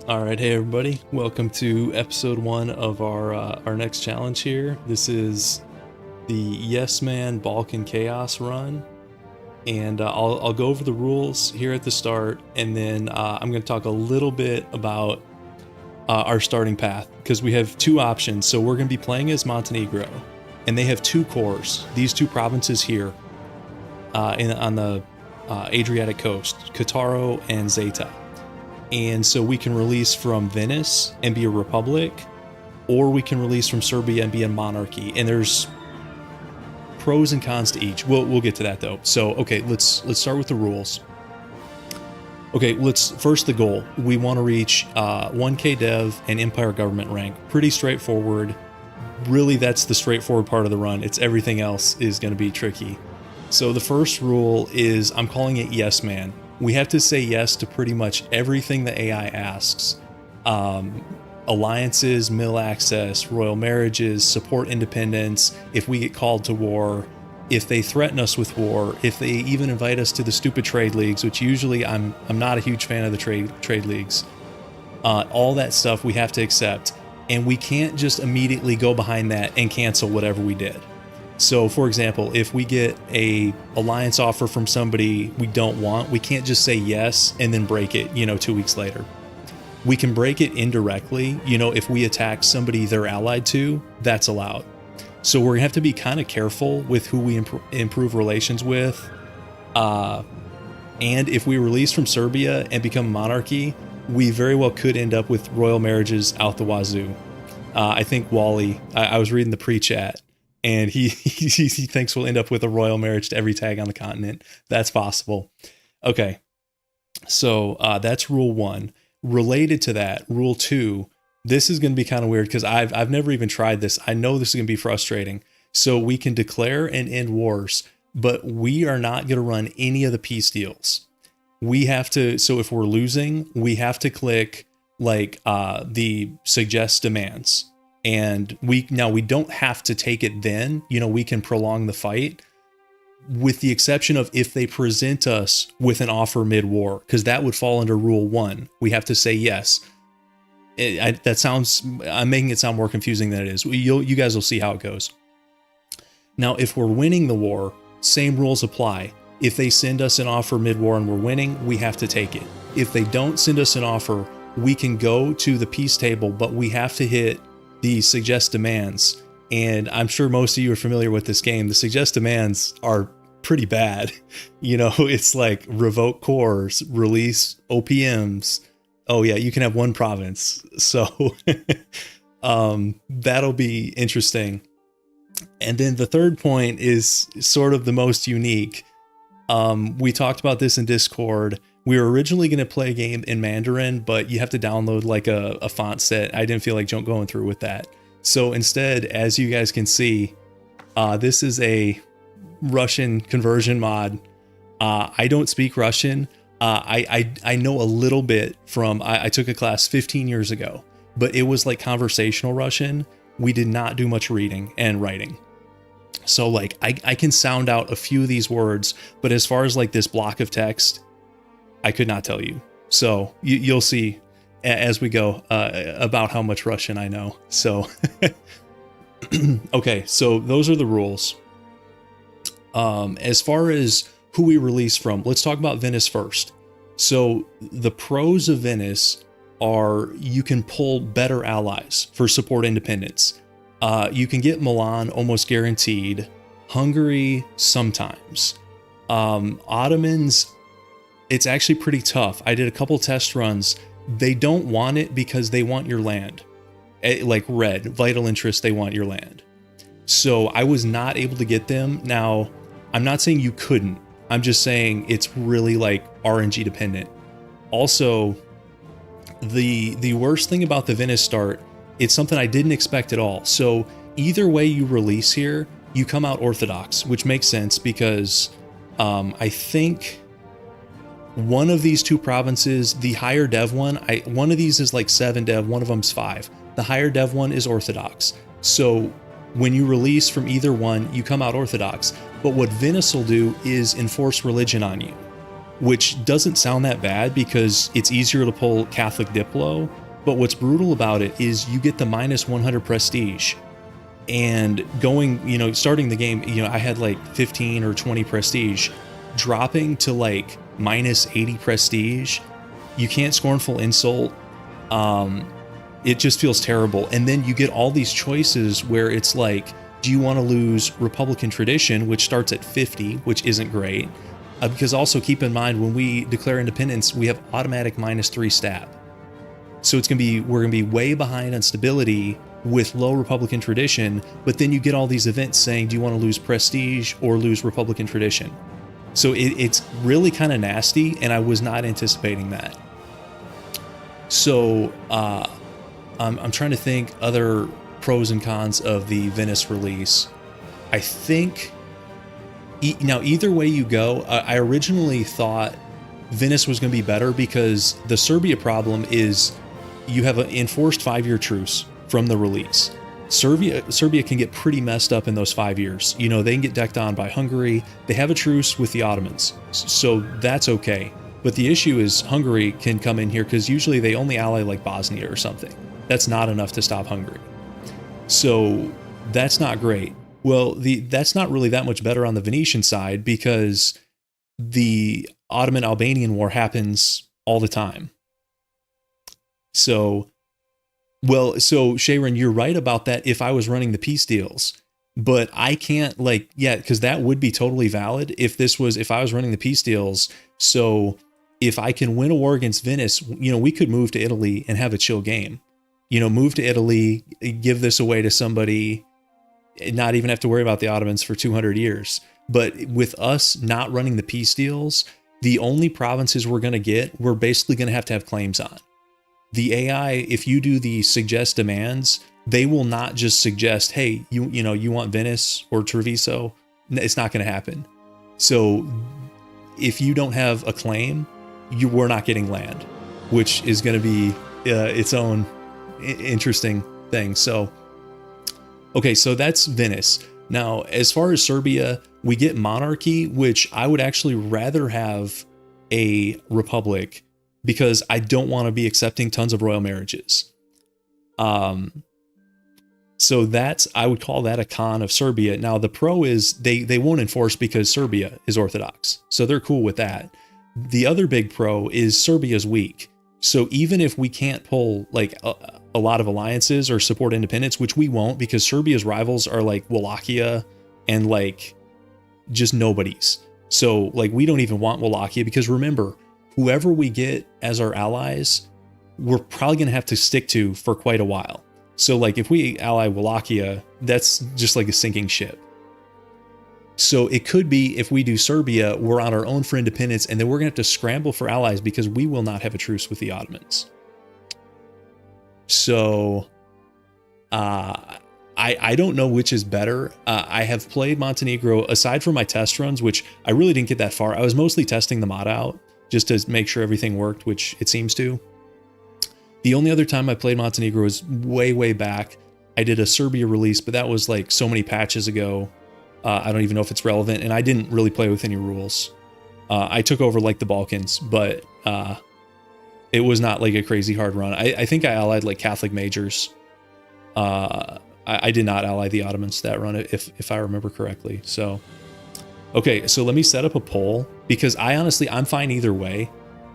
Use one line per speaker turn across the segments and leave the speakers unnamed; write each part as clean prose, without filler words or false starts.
All right, hey everybody, welcome to episode 1 of our next challenge here. This is the Yes Man Balkan Chaos run, and I'll go over the rules here at the start, and then I'm going to talk a little bit about our starting path because we have two options. So we're going to be playing as Montenegro, and they have two cores. These two provinces here on the Adriatic coast, Kataro and Zeta. And so we can release from Venice and be a republic, or we can release from Serbia and be a monarchy. And there's pros and cons to each. We'll get to that though. So okay, let's start with the rules. Okay, first the goal. We want to reach 1K dev and Empire government rank. Pretty straightforward. Really, that's the straightforward part of the run. It's everything else is going to be tricky. So the first rule is I'm calling it Yes Man. We have to say yes to pretty much everything the AI asks. Alliances, mill access, royal marriages, support independence, if we get called to war, if they threaten us with war, if they even invite us to the stupid trade leagues, which usually I'm not a huge fan of the trade leagues. All that stuff we have to accept, and we can't just immediately go behind that and cancel whatever we did. So, for example, if we get a alliance offer from somebody we don't want, we can't just say yes and then break it, 2 weeks later. We can break it indirectly. If we attack somebody they're allied to, that's allowed. So we're gonna have to be kind of careful with who we improve relations with. And if we release from Serbia and become a monarchy, we very well could end up with royal marriages out the wazoo. I think Wally, I was reading the pre-chat, and he thinks we'll end up with a royal marriage to every tag on the continent. That's possible. Okay, so that's rule 1. Related to that, rule 2, this is going to be kind of weird because I've never even tried this. I know this is going to be frustrating. So we can declare and end wars, but we are not going to run any of the peace deals. We have to, so if we're losing, we have to click like the suggest demands. And we don't have to take it then, we can prolong the fight with the exception of if they present us with an offer mid-war, because that would fall under rule 1. We have to say yes. I'm making it sound more confusing than it is. You guys will see how it goes. Now, if we're winning the war, same rules apply. If they send us an offer mid-war and we're winning, we have to take it. If they don't send us an offer, we can go to the peace table, but we have to hit the suggest demands. And I'm sure most of you are familiar with this game. The suggest demands are pretty bad. It's like revoke cores, release OPMs. Oh yeah, you can have one province. So that'll be interesting. And then the third point is sort of the most unique. We talked about this in Discord. We were originally going to play a game in Mandarin, but you have to download like a font set. I didn't feel like going through with that. So instead, as you guys can see, this is a Russian conversion mod. I don't speak Russian. I know a little bit from, I took a class 15 years ago, but it was like conversational Russian. We did not do much reading and writing. So like I can sound out a few of these words, but as far as like this block of text, I could not tell you. So you'll see as we go about how much Russian I know. So, okay, so those are the rules. As far as who we release from, let's talk about Venice first. So the pros of Venice are you can pull better allies for support independence. You can get Milan almost guaranteed. Hungary sometimes. Ottomans, it's actually pretty tough. I did a couple test runs. They don't want it because they want your land. Like red, vital interest, they want your land. So I was not able to get them. Now, I'm not saying you couldn't. I'm just saying it's really like RNG dependent. Also, the worst thing about the Venice start, it's something I didn't expect at all. So either way you release here, you come out Orthodox, which makes sense because I think one of these two provinces, the higher dev one, one of these is like 7 dev, one of them's 5. The higher dev one is Orthodox. So when you release from either one, you come out Orthodox. But what Venice will do is enforce religion on you. which doesn't sound that bad because it's easier to pull Catholic Diplo. But what's brutal about it is you get the minus 100 prestige, and going, starting the game, I had like 15 or 20 prestige, dropping to like minus 80 prestige. You can't scornful insult. It just feels terrible. And then you get all these choices where it's like, do you want to lose Republican tradition, which starts at 50, which isn't great. Because also keep in mind, when we declare independence, we have automatic -3 stab. So we're gonna be way behind on stability with low Republican tradition, but then you get all these events saying, do you want to lose prestige or lose Republican tradition? So it's really kind of nasty, and I was not anticipating that. So I'm trying to think other pros and cons of the Venice release. I think now either way you go, I originally thought Venice was going to be better because the Serbia problem is you have an enforced 5-year truce from the release. Serbia can get pretty messed up in those 5 years. They can get decked on by Hungary. They have a truce with the Ottomans, so that's okay. But the issue is Hungary can come in here because usually they only ally like Bosnia or something. That's not enough to stop Hungary. So that's not great. Well, that's not really that much better on the Venetian side because the Ottoman-Albanian War happens all the time. So Sharon, you're right about that if I was running the peace deals, but I can't because that would be totally valid if I was running the peace deals. So if I can win a war against Venice, we could move to Italy and have a chill game, move to Italy, give this away to somebody, not even have to worry about the Ottomans for 200 years. But with us not running the peace deals, the only provinces we're going to get, we're basically going to have claims on. The AI, if you do the suggest demands, they will not just suggest, hey, you want Venice or Treviso. It's not going to happen. So if you don't have a claim, we're not getting land, which is going to be its own interesting thing. So, okay, so that's Venice. Now, as far as Serbia, we get monarchy, which I would actually rather have a republic because I don't want to be accepting tons of royal marriages. So I would call that a con of Serbia. Now, the pro is they won't enforce because Serbia is Orthodox. So they're cool with that. The other big pro is Serbia's weak. So even if we can't pull like a lot of alliances or support independence, which we won't because Serbia's rivals are like Wallachia and like just nobodies. So like we don't even want Wallachia because remember, whoever we get as our allies, we're probably going to have to stick to for quite a while. So like if we ally Wallachia, that's just like a sinking ship. So it could be if we do Serbia, we're on our own for independence, and then we're going to have to scramble for allies because we will not have a truce with the Ottomans. So I don't know which is better. I have played Montenegro, aside from my test runs, which I really didn't get that far. I was mostly testing the mod out just to make sure everything worked, which it seems to. The only other time I played Montenegro was way, way back. I did a Serbia release, but that was like so many patches ago. I don't even know if it's relevant, and I didn't really play with any rules. I took over like the Balkans, but it was not like a crazy hard run. I think I allied like Catholic majors. I did not ally the Ottomans that run, if I remember correctly. So, okay, so let me set up a poll because I'm fine either way.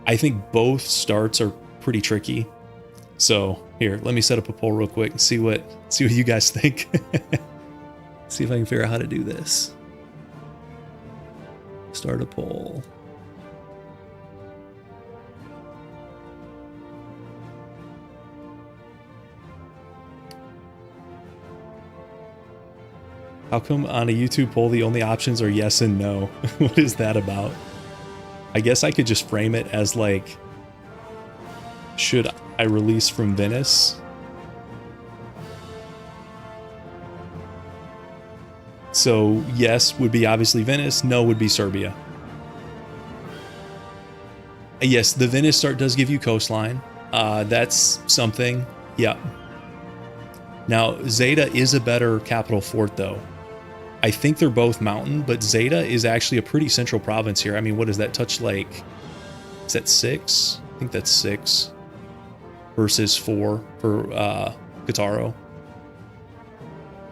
I think both starts are pretty tricky. So here, let me set up a poll real quick and see what you guys think. See if I can figure out how to do this. Start a poll. How come on a YouTube poll the only options are yes and no? What is that about? I guess I could just frame it as like, should I release from Venice? So yes would be obviously Venice, no would be Serbia. Yes, the Venice start does give you coastline. That's something. Yeah. Now, Zeta is a better capital fort though. I think they're both mountain, but Zeta is actually a pretty central province here. I mean, what does that touch like? Is that 6? I think that's 6 versus 4 for Guitarro.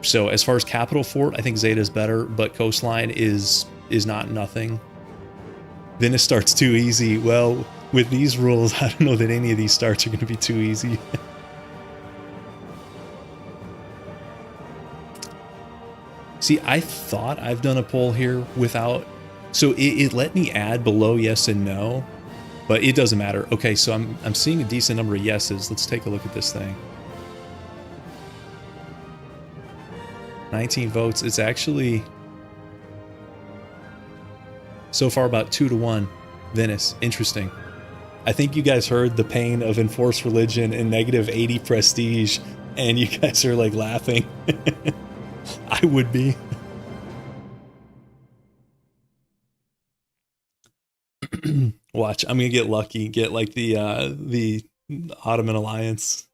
So as far as capital fort, I think Zeta is better, but coastline is not nothing. Venice starts too easy. Well, with these rules, I don't know that any of these starts are going to be too easy. See, I thought I've done a poll here without... So it let me add below yes and no, but it doesn't matter. Okay, so I'm seeing a decent number of yeses. Let's take a look at this thing. 19 votes. It's actually so far about 2-1 Venice. Interesting. I think you guys heard the pain of enforced religion and negative 80 prestige, and you guys are like laughing. I would be. Watch, I'm gonna get lucky, get like the Ottoman Alliance.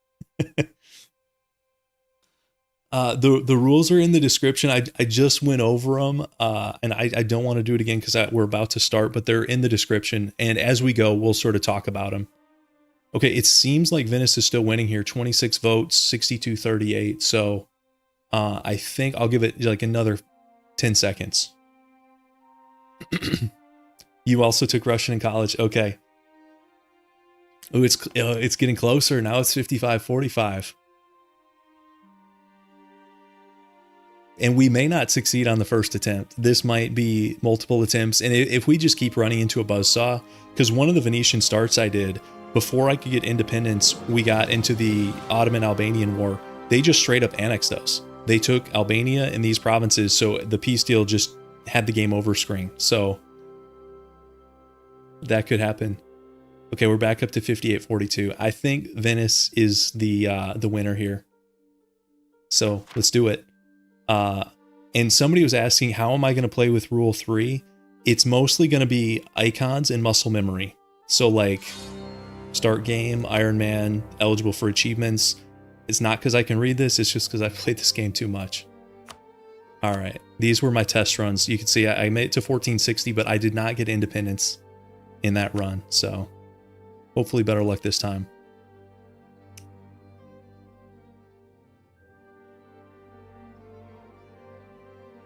The rules are in the description. I just went over them, and I don't want to do it again because we're about to start, but they're in the description. And as we go, we'll sort of talk about them. Okay, it seems like Venice is still winning here. 26 votes, 62-38. So I think I'll give it like another 10 seconds. You also took Russian in college. Okay. Oh, it's getting closer. Now it's 55-45. And we may not succeed on the first attempt. This might be multiple attempts. And if we just keep running into a buzzsaw, because one of the Venetian starts I did, before I could get independence, we got into the Ottoman-Albanian War. They just straight up annexed us. They took Albania and these provinces, so the peace deal just had the game over screen. So that could happen. Okay, we're back up to 58-42. I think Venice is the winner here. So let's do it. And somebody was asking, how am I going to play with Rule 3? It's mostly going to be icons and muscle memory. So like start game, Iron Man, eligible for achievements. It's not because I can read this, it's just because I've played this game too much. All right, these were my test runs. You can see I made it to 1460, but I did not get independence in that run. So hopefully better luck this time.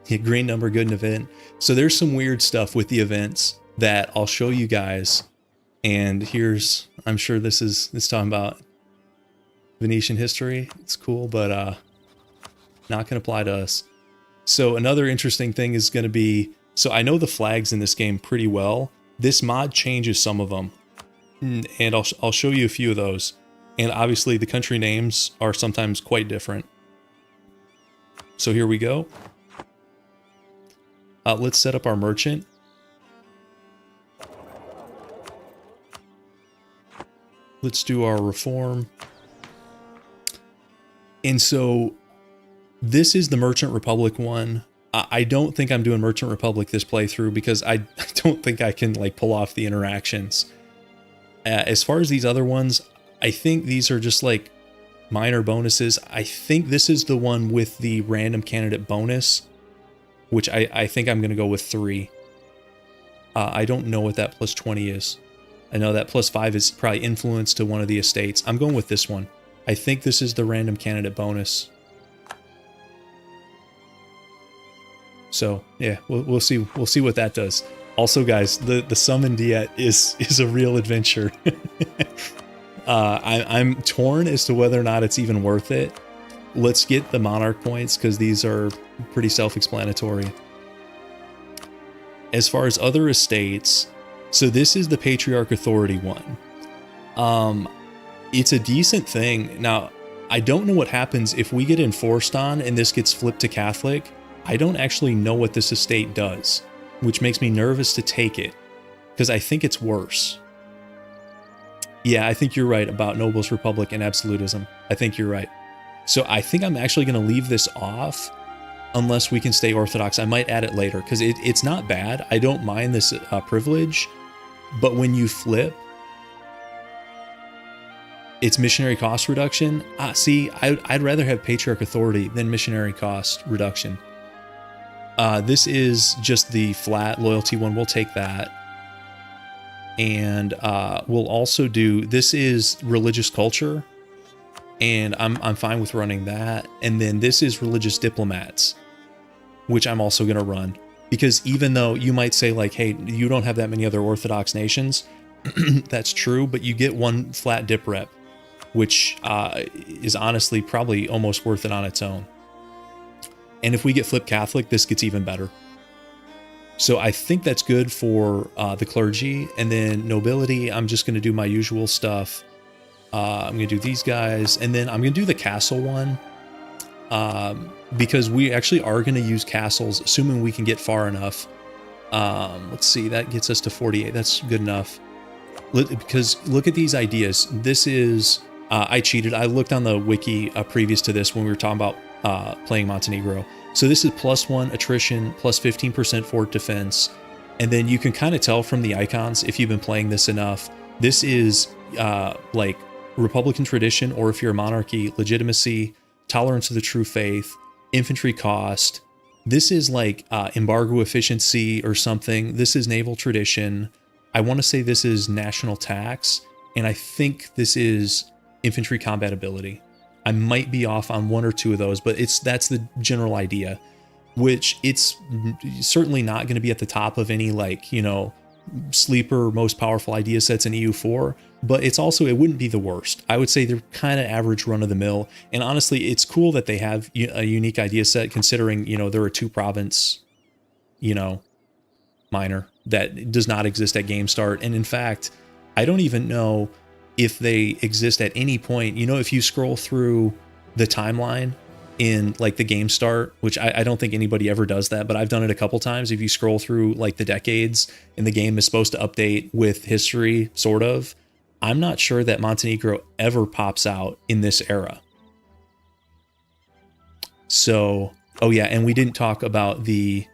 Yeah, green number, good in event. So there's some weird stuff with the events that I'll show you guys. And here's, I'm sure this is talking about Venetian history. It's cool, but not going to apply to us. So another interesting thing is going to be, so I know the flags in this game pretty well. This mod changes some of them. And I'll show you a few of those. And obviously the country names are sometimes quite different. So here we go. Let's set up our merchant. Let's do our reform. And so this is the Merchant Republic one. I don't think I'm doing Merchant Republic this playthrough because I don't think I can like pull off the interactions. As far as these other ones, I think these are just like minor bonuses. I think this is the one with the random candidate bonus, which I think I'm going to go with 3. I don't know what that plus 20 is. I know that plus 5 is probably influence to one of the estates. I'm going with this one. I think this is the random candidate bonus. So yeah, we'll see what that does. Also, guys, the summon diet is a real adventure. I'm torn as to whether or not it's even worth it. Let's get the monarch points because these are pretty self-explanatory. As far as other estates, so this is the Patriarch Authority one. It's a decent thing. Now, I don't know what happens if we get enforced on and this gets flipped to Catholic. I don't actually know what this estate does, which makes me nervous to take it because I think it's worse. Yeah, I think you're right about Nobles Republic and absolutism. I think you're right. So I think I'm actually going to leave this off unless we can stay Orthodox. I might add it later because it's not bad. I don't mind this privilege, but when you flip, it's missionary cost reduction. See, I'd rather have Patriarch Authority than missionary cost reduction. This is just the flat loyalty one. We'll take that. And we'll also do, this is religious culture, and I'm fine with running that. And then this is religious diplomats, which I'm also going to run, because even though you might say like, hey, you don't have that many other Orthodox nations, that's true, but you get one flat dip rep, which is honestly probably almost worth it on its own. And if we get flipped Catholic, this gets even better. So I think that's good for the clergy. And then nobility, I'm just going to do my usual stuff. I'm going to do these guys, and then I'm going to do the castle one, because we actually are going to use castles, assuming we can get far enough. Let's see, that gets us to 48. That's good enough. Because look at these ideas. This is, I cheated. I looked on the wiki previous to this when we were talking about playing Montenegro. So this is +1 attrition, plus 15% fort defense. And then you can kind of tell from the icons, if you've been playing this enough, this is like Republican tradition, or if you're a monarchy, legitimacy, tolerance of the true faith, infantry cost. This is like embargo efficiency or something. This is naval tradition. I want to say this is national tax, and I think this is infantry combat ability. I might be off on one or two of those, but that's the general idea, which it's certainly not going to be at the top of any, like, you know, sleeper most powerful idea sets in EU4, but it's also, it wouldn't be the worst. I would say they're kind of average run of the mill. And honestly, it's cool that they have a unique idea set, considering, you know, they're a 2-province, you know, minor that does not exist at game start. And in fact, I don't even know if they exist at any point. You know, if you scroll through the timeline in like the game start, which I don't think anybody ever does that, but I've done it a couple times. If you scroll through like the decades, and the game is supposed to update with history, sort of, I'm not sure that Montenegro ever pops out in this era. So, oh yeah, and we didn't talk about the,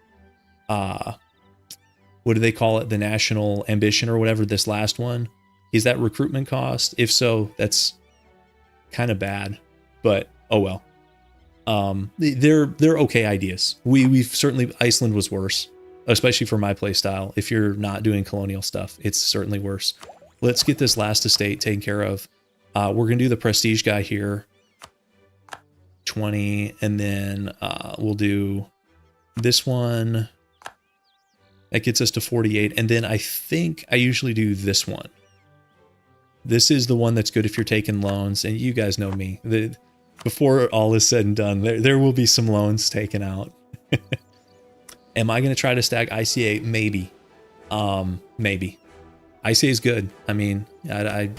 what do they call it? The national ambition or whatever, this last one. Is that recruitment cost? If so, that's kind of bad, but oh well. They're okay ideas. We've certainly, Iceland was worse, especially for my play style. If you're not doing colonial stuff, it's certainly worse. Let's get this last estate taken care of. We're gonna do the prestige guy here, 20, and then we'll do this one. That gets us to 48, and then I think I usually do this one. This is the one that's good if you're taking loans, and you guys know me. Before all is said and done, there will be some loans taken out. Am I going to try to stack ICA? Maybe. Maybe. ICA is good. I mean,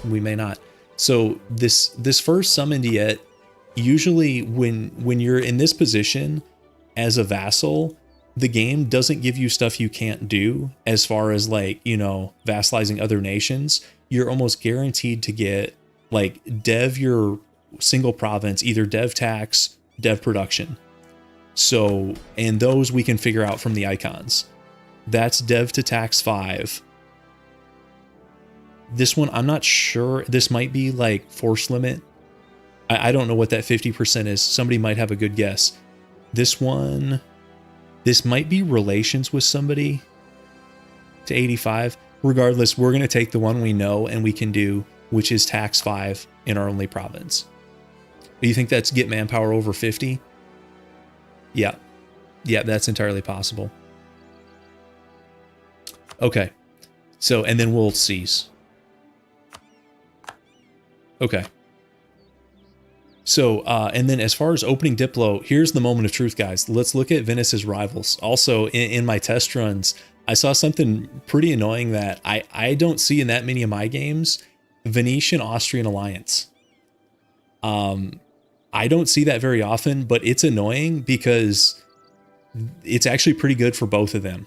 we may not. So this first summoned yet, usually when you're in this position as a vassal, the game doesn't give you stuff you can't do as far as, like, you know, vassalizing other nations. You're almost guaranteed to get, like, dev your single province, either dev tax, dev production. So, and those we can figure out from the icons. That's dev to tax 5. This one, I'm not sure. This might be like force limit. I don't know what that 50% is. Somebody might have a good guess. This one, this might be relations with somebody to 85. Regardless, we're going to take the one we know and we can do, which is tax 5 in our only province. You think that's get manpower over 50? Yeah. Yeah, that's entirely possible. Okay. So, and then we'll cease. Okay. So, and then as far as opening Diplo, here's the moment of truth, guys. Let's look at Venice's rivals. Also, in my test runs, I saw something pretty annoying that I don't see in that many of my games. Venetian-Austrian alliance. I don't see that very often, but it's annoying because it's actually pretty good for both of them.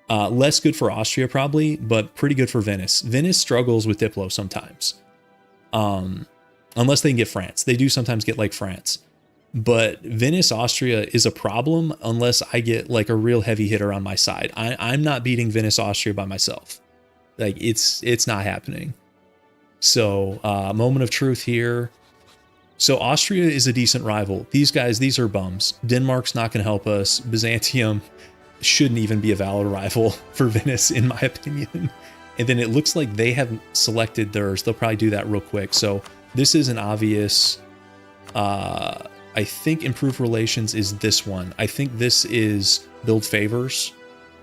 Less good for Austria probably, but pretty good for Venice. Venice struggles with Diplo sometimes. Unless they can get France. They do sometimes get like France. But Venice, Austria is a problem unless I get like a real heavy hitter on my side. I'm not beating Venice, Austria by myself. Like it's not happening. So moment of truth here. So Austria is a decent rival. These guys, these are bums. Denmark's not going to help us. Byzantium, shouldn't even be a valid rival for Venice, in my opinion. And then it looks like they have selected theirs. They'll probably do that real quick. So this is an obvious, I think improve relations is this one. I think this is build favors,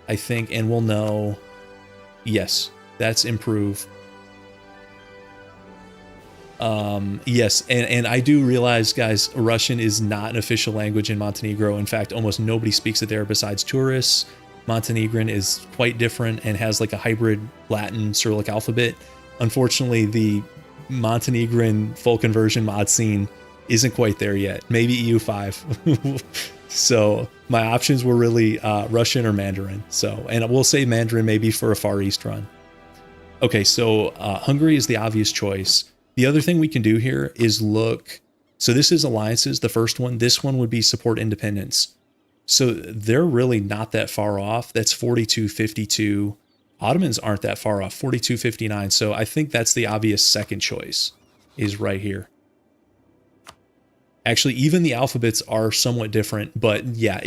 I think, and we'll know. Yes, that's improve. Yes, and I do realize, guys, Russian is not an official language in Montenegro. In fact, almost nobody speaks it there besides tourists. Montenegrin is quite different and has like a hybrid Latin Cyrillic alphabet. Unfortunately, the Montenegrin full conversion mod scene isn't quite there yet. Maybe EU5. So my options were really Russian or Mandarin. So, and we'll say Mandarin maybe for a Far East run. Okay, so Hungary is the obvious choice. The other thing we can do here is look. So this is alliances, the first one. This one would be support independence. So they're really not that far off. That's 42.52. Ottomans aren't that far off, 42.59. So I think that's the obvious second choice, is right here. Actually, even the alphabets are somewhat different, but yeah,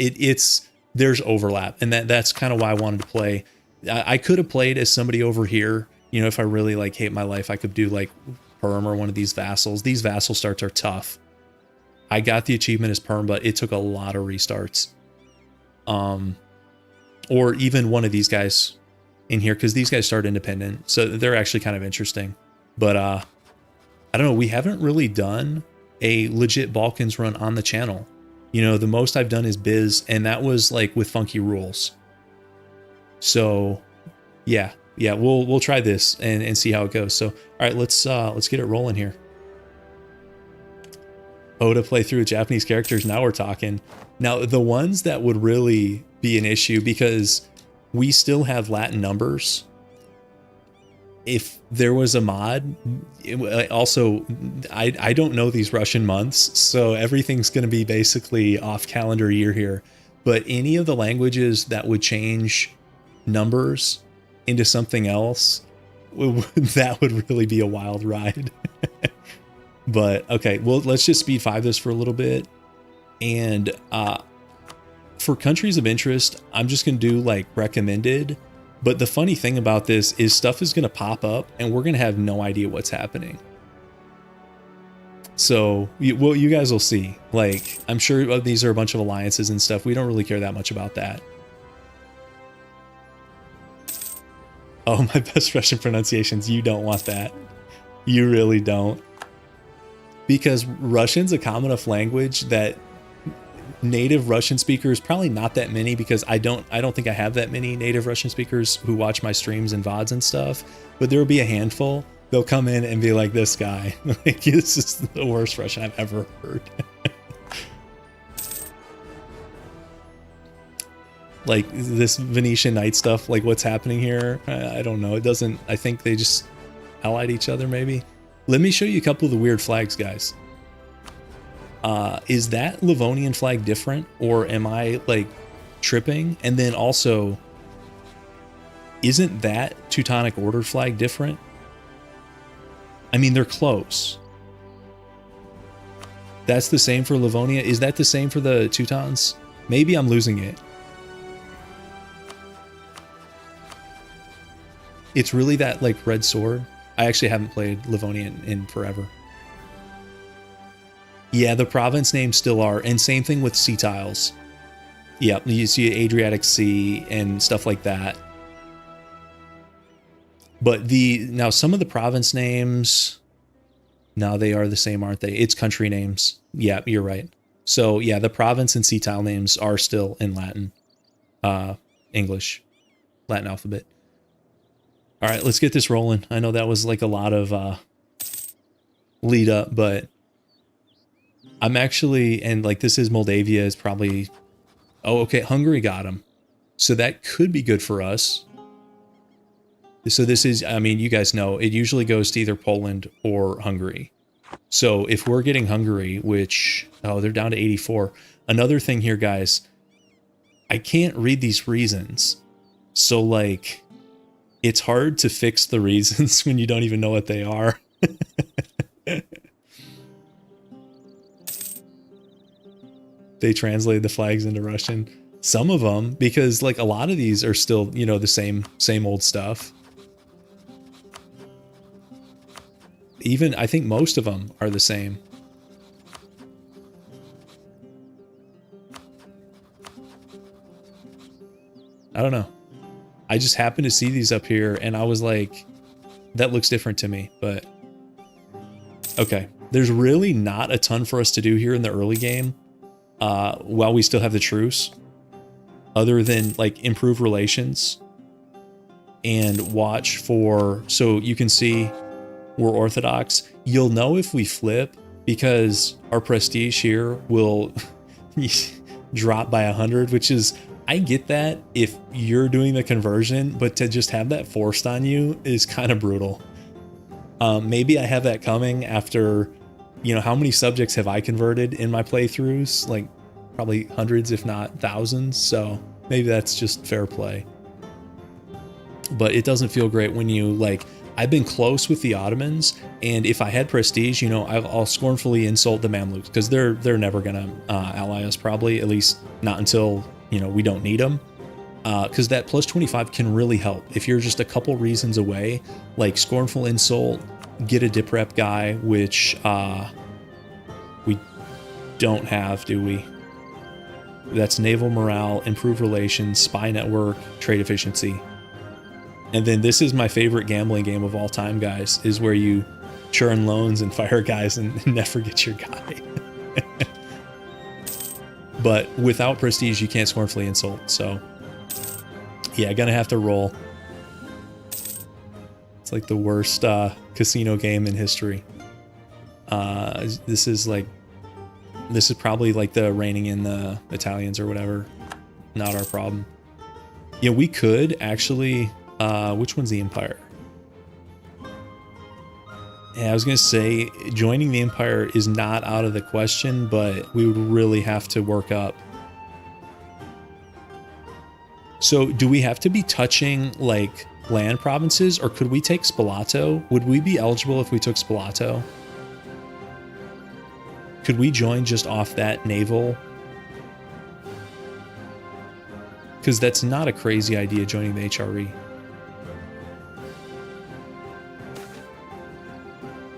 there's overlap, and that's kind of why I wanted to play. I could have played as somebody over here. You know, if I really like hate my life, I could do like Perm or one of these vassals. These vassal starts are tough. I got the achievement as Perm, but it took a lot of restarts. Or even one of these guys in here, because these guys start independent, so they're actually kind of interesting. But I don't know, we haven't really done a legit Balkans run on the channel. You know, the most I've done is Biz, and that was like with funky rules. So yeah, we'll try this and see how it goes. So all right, let's get it rolling here. Oh, to play through with Japanese characters, now we're talking. Now, the ones that would really be an issue, because we still have Latin numbers. If there was a mod, also, I don't know these Russian months, so everything's going to be basically off calendar year here. But any of the languages that would change numbers into something else, that would really be a wild ride. But okay, well, let's just speed 5 this for a little bit. And for countries of interest, I'm just going to do like recommended. But the funny thing about this is stuff is going to pop up and we're going to have no idea what's happening. So, well, you guys will see. Like, I'm sure these are a bunch of alliances and stuff. We don't really care that much about that. Oh, my best Russian pronunciations. You don't want that. You really don't. Because Russian's a common enough language that native Russian speakers, probably not that many, because I don't think I have that many native Russian speakers who watch my streams and VODs and stuff, but there will be a handful. They'll come in and be like, this guy, like, this is the worst Russian I've ever heard. Like this Venetian night stuff, like what's happening here, I don't know. It doesn't, I think they just allied each other maybe. Let me show you a couple of the weird flags, guys. Is that Livonian flag different, or am I like tripping? And then also, isn't that Teutonic Order flag different? I mean, they're close. That's the same for Livonia. Is that the same for the Teutons? Maybe I'm losing it. It's really that like red sword. I actually haven't played Livonia in forever. Yeah, the province names still are, and same thing with sea tiles. Yep, you see Adriatic Sea and stuff like that. But now some of the province names, no, they are the same, aren't they? It's country names. Yeah, you're right. So yeah, the province and sea tile names are still in Latin, English, Latin alphabet. All right, let's get this rolling. I know that was like a lot of lead up, but I'm actually, and like this is Moldavia is probably, oh, okay, Hungary got him. So that could be good for us. So this is, I mean, you guys know, it usually goes to either Poland or Hungary. So if we're getting Hungary, which, oh, they're down to 84. Another thing here, guys, I can't read these reasons. So like, it's hard to fix the reasons when you don't even know what they are. They translated the flags into Russian. Some of them, because like a lot of these are still, you know, the same old stuff. Even I think most of them are the same. I don't know. I just happened to see these up here and I was like, that looks different to me, but okay. There's really not a ton for us to do here in the early game while we still have the truce, other than like improve relations and watch for, so you can see we're Orthodox. You'll know if we flip because our prestige here will drop by 100, which is, I get that if you're doing the conversion, but to just have that forced on you is kind of brutal. Maybe I have that coming after, you know, how many subjects have I converted in my playthroughs? Like probably hundreds, if not thousands. So maybe that's just fair play. But it doesn't feel great when you like, I've been close with the Ottomans, and if I had prestige, you know, I'll scornfully insult the Mamluks because they're never gonna ally us, probably, at least not until, you know, we don't need them. Because that plus 25 can really help if you're just a couple reasons away, like scornful insult, get a dip rep guy, which we don't have, do we? That's naval morale, improve relations, spy network, trade efficiency. And then this is my favorite gambling game of all time, guys, is where you churn loans and fire guys and never get your guy. But without prestige, you can't scornfully insult. So yeah, gonna have to roll. It's like the worst casino game in history. This is probably like the reining in the Italians or whatever. Not our problem. Yeah, we could actually, which one's the Empire? Yeah, I was going to say joining the Empire is not out of the question, but we would really have to work up. So do we have to be touching like land provinces, or could we take Spalato? Would we be eligible if we took Spalato? Could we join just off that naval? Because that's not a crazy idea, joining the HRE.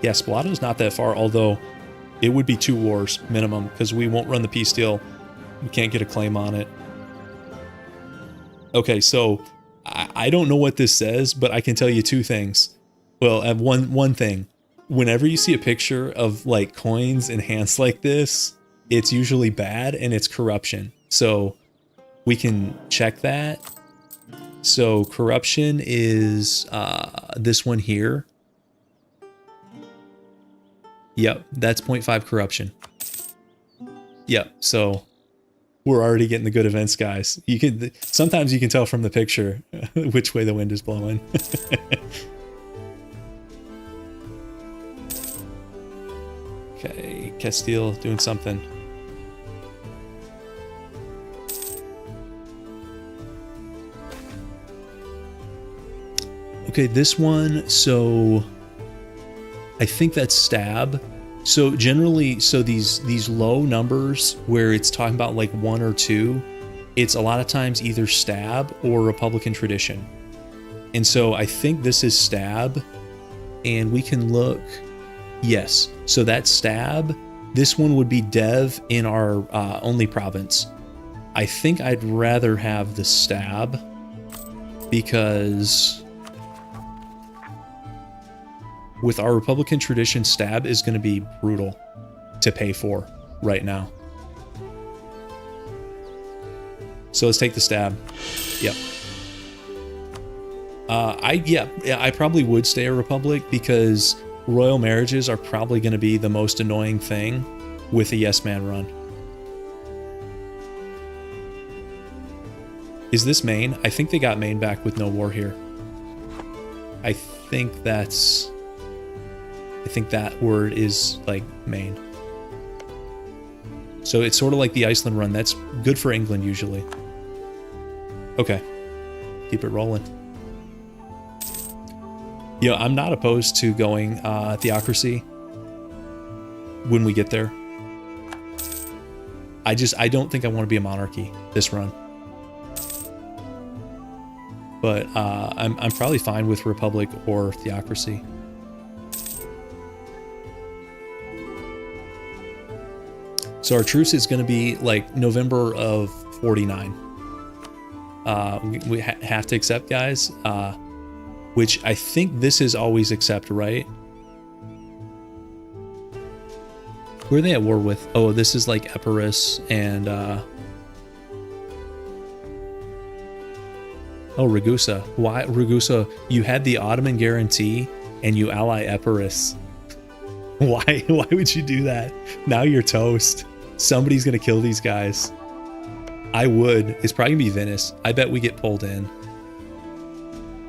Yeah, Spalato's not that far, although it would be 2 wars minimum, because we won't run the peace deal. We can't get a claim on it. Okay, so I don't know what this says, but I can tell you 2 things. Well, I have one thing. Whenever you see a picture of like coins enhanced like this, it's usually bad and it's corruption. So we can check that. So corruption is this one here. Yep, that's 0.5 corruption. Yep, so we're already getting the good events, guys. You can sometimes you can tell from the picture which way the wind is blowing. Okay, Castile doing something. Okay, this one, so I think that's stab. So generally, so these low numbers where it's talking about like 1 or 2, it's a lot of times either stab or Republican tradition. And so I think this is stab, and we can look. Yes, so that's stab. This one would be dev in our only province. I think I'd rather have the stab because with our Republican tradition, stab is going to be brutal to pay for right now. So let's take the stab. Yep. I probably would stay a republic because royal marriages are probably going to be the most annoying thing with a yes man run. Is this Maine? I think they got Maine back with no war here. I think that word is like Maine. So it's sort of like the Iceland run. That's good for England usually. Okay. Keep it rolling. You know, I'm not opposed to going theocracy when we get there. I don't think I want to be a monarchy this run. but I'm probably fine with republic or theocracy. So our truce is going to be like November of 49. We have to accept, guys, which I think this is always accept, right? Who are they at war with? Oh, this is like Epirus and oh, Ragusa. Why Ragusa? You had the Ottoman guarantee and you ally Epirus. Why would you do that? Now you're toast. Somebody's gonna kill these guys. I would. It's probably gonna be Venice. I bet we get pulled in.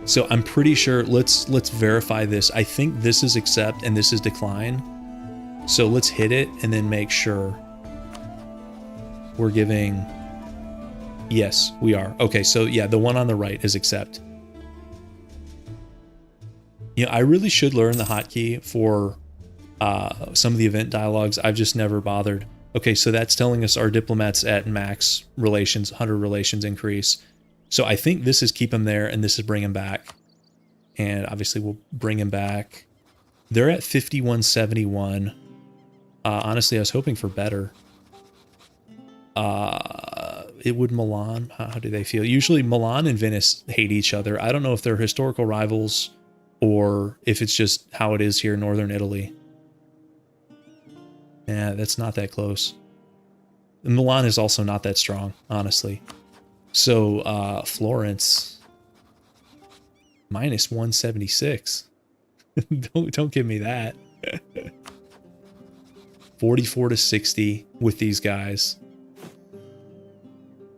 So I'm pretty sure, let's verify this. I think this is accept and this is decline. So let's hit it and then make sure we're giving, yes, we are. Okay, so yeah, the one on the right is accept. You know, I really should learn the hotkey for some of the event dialogues. I've just never bothered. Okay, so that's telling us our diplomats at max relations, 100 relations increase. So I think this is keep them there and this is bring them back. And obviously we'll bring them back. They're at 5171. Honestly, I was hoping for better. It would Milan. How do they feel? Usually Milan and Venice hate each other. I don't know if they're historical rivals or if it's just how it is here in northern Italy. Yeah, that's not that close. Milan is also not that strong, honestly. So Florence minus 176. Don't give me that. 44 to 60 with these guys.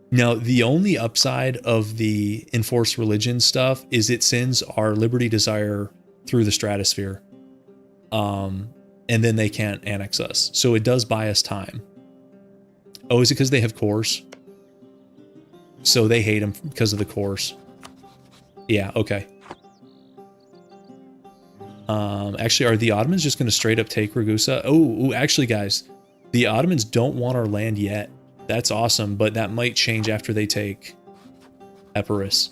Now, the only upside of the enforced religion stuff is it sends our liberty desire through the stratosphere. And then they can't annex us. So it does buy us time. Oh, is it because they have cores? So they hate them because of the cores. Yeah, okay. Actually, are the Ottomans just going to straight up take Ragusa? Oh, actually, guys, the Ottomans don't want our land yet. That's awesome, but that might change after they take Epirus.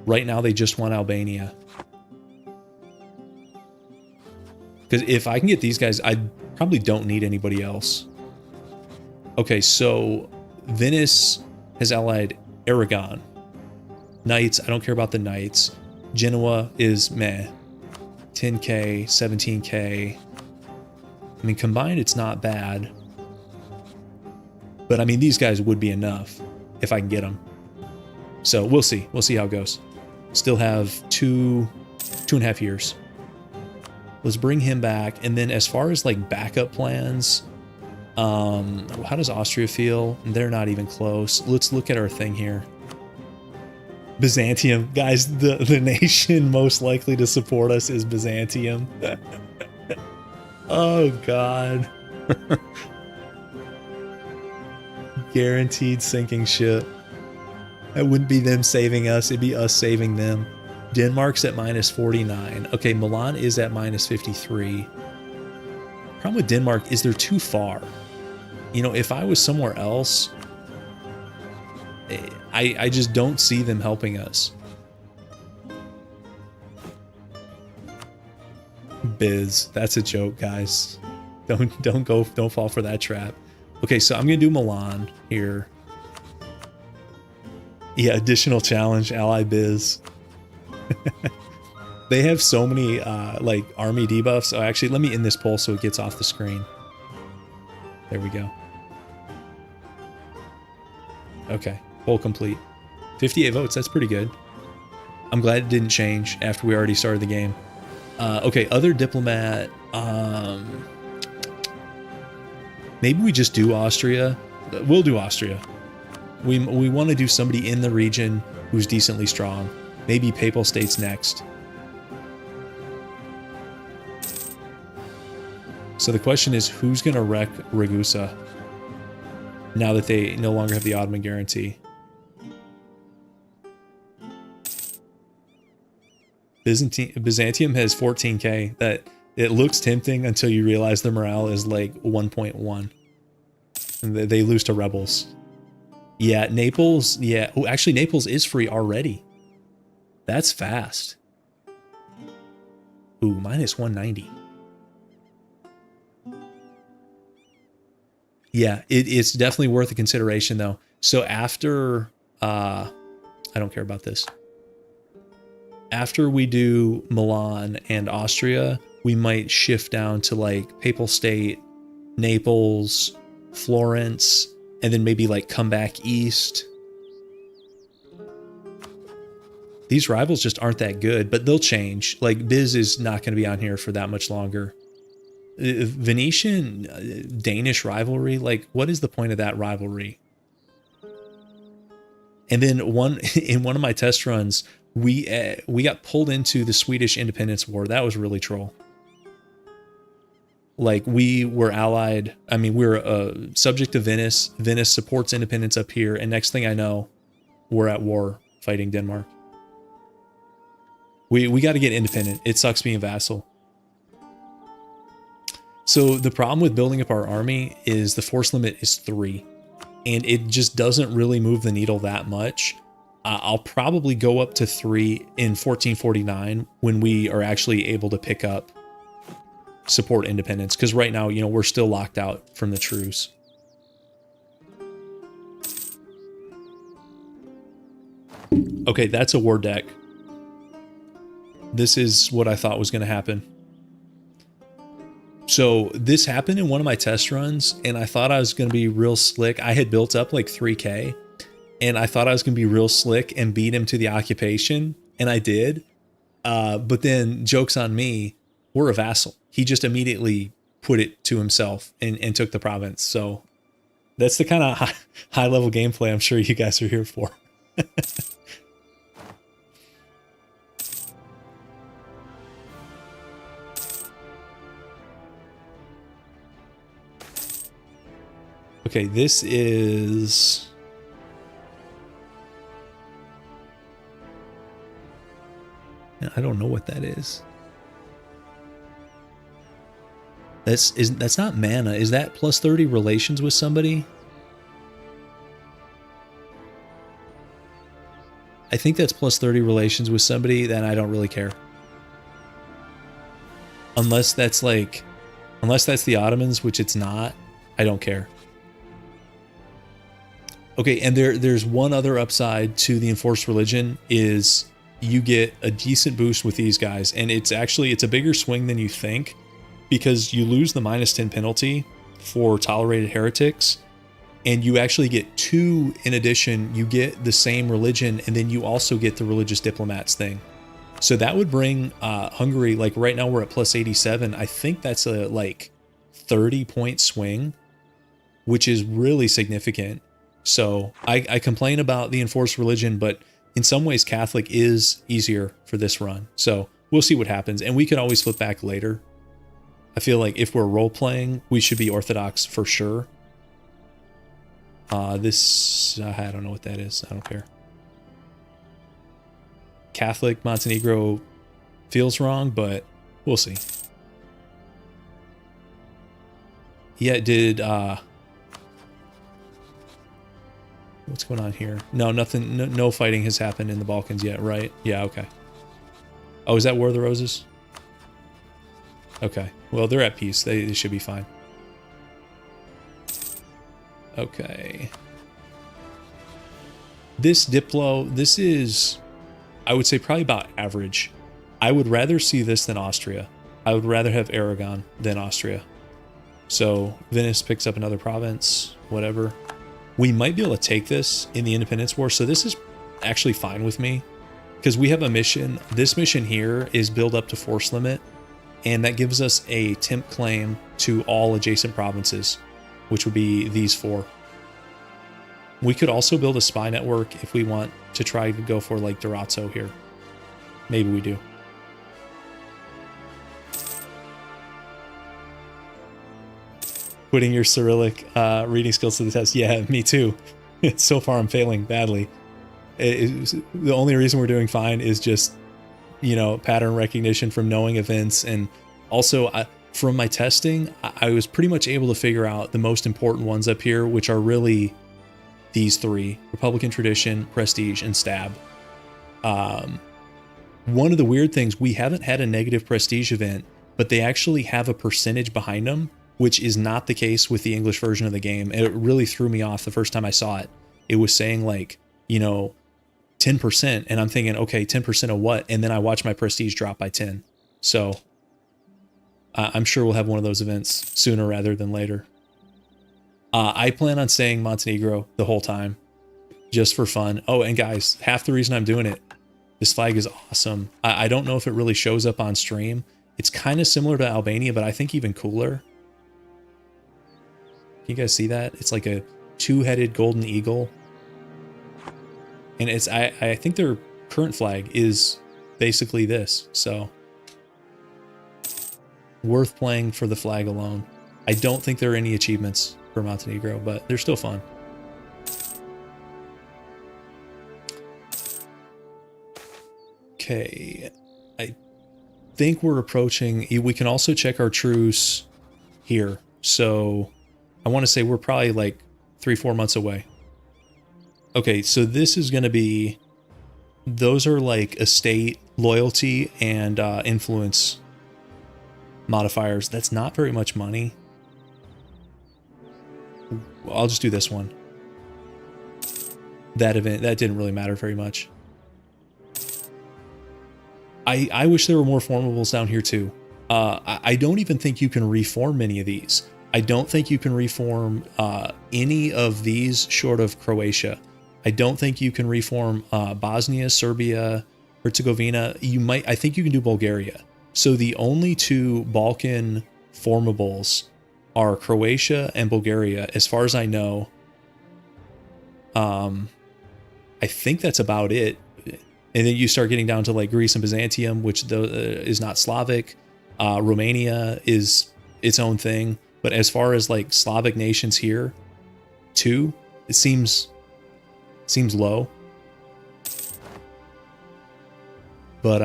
Right now, they just want Albania. Because if I can get these guys, I probably don't need anybody else. Okay, so Venice has allied Aragon. Knights, I don't care about the Knights. Genoa is meh. 10k, 17k. I mean, combined, it's not bad. But I mean, these guys would be enough if I can get them. So we'll see. We'll see how it goes. Still have two and a half years. Let's bring him back. And then as far as like backup plans, how does Austria feel? They're not even close. Let's look at our thing here. Byzantium. Guys, the nation most likely to support us is Byzantium. Oh, God. Guaranteed sinking ship. It wouldn't be them saving us. It'd be us saving them. Denmark's at minus 49. Okay, Milan is at minus 53. Problem with Denmark is they're too far. You know, if I was somewhere else, I just don't see them helping us. Biz, that's a joke, guys. Don't fall for that trap. Okay, so I'm gonna do Milan here. Yeah, additional challenge, ally Biz. They have so many like army debuffs. Oh, actually, let me end this poll so it gets off the screen. There we go. Okay, poll complete. 58 votes, that's pretty good. I'm glad it didn't change after we already started the game. Okay, other diplomat. Maybe we just do Austria. We'll do Austria. We want to do somebody in the region who's decently strong. Maybe Papal States next. So the question is, who's going to wreck Ragusa now that they no longer have the Ottoman guarantee? Byzantium has 14k. That it looks tempting until you realize the morale is like 1.1. And they lose to rebels. Yeah, Naples. Yeah. Oh, actually, Naples is free already. That's fast. Ooh, minus 190. Yeah, it's definitely worth a consideration though. So after, I don't care about this. After we do Milan and Austria, we might shift down to like Papal State, Naples, Florence, and then maybe like come back east. These rivals just aren't that good, but they'll change. Like Biz is not going to be on here for that much longer. Venetian Danish rivalry, like what is the point of that rivalry? And then in one of my test runs, we got pulled into the Swedish independence war. That was really troll. Like we were allied. I mean, we were subject to Venice. Venice supports independence up here, and next thing I know, we're at war fighting Denmark. We got to get independent. It sucks being vassal. So the problem with building up our army is the force limit is 3, and it just doesn't really move the needle that much. I'll probably go up to 3 in 1449 when we are actually able to pick up support independence, because right now, you know, we're still locked out from the truce. Okay, that's a war deck. This is what I thought was going to happen. So this happened in one of my test runs, and I thought I was going to be real slick. I had built up like 3K, and I thought I was going to be real slick and beat him to the occupation, and I did. But then, joke's on me, we're a vassal. He just immediately put it to himself and took the province. So that's the kind of high-level gameplay I'm sure you guys are here for. Okay, this is... I don't know what that is. That's not mana. Is that plus 30 relations with somebody? I think that's plus 30 relations with somebody, then I don't really care. Unless that's like... Unless that's the Ottomans, which it's not, I don't care. Okay, and there's one other upside to the enforced religion is you get a decent boost with these guys, and it's a bigger swing than you think, because you lose the -10 penalty for tolerated heretics, and you actually get 2 in addition. You get the same religion, and then you also get the religious diplomats thing. So that would bring Hungary, like right now we're at plus 87. I think that's a like 30-point swing, which is really significant. So I complain about the enforced religion, but in some ways Catholic is easier for this run. So we'll see what happens, and we can always flip back later. I feel like if we're role-playing, we should be Orthodox for sure. I don't know what that is. I don't care. Catholic Montenegro feels wrong, but we'll see. Yeah, it did... What's going on here? No, nothing. No fighting has happened in the Balkans yet, right? Yeah, okay. Oh, is that War of the Roses? Okay. Well, they're at peace. They should be fine. Okay. This Diplo, this is, I would say, probably about average. I would rather see this than Austria. I would rather have Aragon than Austria. So, Venice picks up another province, whatever. We might be able to take this in the Independence War, so this is actually fine with me, because we have a mission. This mission here is build up to force limit, and that gives us a temp claim to all adjacent provinces, which would be these 4. We could also build a spy network if we want to try to go for like Durazzo here. Maybe we do. Putting your Cyrillic reading skills to the test. Yeah, me too. So far I'm failing badly. The only reason we're doing fine is just, you know, pattern recognition from knowing events. And also from my testing, I was pretty much able to figure out the most important ones up here, which are really these 3: Republican Tradition, Prestige, and Stab. One of the weird things, we haven't had a negative prestige event, but they actually have a percentage behind them, which is not the case with the English version of the game. It really threw me off the first time I saw it. It was saying like, you know, 10%, and I'm thinking, okay, 10% of what? And then I watch my prestige drop by 10. So I'm sure we'll have one of those events sooner rather than later. I plan on saying Montenegro the whole time, just for fun. Oh, and guys, half the reason I'm doing it, this flag is awesome. I don't know if it really shows up on stream. It's kind of similar to Albania, but I think even cooler. Can you guys see that? It's like a two-headed golden eagle. And it's I think their current flag is basically this, so worth playing for the flag alone. I don't think there are any achievements for Montenegro, but they're still fun. Okay, I think we're approaching. We can also check our truce here. So I want to say we're probably like 3-4 months away. Okay, so this is going to be, those are like estate, loyalty, and influence modifiers. That's not very much money. I'll just do this one. That event, that didn't really matter very much. I wish there were more formables down here too. I don't even think you can reform many of these. I don't think you can reform any of these short of Croatia. I don't think you can reform Bosnia, Serbia, Herzegovina. I think you can do Bulgaria. So the only two Balkan formables are Croatia and Bulgaria, as far as I know. I think that's about it. And then you start getting down to like Greece and Byzantium, which is not Slavic. Romania is its own thing. But as far as like Slavic nations here, two, it seems low. But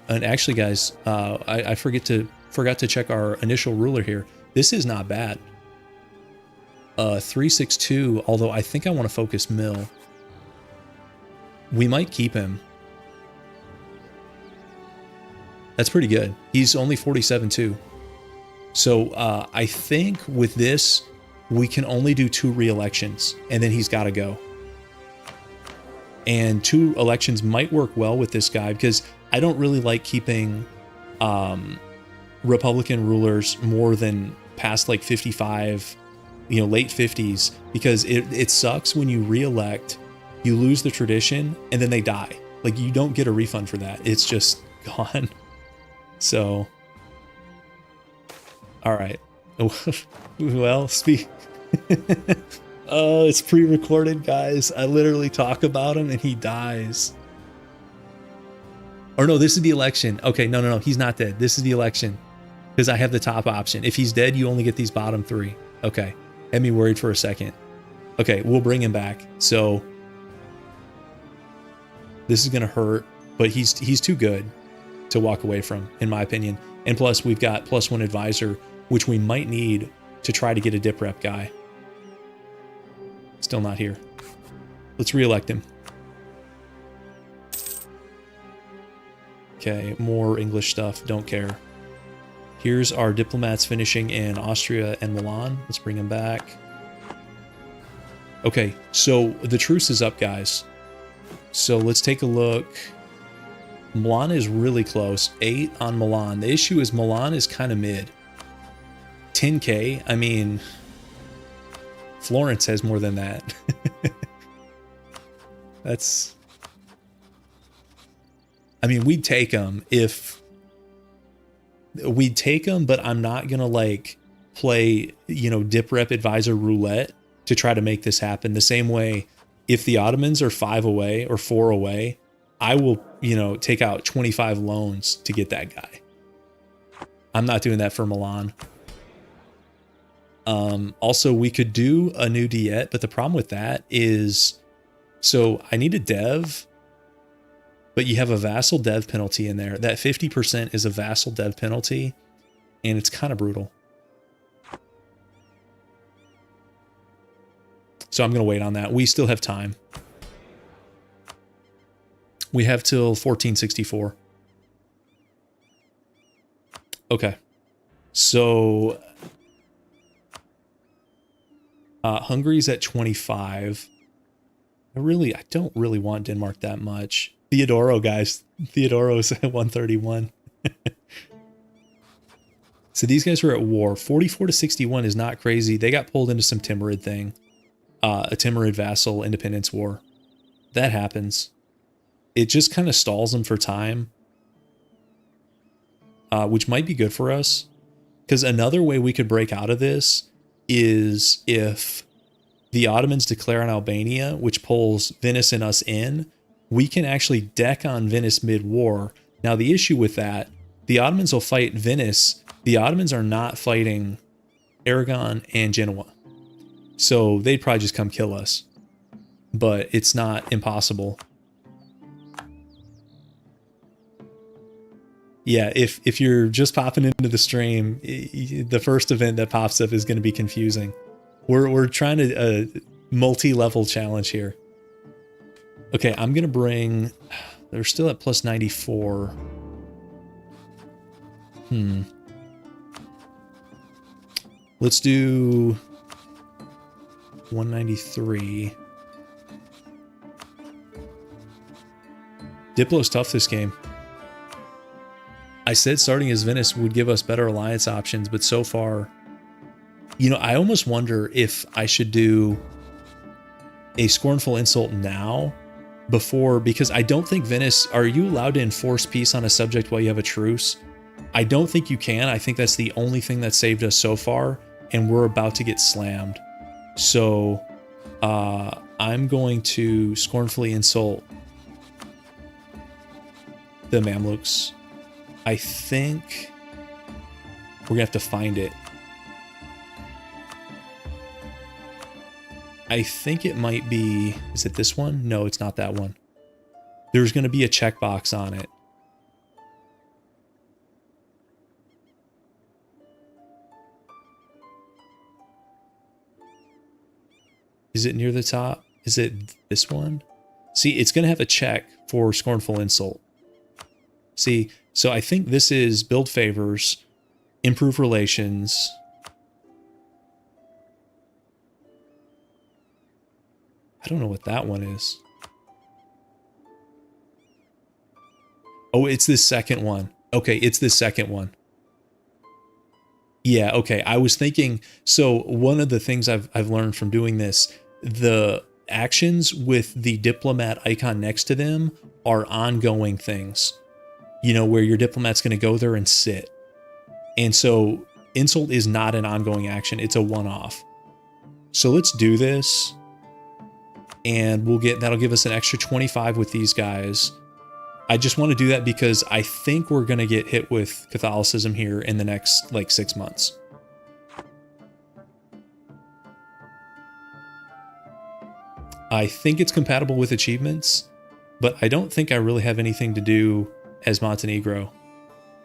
and actually guys, I forgot to check our initial ruler here. This is not bad. 362, although I think I want to focus Mill. We might keep him. That's pretty good. He's only 47 too. So I think with this, we can only do 2 re-elections, and then he's got to go. And 2 elections might work well with this guy, because I don't really like keeping Republican rulers more than past like 55, late 50s, because it sucks when you re-elect, you lose the tradition, and then they die. Like, you don't get a refund for that. It's just gone. So, all right. Well, oh, it's pre-recorded, guys. I literally talk about him and he dies. Or no, this is the election. Okay, no. He's not dead. This is the election, because I have the top option. If he's dead, you only get these bottom 3. Okay, had me worried for a second. Okay, we'll bring him back. So this is gonna hurt, but he's too good to walk away from, in my opinion. And plus, we've got +1 advisor, which we might need to try to get a dip rep guy. Still not here. Let's re-elect him. Okay, more English stuff. Don't care. Here's our diplomats finishing in Austria and Milan. Let's bring them back. Okay, so the truce is up, guys. So let's take a look. Milan is really close. 8 on Milan. The issue is Milan is kind of mid. 10K, I mean, Florence has more than that. That's, I mean, we'd take them if we'd take them, but I'm not gonna like play, dip rep advisor roulette to try to make this happen. The same way, if the Ottomans are 5 away or 4 away, I will, take out 25 loans to get that guy. I'm not doing that for Milan. Also, we could do a new diet, but the problem with that is, so I need a dev, but you have a vassal dev penalty in there. That 50% is a vassal dev penalty, and it's kind of brutal. So I'm going to wait on that. We still have time. We have till 1464. Okay. So Hungary's at 25. I don't really want Denmark that much. Theodoro, guys. Theodoro's at 131. So these guys are at war. 44 to 61 is not crazy. They got pulled into some Timurid thing. A Timurid vassal independence war. That happens. It just kind of stalls them for time. Which might be good for us. Because another way we could break out of this is if the Ottomans declare on Albania, which pulls Venice and us in, we can actually deck on Venice mid-war. Now, the issue with that, the Ottomans will fight Venice. The Ottomans are not fighting Aragon and Genoa. So they'd probably just come kill us. But it's not impossible. Yeah, if you're just popping into the stream, the first event that pops up is going to be confusing. We're trying to multi-level challenge here. Okay, I'm going to bring... They're still at plus 94. Let's do 193. Diplo's tough this game. I said starting as Venice would give us better alliance options, but so far, you know, I almost wonder if I should do a scornful insult now before, because I don't think Venice, are you allowed to enforce peace on a subject while you have a truce? I don't think you can. I think that's the only thing that saved us so far, and we're about to get slammed. So I'm going to scornfully insult the Mamluks. I think we're gonna have to find it. I think it might be, is it this one? No, it's not that one. There's gonna be a checkbox on it. Is it near the top? Is it this one? See, it's gonna have a check for scornful insult. See, so I think this is build favors, improve relations. I don't know what that one is. Oh, it's this second one. Okay, it's this second one. Yeah, okay. I was thinking, so one of the things I've learned from doing this, the actions with the diplomat icon next to them are ongoing things. You know, where your diplomat's going to go there and sit. And so insult is not an ongoing action. It's a one-off. So let's do this. And that'll give us an extra 25 with these guys. I just want to do that because I think we're going to get hit with Catholicism here in the next, like, 6 months. I think it's compatible with achievements, but I don't think I really have anything to do as Montenegro.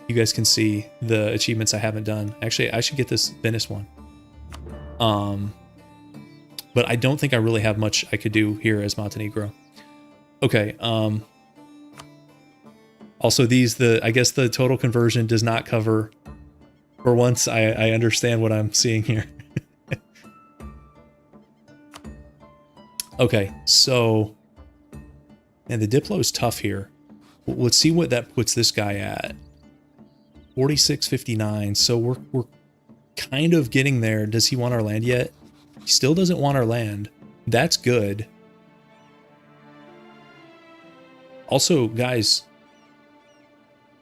You guys can see the achievements I haven't done. Actually, I should get this Venice one. But I don't think I really have much I could do here as Montenegro. Okay, also I guess the total conversion does not cover, for once I understand what I'm seeing here. Okay, so, and the Diplo is tough here. Let's see what that puts this guy at. 46.59. So we're kind of getting there. Does he want our land yet? He still doesn't want our land. That's good. Also, guys,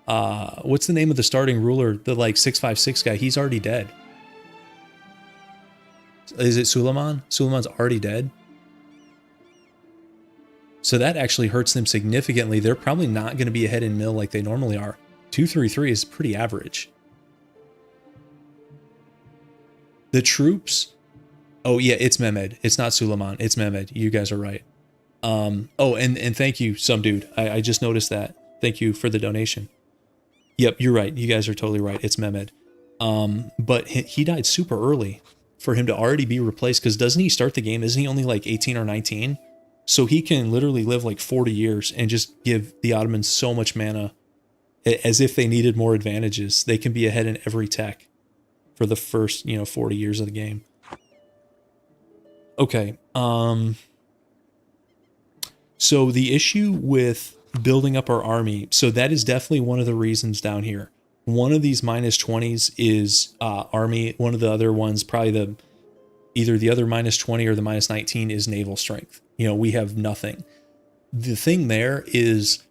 what's the name of the starting ruler? The like 656 guy. He's already dead. Is it Suleiman? Suleiman's already dead. So that actually hurts them significantly. They're probably not going to be ahead in mill like they normally are. 233 is pretty average. The troops. Oh yeah, it's Mehmed. It's not Suleiman. It's Mehmed. You guys are right. Oh, and thank you, some dude. I just noticed that. Thank you for the donation. Yep, you're right. You guys are totally right. It's Mehmed. But he died super early for him to already be replaced. Because doesn't he start the game? Isn't he only like 18 or 19? So he can literally live like 40 years and just give the Ottomans so much mana, as if they needed more advantages. They can be ahead in every tech for the first, 40 years of the game. Okay. So the issue with building up our army, so that is definitely one of the reasons down here. One of these -20s is army. One of the other ones, probably either the other -20 or the -19 is naval strength. We have nothing. The thing there is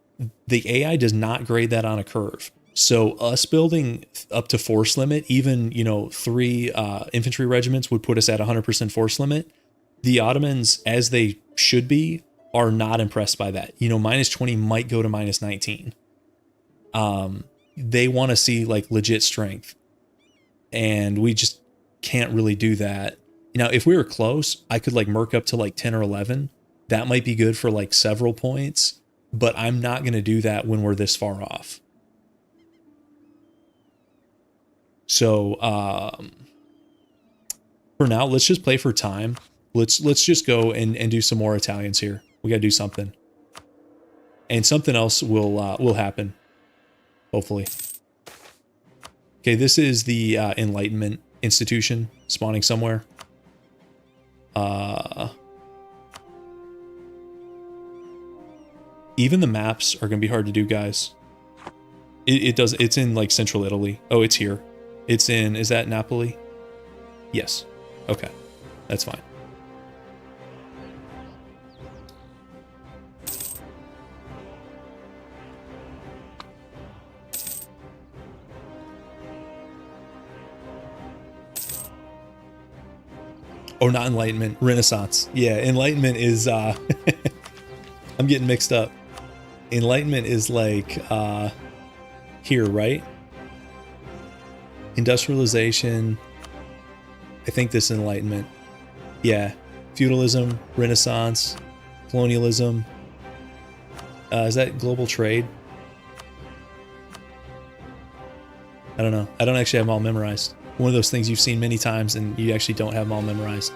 the AI does not grade that on a curve. So us building up to force limit, even, 3 infantry regiments would put us at 100% force limit. The Ottomans, as they should be, are not impressed by that. -20 might go to -19. They want to see like legit strength. And we just can't really do that. Now, if we were close, I could like merc up to like 10 or 11. That might be good for like several points, but I'm not going to do that when we're this far off. So, for now, let's just play for time. Let's just go and do some more Italians here. We got to do something. And something else will happen. Hopefully. Okay, this is the Enlightenment institution spawning somewhere. Even the maps are going to be hard to do, guys. It's in like central Italy. Oh, it's here. It's in, is that Napoli? Yes. Okay. That's fine. Oh, not Enlightenment. Renaissance. Yeah, Enlightenment is... I'm getting mixed up. Enlightenment is like... here, right? Industrialization. I think this is Enlightenment. Yeah. Feudalism, Renaissance, colonialism. Is that global trade? I don't know. I don't actually have them all memorized. One of those things you've seen many times and you actually don't have them all memorized.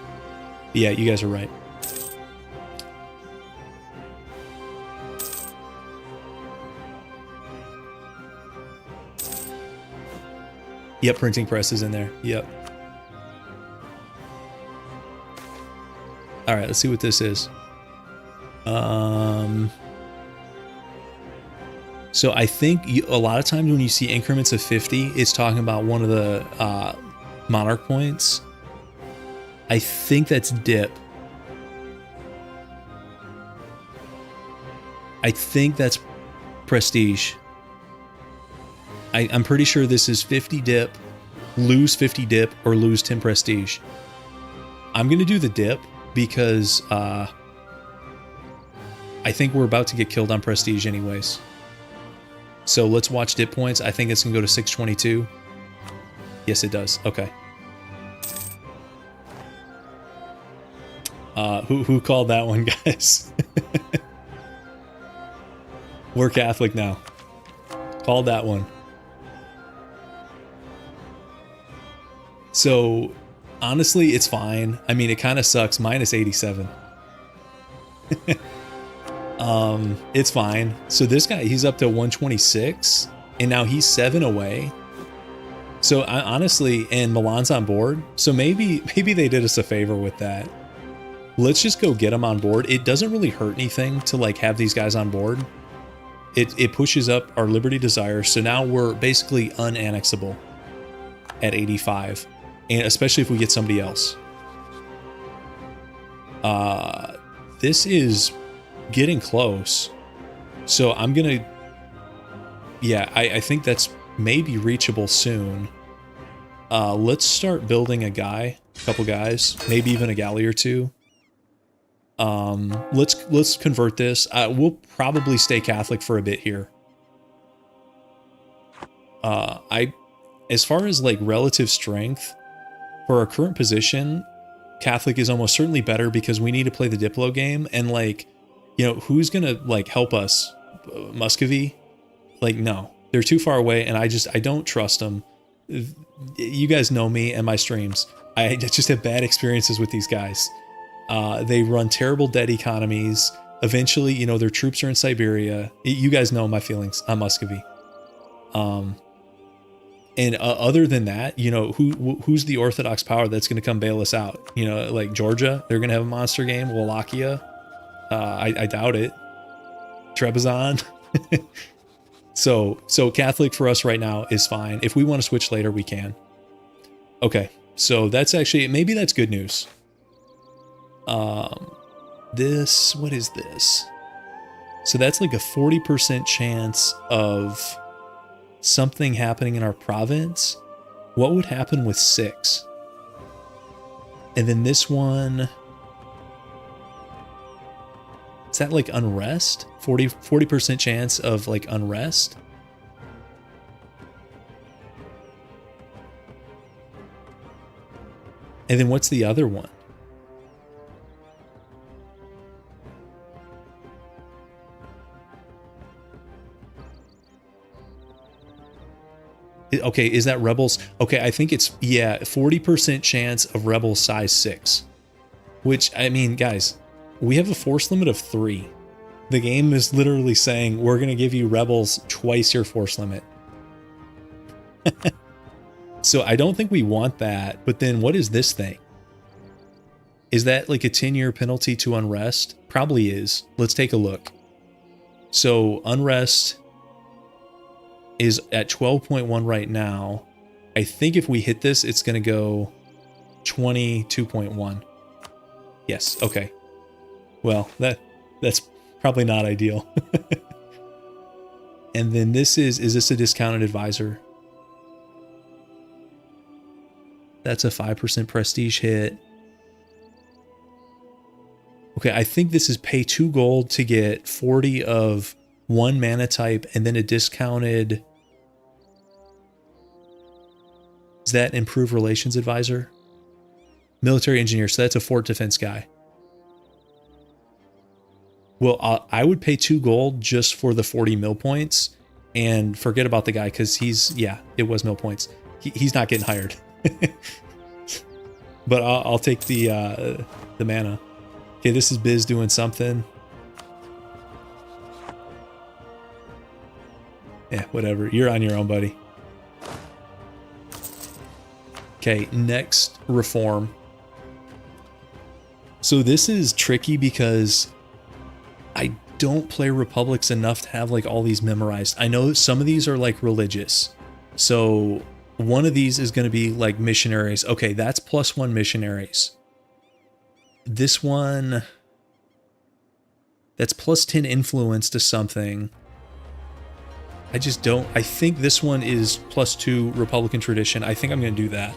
But yeah, you guys are right. Yep, printing press is in there. Yep. All right, let's see what this is. So I think a lot of times when you see increments of 50, it's talking about one of the monarch points. I think that's dip. I think that's prestige. I'm pretty sure this is 50 dip, lose 50 dip, or lose 10 prestige. I'm going to do the dip because I think we're about to get killed on prestige anyways. So let's watch dip points. I think it's going to go to 622. Yes, it does. Okay. Who called that one, guys? We're Catholic now. Called that one. So, honestly, it's fine. I mean, it kind of sucks. Minus 87. It's fine. So this guy, he's up to 126, and now he's 7 away. So honestly, and Milan's on board. So maybe they did us a favor with that. Let's just go get them on board. It doesn't really hurt anything to like have these guys on board. It pushes up our liberty desire. So now we're basically unannexable at 85. And especially if we get somebody else. This is getting close. So I'm gonna... Yeah, I think that's maybe reachable soon. Let's start building a couple guys, maybe even a galley or two. Let's convert this. We'll probably stay Catholic for a bit here. As far as like relative strength, for our current position, Catholic is almost certainly better because we need to play the Diplo game. And like, who's gonna like help us? Muscovy? Like, no, they're too far away, and I don't trust them. You guys know me and my streams. I just have bad experiences with these guys. They run terrible debt economies. Eventually, you know, their troops are in Siberia. You guys know my feelings on Muscovy. And other than that, you know, who's the Orthodox power that's going to come bail us out? You know, like Georgia, they're going to have a monster game. Wallachia, I doubt it. Trebizond. So Catholic for us right now is fine. If we want to switch later, we can. Okay, so that's actually, maybe that's good news. What is this? So that's like a 40% chance of something happening in our province. What would happen with 6? And then this one, is that like unrest? 40% chance of like unrest? And then what's the other one? Okay, is that rebels? Okay, I think it's, yeah, 40% chance of rebel size 6. Which, I mean, guys, we have a force limit of 3. The game is literally saying, we're going to give you rebels twice your force limit. So I don't think we want that. But then what is this thing? Is that like a 10-year penalty to unrest? Probably is. Let's take a look. So unrest is at 12.1 right now. I think if we hit this, it's going to go 22.1. Yes, okay. Well, that's probably not ideal. And then this is this a discounted advisor? That's a 5% prestige hit. Okay, I think this is pay 2 gold to get 40 of 1 mana type and then a discounted. Is that improve relations advisor? Military engineer, so that's a fort defense guy. Well, I would pay 2 gold just for the 40 mil points and forget about the guy because he's, yeah, it was mil points. He's not getting hired. But I'll take the mana. Okay, this is Biz doing something. Yeah, whatever. You're on your own, buddy. Okay, next reform. So this is tricky because I don't play Republics enough to have like all these memorized. I know some of these are like religious. So one of these is going to be like missionaries. Okay, that's +1 missionaries. This one, that's +10 influence to something. I just don't. I think this one is +2 Republican tradition. I think I'm going to do that.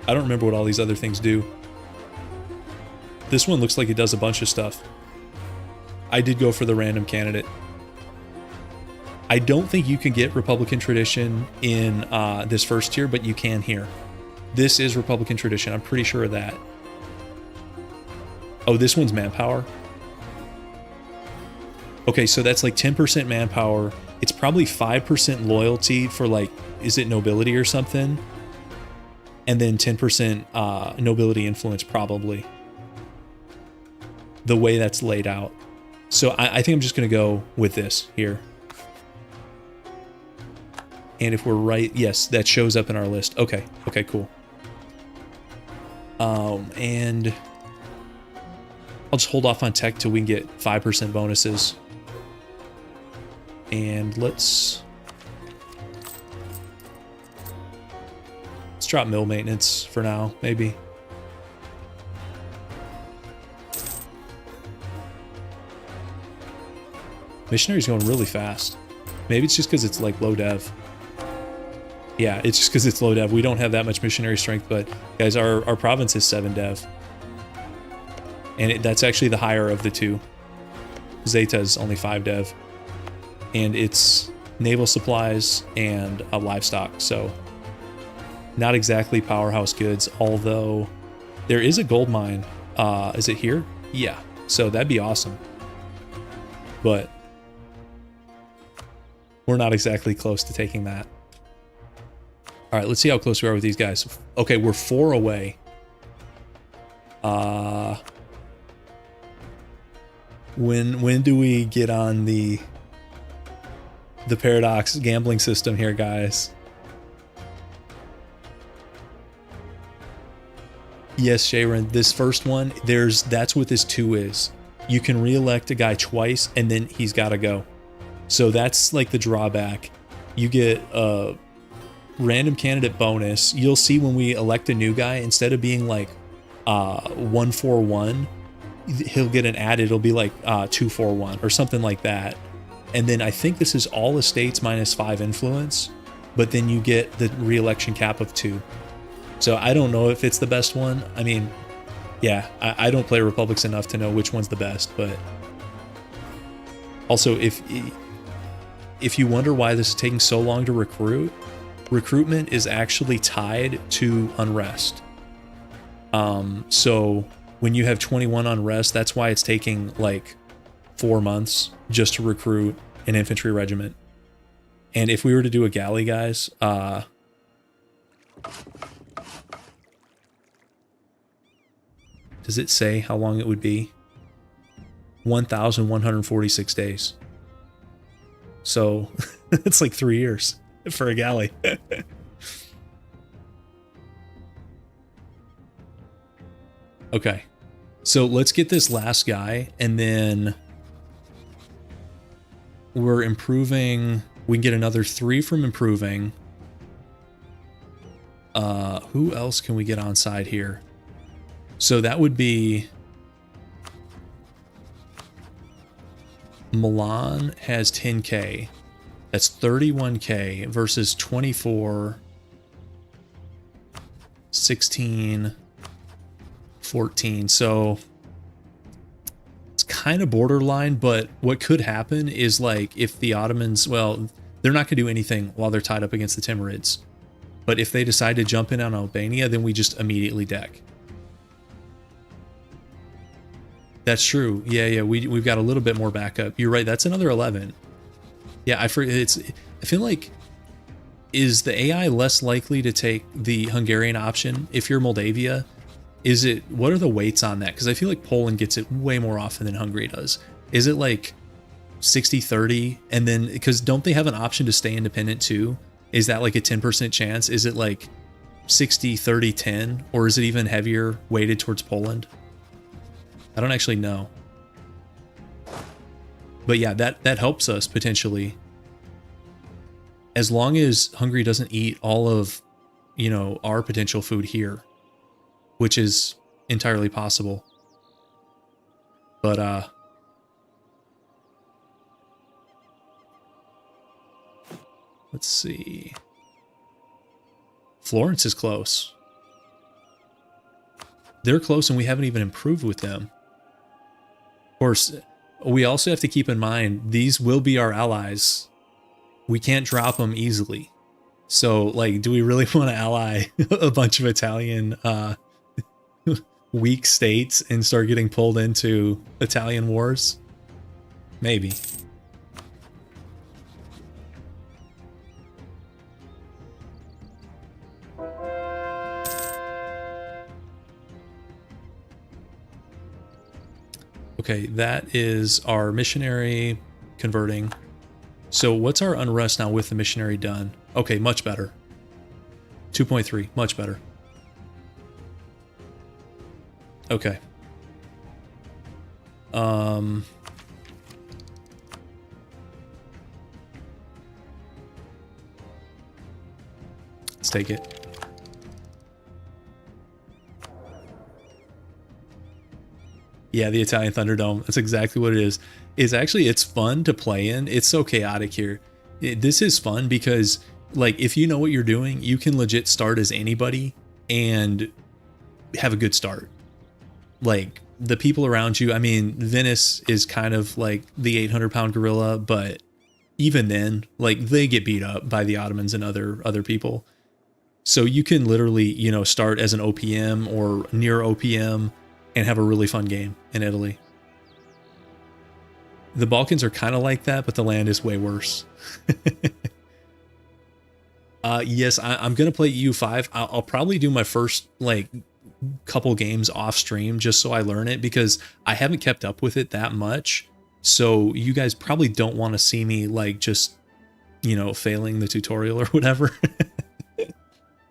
I don't remember what all these other things do. This one looks like it does a bunch of stuff. I did go for the random candidate. I don't think you can get Republican tradition in this first tier, but you can here. This is Republican tradition. I'm pretty sure of that. Oh, this one's manpower. Okay, so that's like 10% manpower. It's probably 5% loyalty for like, is it nobility or something? And then 10% nobility influence probably. The way that's laid out. So I think I'm just going to go with this here. And if we're right, yes, that shows up in our list. Okay, okay, cool. And I'll just hold off on tech till we can get 5% bonuses. And let's drop mill maintenance for now, maybe. Missionary's going really fast. Maybe it's just because it's like low dev. Yeah, it's just because it's low dev. We don't have that much missionary strength, but guys, our province is 7 dev. And that's actually the higher of the two. Zeta's only 5 dev. And it's naval supplies and livestock, so not exactly powerhouse goods, although there is a gold mine. Is it here? Yeah, so that'd be awesome. But we're not exactly close to taking that. All right, let's see how close we are with these guys. Okay, we're 4 away. When do we get on the paradox gambling system here, guys? Yes, Sharon, this first one, that's what this 2 is. You can re-elect a guy twice and then he's got to go. So that's like the drawback. You get a random candidate bonus. You'll see when we elect a new guy, instead of being like 141, he'll get an added, it'll be like 241 or something like that. And then I think this is all estates minus 5 influence, but then you get the re-election cap of 2. So I don't know if it's the best one. I mean, yeah, I don't play Republics enough to know which one's the best, but also if you wonder why this is taking so long to recruit, recruitment is actually tied to unrest. So when you have 21 unrest, that's why it's taking like 4 months just to recruit an infantry regiment. And if we were to do a galley, guys, does it say how long it would be? 1,146 days. So it's like 3 years for a galley. Okay. So let's get this last guy, and then we're improving. We can get another 3 from improving. Who else can we get on side here? So that would be Milan has 10k. That's 31k versus 24, 16, 14. So it's kind of borderline, but what could happen is, like, if the Ottomans, well, they're not going to do anything while they're tied up against the Timurids. But if they decide to jump in on Albania, then we just immediately deck. That's true. Yeah, we've got a little bit more backup. You're right. That's another 11. Yeah, I feel like, is the AI less likely to take the Hungarian option if you're Moldavia? What are the weights on that? Because I feel like Poland gets it way more often than Hungary does. Is it like 60-30? And then, because don't they have an option to stay independent too? Is that like a 10% chance? Is it like 60-30-10? Or is it even heavier weighted towards Poland? I don't actually know. But yeah, that helps us potentially. As long as Hungary doesn't eat all of, our potential food here, which is entirely possible. But let's see. Florence is close. They're close and we haven't even improved with them. Of course, we also have to keep in mind, these will be our allies. We can't drop them easily. So, like, do we really want to ally a bunch of Italian weak states and start getting pulled into Italian wars? Maybe. Okay, that is our missionary converting. So what's our unrest now with the missionary done? Okay, much better. 2.3, much better. Okay. Let's take it. Yeah, the Italian Thunderdome. That's exactly what it is. It's fun to play in. It's so chaotic here. This is fun because, like, if you know what you're doing, you can legit start as anybody and have a good start. Like, the people around you, I mean, Venice is kind of like the 800-pound gorilla, but even then, like, they get beat up by the Ottomans and other people. So you can literally, start as an OPM or near OPM and have a really fun game in Italy. The Balkans are kind of like that, but the land is way worse. Yes, I'm going to play EU5. I'll probably do my first, like, couple games off stream just so I learn it, because I haven't kept up with it that much. So you guys probably don't want to see me like just, you know, failing the tutorial or whatever.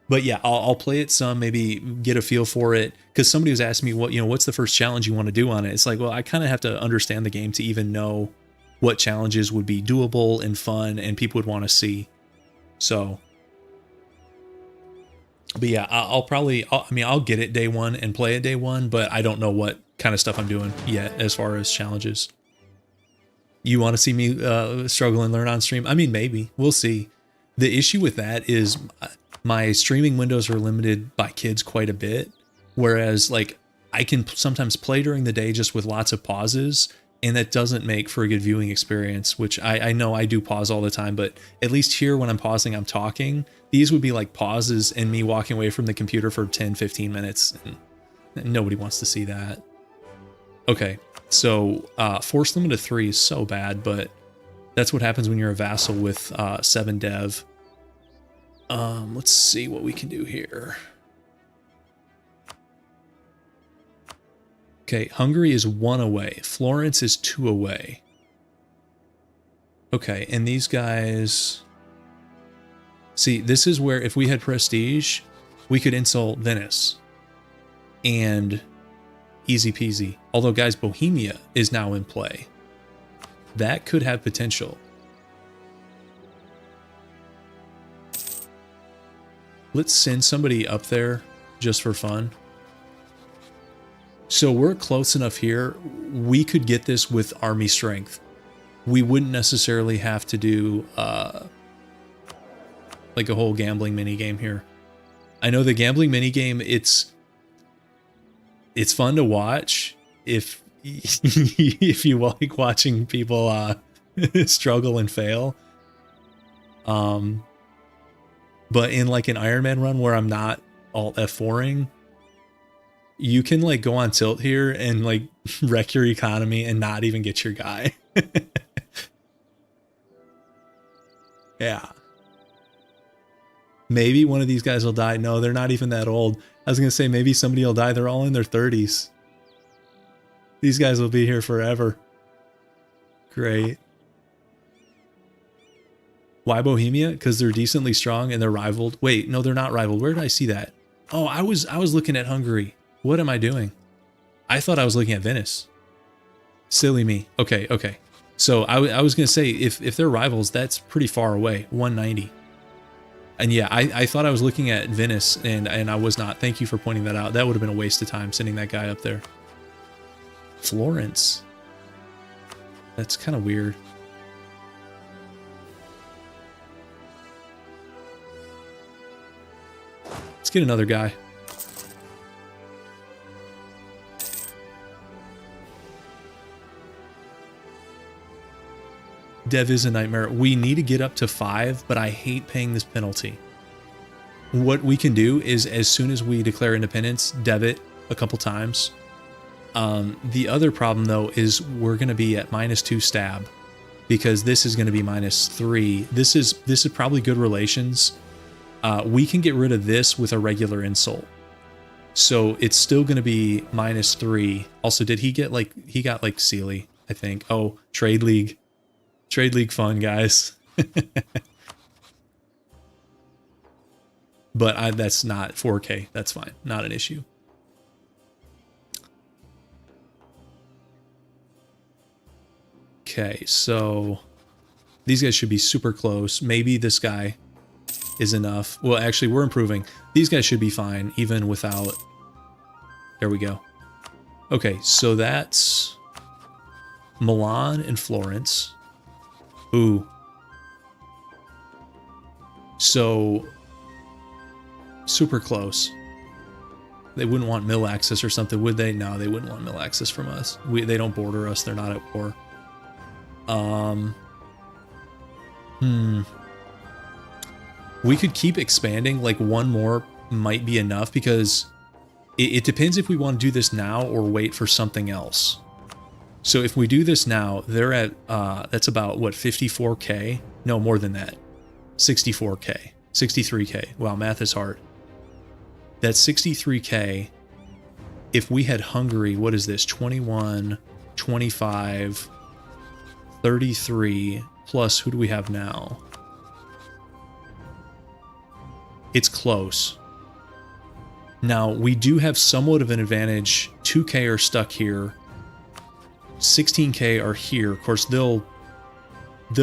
But yeah, I'll play it some, maybe get a feel for it. Because somebody was asking me, what, you know, what's the first challenge you want to do on it? It's like, well, I kind of have to understand the game to even know what challenges would be doable and fun and people would want to see. So, but yeah, I'll get it day one and play it day one, but I don't know what kind of stuff I'm doing yet as far as challenges. You want to see me struggle and learn on stream? I mean, maybe. We'll see. The issue with that is my streaming windows are limited by kids quite a bit, whereas like I can sometimes play during the day just with lots of pauses, and that doesn't make for a good viewing experience, which I know I do pause all the time, but at least here when I'm pausing, I'm talking. These would be like pauses and me walking away from the computer for 10, 15 minutes, and nobody wants to see that. Okay, so force limit of 3 is so bad, but that's what happens when you're a vassal with 7 dev. Let's see what we can do here. Okay, Hungary is 1 away. Florence is 2 away. Okay, and these guys... See, this is where if we had prestige, we could insult Venice. And easy peasy. Although, guys, Bohemia is now in play. That could have potential. Let's send somebody up there just for fun. So we're close enough here. We could get this with army strength. We wouldn't necessarily have to do like a whole gambling mini game here. I know the gambling mini game, it's fun to watch if if you like watching people struggle and fail. But in like an Iron Man run where I'm not alt F4ing, you can like go on tilt here and like wreck your economy and not even get your guy. Yeah. Maybe one of these guys will die. No, they're not even that old. I was going to say maybe somebody will die. They're all in their 30s. These guys will be here forever. Great. Why Bohemia? Because they're decently strong and they're rivaled. Wait, no, they're not rivaled. Where did I see that? Oh, I was looking at Hungary. What am I doing? I thought I was looking at Venice. Silly me. Okay, okay. So I was going to say, if they're rivals, that's pretty far away. 190. And yeah, I thought I was looking at Venice, and I was not. Thank you for pointing that out. That would have been a waste of time sending that guy up there. Florence. That's kind of weird. Let's get another guy. Dev is a nightmare. We need to get up to 5, but I hate paying this penalty. What we can do is, as soon as we declare independence, dev it a couple times. The other problem, though, is we're going to be at -2 stab, because this is going to be -3. This is probably good relations. We can get rid of this with a regular insult. So it's still going to be -3. Also, did he get like, he got like Sealy, I think. Oh, Trade League. Trade League fun, guys. But that's not 4K. That's fine. Not an issue. Okay, so these guys should be super close. Maybe this guy is enough. Well, actually, we're improving. These guys should be fine, even without... There we go. Okay, so that's Milan and Florence. Ooh. So, super close. They wouldn't want mill access or something, would they? No, they wouldn't want mill access from us. They don't border us. They're not at war. We could keep expanding. Like, one more might be enough, because it depends if we want to do this now or wait for something else. So if we do this now, they're at, that's about, what, 54K? No, more than that. 64K. 63K. Wow, math is hard. That's 63K. if we had Hungary, what is this? 21, 25, 33, plus who do we have now? It's close. Now, we do have somewhat of an advantage. 2K are stuck here. 16K are here. Of course, they'll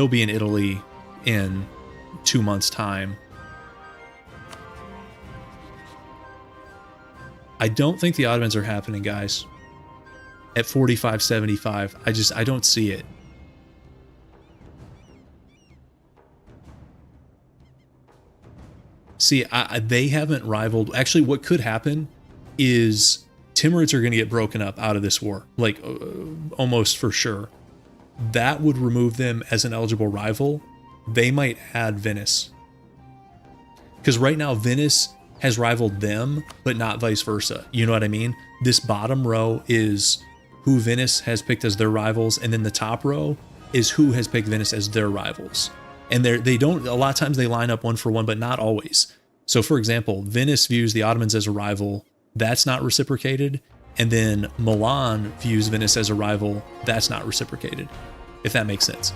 be in Italy in 2 months' time. I don't think the Ottomans are happening, guys. At 45.75, I don't see it. See, they haven't rivaled. Actually, what could happen is Timurids are going to get broken up out of this war, like almost for sure. That would remove them as an eligible rival. They might add Venice. Because right now, Venice has rivaled them, but not vice versa. You know what I mean? This bottom row is who Venice has picked as their rivals, and then the top row is who has picked Venice as their rivals. And they don't, a lot of times they line up one for one, but not always. So for example, Venice views the Ottomans as a rival. That's not reciprocated. And then Milan views Venice as a rival. That's not reciprocated, if that makes sense.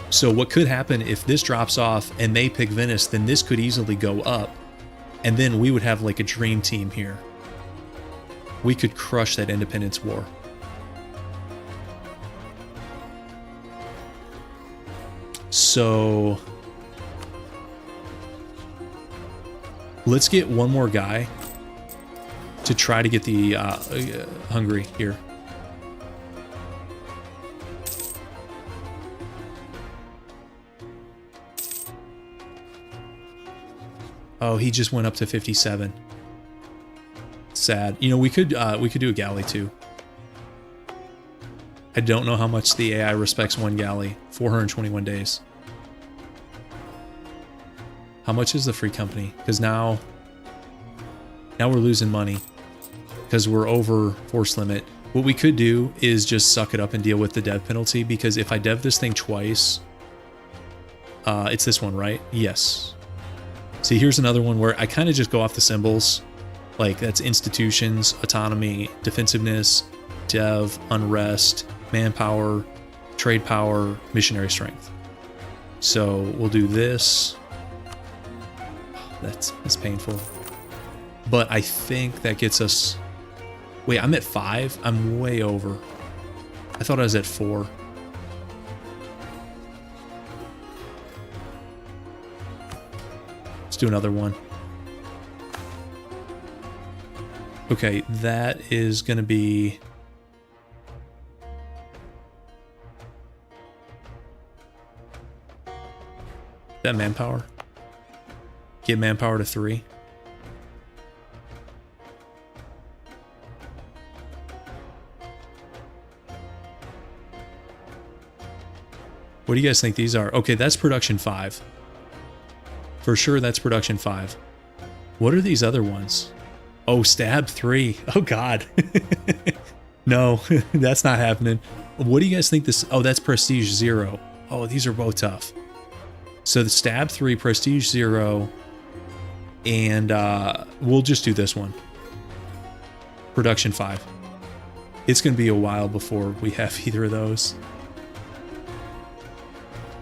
So what could happen if this drops off and they pick Venice, then this could easily go up. And then we would have like a dream team here. We could crush that independence war. So let's get one more guy to try to get the Hungary here. Oh, he just went up to 57. Sad. You know, we could do a galley too. I don't know how much the AI respects one galley. 421 days. How much is the free company? Because now we're losing money because we're over force limit. What we could do is just suck it up and deal with the dev penalty, because if I dev this thing twice, it's this one, right? Yes. See, here's another one where I kind of just go off the symbols. Like, that's institutions, autonomy, defensiveness, dev, unrest, manpower, trade power, missionary strength. So we'll do this. That's painful. But I think that gets us... Wait, I'm at 5? I'm way over. I thought I was at 4. Let's do another one. Okay, that is going to be... that manpower. Get manpower to 3. What do you guys think these are? Okay, that's production 5. For sure, that's production 5. What are these other ones? Oh, stab 3. Oh, God. No, that's not happening. What do you guys think this... Oh, that's prestige 0. Oh, these are both tough. So the stab 3, prestige 0, and we'll just do this one. Production 5. It's going to be a while before we have either of those.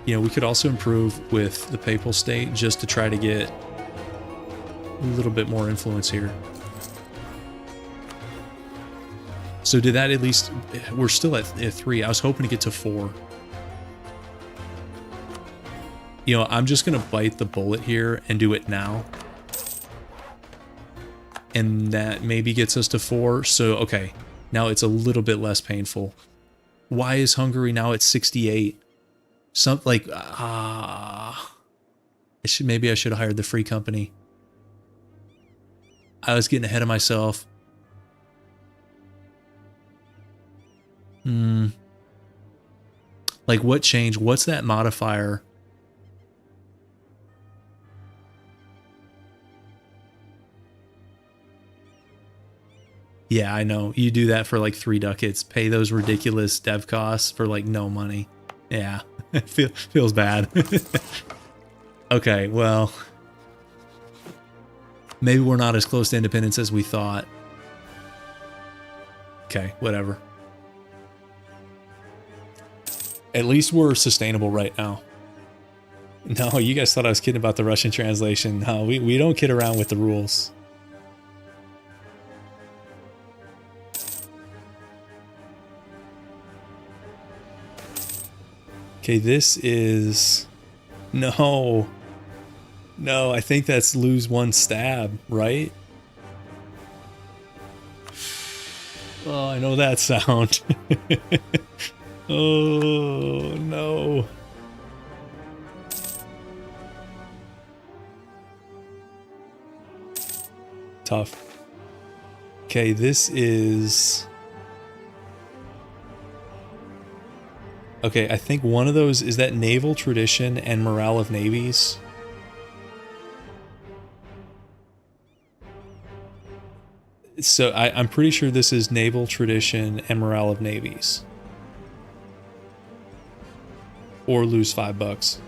You know, we could also improve with the Papal State just to try to get a little bit more influence here. So did that at least... We're still at 3. I was hoping to get to 4. You know, I'm just going to bite the bullet here and do it now. And that maybe gets us to 4. So, okay. Now it's a little bit less painful. Why is Hungary now at 68? Something like... maybe I should have hired the free company. I was getting ahead of myself. Like, what changed? What's that modifier? Yeah, I know. You do that for like 3 ducats. Pay those ridiculous dev costs for like no money. Yeah, feels bad. Okay, well, maybe we're not as close to independence as we thought. Okay, whatever. At least we're sustainable right now. No, you guys thought I was kidding about the Russian translation. No, we don't kid around with the rules. Okay, this is... No. No, I think that's lose one stab, right? Oh, I know that sound. Oh, no. Tough. Okay, this is... Okay, I think one of those is that naval tradition and morale of navies. So I'm pretty sure this is naval tradition and morale of navies. Or lose $5. But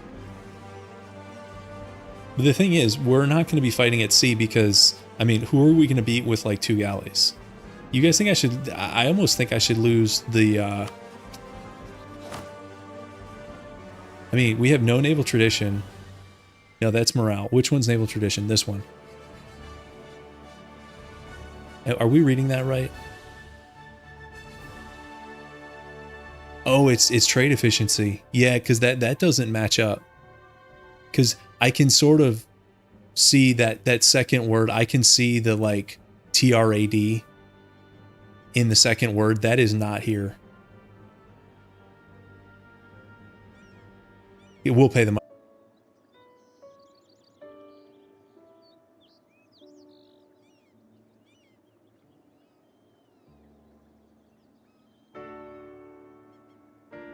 the thing is, we're not going to be fighting at sea because, I mean, who are we going to beat with like 2 galleys? You guys think I should... I almost think I should lose the... I mean, we have no naval tradition. No, that's morale. Which one's naval tradition? This one. Are we reading that right? Oh, it's trade efficiency. Yeah, because that doesn't match up. Because I can sort of see that second word. I can see the like TRAD in the second word. That is not here. It will pay the money.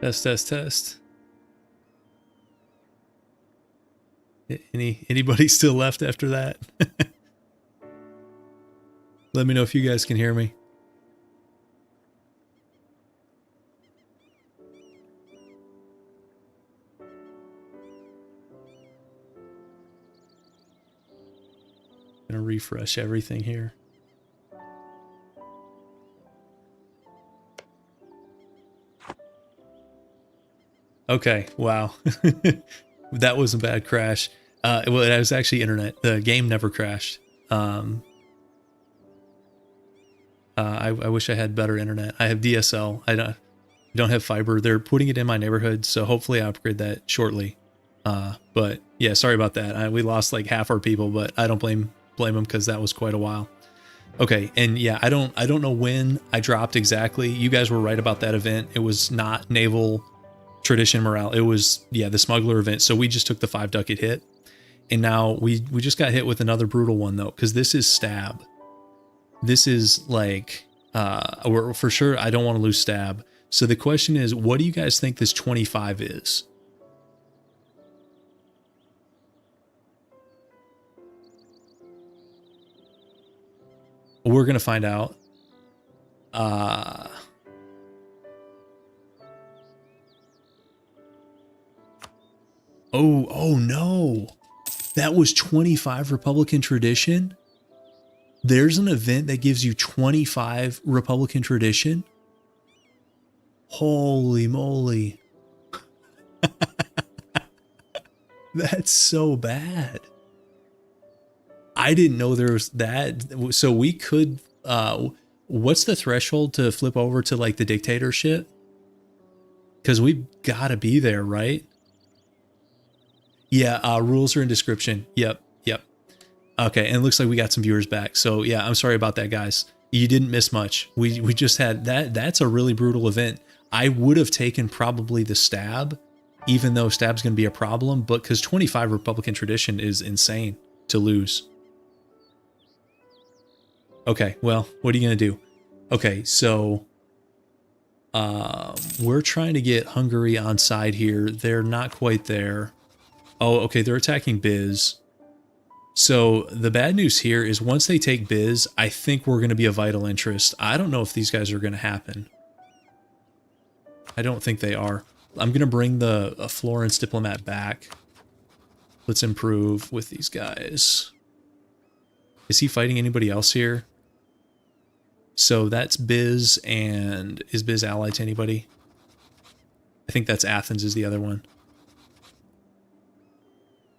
Test. Anybody still left after that? Let me know if you guys can hear me. Gonna refresh everything here. Okay, wow. That was a bad crash. Well, it was actually internet. The game never crashed. I wish I had better internet. I have DSL. I don't have fiber. They're putting it in my neighborhood, so hopefully I upgrade that shortly. But yeah, sorry about that. We lost like half our people, but I don't blame them because that was quite a while. Okay, and yeah, I don't know when I dropped exactly. You guys were right about that event. It was not naval tradition morale. It was, yeah, the smuggler event. So we just took the 5 ducat hit. And now we just got hit with another brutal one though, because this is stab. This is like, for sure I don't want to lose stab. So the question is, what do you guys think this 25 is? We're going to find out. Oh no. That was 25 Republican tradition. There's an event that gives you 25 Republican tradition. Holy moly. That's so bad. I didn't know there was that. So we could, what's the threshold to flip over to like the dictatorship? Because we've got to be there, right? Yeah, rules are in description. Yep. Okay, and it looks like we got some viewers back. So yeah, I'm sorry about that, guys. You didn't miss much. We just had that. That's a really brutal event. I would have taken probably the stab, even though stab's going to be a problem, but because 25 Republican tradition is insane to lose. Okay, well, what are you going to do? Okay, so we're trying to get Hungary on side here. They're not quite there. Oh, okay, they're attacking Biz. So the bad news here is once they take Biz, I think we're going to be a vital interest. I don't know if these guys are going to happen. I don't think they are. I'm going to bring the Florence diplomat back. Let's improve with these guys. Is he fighting anybody else here? So that's Biz, and is Biz allied to anybody? I think that's Athens is the other one.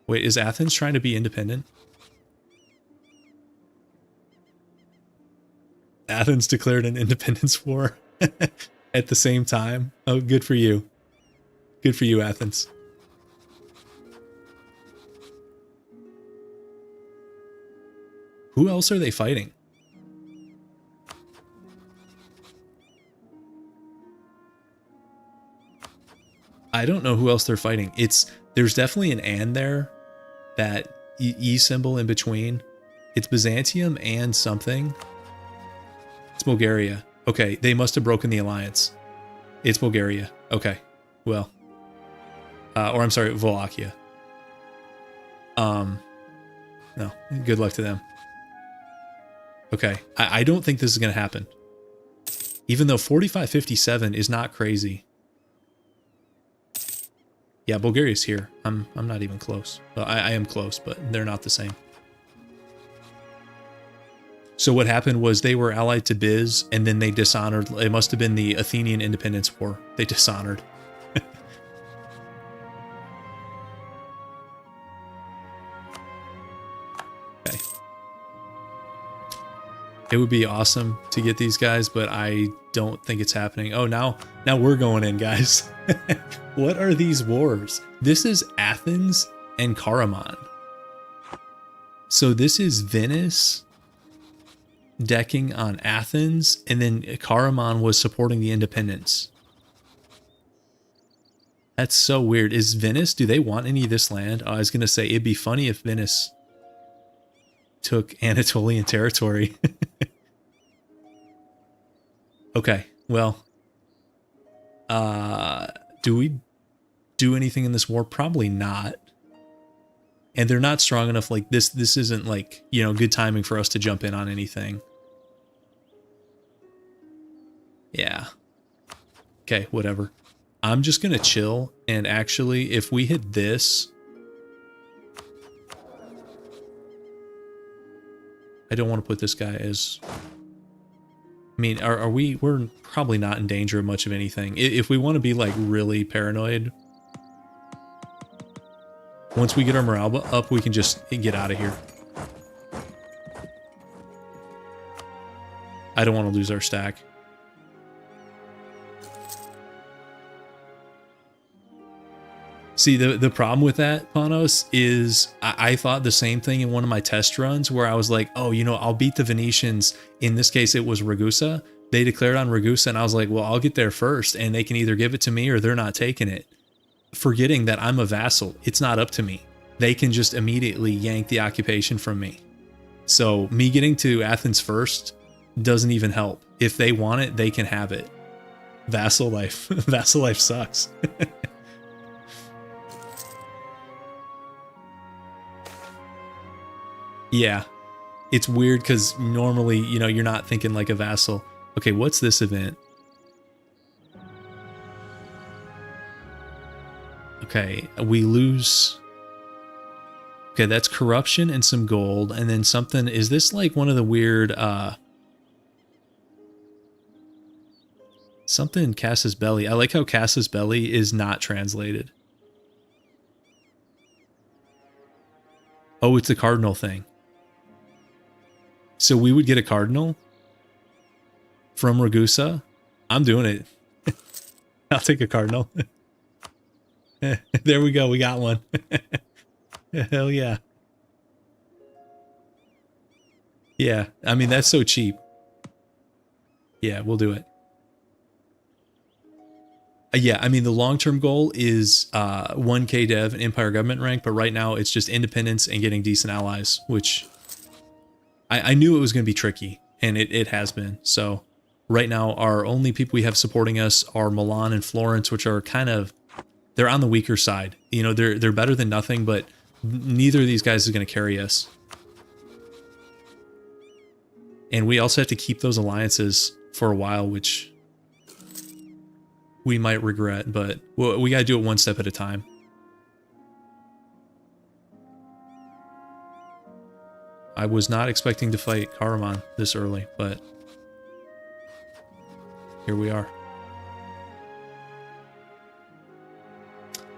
Wait, is Athens trying to be independent? Athens declared an independence war at the same time. Oh, good for you. Good for you, Athens. Who else are they fighting? I don't know who else they're fighting. There's definitely an and there, that E symbol in between. It's Byzantium and something. It's Bulgaria. Okay, they must have broken the alliance. It's Bulgaria. Okay, well. Or I'm sorry, Wallachia. No, good luck to them. Okay, I don't think this is going to happen. Even though 4557 is not crazy. Yeah, Bulgaria's here. I'm not even close. Well, I am close, but they're not the same. So what happened was they were allied to Biz, and then they dishonored. It must have been the Athenian Independence War. They dishonored. Okay. It would be awesome to get these guys, but I don't think it's happening. Oh, now we're going in, guys. What are these wars? This is Athens and Karaman. So this is Venice decking on Athens, and then Karaman was supporting the independence. That's so weird. Is Venice, do they want any of this land? I was going to say, it'd be funny if Venice took Anatolian territory. Okay, well, do we do anything in this war? Probably not. And they're not strong enough. Like this isn't like, you know, good timing for us to jump in on anything. Yeah. Okay, whatever. I'm just gonna chill, and actually, if we hit this, I don't want to put this guy as... I mean, are we... We're probably not in danger of much of anything. If we want to be, like, really paranoid, once we get our morale up, we can just get out of here. I don't want to lose our stack. See, the problem with that, Panos, is I thought the same thing in one of my test runs where I was like, oh, you know, I'll beat the Venetians. In this case, it was Ragusa. They declared on Ragusa, and I was like, well, I'll get there first, and they can either give it to me or they're not taking it. Forgetting that I'm a vassal. It's not up to me. They can just immediately yank the occupation from me. So me getting to Athens first doesn't even help. If they want it, they can have it. Vassal life. Vassal life sucks. Yeah, it's weird because normally, you know, you're not thinking like a vassal. Okay, what's this event? Okay, we lose... Okay, that's corruption and some gold, and then something... Is this like one of the weird, something Casus Belli. I like how Casus Belli is not translated. Oh, it's the cardinal thing. So we would get a cardinal from Ragusa. I'm doing it. I'll take a cardinal. There we go. We got one. Hell yeah. Yeah. I mean, that's so cheap. Yeah, we'll do it. Yeah, I mean, the long-term goal is 1K dev and Empire government rank, but right now it's just independence and getting decent allies, which I knew it was going to be tricky, and it has been. So right now, our only people we have supporting us are Milan and Florence, which are kind of... They're on the weaker side. You know, they're better than nothing, but neither of these guys is going to carry us. And we also have to keep those alliances for a while, which we might regret, but we got to do it one step at a time. I was not expecting to fight Karaman this early, but here we are.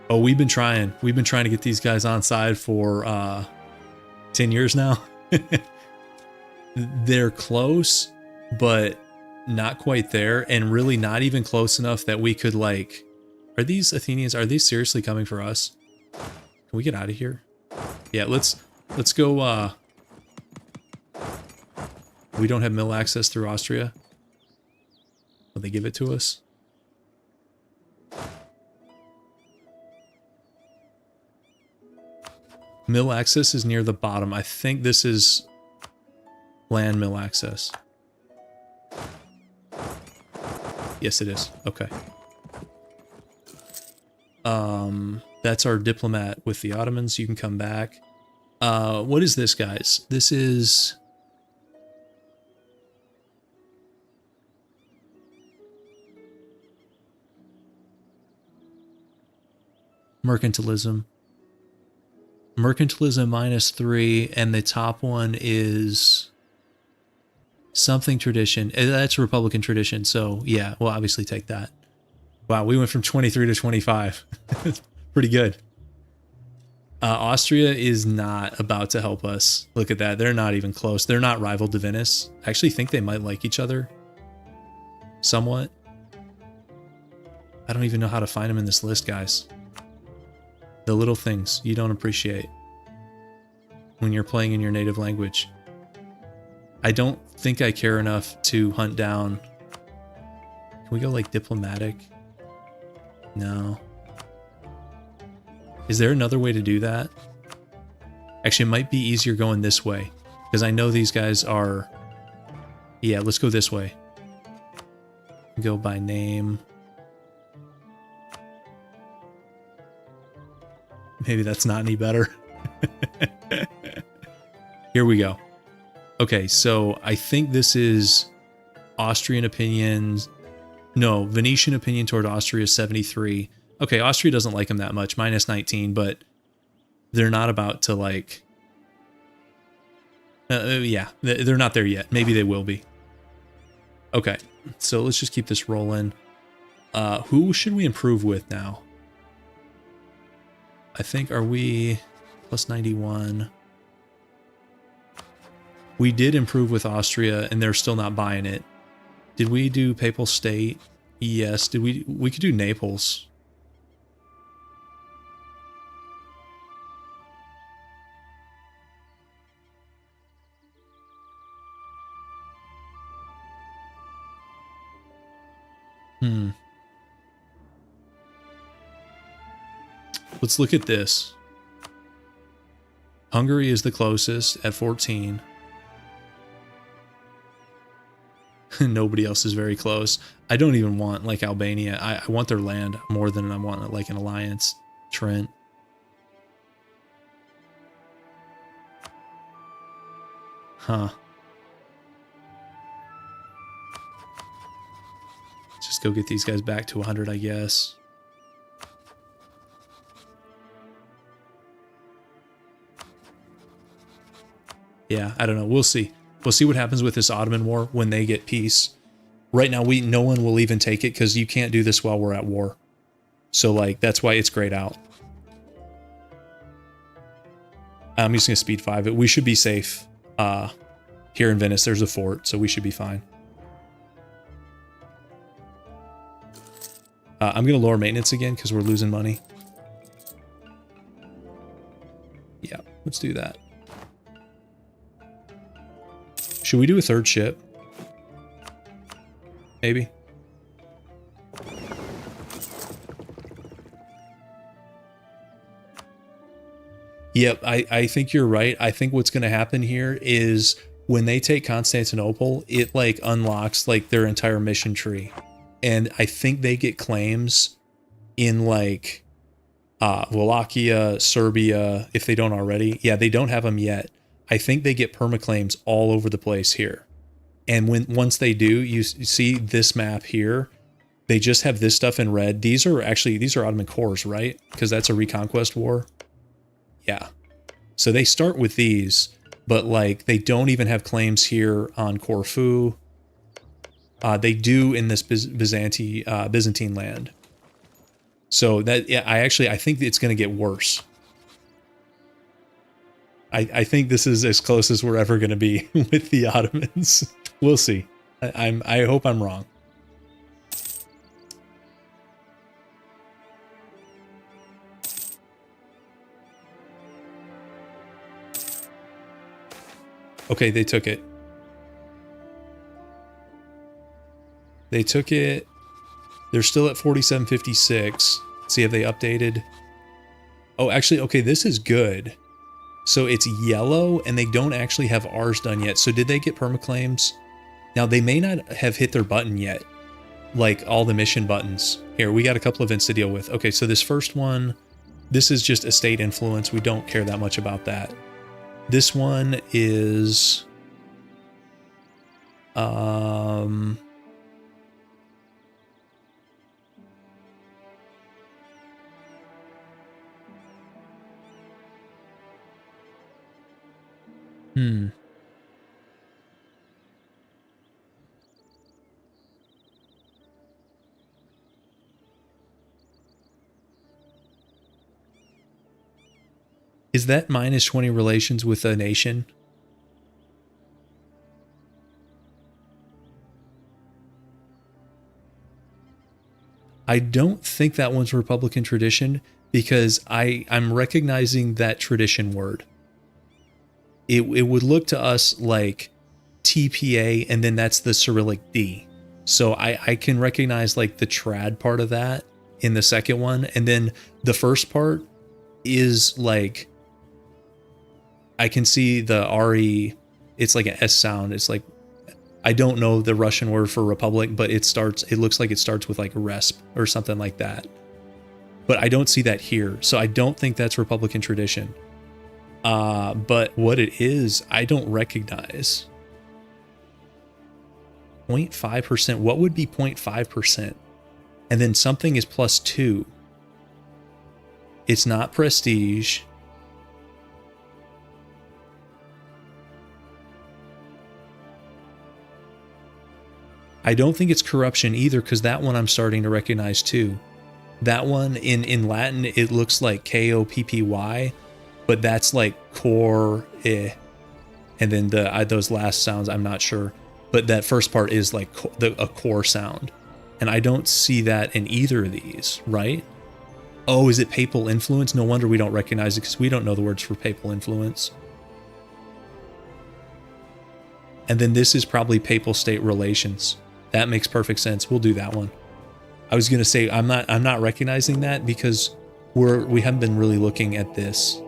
Oh, we've been trying. We've been trying to get these guys on side for 10 years now. They're close, but not quite there, and really not even close enough that we could, like... Are these Athenians, are they seriously coming for us? Can we get out of here? Yeah, let's go, we don't have mill access through Austria. Will they give it to us? Mill access is near the bottom. I think this is land mill access. Yes, it is. Okay. That's our diplomat with the Ottomans. You can come back. What is this, guys? This is... mercantilism. Mercantilism -3, and the top one is something tradition. That's Republican tradition, so yeah, we'll obviously take that. Wow, we went from 23 to 25. Pretty good. Austria is not about to help us. Look at that. They're not even close. They're not rival to Venice. I actually think they might like each other. Somewhat. I don't even know how to find them in this list, guys. The little things you don't appreciate when you're playing in your native language. I don't think I care enough to hunt down... Can we go like diplomatic? No. Is there another way to do that? Actually, it might be easier going this way, because I know these guys are... Yeah, let's go this way. Go by name. Maybe that's not any better. Here we go. Okay, so I think this is Austrian opinions. No, Venetian opinion toward Austria is 73. Okay, Austria doesn't like them that much, -19, but they're not about to, like... yeah, they're not there yet. Maybe they will be. Okay, so let's just keep this rolling. Who should we improve with now? I think, are we plus 91? We did improve with Austria, and they're still not buying it. Did we do Papal State? Yes. Did we could do Naples. Let's look at this. Hungary is the closest at 14. Nobody else is very close. I don't even want, like, Albania. I want their land more than I want, like, an alliance. Trent. Huh. Just go get these guys back to 100, I guess. Yeah, I don't know. We'll see. We'll see what happens with this Ottoman war when they get peace. Right now, no one will even take it because you can't do this while we're at war. So, like, that's why it's grayed out. I'm just going to speed 5 it. We should be safe. Here in Venice, there's a fort, so we should be fine. I'm going to lower maintenance again because we're losing money. Yeah, let's do that. Should we do a third ship? Maybe. Yep, I think you're right. I think what's going to happen here is when they take Constantinople, it, like, unlocks, like, their entire mission tree. And I think they get claims in, like, Wallachia, Serbia, if they don't already. Yeah, they don't have them yet. I think they get permaclaims all over the place here. And once they do, you see this map here, they just have this stuff in red. These are Ottoman cores, right? Because that's a reconquest war. Yeah. So they start with these, but, like, they don't even have claims here on Corfu. They do in this Byzantine land. So that, yeah, I think it's going to get worse. I think this is as close as we're ever going to be with the Ottomans. We'll see. I hope I'm wrong. Okay, they took it. They took it. They're still at 4756. See, have they updated? Oh, actually, okay, this is good. So it's yellow, and they don't actually have ours done yet. So did they get permaclaims? Now, they may not have hit their button yet, like all the mission buttons. Here, we got a couple events to deal with. Okay, so this first one, this is just estate influence. We don't care that much about that. This one is... Is that minus 20 relations with a nation? I don't think that one's Republican tradition because I'm recognizing that tradition word. It would look to us like TPA, and then that's the Cyrillic D. So I can recognize like the trad part of that in the second one. And then the first part is like, I can see the RE, it's like an S sound. It's like, I don't know the Russian word for republic, but it looks like it starts with like a resp or something like that. But I don't see that here. So I don't think that's Republican tradition. But what it is, I don't recognize. 0.5%. What would be 0.5%? And then something is +2. It's not prestige. I don't think it's corruption either, because that one I'm starting to recognize too. That one in Latin, it looks like Koppy, but that's like core, and then those last sounds, I'm not sure. But that first part is like a core sound. And I don't see that in either of these, right? Oh, is it papal influence? No wonder we don't recognize it, because we don't know the words for papal influence. And then this is probably papal state relations. That makes perfect sense. We'll do that one. I was going to say, I'm not recognizing that because we haven't been really looking at this.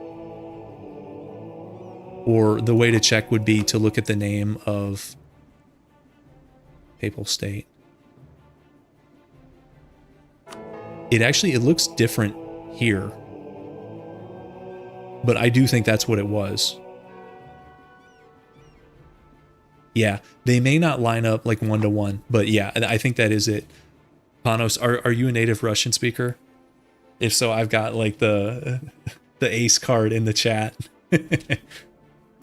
Or the way to check would be to look at the name of papal state. It looks different here. But I do think that's what it was. Yeah, they may not line up like 1-to-1, but yeah, I think that is it. Panos, are you a native Russian speaker? If so, I've got like the ace card in the chat.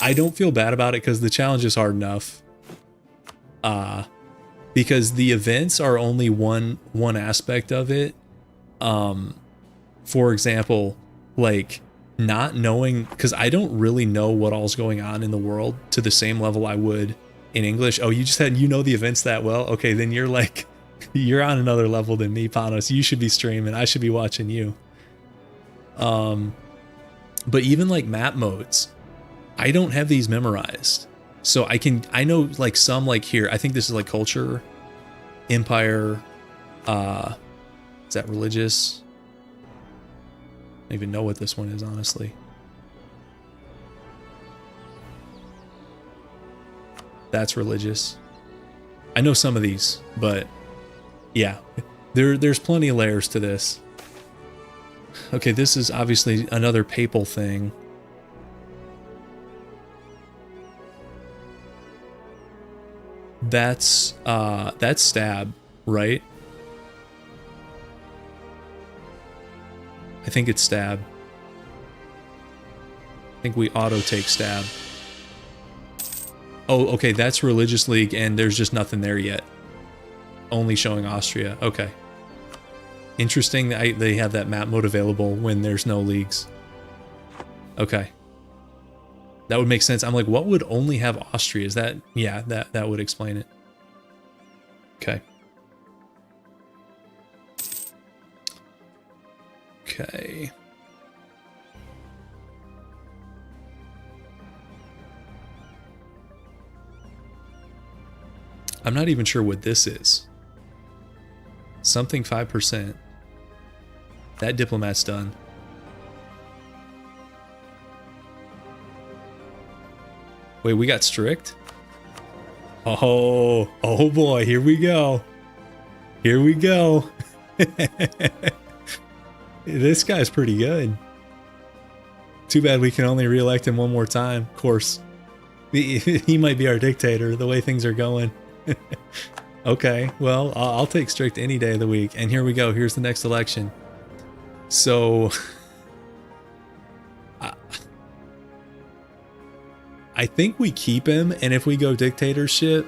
I don't feel bad about it because the challenge is hard enough. Because the events are only one aspect of it. For example, like not knowing, because I don't really know what all's going on in the world to the same level I would in English. Oh, you know the events that well? Okay, then you're like, you're on another level than me, Panos. You should be streaming. I should be watching you. But even like map modes, I don't have these memorized. So I know like some, like here, I think this is like culture, empire, is that religious? I don't even know what this one is, honestly. That's religious. I know some of these, but yeah, there's plenty of layers to this. Okay, this is obviously another papal thing. That's stab, right? I think it's stab. I think we auto take stab. Oh, okay, that's religious league, and there's just nothing there yet. only showing Austria. Okay. Interesting that they have that map mode available when there's no leagues. Okay. That would make sense. I'm like, what would only have Austria? Is that... Yeah, that would explain it. Okay. Okay. I'm not even sure what this is. Something 5%. That diplomat's done. Wait, we got strict? Oh boy, here we go. Here we go. This guy's pretty good. Too bad we can only re-elect him one more time. Of course, he might be our dictator the way things are going. Okay, well, I'll take strict any day of the week. And here we go. Here's the next election. So I think we keep him, and if we go dictatorship,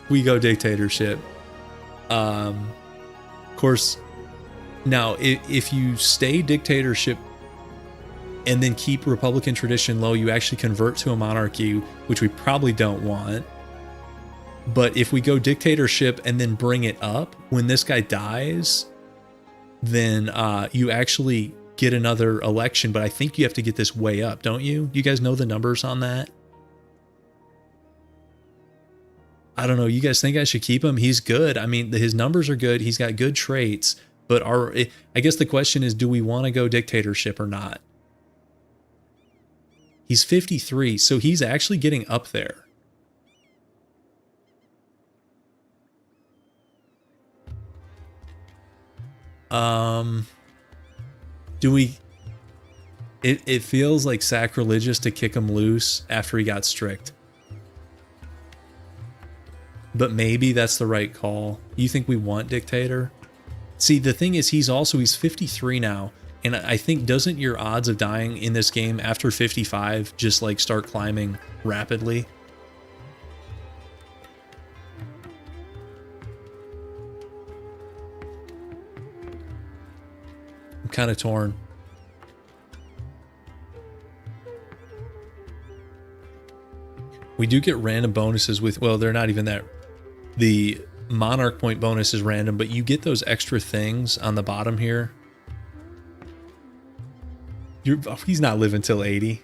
we go dictatorship. Of course, now if you stay dictatorship and then keep Republican tradition low, you actually convert to a monarchy, which we probably don't want. But if we go dictatorship and then bring it up, when this guy dies, then you actually get another election. But I think you have to get this way up, don't you? You guys know the numbers on that? I don't know. You guys think I should keep him? He's good. I mean, his numbers are good. He's got good traits. But I guess the question is, do we want to go dictatorship or not? He's 53, so he's actually getting up there. Do we... It feels like sacrilegious to kick him loose after he got strict. But maybe that's the right call. You think we want dictator? See, the thing is, he's 53 now. And I think, doesn't your odds of dying in this game after 55 just like start climbing rapidly? I'm kind of torn. We do get random bonuses with, well, they're not even that. The monarch point bonus is random, but you get those extra things on the bottom here. He's not living till 80.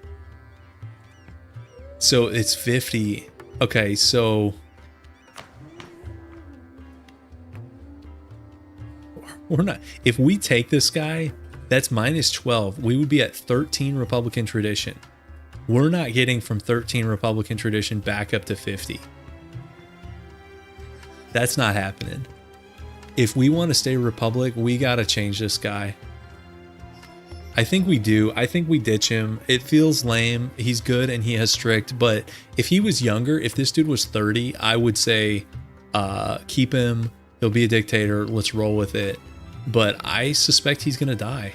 So it's 50. Okay, so we're not, if we take this guy, that's minus 12. We would be at 13 Republican tradition. We're not getting from 13 Republican tradition back up to 50. That's not happening. If we want to stay Republic, we got to change this guy. I think we do. I think we ditch him. It feels lame. He's good and he has strict, but if he was younger, if this dude was 30, I would say keep him. He'll be a dictator. Let's roll with it. But I suspect he's going to die.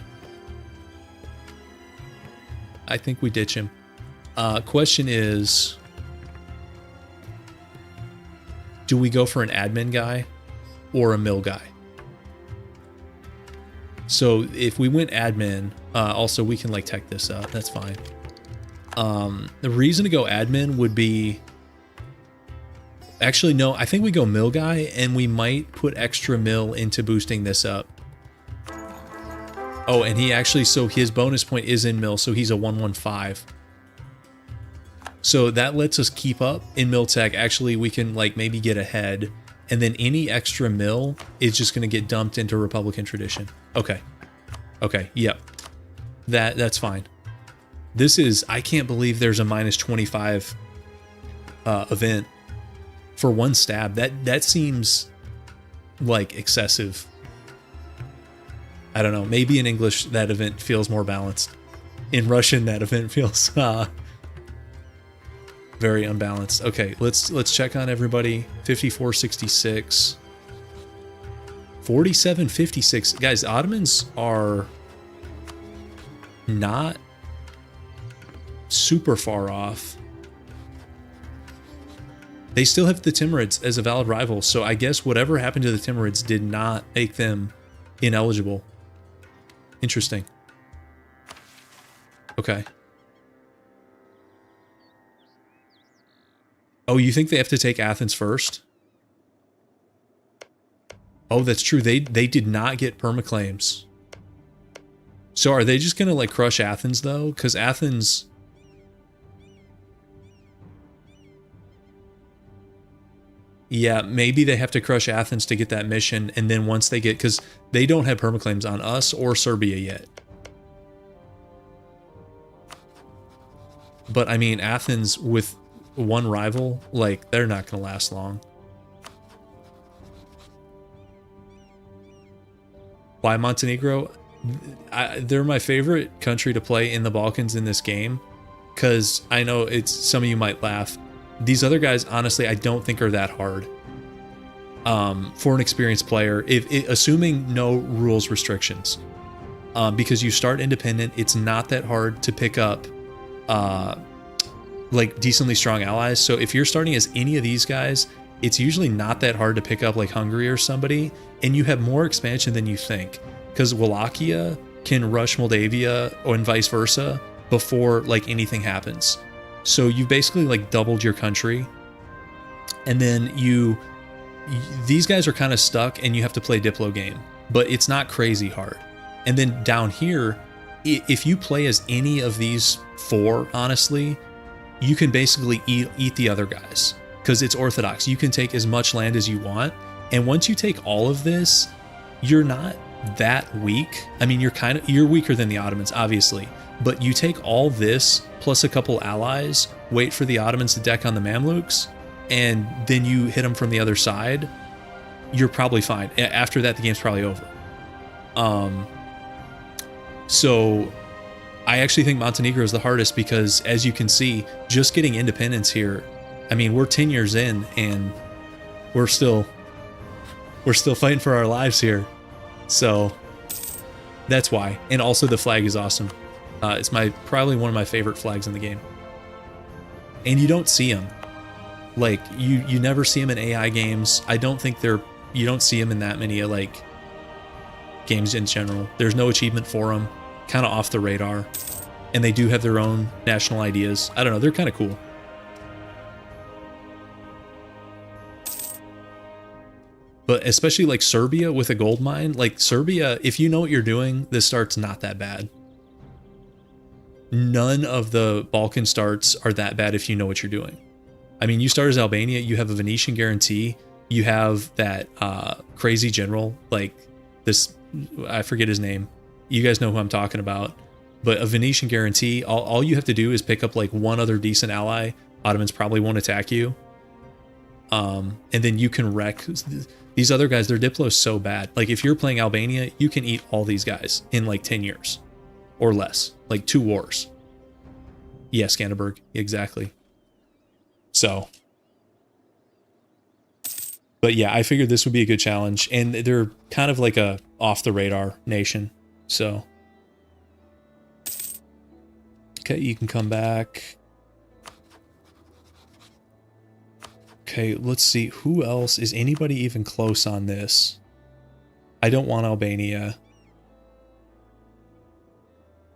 I think we ditch him. Question is, do we go for an admin guy or a mill guy? So if we went admin, also we can like tech this up. That's fine. The reason to go admin would be, actually, no, I think we go mill guy and we might put extra mill into boosting this up. Oh, and he actually, so his bonus point is in mill, so he's a 115. So that lets us keep up in mill tech. Actually, we can like maybe get ahead, and then any extra mill is just going to get dumped into Republican tradition. Okay. Okay. Yep. That's fine. This is, I can't believe there's a minus 25 event for one stab. That seems like excessive. I don't know. Maybe in English that event feels more balanced. In Russian that event feels very unbalanced. Okay, let's check on everybody. 5466. 4756. Guys, Ottomans are not super far off. They still have the Timurids as a valid rival, so I guess whatever happened to the Timurids did not make them ineligible. Interesting. Okay. Oh, you think they have to take Athens first? Oh, that's true. They did not get permaclaims. So are they just gonna like crush Athens though? Because Athens... Yeah, maybe they have to crush Athens to get that mission, and then once they get... Because they don't have permaclaims on us or Serbia yet. But I mean, Athens with one rival, like, they're not gonna last long. Why Montenegro? They're my favorite country to play in the Balkans in this game, because I know some of you might laugh. These other guys, honestly, I don't think are that hard. For an experienced player, assuming no rules restrictions, because you start independent, it's not that hard to pick up like decently strong allies. So if you're starting as any of these guys, it's usually not that hard to pick up like Hungary or somebody, and you have more expansion than you think, because Wallachia can rush Moldavia and vice versa before like anything happens. So you basically like doubled your country, and then these guys are kind of stuck and you have to play Diplo game, but it's not crazy hard. And then down here, if you play as any of these four, honestly, you can basically eat the other guys, because it's orthodox. You can take as much land as you want, and once you take all of this, you're not that weak. I mean, you're weaker than the Ottomans, obviously, but you take all this plus a couple allies, wait for the Ottomans to deck on the Mamluks, and then you hit them from the other side, you're probably fine. After that, the game's probably over. So I actually think Montenegro is the hardest, because as you can see, just getting independence here, I mean, we're 10 years in and we're still fighting for our lives here. So that's why. And also the flag is awesome. It's probably one of my favorite flags in the game. And you don't see them. Like, you never see them in AI games. I don't think you don't see them in that many like games in general. There's no achievement for them. Kind of off the radar. And they do have their own national ideas. I don't know, they're kind of cool. But especially like Serbia with a gold mine, like Serbia, if you know what you're doing, this start's not that bad. None of the Balkan starts are that bad if you know what you're doing. I mean, you start as Albania, you have a Venetian guarantee, you have that crazy general, like this, I forget his name. You guys know who I'm talking about. But a Venetian guarantee, all you have to do is pick up like one other decent ally. Ottomans probably won't attack you. And then you can wreck these other guys. Their Diplo is so bad. Like if you're playing Albania, you can eat all these guys in like 10 years or less, like 2 wars. Yeah, Skanderberg, exactly. So, but yeah, I figured this would be a good challenge, and they're kind of like a off the radar nation. So, okay, you can come back. Okay, let's see. Who else? Is anybody even close on this? I don't want Albania.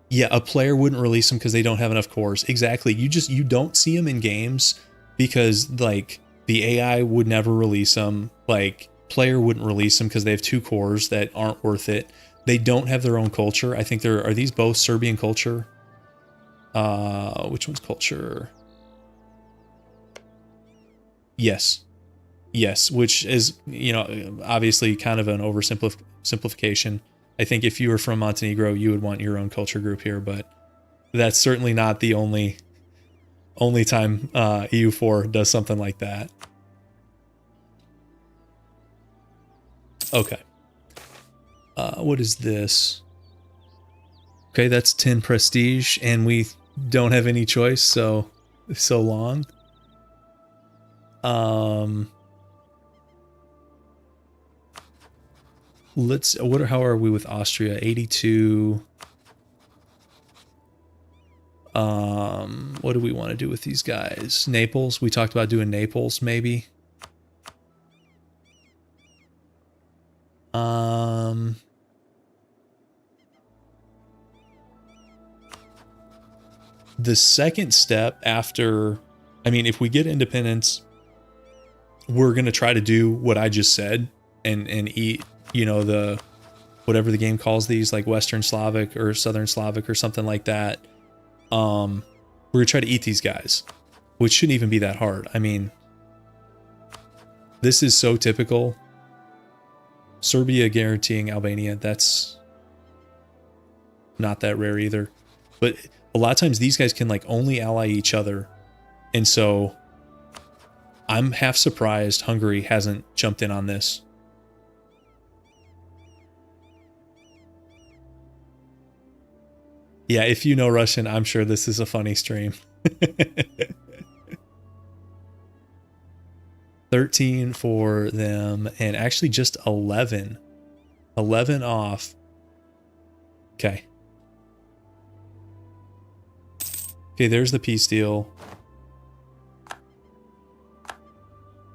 Yeah, a player wouldn't release them because they don't have enough cores. Exactly. You don't see them in games because like the AI would never release them. Like player wouldn't release them because they have 2 cores that aren't worth it. They don't have their own culture. I think are these both Serbian culture? Which one's culture? Yes. Yes, which is, you know, obviously kind of an oversimplification. I think if you were from Montenegro, you would want your own culture group here, but that's certainly not the only time EU4 does something like that. Okay. What is this? Okay, that's 10 prestige, and we don't have any choice, so long. How are we with Austria? 82. What do we want to do with these guys? Naples. We talked about doing Naples, maybe. The second step after, I mean, if we get independence, we're going to try to do what I just said and eat, you know, the, whatever the game calls these, like Western Slavic or Southern Slavic or something like that. We're going to try to eat these guys, which shouldn't even be that hard. I mean, this is so typical. Serbia guaranteeing Albania, that's not that rare either. But a lot of times these guys can like only ally each other. And so I'm half surprised Hungary hasn't jumped in on this. Yeah, if you know Russian, I'm sure this is a funny stream. 13 for them, and actually just 11. 11 off. Okay. Okay, there's the peace deal.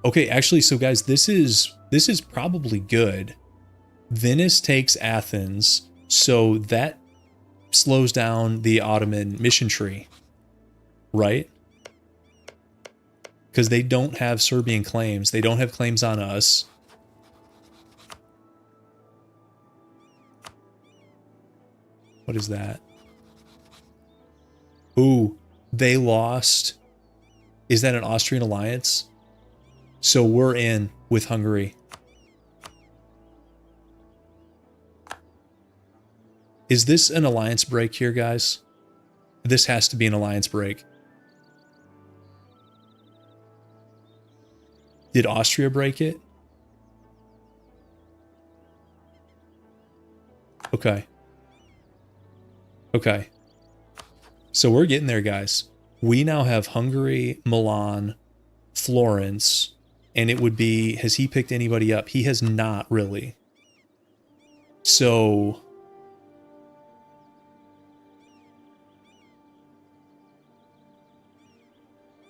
Okay, actually, so guys, this is probably good. Venice takes Athens, so that slows down the Ottoman mission tree, right? Because they don't have Serbian claims. They don't have claims on us. What is that? Ooh, they lost. Is that an Austrian alliance? So we're in with Hungary. Is this an alliance break here, guys? This has to be an alliance break. Did Austria break it? Okay. Okay. So we're getting there, guys. We now have Hungary, Milan, Florence, and it would be, has he picked anybody up? He has not really. So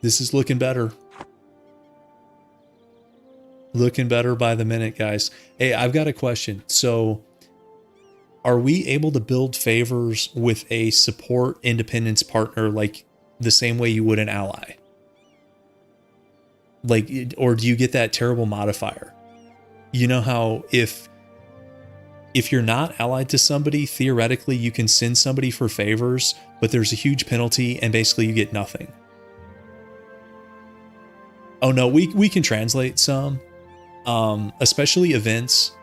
this is looking better. Looking better by the minute, guys. Hey, I've got a question. So are we able to build favors with a support independence partner like the same way you would an ally? Like, or do you get that terrible modifier? You know how if you're not allied to somebody, theoretically you can send somebody for favors, but there's a huge penalty and basically you get nothing. Oh no, we can translate some, especially events.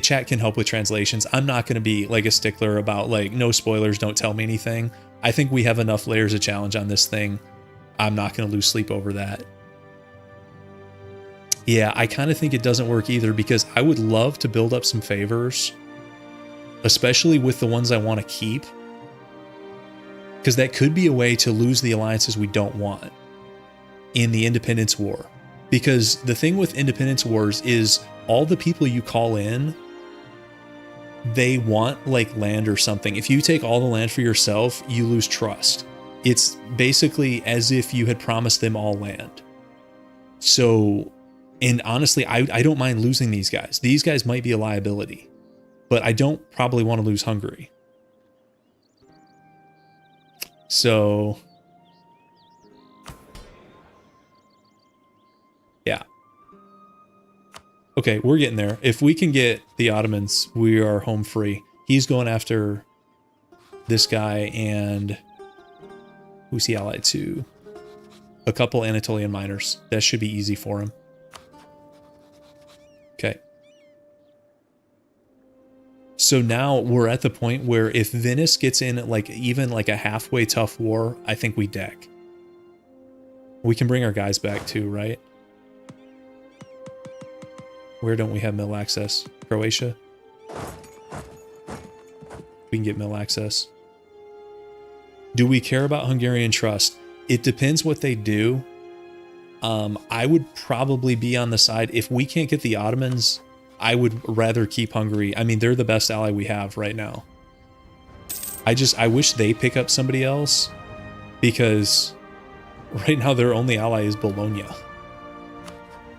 Chat can help with translations. I'm not going to be like a stickler about like no spoilers, don't tell me anything. I think we have enough layers of challenge on this thing. I'm not going to lose sleep over that. Yeah, I kind of think it doesn't work either because I would love to build up some favors, especially with the ones I want to keep, because that could be a way to lose the alliances we don't want in the Independence War. Because the thing with Independence Wars is all the people you call in, they want like land or something. If you take all the land for yourself, you lose trust. It's basically as if you had promised them all land. So, and honestly, I don't mind losing these guys. These guys might be a liability, but I don't probably want to lose Hungary. So yeah. Okay, we're getting there. If we can get the Ottomans, we are home free. He's going after this guy and who's he allied to? A couple Anatolian miners. That should be easy for him. Okay. So now we're at the point where if Venice gets in like even like a halfway tough war, I think we deck. We can bring our guys back too, right? Where don't we have mill access? Croatia? We can get mill access. Do we care about Hungarian trust? It depends what they do. I would probably be on the side, if we can't get the Ottomans, I would rather keep Hungary. I mean, they're the best ally we have right now. I wish they pick up somebody else. because right now their only ally is Bologna.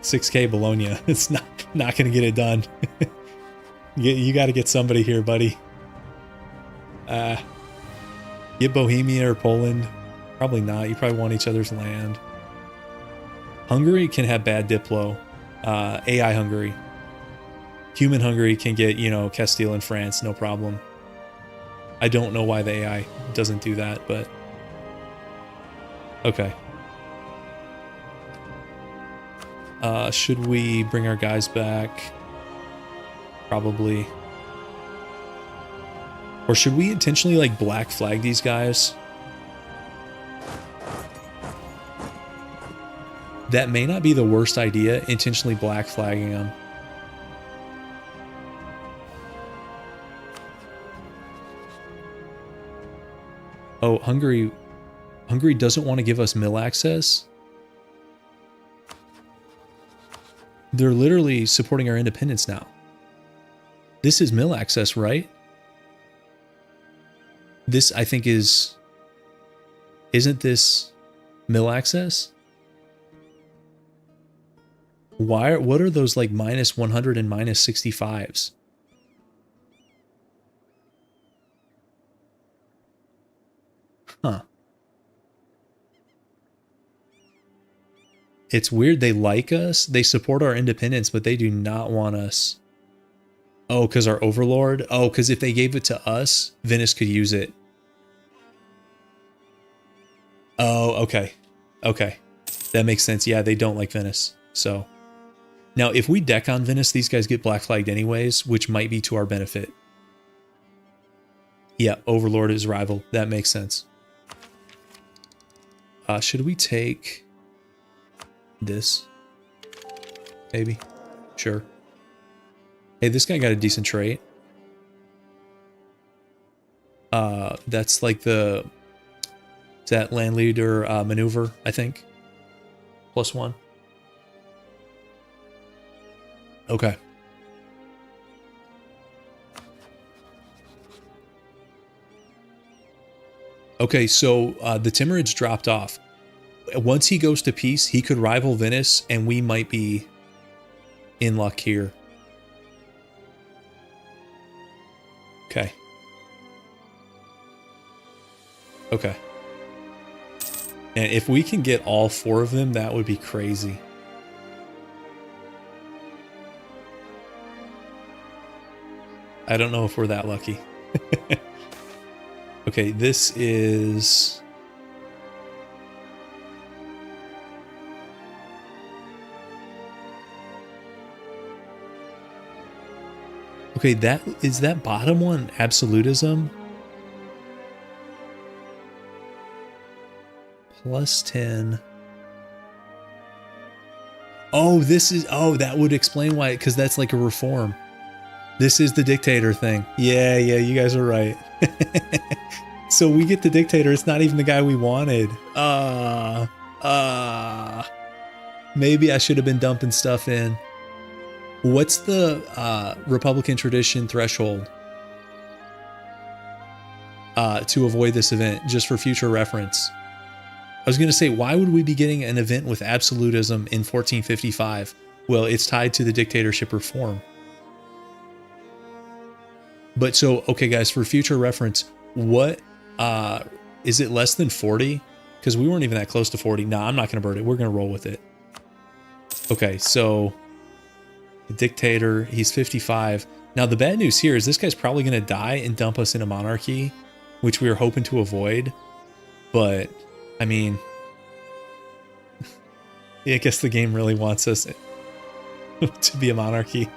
6k Bologna. It's not going to get it done. You got to get somebody here, buddy. Get Bohemia or Poland. Probably not. You probably want each other's land. Hungary can have bad Diplo. AI Hungary. Human Hungary can get, you know, Castile and France, no problem. I don't know why the AI doesn't do that, but... Okay. Should we bring our guys back? Probably. Or should we intentionally, like, black flag these guys? That may not be the worst idea, intentionally black flagging them. Oh, Hungary doesn't want to give us mill access? They're literally supporting our independence now. This is mill access, right? This, I think, is... Isn't this mill access? What are those, like, minus 100 and minus 65s? Huh. It's weird. They like us. They support our independence, but they do not want us. Oh, because our overlord? Oh, because if they gave it to us, Venice could use it. Oh, okay. Okay. That makes sense. Yeah, they don't like Venice. So, now if we deck on Venice, these guys get black flagged anyways, which might be to our benefit. Yeah, overlord is rival. That makes sense. Should we take this? Maybe. Sure. Hey, this guy got a decent trait. That's like the... Is that land leader maneuver, I think? +1. Okay. Okay, so the Timurids dropped off. Once he goes to peace, he could rival Venice, and we might be in luck here. Okay. Okay. And if we can get all 4 of them, that would be crazy. I don't know if we're that lucky. Okay, this is... Okay, is that bottom one absolutism? +10. Oh, this is... Oh, that would explain why, because that's like a reform. This is the dictator thing. Yeah, you guys are right. So we get the dictator. It's not even the guy we wanted. Maybe I should have been dumping stuff in. What's the Republican tradition threshold to avoid this event, just for future reference? I was going to say, why would we be getting an event with absolutism in 1455? Well, it's tied to the dictatorship reform. But so, okay, guys, for future reference, what is it less than 40? Because we weren't even that close to 40. Nah, I'm not going to burn it. We're going to roll with it. Okay, so the dictator, he's 55. Now, the bad news here is this guy's probably going to die and dump us in a monarchy, which we were hoping to avoid. But, I mean, yeah, I guess the game really wants us to be a monarchy.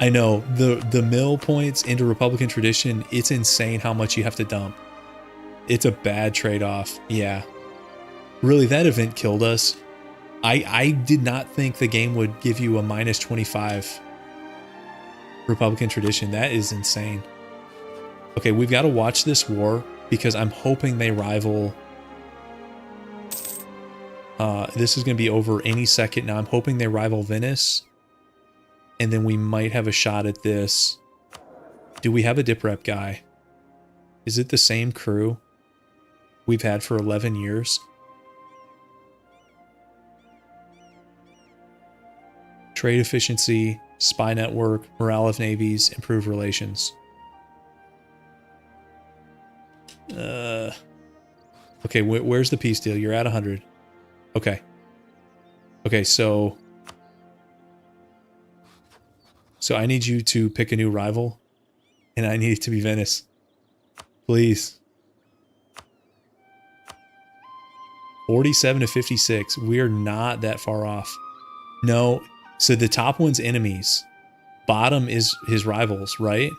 I know, the mill points into Republican tradition, it's insane how much you have to dump. It's a bad trade-off. Yeah. Really, that event killed us. I did not think the game would give you a -25 Republican tradition. That is insane. Okay, we've got to watch this war because I'm hoping they rival. This is going to be over any second now. I'm hoping they rival Venice. And then we might have a shot at this. Do we have a dip rep guy? Is it the same crew? we've had for 11 years. Trade efficiency, spy network, morale of navies, improve relations. Okay, where's the peace deal? You're at 100. Okay. Okay, so I need you to pick a new rival, and I need it to be Venice. Please. 47 to 56. We are not that far off. No. So the top one's enemies. Bottom is his rivals, right?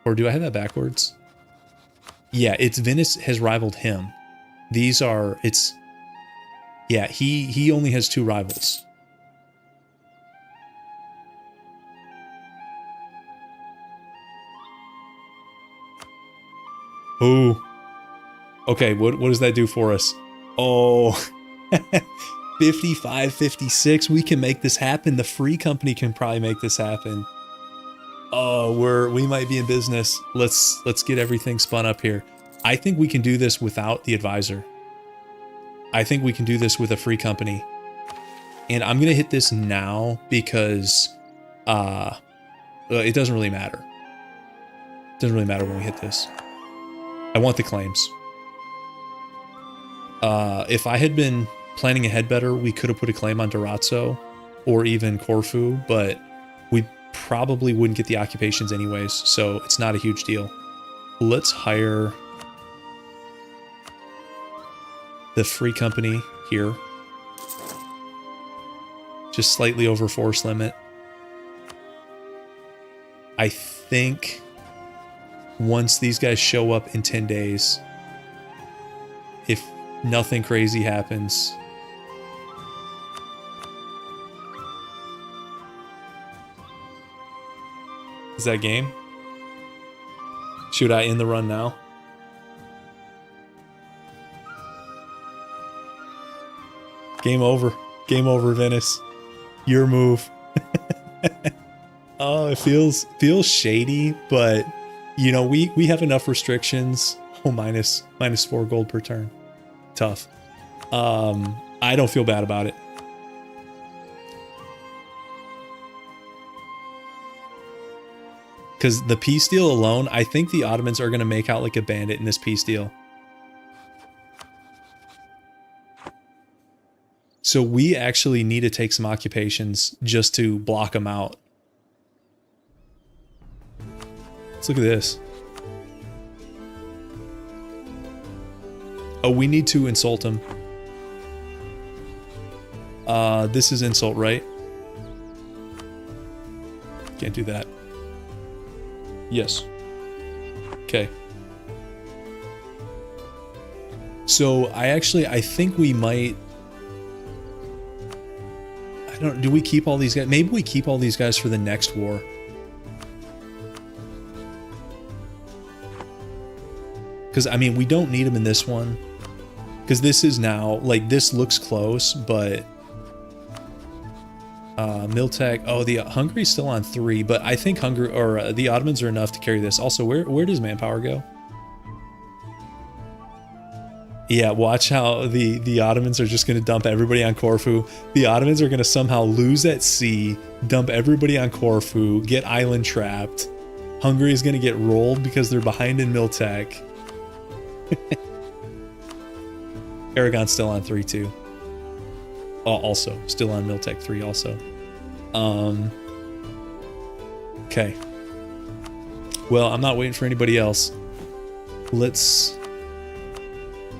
Or do I have that backwards? Yeah, it's Venice has rivaled him. These are, it's, yeah, he only has 2 rivals. Ooh. Okay, what does that do for us? Oh, 55, 56. We can make this happen. The free company can probably make this happen. Oh, we might be in business. Let's get everything spun up here. I think we can do this without the advisor. I think we can do this with a free company. And I'm going to hit this now because it doesn't really matter. It doesn't really matter when we hit this. I want the claims. If I had been planning ahead better, we could have put a claim on Durazzo or even Corfu, but we probably wouldn't get the occupations anyways, so it's not a huge deal. Let's hire the free company here. Just slightly over force limit. I think once these guys show up in 10 days, if nothing crazy happens, is that game? Should I end the run now? Game over. Game over, Venice. Your move. Oh, it feels shady, but you know, we have enough restrictions. Oh, minus 4 gold per turn. Tough. I don't feel bad about it. Because the peace deal alone, I think the Ottomans are going to make out like a bandit in this peace deal. So we actually need to take some occupations just to block them out. Let's look at this. Oh, we need to insult him. This is insult, right? Can't do that. Yes. Okay. So I think we might... do we keep all these guys? Maybe we keep all these guys for the next war. Because, I mean, we don't need them in this one. Because this is now, like, this looks close, but... Miltech, oh, the Hungary's still on 3, but I think the Ottomans are enough to carry this. Also, where does manpower go? Yeah, watch how the Ottomans are just going to dump everybody on Corfu. The Ottomans are going to somehow lose at sea, dump everybody on Corfu, get island trapped. Hungary is going to get rolled because they're behind in Miltech. Aragon's still on 3 too. Also, still on Miltech 3 also. Okay. Well, I'm not waiting for anybody else. Let's...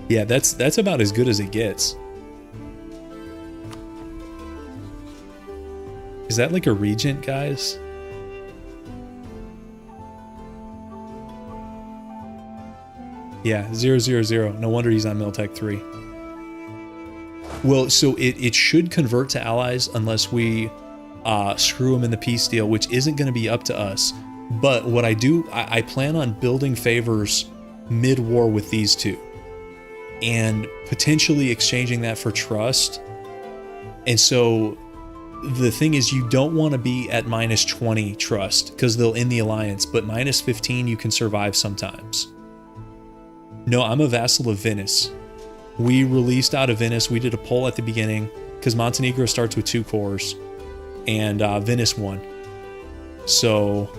Yeah, that's about as good as it gets. Is that like a regent, guys? Yeah, 000. No wonder he's on Miltech 3. Well, so it should convert to allies unless we screw them in the peace deal, which isn't going to be up to us. But what I plan on building favors mid-war with these two. And potentially exchanging that for trust. And so The thing is, you don't want to be at minus 20 trust because they'll end the alliance, but minus 15 you can survive sometimes. No, I'm a vassal of Venice. We released out of Venice. We did a poll at the beginning because Montenegro starts with 2 cores and Venice won. So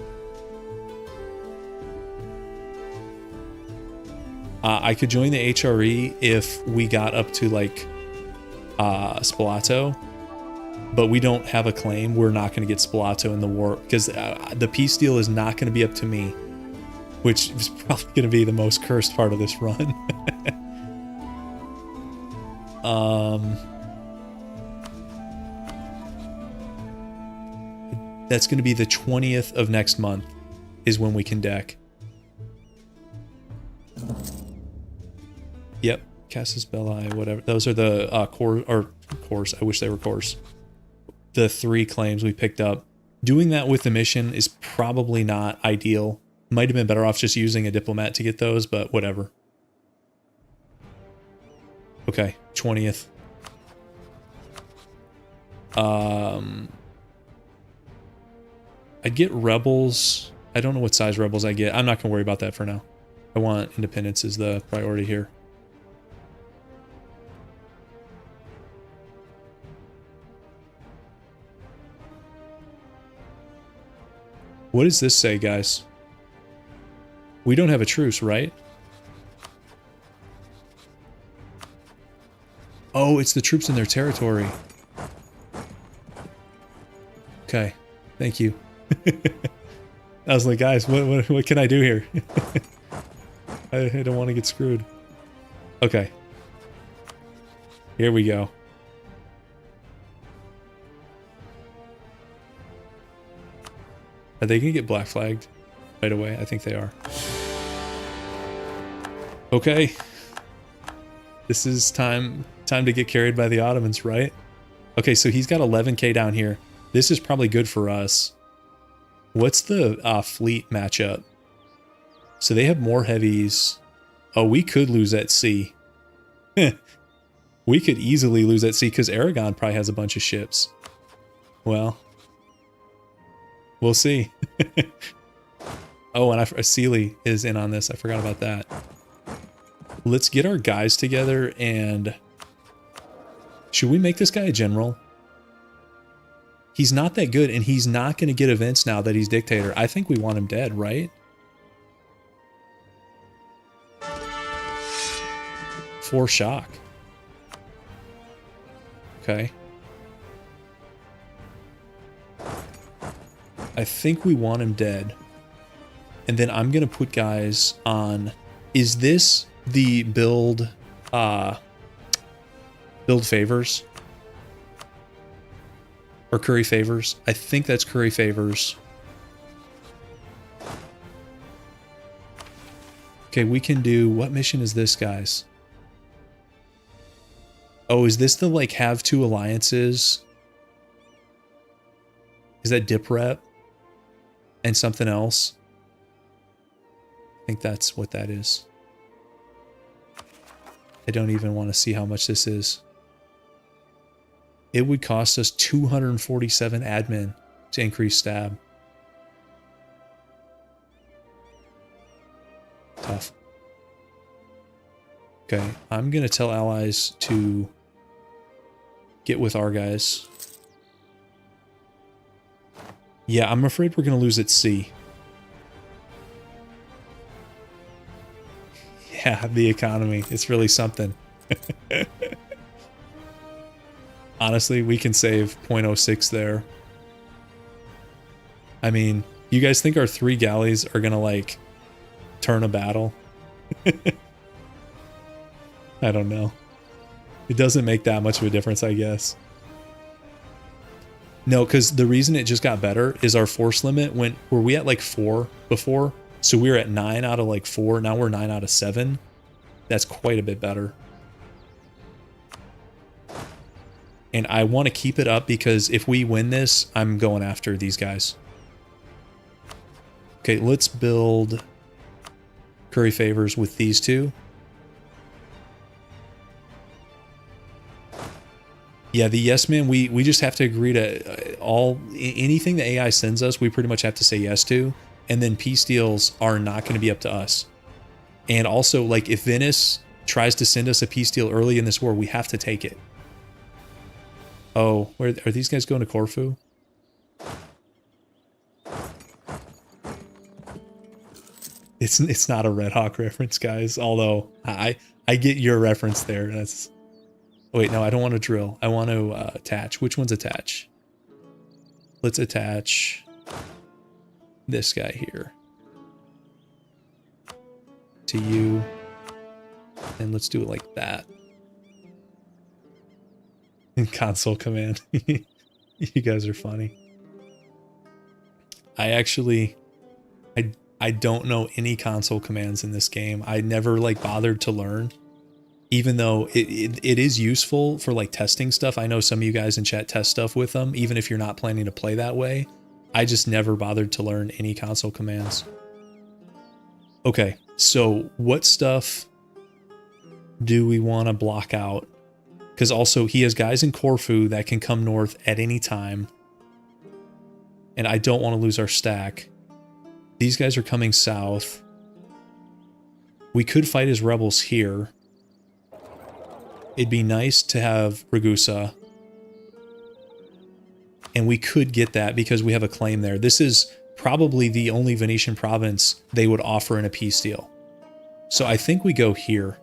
I could join the HRE if we got up to like Spalato. But we don't have a claim. We're not going to get Spalato in the war because the peace deal is not going to be up to me, which is probably going to be the most cursed part of this run. That's going to be the 20th of next month is when we can deck. Yep, Casus Belli, whatever. Those are the cores. I wish they were cores. The 3 claims we picked up. Doing that with the mission is probably not ideal. Might have been better off just using a diplomat to get those, but whatever. Okay, 20th. I'd get rebels. I don't know what size rebels I get. I'm not going to worry about that for now. I want independence as the priority here. What does this say, guys? We don't have a truce, right? Oh, it's the troops in their territory. Okay, thank you. I was like, guys, what can I do here? I don't want to get screwed. Okay. Here we go. Are they going to get black flagged right away? I think they are. Okay. This is time to get carried by the Ottomans, right? Okay, so he's got 11k down here. This is probably good for us. What's the fleet matchup? So they have more heavies. Oh, we could lose at sea. We could easily lose at sea because Aragon probably has a bunch of ships. Well, we'll see. Oh, and Sealy is in on this. I forgot about that. Let's get our guys together and... Should we make this guy a general? He's not that good, and he's not going to get events now that he's dictator. I think we want him dead, right? 4 shock. Okay. I think we want him dead. And then I'm going to put guys on... Is this the build favors? Or curry favors? I think that's curry favors. Okay, we can do... What mission is this, guys? Oh, is this the, like, have 2 alliances? Is that dip rep? And something else? I think that's what that is. I don't even want to see how much this is. It would cost us 247 admin to increase stab. Tough. Okay, I'm going to tell allies to get with our guys. Yeah, I'm afraid we're going to lose at sea. Yeah, the economy. It's really something. Honestly, we can save 0.06 there. I mean, you guys think our 3 galleys are going to, like, turn a battle? I don't know. It doesn't make that much of a difference, I guess. No, because the reason it just got better is our force limit went... Were we at, like, 4 before? So we were at 9 out of, like, 4. Now we're 9 out of 7. That's quite a bit better. And I want to keep it up because if we win this, I'm going after these guys. Okay, let's build curry favors with these 2. Yeah, the yes man, we just have to agree to anything the AI sends us, we pretty much have to say yes to. And then peace deals are not going to be up to us. And also, like, if Venice tries to send us a peace deal early in this war, we have to take it. Oh, where are these guys going to Corfu? It's not a Red Hawk reference, guys. Although I get your reference there. That's wait, no, I don't want to drill. I want to attach. Which one's attach? Let's attach this guy here to you, and let's do it like that. Console command. You guys are funny. I don't know any console commands in this game. I never like bothered to learn, even though it is useful for like testing stuff. I know some of you guys in chat test stuff with them, even if you're not planning to play that way. I just never bothered to learn any console commands. Okay, so what stuff do we want to block out? Because also he has guys in Corfu that can come north at any time. And I don't want to lose our stack. These guys are coming south. We could fight his rebels here. It'd be nice to have Ragusa. And we could get that because we have a claim there. This is probably the only Venetian province they would offer in a peace deal. So I think we go here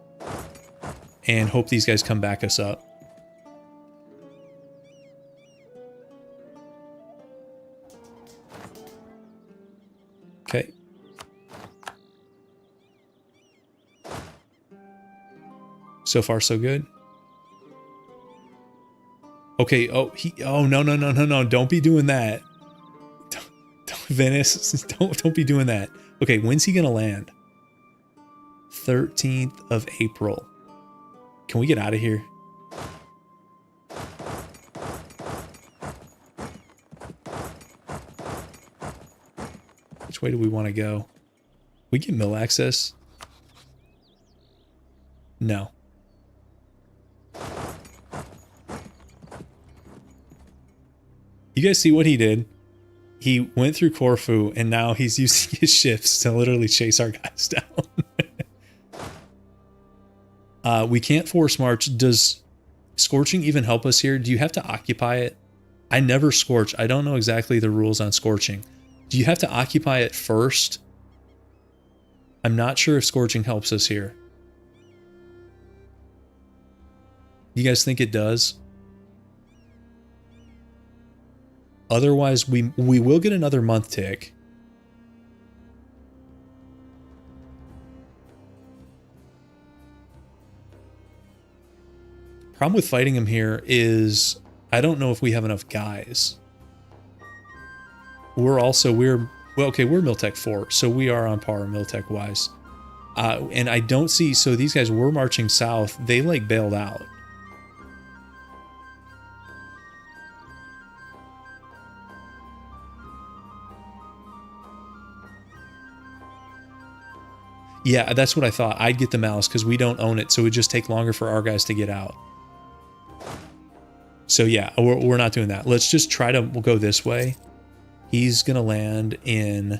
and hope these guys come back us up. Okay. So far, so good. Okay. Oh, no. Don't be doing that. Don't Venice. Don't be doing that. Okay. When's he going to land? 13th of April. Can we get out of here? Which way do we want to go? We get mill access? No. You guys see what he did? He went through Corfu and now he's using his ships to literally chase our guys down. We can't force march. Does scorching even help us here? Do you have to occupy it? I never scorch. I don't know exactly the rules on scorching. Do you have to occupy it first? I'm not sure if scorching helps us here. You guys think it does? Otherwise, we will get another month tick. Problem with fighting him here is I don't know if we have enough guys. We're Miltech 4, so we are on par Miltech wise. And I don't see, so these guys were marching south. They like bailed out. Yeah, that's what I thought. I'd get the mouse because we don't own it, so it would just take longer for our guys to get out. So yeah, we're not doing that. Let's just try to go this way. He's going to land in...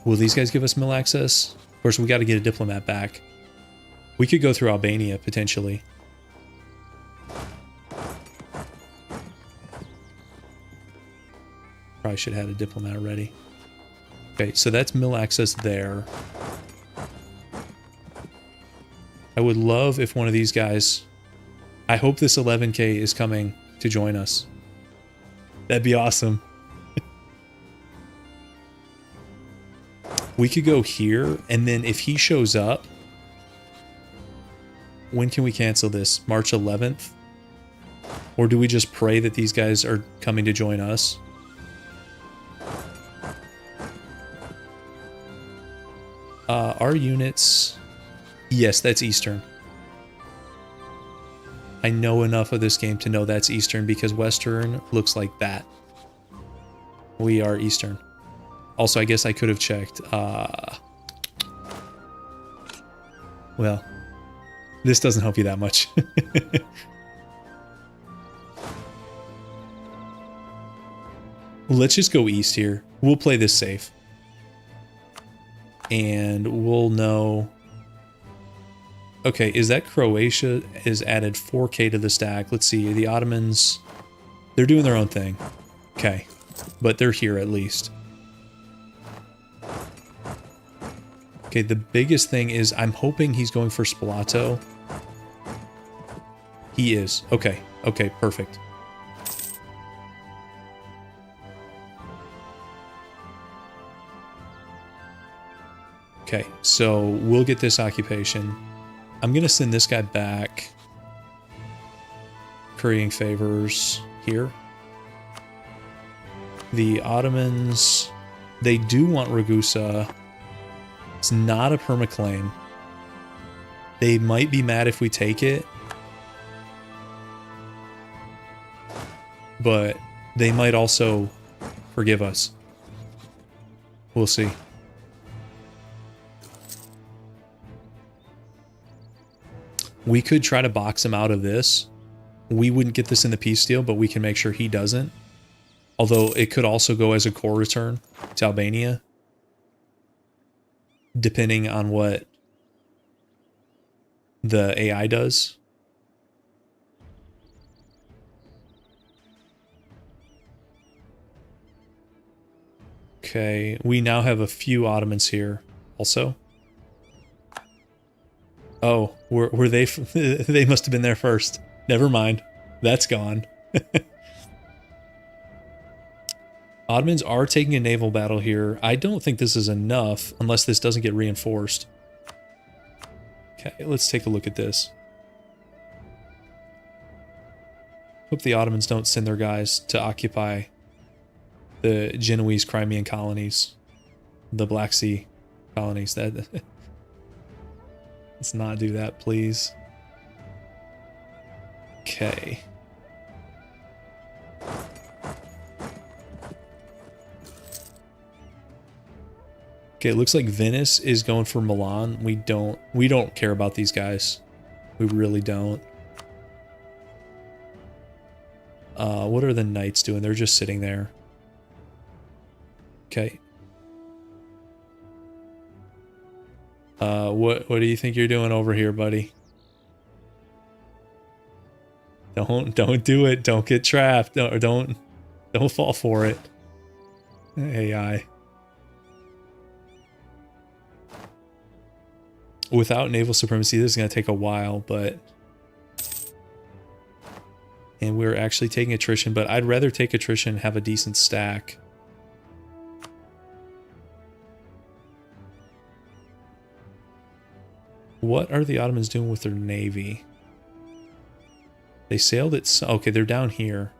Will these guys give us mill access? Of course, we got to get a diplomat back. We could go through Albania, potentially. Probably should have had a diplomat already. Okay, so that's mill access there. I would love if one of these guys... I hope this 11K is coming to join us. That'd be awesome. We could go here, and then if he shows up... When can we cancel this? March 11th? Or do we just pray that these guys are coming to join us? Our units... Yes, that's Eastern. I know enough of this game to know that's Eastern because Western looks like that. We are Eastern. Also, I guess I could have checked. Well, this doesn't help you that much. Let's just go east here. We'll play this safe. And we'll know... Okay, is that Croatia is added 4k to the stack? Let's see, the Ottomans... They're doing their own thing. Okay, but they're here at least. Okay, the biggest thing is I'm hoping he's going for Spalato. He is. Okay, okay, perfect. Okay, so we'll get this occupation. I'm going to send this guy back. Currying favors here. The Ottomans, they do want Ragusa. It's not a permaclaim. They might be mad if we take it. But they might also forgive us. We'll see. We could try to box him out of this. We wouldn't get this in the peace deal, but we can make sure he doesn't. Although it could also go as a core return to Albania. Depending on what the AI does. Okay, we now have a few Ottomans here also. Oh, were they? They must have been there first. Never mind. That's gone. Ottomans are taking a naval battle here. I don't think this is enough unless this doesn't get reinforced. Okay, let's take a look at this. Hope the Ottomans don't send their guys to occupy the Genoese Crimean colonies, the Black Sea colonies. That let's not do that, please. Okay. Okay, it looks like Venice is going for Milan. We don't care about these guys. We really don't. What are the knights doing? They're just sitting there. Okay. What do you think you're doing over here, buddy? Don't do it. Don't get trapped. Don't fall for it. AI. Without naval supremacy, this is going to take a while, but... And we're actually taking attrition, but I'd rather take attrition and have a decent stack. What are the Ottomans doing with their navy? They sailed it... Okay, they're down here.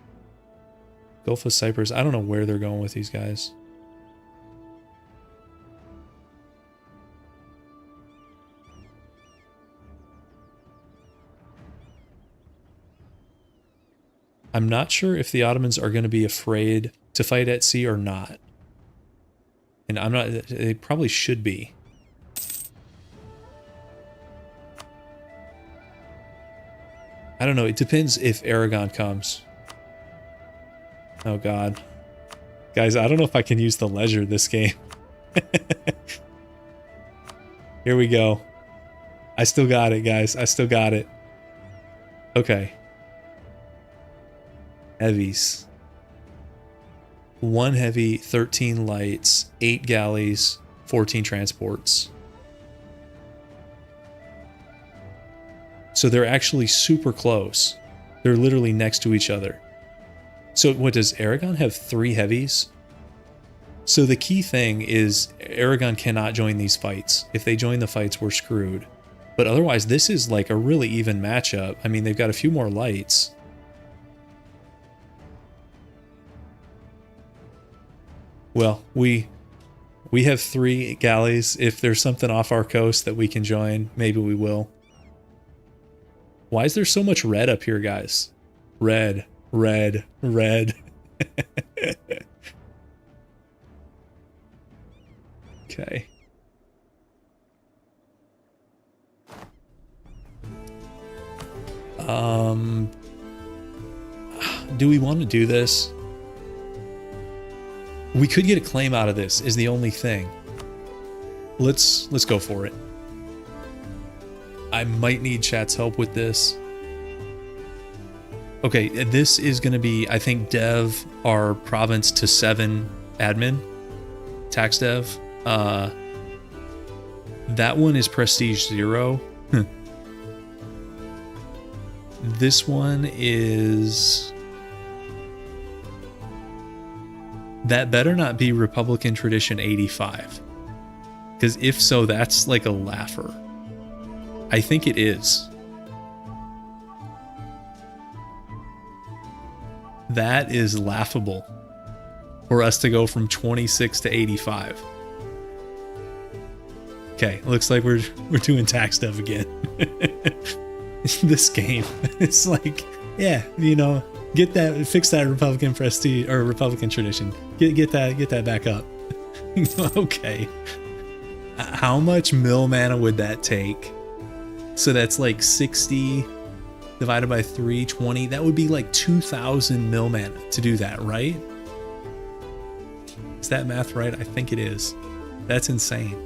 Gulf of Cyprus. I don't know where they're going with these guys. I'm not sure if the Ottomans are going to be afraid to fight at sea or not. And I'm not... They probably should be. I don't know. It depends if Aragon comes. Oh, God. Guys, I don't know if I can use the leisure this game. Here we go. I still got it, guys. I still got it. Okay. Heavies. 1 heavy, 13 lights, 8 galleys, 14 transports. So they're actually super close. They're literally next to each other. So what, does Aragon have 3 heavies? So the key thing is Aragon cannot join these fights. If they join the fights, we're screwed. But otherwise, this is like a really even matchup. I mean, they've got a few more lights. Well, we have 3 galleys. If there's something off our coast that we can join, maybe we will. Why is there so much red up here, guys? Red, red, red. Okay. Do we want to do this? We could get a claim out of this is the only thing. Let's go for it. I might need chat's help with this. Okay, this is going to be, I think, dev our province to 7 admin, tax dev. That one is prestige 0. This one is... That better not be Republican Tradition 85. Because if so, that's like a laugher. I think it is. That is laughable for us to go from 26 to 85. Okay, looks like we're doing tax stuff again. This game, it's like, yeah, you know, fix that Republican prestige or Republican tradition. Get that back up. Okay. How much mill mana would that take? So that's like 60 divided by 320. That would be like 2,000 mill mana to do that, right? Is that math right? I think it is. That's insane.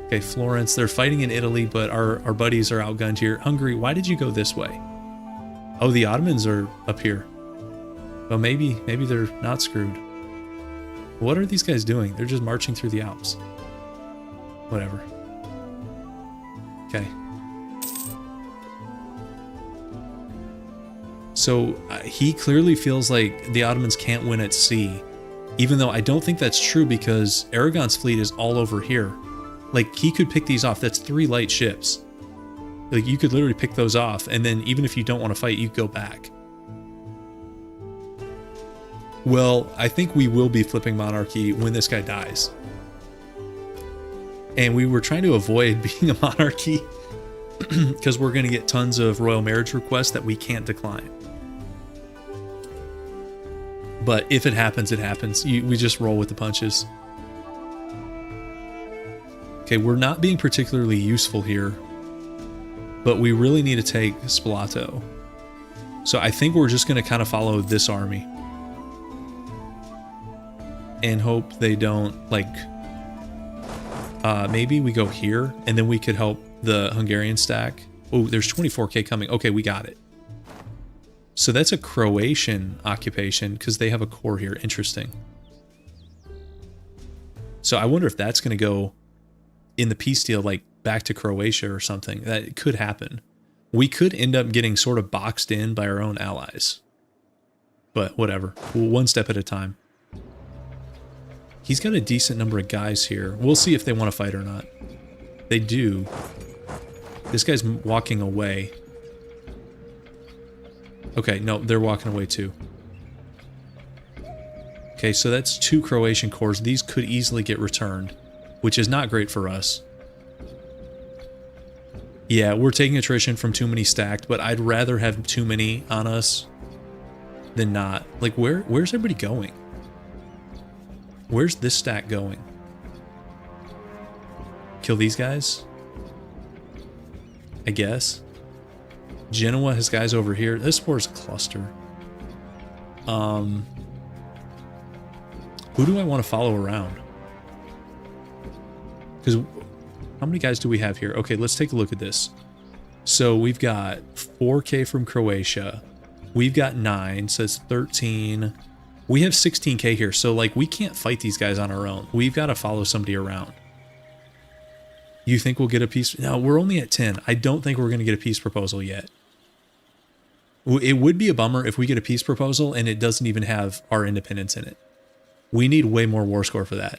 Okay, Florence, they're fighting in Italy, but our buddies are outgunned here. Hungary, why did you go this way? Oh, the Ottomans are up here. Well, maybe they're not screwed. What are these guys doing? They're just marching through the Alps. Whatever. Okay. So he clearly feels like the Ottomans can't win at sea, even though I don't think that's true because Aragon's fleet is all over here. Like, he could pick these off. That's 3 light ships. Like, you could literally pick those off, and then even if you don't want to fight, you go back. Well, I think we will be flipping monarchy when this guy dies. And we were trying to avoid being a monarchy because we're going to get tons of royal marriage requests that we can't decline. But if it happens, it happens. We just roll with the punches. Okay, we're not being particularly useful here, but we really need to take Spalato. So I think we're just going to kind of follow this army and hope they don't, like, maybe we go here and then we could help the Hungarian stack. Oh, there's 24k coming. Okay, we got it. So that's a Croatian occupation because they have a core here. Interesting. So I wonder if that's going to go in the peace deal, like back to Croatia or something. That could happen. We could end up getting sort of boxed in by our own allies. But whatever. One step at a time. He's got a decent number of guys here. We'll see if they want to fight or not. They do. This guy's walking away. Okay, no, they're walking away too. Okay, so that's 2 Croatian cores. These could easily get returned, which is not great for us. Yeah, we're taking attrition from too many stacked, but I'd rather have too many on us than not. Like, where's everybody going? Where's this stack going? Kill these guys? I guess. Genoa has guys over here. This war's a cluster. Who do I want to follow around? Because how many guys do we have here? Okay, let's take a look at this. So we've got 4k from Croatia. We've got 9, so it's 13. We have 16k here, so like we can't fight these guys on our own. We've got to follow somebody around. You think we'll get a peace? No, we're only at 10. I don't think we're going to get a peace proposal yet. It would be a bummer if we get a peace proposal and it doesn't even have our independence in it. We need way more war score for that.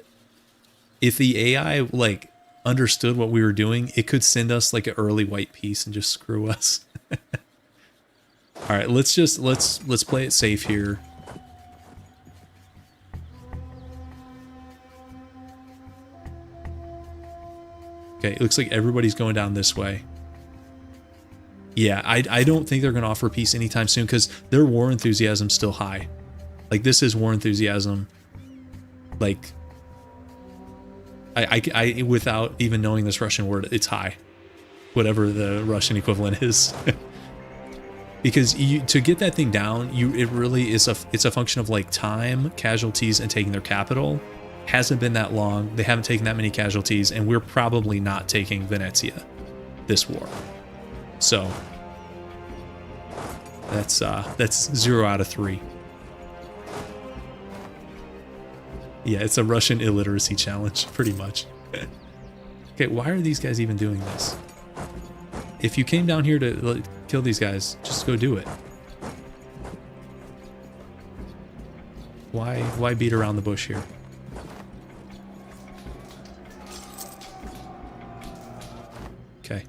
If the AI like understood what we were doing, it could send us like an early white peace and just screw us. All right, let's play it safe here. Okay, it looks like everybody's going down this way. Yeah, I don't think they're going to offer peace anytime soon because their war enthusiasm's still high. Like, this is war enthusiasm. Like, I without even knowing this Russian word, it's high. Whatever the Russian equivalent is. because to get that thing down, it really is it's a function of like time, casualties, and taking their capital. Hasn't been that long. They haven't taken that many casualties, and we're probably not taking Venezia this war. So that's 0 out of 3. Yeah, it's a Russian illiteracy challenge, pretty much. Okay, why are these guys even doing this? If you came down here to kill these guys, just go do it. Why beat around the bush here? Okay.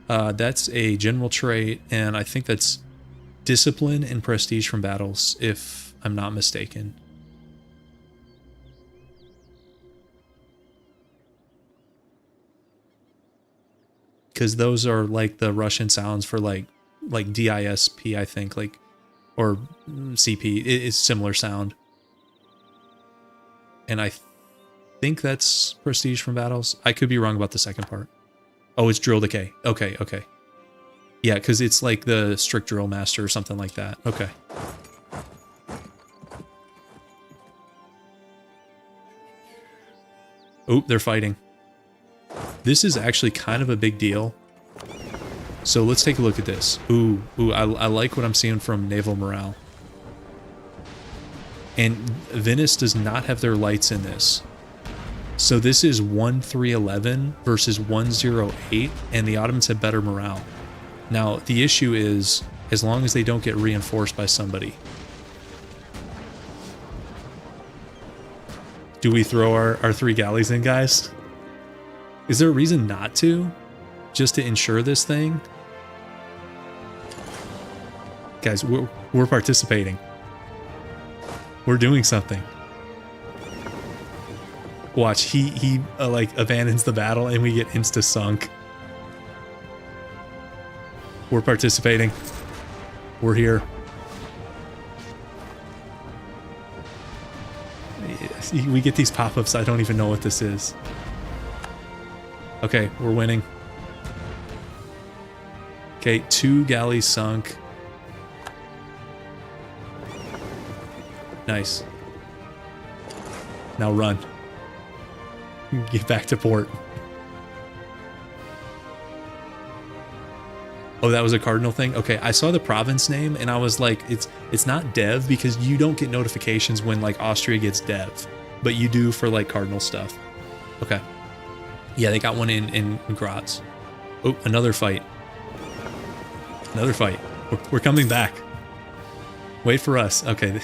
That's a general trait, and I think that's discipline and prestige from battles, if I'm not mistaken. Because those are like the Russian sounds for like DISP, I think, like, or CP. It's similar sound. And I think that's prestige from battles. I could be wrong about the second part. Oh, it's drill decay. Okay, okay. Yeah, because it's like the strict drill master or something like that. Okay. Oh, they're fighting. This is actually kind of a big deal. So let's take a look at this. Ooh, I like what I'm seeing from naval morale. And Venice does not have their lights in this. So this is 1-3-11 versus 1-0-8, and the Ottomans have better morale. Now, the issue is, as long as they don't get reinforced by somebody. Do we throw our 3 galleys in, guys? Is there a reason not to? Just to ensure this thing? Guys, we're participating. We're doing something. Watch, he like abandons the battle and we get insta-sunk. We're participating. We're here. We get these pop-ups, I don't even know what this is. Okay, we're winning. Okay, 2 galleys sunk. Nice. Now run. Get back to port. Oh, that was a cardinal thing? Okay, I saw the province name and I was like, it's not Dev, because you don't get notifications when like Austria gets Dev, but you do for like cardinal stuff. Okay. Yeah, they got one in Graz. Oh, another fight. Another fight. We're coming back. Wait for us. Okay.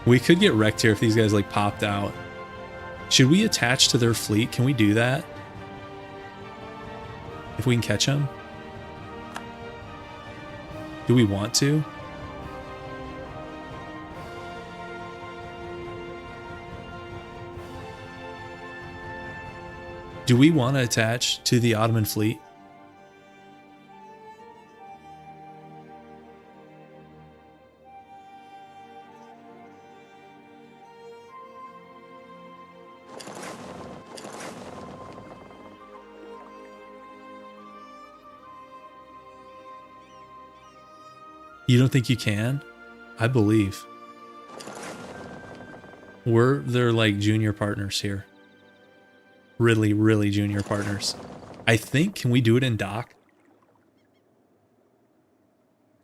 We could get wrecked here if these guys like popped out. Should we attach to their fleet? Can we do that? If we can catch them? Do we want to? Do we want to attach to the Ottoman fleet? You don't think you can? I believe. They're like junior partners here. Really, really junior partners. I think, can we do it in dock?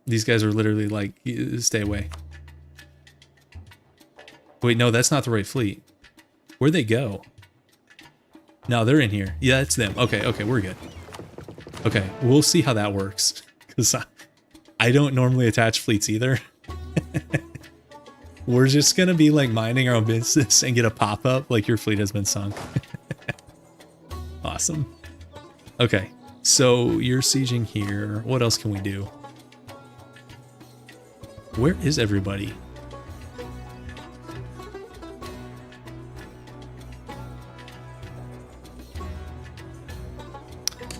These guys are literally like, stay away. Wait, no, that's not the right fleet. Where'd they go? No, they're in here. Yeah, it's them. Okay, okay, we're good. Okay, we'll see how that works. Because I don't normally attach fleets either. We're just gonna be like minding our own business and get a pop-up like your fleet has been sunk. Awesome. Okay, so you're sieging here. What else can we do? Where is everybody?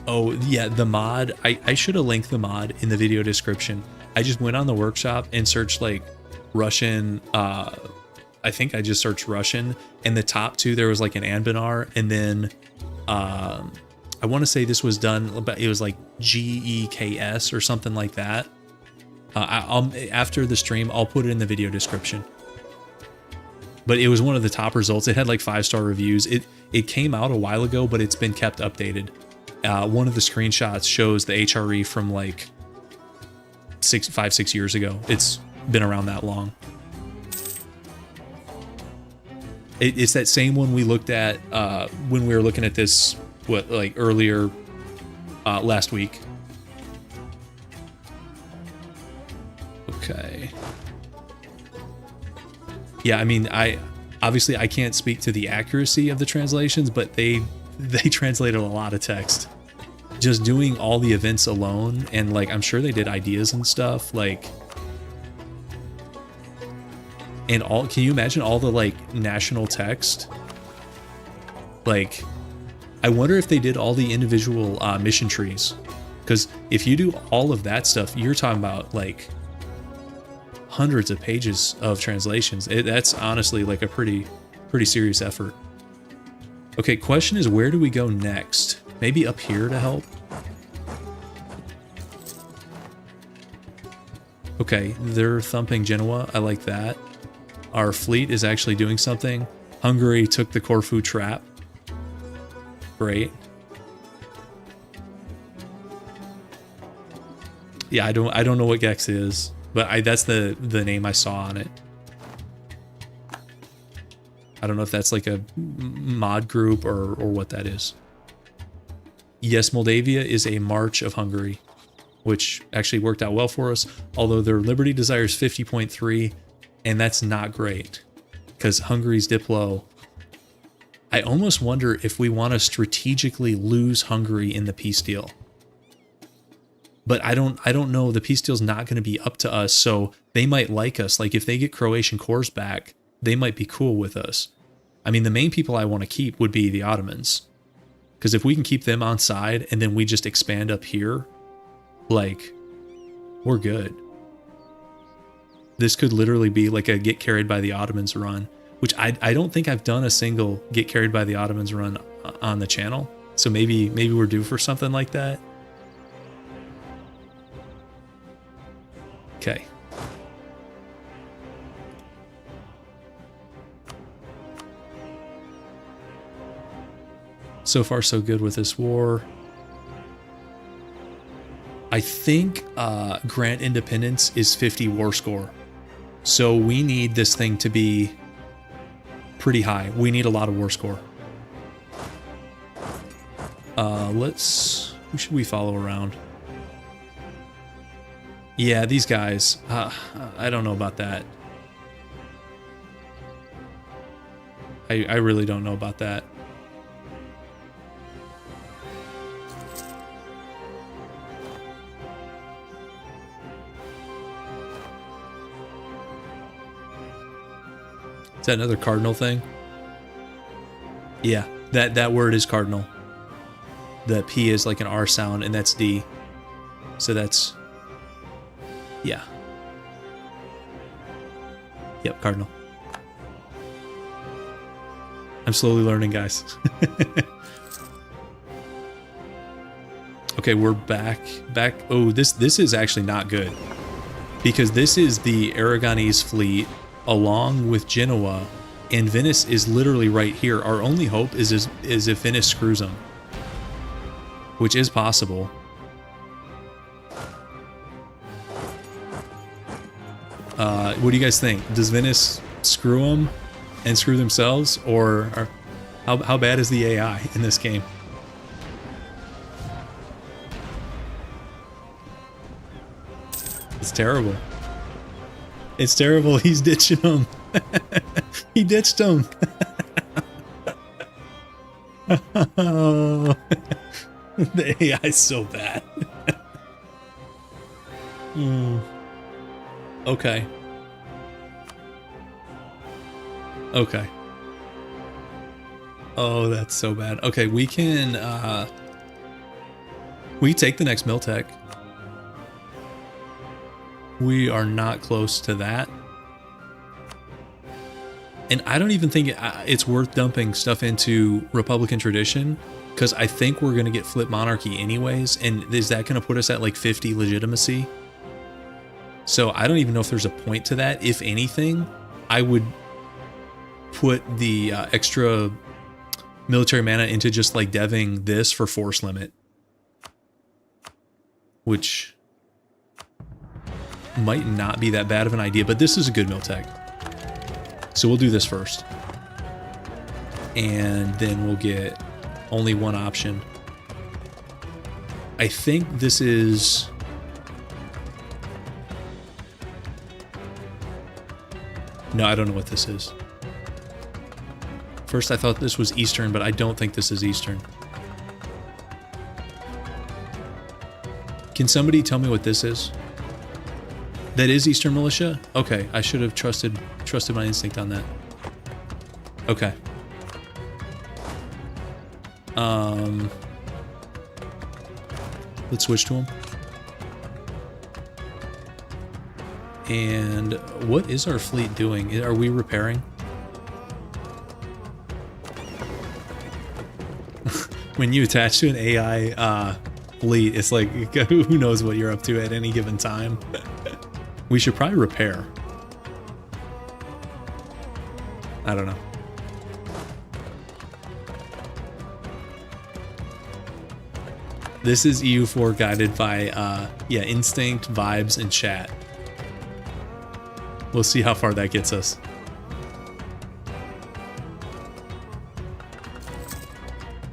Oh, yeah, the mod. I should have linked the mod in the video description. I just went on the workshop and searched like Russian. I think I just searched Russian, and the top 2, there was like an Anbanar, and then I I want to say this was done, but it was like GEKS or something like that. After the stream, I'll put it in the video description. But it was one of the top results. It had like 5-star reviews. It came out a while ago, but it's been kept updated. One of the screenshots shows the HRE from like 5-6 years ago. It's been around that long. It's that same one we looked at when we were looking at this earlier last week. Okay. Yeah, I mean, obviously I can't speak to the accuracy of the translations, but they translated a lot of text. Just doing all the events alone, and like I'm sure they did ideas and stuff, like, and all, can you imagine all the like national text? Like, I wonder if they did all the individual mission trees, because if you do all of that stuff, you're talking about like hundreds of pages of translations. That's honestly like a pretty serious effort. Okay, question is, where do we go next? Maybe up here to help? Okay, they're thumping Genoa. I like that. Our fleet is actually doing something. Hungary took the Corfu trap. Great. Yeah, I don't know what Gex is, but that's the name I saw on it. I don't know if that's like a mod group or what that is. Yes, Moldavia is a march of Hungary, which actually worked out well for us, although their Liberty Desire is 50.3, and that's not great, because Hungary's Diplo... I almost wonder if we want to strategically lose Hungary in the peace deal. But I don't know, the peace deal's not going to be up to us, so they might like us. Like, if they get Croatian cores back, they might be cool with us. I mean, the main people I want to keep would be the Ottomans. Because if we can keep them on side, and then we just expand up here, like, we're good. This could literally be like a get carried by the Ottomans run, which I don't think I've done a single get carried by the Ottomans run on the channel. So maybe we're due for something like that. Okay. So far, so good with this war. I think Grant Independence is 50 war score. So we need this thing to be pretty high. We need a lot of war score. Who should we follow around? Yeah, these guys. I don't know about that. I really don't know about that. Is that another cardinal thing? Yeah, that word is cardinal. The P is like an R sound, and that's D. So that's... yeah. Yep, cardinal. I'm slowly learning, guys. Okay, we're back. Oh, this is actually not good. Because this is the Aragonese fleet along with Genoa, and Venice is literally right here. Our only hope is if Venice screws them, which is possible. What do you guys think? Does Venice screw them and screw themselves, or how bad is the AI in this game? It's terrible. It's terrible. He's ditching them. He ditched them. Oh, the AI's so bad. Okay. Okay. Oh, that's so bad. Okay, we can we take the next Miltech. We are not close to that. And I don't even think it's worth dumping stuff into Republican tradition, because I think we're going to get flip monarchy anyways. And is that going to put us at like 50 legitimacy? So I don't even know if there's a point to that. If anything, I would put the extra military mana into just like deving this for force limit, which might not be that bad of an idea, but this is a good Miltech. So we'll do this first. And then we'll get only one option. I think this is... No, I don't know what this is. First I thought this was Eastern, but I don't think this is Eastern. Can somebody tell me what this is? That is Eastern Militia? Okay, I should have trusted my instinct on that. Okay. Let's switch to him. And what is our fleet doing? Are we repairing? When you attach to an AI fleet, it's like, who knows what you're up to at any given time. We should probably repair. I don't know. This is EU4 guided by, yeah, instinct, vibes, and chat. We'll see how far that gets us.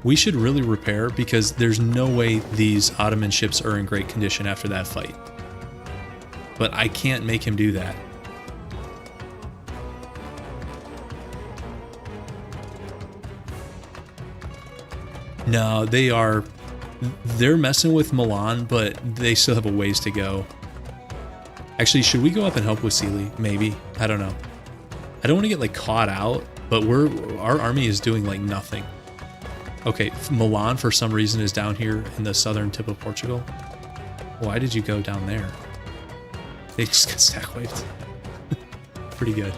We should really repair because there's no way these Ottoman ships are in great condition after that fight. But I can't make him do that. No, they're messing with Milan, but they still have a ways to go. Actually, should we go up and help with Sealy? Maybe. I don't know. I don't want to get like caught out, but our army is doing like nothing. Okay, Milan for some reason is down here in the southern tip of Portugal. Why did you go down there? They just got stack wiped. Pretty good.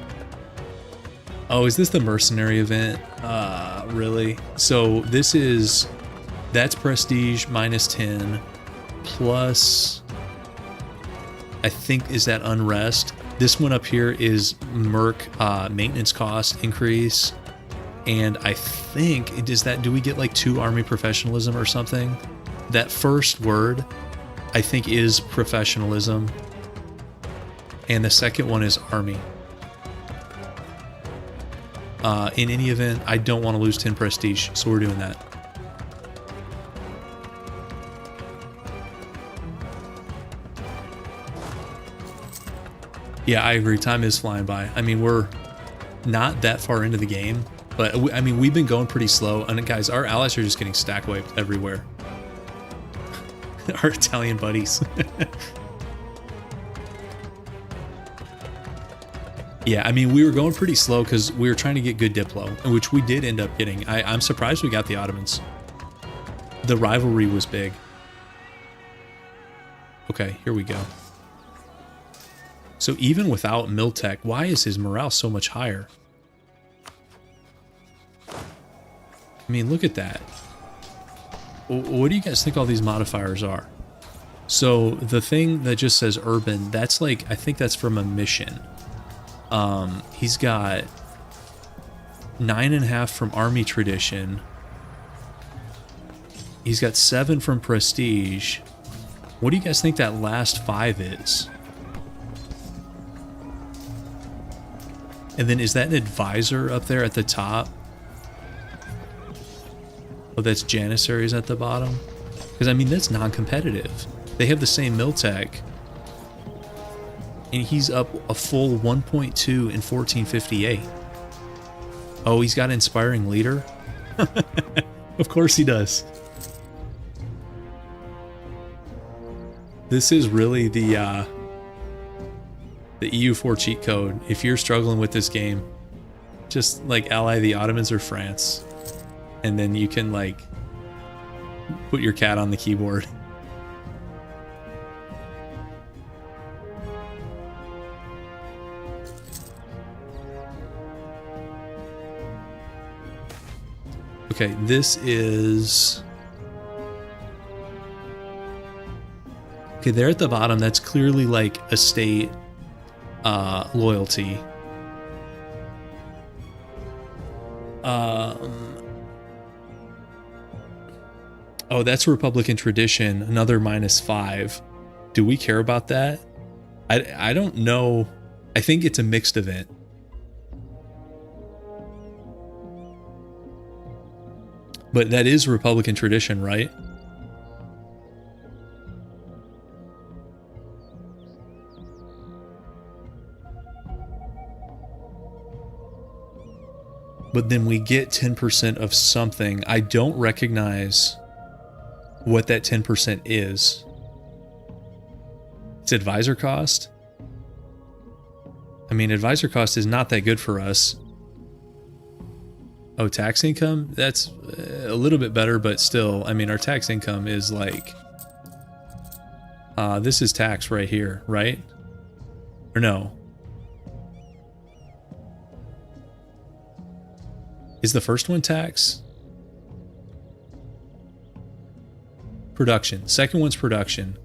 Oh, is this the mercenary event? Really? So this is... That's prestige minus 10 plus... I think, is that unrest? This one up here is Merc maintenance cost increase. And I think, do we get like 2 army professionalism or something? That first word, I think, is professionalism. And the second one is army. In any event, I don't want to lose 10 prestige, so we're doing that. Yeah, I agree. Time is flying by. I mean, we're not that far into the game, but I mean, we've been going pretty slow. And guys, our allies are just getting stack wiped everywhere. Our Italian buddies. Yeah, I mean, we were going pretty slow because we were trying to get good Diplo, which we did end up getting. I'm surprised we got the Ottomans. The rivalry was big. Okay, here we go. So even without Miltech, why is his morale so much higher? I mean, look at that. What do you guys think all these modifiers are? So the thing that just says urban, that's like, I think that's from a mission. He's got 9.5 from army tradition. He's got 7 from prestige. What do you guys think that last 5 is? And then is that an advisor up there at the top? Oh, that's janissaries at the bottom? Because, I mean, that's non-competitive. They have the same Miltech. And he's up a full 1.2 in 1458. Oh, he's got inspiring leader? Of course he does. This is really the EU4 cheat code. If you're struggling with this game, just like ally the Ottomans or France, and then you can like put your cat on the keyboard. Okay, this is... Okay, there at the bottom, that's clearly like a state loyalty. Oh, that's Republican tradition, another -5. Do we care about that? I don't know. I think it's a mixed event. But that is Republican tradition, right? But then we get 10% of something. I don't recognize what that 10% is. It's advisor cost. I mean, advisor cost is not that good for us. Oh, tax income? That's a little bit better, but still, I mean, our tax income is like... this is tax right here, right? Or no? Is the first one tax? Production. Second one's production.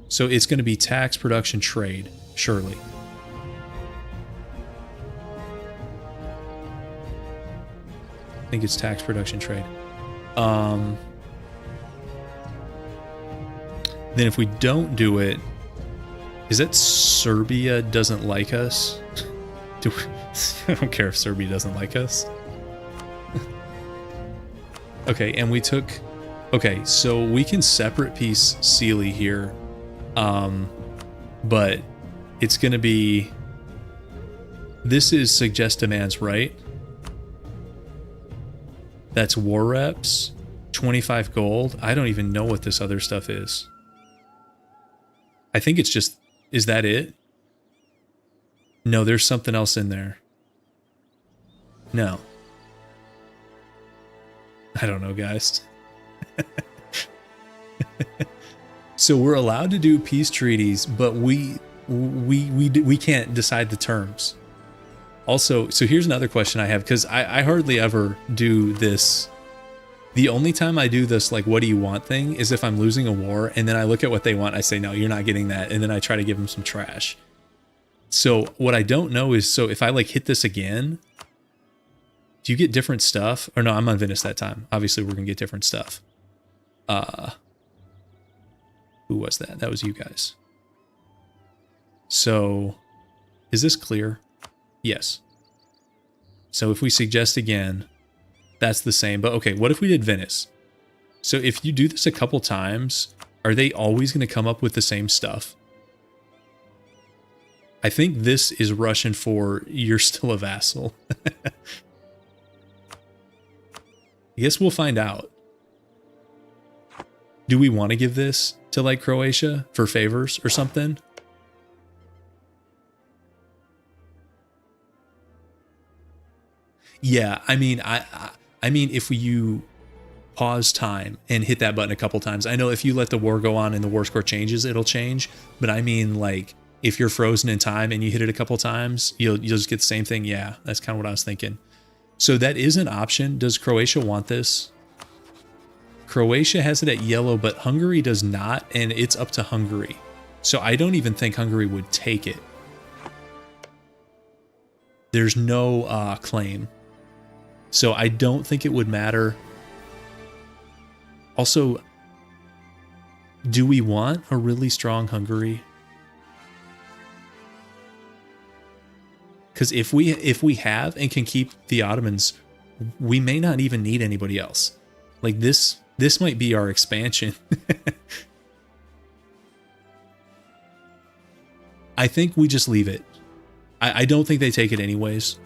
So it's going to be tax, production, trade, surely. I think it's tax, production, trade. Then if we don't do it, is that Serbia doesn't like us? I don't care if Serbia doesn't like us. Okay, and we took... Okay, so we can separate piece Sealy here. But it's going to be... This is suggest demands, right? That's war reps. 25 gold. I don't even know what this other stuff is. I think it's just... Is that it? No, there's something else in there. No. I don't know, guys. So we're allowed to do peace treaties, but we can't decide the terms. Also, so here's another question I have, because I hardly ever do this. The only time I do this, like, what do you want thing, is if I'm losing a war, and then I look at what they want, I say, no, you're not getting that, and then I try to give them some trash. So what I don't know is, so if I, like, hit this again, do you get different stuff? Or no, I'm on Venice that time. Obviously, we're going to get different stuff. Who was that? That was you guys. So, is this clear? Yes. So if we suggest again, that's the same. But okay, what if we did Venice? So if you do this a couple times, are they always going to come up with the same stuff? I think this is Russian for you're still a vassal. I guess we'll find out. Do we want to give this to like Croatia for favors or something? Yeah, I mean, I mean, if you pause time and hit that button a couple times, I know if you let the war go on and the war score changes, it'll change. But I mean, like, if you're frozen in time and you hit it a couple times, you'll just get the same thing. Yeah, that's kind of what I was thinking. So that is an option. Does Croatia want this? Croatia has it at yellow, but Hungary does not, and it's up to Hungary. So I don't even think Hungary would take it. There's no claim. So I don't think it would matter. Also, do we want a really strong Hungary? Because if we have and can keep the Ottomans, we may not even need anybody else. Like this might be our expansion. I think we just leave it. I don't think they take it anyways.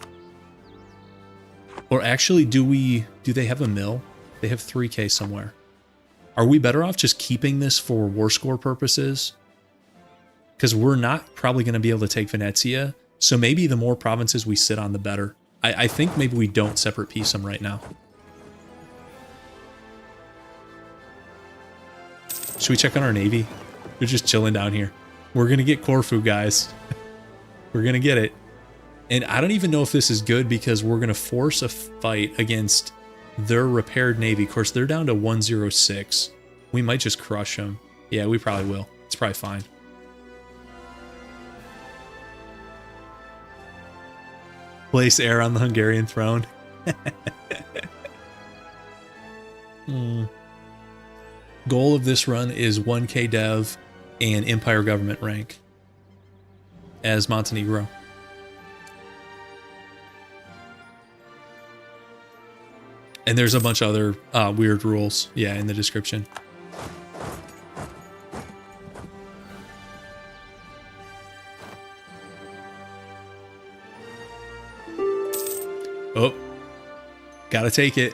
Or actually, do they have a mill? They have 3K somewhere. Are we better off just keeping this for war score purposes? Because we're not probably going to be able to take Venezia. So maybe the more provinces we sit on, the better. I think maybe we don't separate piece them right now. Should we check on our navy? They're just chilling down here. We're going to get Corfu, guys. We're going to get it. And I don't even know if this is good because we're going to force a fight against their repaired navy. Of course, they're down to 106. We might just crush them. Yeah, we probably will. It's probably fine. Place heir on the Hungarian throne. Goal of this run is 1k dev and empire government rank as Montenegro. And there's a bunch of other weird rules, yeah, in the description. Oh, gotta take it.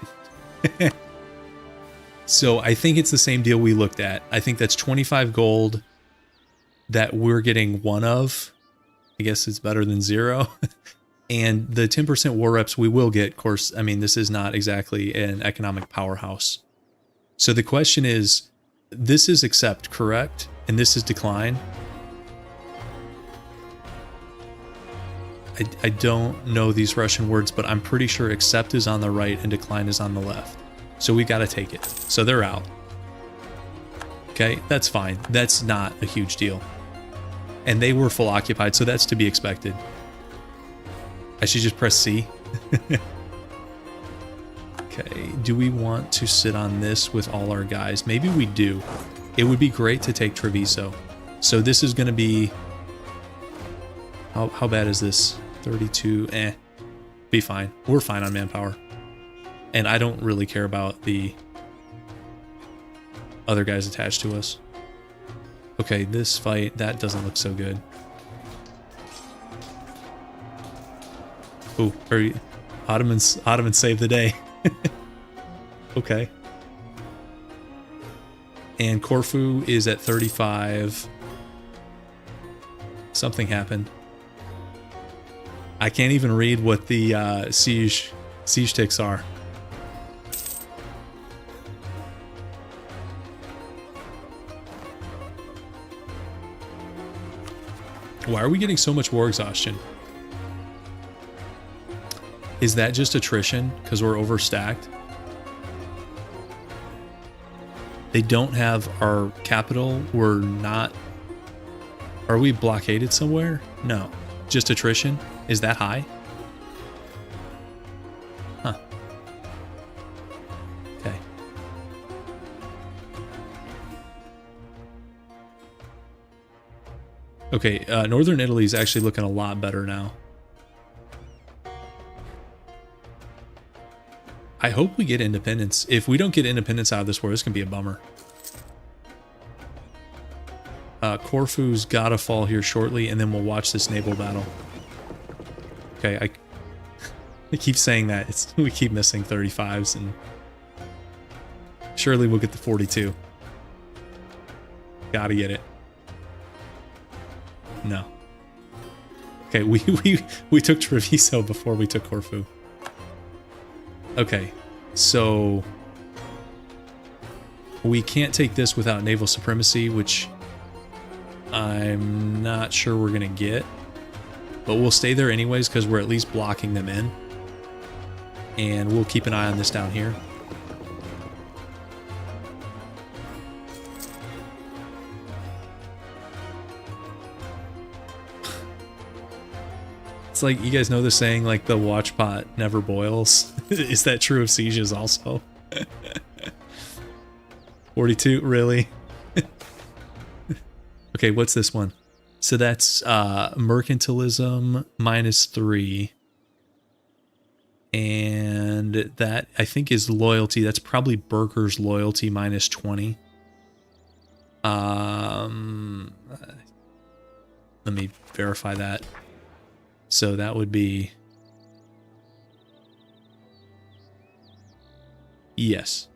So I think it's the same deal we looked at. I think that's 25 gold that we're getting one of. I guess it's better than 0. And the 10% war reps we will get, of course, I mean, this is not exactly an economic powerhouse. So the question is, this is accept, correct? And this is decline. I don't know these Russian words, but I'm pretty sure accept is on the right and decline is on the left. So we got to take it. So they're out. Okay, that's fine. That's not a huge deal. And they were full occupied, so that's to be expected. I should just press C. Okay, do we want to sit on this with all our guys? Maybe we do. It would be great to take Treviso. So this is going to be... How bad is this? 32, be fine. We're fine on manpower. And I don't really care about the other guys attached to us. Okay, this fight, that doesn't look so good. Ooh, Ottomans saved the day. Okay. And Corfu is at 35. Something happened. I can't even read what the siege ticks are. Why are we getting so much war exhaustion? Is that just attrition because we're overstacked? They don't have our capital. We're not... Are we blockaded somewhere? No. Just attrition? Is that high? Huh. Okay. Okay, Northern Italy is actually looking a lot better now. I hope we get independence. If we don't get independence out of this war, it's going to be a bummer. Corfu's got to fall here shortly, and then we'll watch this naval battle. Okay, I keep saying that. We keep missing 35s, and surely we'll get the 42. Gotta get it. No. Okay, we took Treviso before we took Corfu. Okay, so we can't take this without naval supremacy, which I'm not sure we're going to get. But we'll stay there anyways because we're at least blocking them in. And we'll keep an eye on this down here. It's like, you guys know the saying, like, the watch pot never boils? Is that true of sieges also? 42? Really? Okay, what's this one? So that's mercantilism -3. And that, I think, is loyalty. That's probably Burger's loyalty -20. Let me verify that. So that would be... Yes.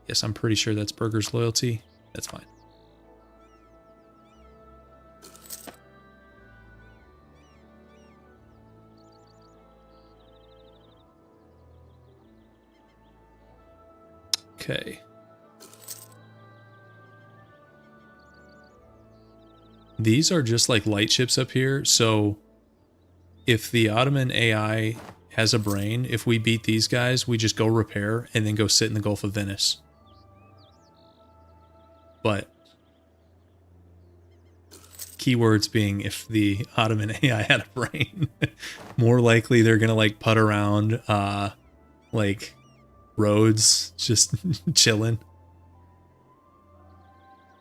Yes, I'm pretty sure that's Burger's loyalty. That's fine. Okay. These are just like light ships up here, so if the Ottoman AI has a brain. If we beat these guys, we just go repair and then go sit in the Gulf of Venice. But keywords being if the Ottoman AI had a brain, more likely they're gonna like putt around like roads, just chilling.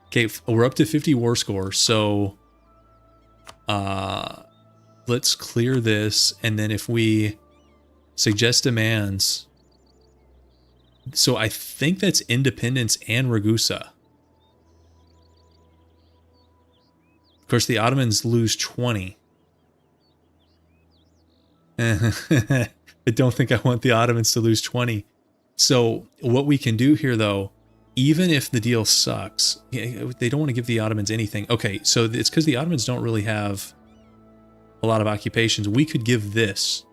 Okay, we're up to 50 war score, so let's clear this, and then if we suggest demands, so I think that's independence and Ragusa. Of course, the Ottomans lose 20. I don't think I want the Ottomans to lose 20. So what we can do here, though, even if the deal sucks, they don't want to give the Ottomans anything. Okay, so it's because the Ottomans don't really have a lot of occupations. We could give this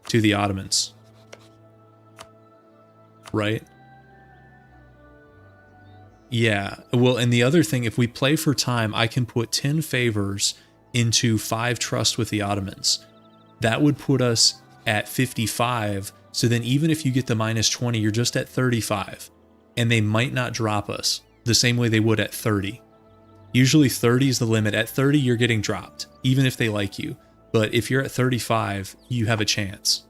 to the Ottomans, right? Yeah, well, and the other thing, if we play for time, I can put 10 favors into 5 trust with the Ottomans. That would put us at 55, so then even if you get the minus 20, you're just at 35, and they might not drop us the same way they would at 30. Usually 30 is the limit. At 30, you're getting dropped, even if they like you. But if you're at 35, you have a chance.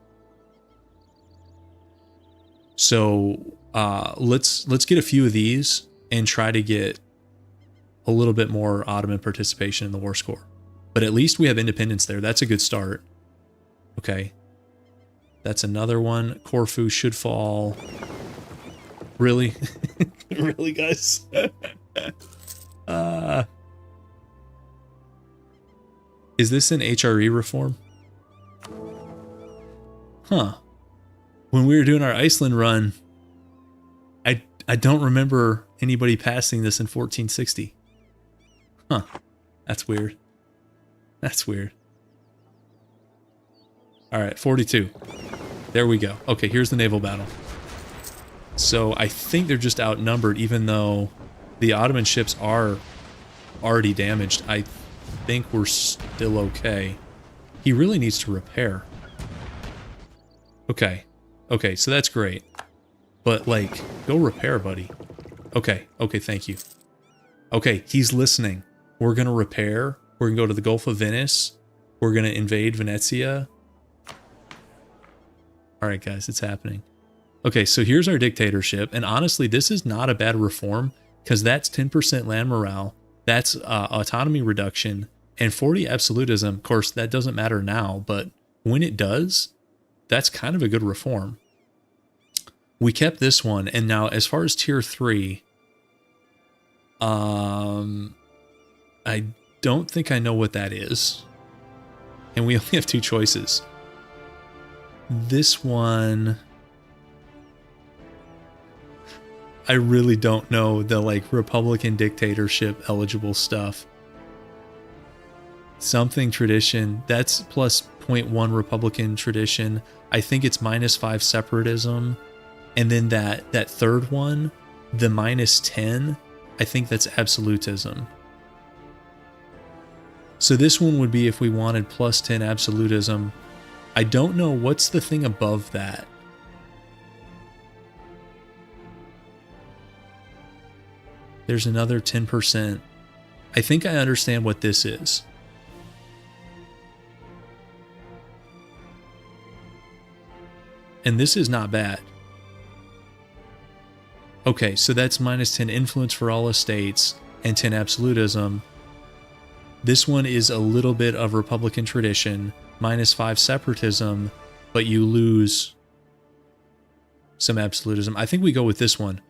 So let's get a few of these and try to get a little bit more Ottoman participation in the war score. But at least we have independence there. That's a good start. Okay. That's another one. Corfu should fall. Really? Really, guys? Is this an HRE reform? Huh. When we were doing our Iceland run, I don't remember anybody passing this in 1460. Huh. That's weird. That's weird. All right, 42. There we go. Okay, here's the naval battle. So I think they're just outnumbered, even though the Ottoman ships are already damaged. I think we're still okay. He really needs to repair. Okay. Okay, so that's great. But, like, go repair, buddy. Okay. Okay, thank you. Okay, he's listening. We're going to repair. We're going to go to the Gulf of Venice. We're going to invade Venezia. All right, guys, it's happening. Okay, so here's our dictatorship. And honestly, this is not a bad reform because that's 10% land morale. That's autonomy reduction and 40 absolutism. Of course, that doesn't matter now, but when it does, that's kind of a good reform. We kept this one, and now as far as tier 3, I don't think I know what that is. And we only have 2 choices. This one, I really don't know the like Republican dictatorship eligible stuff. Something tradition, that's plus 0.1 Republican tradition. I think it's -5 separatism. And then that third one, the -10, I think that's absolutism. So this one would be if we wanted +10 absolutism. I don't know what's the thing above that. There's another 10%. I think I understand what this is. And this is not bad. Okay, so that's -10 influence for all estates and 10 absolutism. This one is a little bit of Republican tradition, -5 separatism, but you lose some absolutism. I think we go with this one.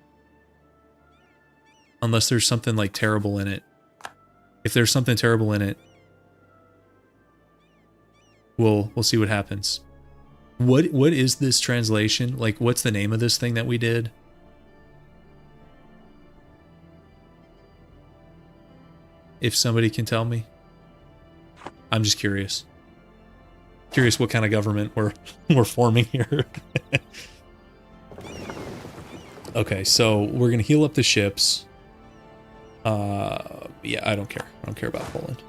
Unless there's something like terrible in it. If there's something terrible in it, we'll see what happens. What is this translation? Like, what's the name of this thing that we did? If somebody can tell me. I'm just curious. Curious what kind of government we're forming here. Okay, so we're gonna heal up the ships. Yeah, I don't care. I don't care about Poland.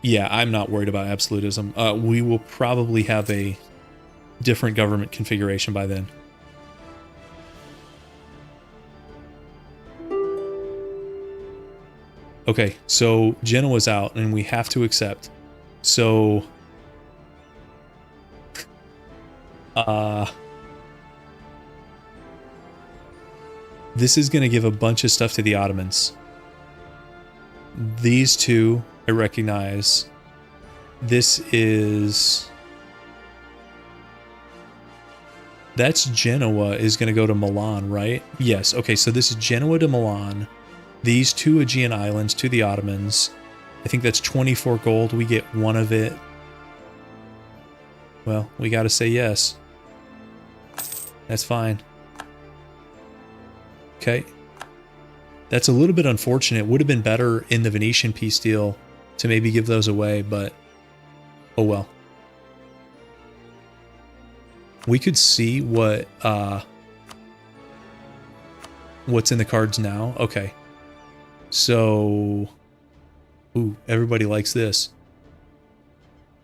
Yeah, I'm not worried about absolutism. We will probably have a different government configuration by then. Okay, so Genoa's out, and we have to accept. So, this is going to give a bunch of stuff to the Ottomans. These two, I recognize. This is... That's Genoa is going to go to Milan, right? Yes, okay, so this is Genoa to Milan. These two Aegean islands to the Ottomans. I think that's 24 gold. We get one of it. Well, we got to say yes. That's fine. Okay. That's a little bit unfortunate. Would have been better in the Venetian peace deal to maybe give those away, but oh well. We could see what what's in the cards now. Okay. So, ooh, everybody likes this.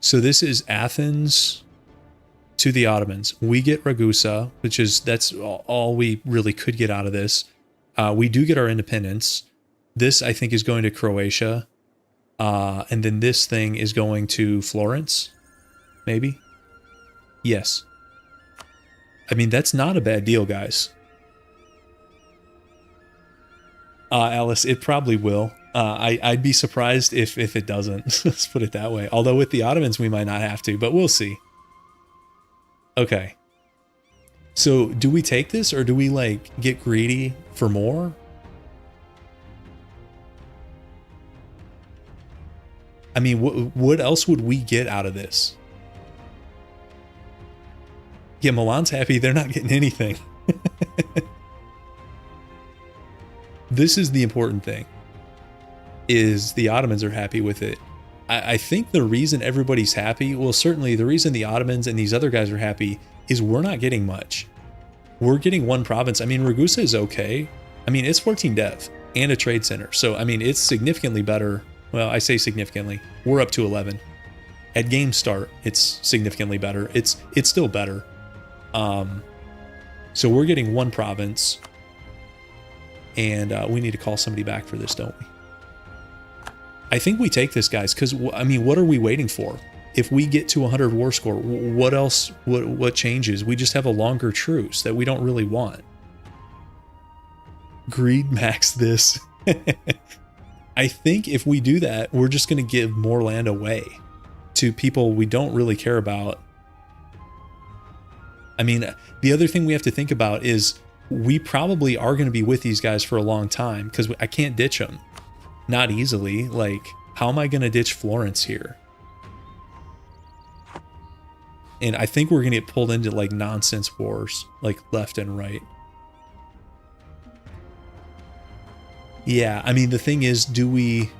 So this is Athens to the Ottomans. We get Ragusa, which is, that's all we really could get out of this. We do get our independence. This, I think, is going to Croatia. And then this thing is going to Florence, maybe? Yes. I mean, that's not a bad deal, guys. Alice, it probably will. I'd be surprised if it doesn't. Let's put it that way. Although with the Ottomans, we might not have to, but we'll see. Okay. So do we take this, or do we, like, get greedy for more? I mean, what else would we get out of this? Yeah, Milan's happy. They're not getting anything. This is the important thing, is the Ottomans are happy with it. I think the reason everybody's happy, well, certainly the reason the Ottomans and these other guys are happy is we're not getting much. We're getting one province. I mean, Ragusa is okay. I mean, it's 14 dev and a trade center. So, I mean, it's significantly better. Well, I say significantly. We're up to 11. At game start, it's significantly better. It's still better. So we're getting one province. And we need to call somebody back for this, don't we? I think we take this, guys, because, I mean, what are we waiting for? If we get to 100 war score, what else, what changes? We just have a longer truce that we don't really want. Greed max this. I think if we do that, we're just going to give more land away to people we don't really care about. I mean, the other thing we have to think about is we probably are going to be with these guys for a long time because I can't ditch them. Not easily. Like, how am I going to ditch Florence here? And I think we're going to get pulled into, like, nonsense wars, like, left and right. Yeah, I mean, the thing is, do we...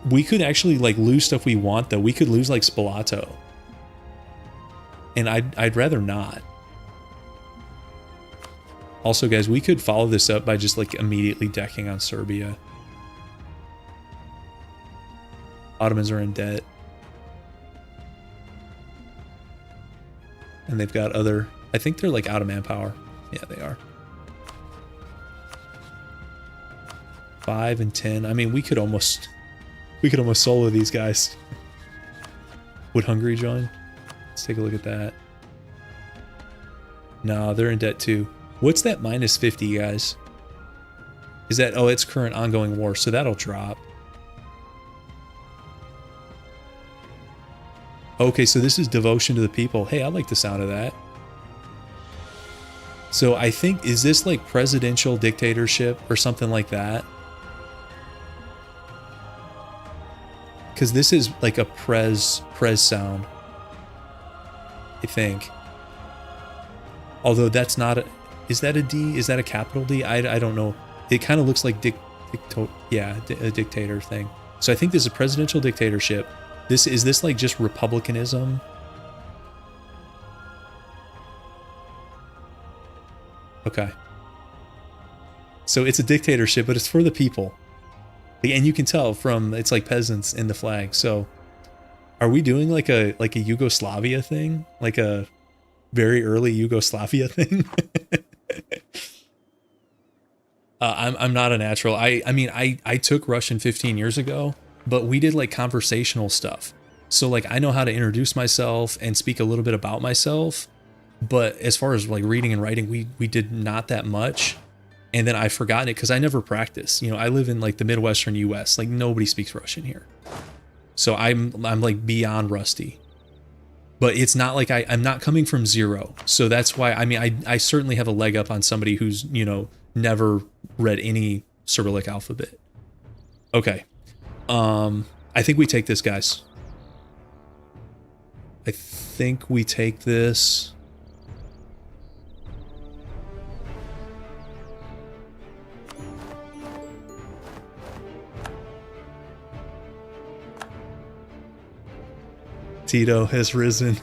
We could actually, like, lose stuff we want, though. We could lose, like, Spalato. And I'd rather not. Also, guys, we could follow this up by just, like, immediately decking on Serbia. Ottomans are in debt. And they've got other... I think they're, like, out of manpower. Yeah, they are. 5 and 10. I mean, we could almost solo these guys. Would Hungary join? Let's take a look at that. No, they're in debt too. What's that minus 50, guys? Is that... Oh, it's current ongoing war, so that'll drop. Okay, so this is devotion to the people. Hey, I like the sound of that. So I think, is this like presidential dictatorship or something like that? Because this is like a prez sound, I think. Although that's not a... Is that a D? Is that a capital D? I don't know. It kind of looks like a dictator thing. So I think this is a presidential dictatorship. Is this like just republicanism? Okay. So it's a dictatorship, but it's for the people. And you can tell from, it's like peasants in the flag. So are we doing like a Yugoslavia thing? Like a very early Yugoslavia thing? I'm not a natural. I mean, I took Russian 15 years ago, but we did like conversational stuff. So like I know how to introduce myself and speak a little bit about myself. But as far as like reading and writing, we did not that much. And then I've forgotten it because I never practice. You know, I live in like the Midwestern US. Like nobody speaks Russian here. So I'm like beyond rusty. But it's not like I'm not coming from zero. So that's why, I mean, I certainly have a leg up on somebody who's, you know, never read any Cyrillic alphabet. Okay. I think we take this, guys. I think we take this. Tito has risen.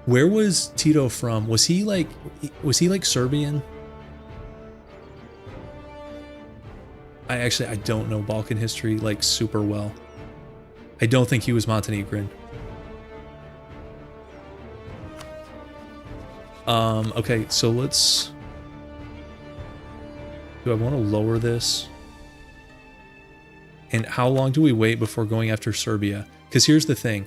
Where was Tito from? Was he like Serbian? I don't know Balkan history like super well. I don't think he was Montenegrin. Okay, so let's... Do I want to lower this? And how long do we wait before going after Serbia? Because here's the thing.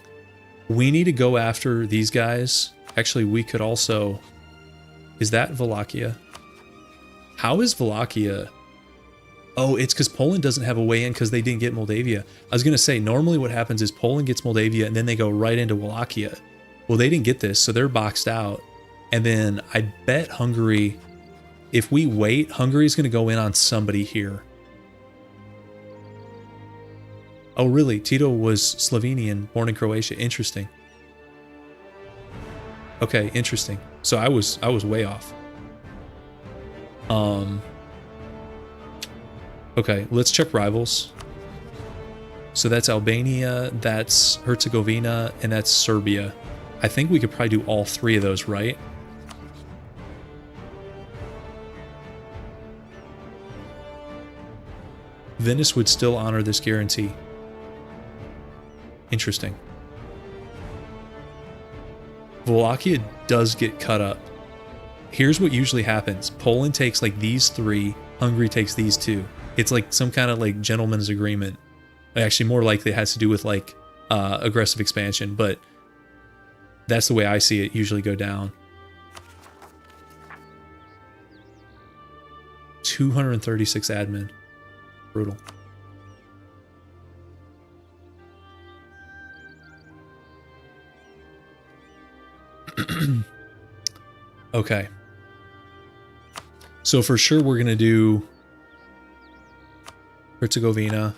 We need to go after these guys. Actually, we could also... Is that Wallachia? How is Wallachia... Oh, it's because Poland doesn't have a way in because they didn't get Moldavia. I was going to say, normally what happens is Poland gets Moldavia and then they go right into Wallachia. Well, they didn't get this, so they're boxed out. And then I bet Hungary... If we wait, Hungary's going to go in on somebody here. Oh, really? Tito was Slovenian, born in Croatia. Interesting. Okay, interesting. So I was way off. Okay, let's check rivals. So that's Albania, that's Herzegovina, and that's Serbia. I think we could probably do all three of those, right? Venice would still honor this guarantee. Interesting. Wallachia does get cut up. Here's what usually happens. Poland takes like these three, Hungary takes these two. It's like some kind of like gentleman's agreement. Actually, more likely it has to do with like aggressive expansion, but that's the way I see it usually go down. 236 admin. Brutal. Okay. So for sure we're going to do Herzegovina,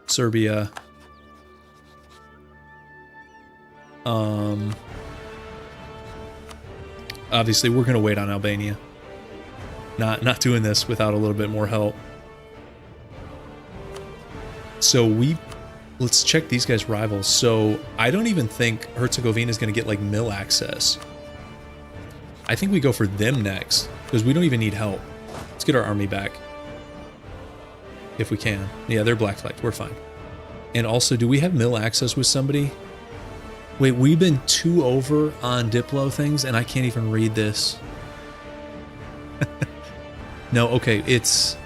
Serbia, obviously we're going to wait on Albania. Not doing this without a little bit more help. So let's check these guys' rivals. So I don't even think Herzegovina is going to get like mill access. I think we go for them next because we don't even need help. Let's get our army back. If we can. Yeah, they're black flagged. We're fine. And also, do we have mill access with somebody? Wait, we've been 2 over on Diplo things and I can't even read this. No, okay, it's...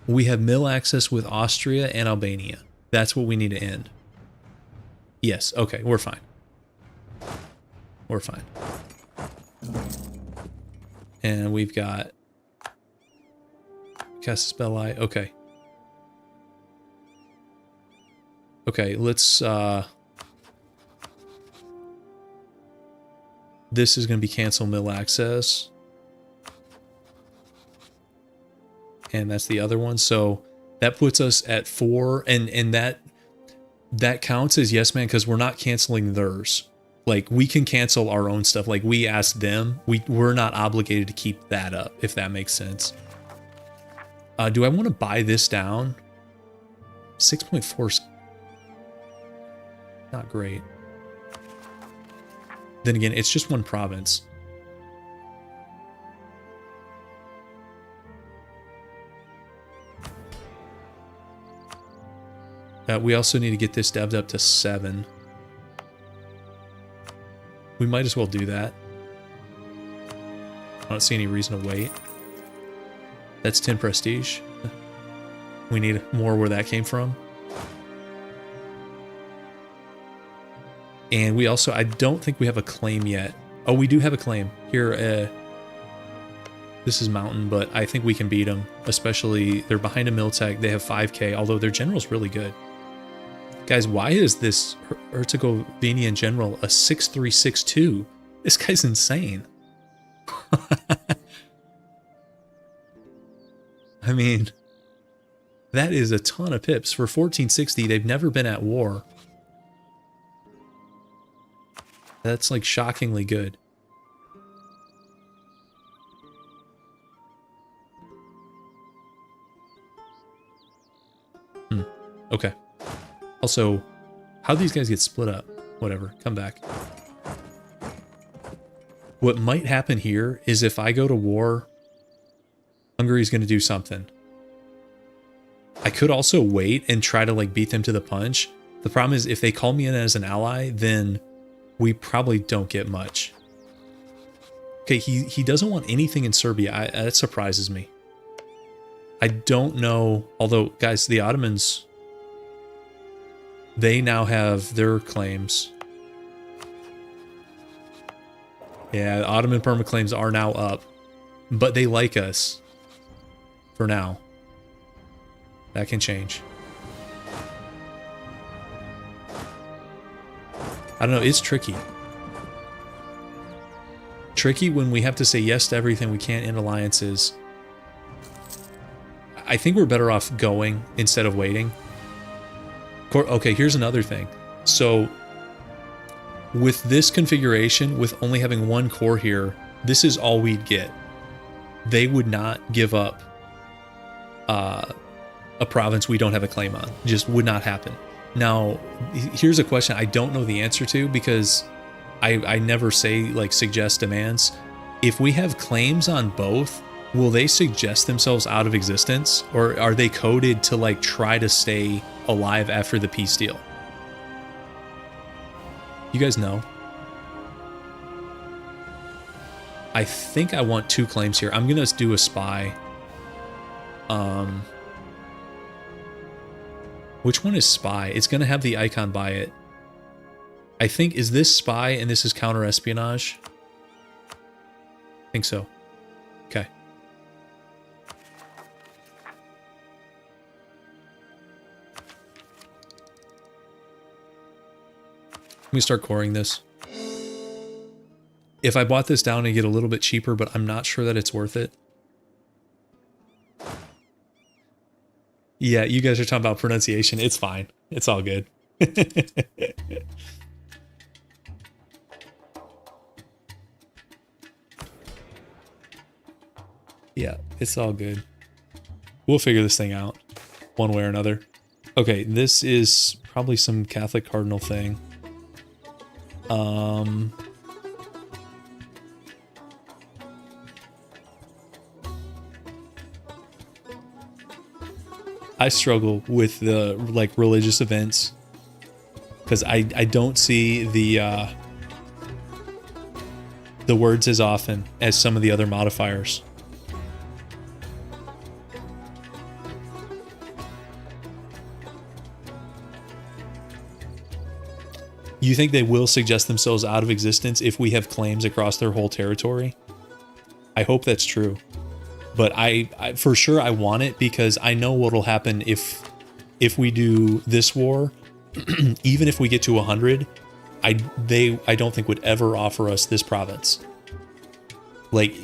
We have mill access with Austria and Albania. That's what we need to end. Yes, okay, we're fine. We're fine. And we've got... Casus Belli, okay. Okay, let's... This is going to be cancel mill access. And that's the other one. So that puts us at 4. And that counts as yes, man, because we're not canceling theirs. Like, we can cancel our own stuff. Like, we asked them. We're not obligated to keep that up, if that makes sense. Do I want to buy this down? 6.4 is not great. Then again, it's just one province. We also need to get this devved up to 7. We might as well do that. I don't see any reason to wait. That's 10 prestige. We need more where that came from. And we also, I don't think we have a claim yet. Oh, we do have a claim. Here, this is Mountain, but I think we can beat them. Especially, they're behind a Miltech. They have 5k, although their general's really good. Guys, why is this Herzegovinian general a 6362? This guy's insane. I mean, that is a ton of pips. For 1460, they've never been at war. That's like shockingly good. Okay. Also, how these guys get split up? Whatever, come back. What might happen here is if I go to war, Hungary's going to do something. I could also wait and try to like beat them to the punch. The problem is if they call me in as an ally, then we probably don't get much. Okay, he doesn't want anything in Serbia. That surprises me. I don't know, although, guys, the Ottomans, they now have their claims. Yeah, the Ottoman permaclaims are now up, but they like us for now. That can change. I don't know, it's tricky. Tricky when we have to say yes to everything we can't in alliances. I think we're better off going instead of waiting. Okay, here's another thing. So, with this configuration, with only having one core here, this is all we'd get. They would not give up a province we don't have a claim on. Just would not happen. Now, here's a question I don't know the answer to because I never say, like, suggest demands. If we have claims on both, will they suggest themselves out of existence? Or are they coded to, like, try to stay alive after the peace deal? You guys know? I think I want 2 claims here. I'm gonna do a spy. Which one is spy? It's gonna have the icon by it. I think, is this spy and this is counter-espionage? I think so. Okay. Let me start coring this. If I bought this down and get a little bit cheaper, but I'm not sure that it's worth it. Yeah, you guys are talking about pronunciation. It's fine. It's all good. Yeah, it's all good. We'll figure this thing out one way or another. Okay, this is probably some Catholic cardinal thing. I struggle with the like religious events because I don't see the words as often as some of the other modifiers. You think they will suggest themselves out of existence if we have claims across their whole territory? I hope that's true. But I for sure I want it because I know what'll happen if we do this war. Even if we get to 100, I don't think would ever offer us this province. Like,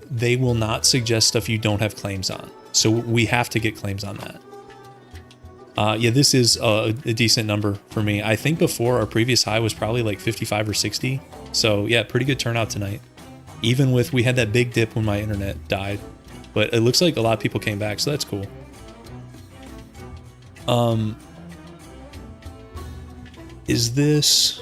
they will not suggest stuff you don't have claims on. So we have to get claims on that. Yeah, this is a decent number for me. I think before our previous high was probably like 55 or 60. So yeah, pretty good turnout tonight. Even with, we had that big dip when my internet died. But it looks like a lot of people came back, so that's cool. Is this...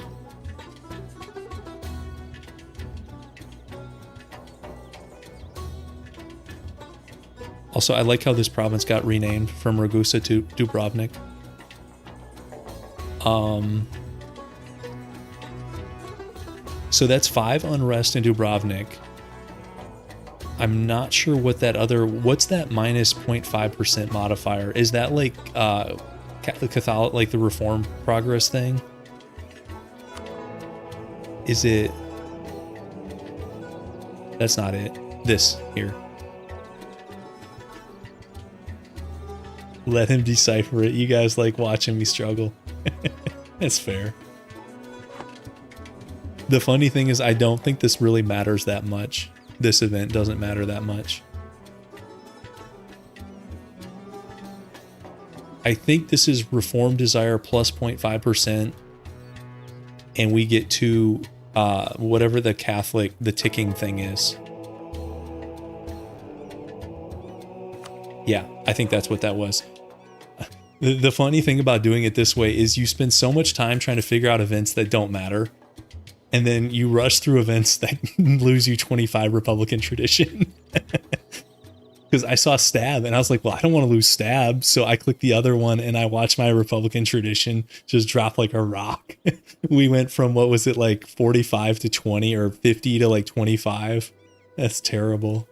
Also, I like how this province got renamed from Ragusa to Dubrovnik. So that's 5 unrest in Dubrovnik. I'm not sure what that other... What's that minus 0.5% modifier? Is that like Catholic, like the Reform Progress thing? Is it... That's not it. This here. Let him decipher it. You guys like watching me struggle. That's fair. The funny thing is, I don't think this really matters that much. This event doesn't matter that much. I think this is Reform Desire plus 0.5%. And we get to whatever the Catholic, the ticking thing is. Yeah, I think that's what that was. The funny thing about doing it this way is you spend so much time trying to figure out events that don't matter. And then you rush through events that lose you 25 Republican tradition. Because I saw stab and I was like, well, I don't want to lose stab. So I clicked the other one and I watched my Republican tradition just drop like a rock. We went from, what was it, like 45 to 20 or 50 to like 25. That's terrible.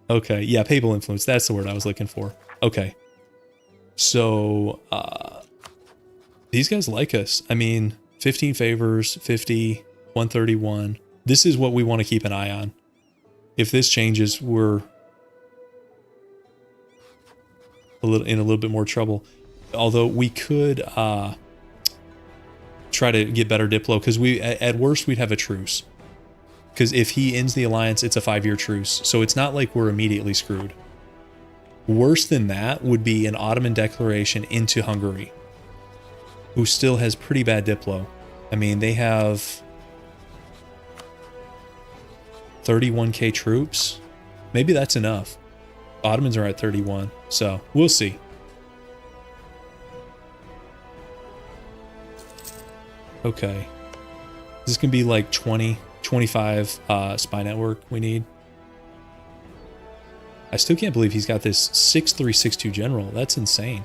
Okay, yeah, papal influence. That's the word I was looking for. Okay. So, these guys like us. I mean, 15 favors, 50, 131. This is what we want to keep an eye on. If this changes, we're in a little bit more trouble. Although we could try to get better Diplo, because at worst we'd have a truce. Because if he ends the alliance, it's a 5-year truce. So it's not like we're immediately screwed. Worse than that would be an Ottoman declaration into Hungary, who still has pretty bad Diplo. I mean, they have 31k troops. Maybe that's enough. Ottomans are at 31, so we'll see. Okay. This can be like 20, 25 spy network we need. I still can't believe he's got this 6362 general. That's insane.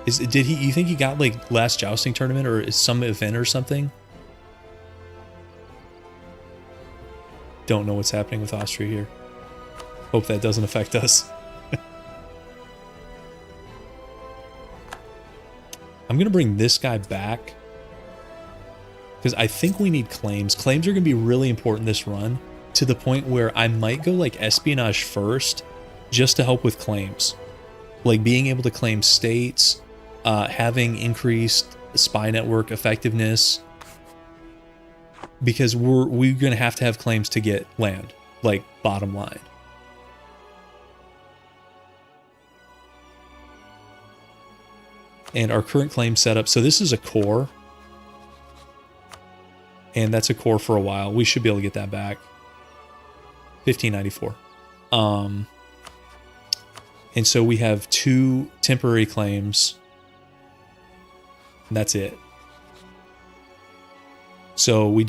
You think he got like last jousting tournament or is some event or something? Don't know what's happening with Austria here. Hope that doesn't affect us. I'm gonna bring this guy back because I think we need claims. Claims are gonna be really important this run, to the point where I might go like espionage first just to help with claims. Like being able to claim states, having increased spy network effectiveness, because we're going to have claims to get land, like bottom line. And our current claim setup, so this is a core, and that's a core for a while. We should be able to get that back. 1594. And so we have 2 temporary claims. And that's it. So we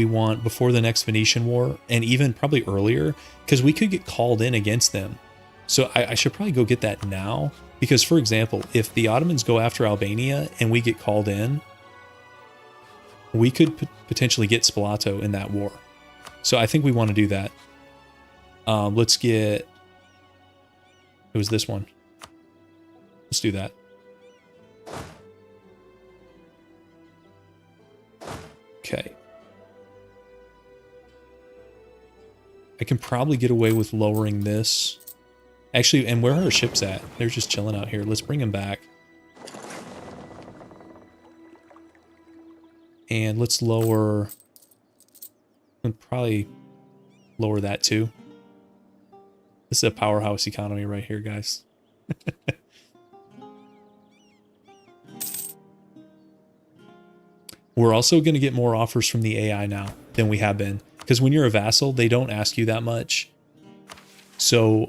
want, before the next Venetian War, and even probably earlier, because we could get called in against them. So I should probably go get that now. Because, for example, if the Ottomans go after Albania and we get called in, we could potentially get Spalato in that war. So I think we want to do that. Let's get... It was this one. Let's do that. Okay. I can probably get away with lowering this. Actually, and where are our ships at? They're just chilling out here. Let's bring them back. And let's lower... probably lower that too. This is a powerhouse economy right here, guys. We're also going to get more offers from the AI now than we have been. Because when you're a vassal, they don't ask you that much. So,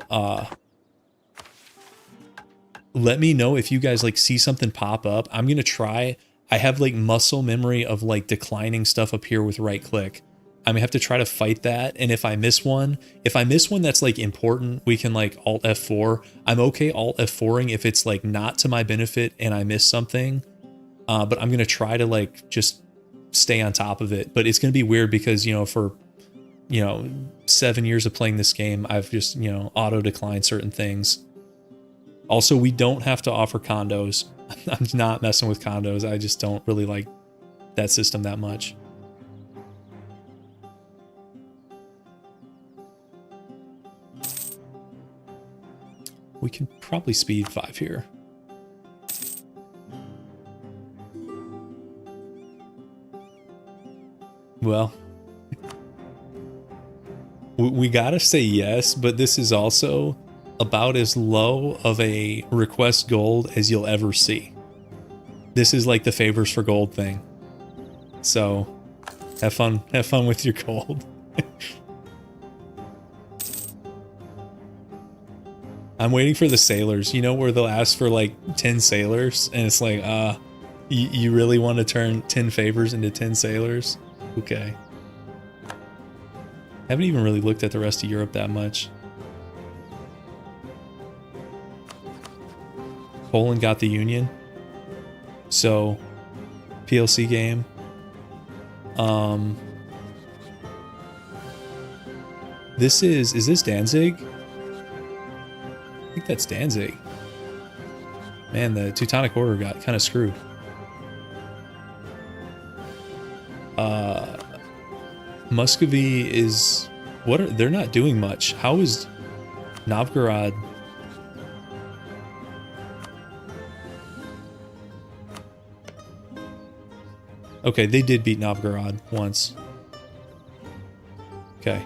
let me know if you guys like see something pop up. I'm going to try. I have like muscle memory of like declining stuff up here with right click. I'm gonna have to try to fight that. And if I miss one that's like important, we can like Alt F4. I'm okay Alt F4ing if it's like not to my benefit and I miss something. But I'm gonna try to like just stay on top of it. But it's gonna be weird because, you know, for 7 years of playing this game, I've just, auto declined certain things. Also, we don't have to offer condos. I'm not messing with condos. I just don't really like that system that much. We can probably speed 5 here. Well, we gotta say yes, but this is also about as low of a request gold as you'll ever see. This is like the favors for gold thing. So have fun with your gold. I'm waiting for the sailors, where they'll ask for like 10 sailors and it's like, you really want to turn 10 favors into 10 sailors? Okay. Haven't even really looked at the rest of Europe that much. Poland got the Union. So, PLC game. Is this Danzig? I think that's Danzig. Man, the Teutonic Order got kind of screwed. Muscovy is... they're not doing much. How is Novgorod... Okay, they did beat Novgorod once. Okay.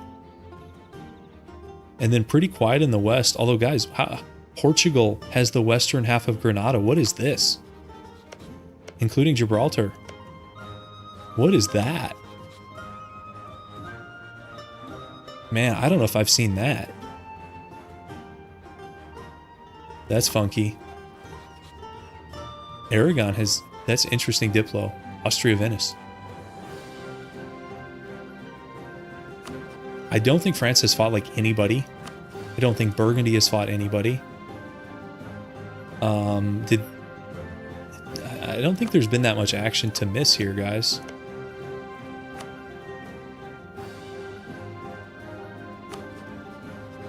And then pretty quiet in the west. Although, guys, Portugal has the western half of Granada. What is this? Including Gibraltar. What is that? Man, I don't know if I've seen that. That's funky. Aragon has... That's interesting, Diplo. Austria-Venice. I don't think France has fought like anybody. I don't think Burgundy has fought anybody. I don't think there's been that much action to miss here, guys.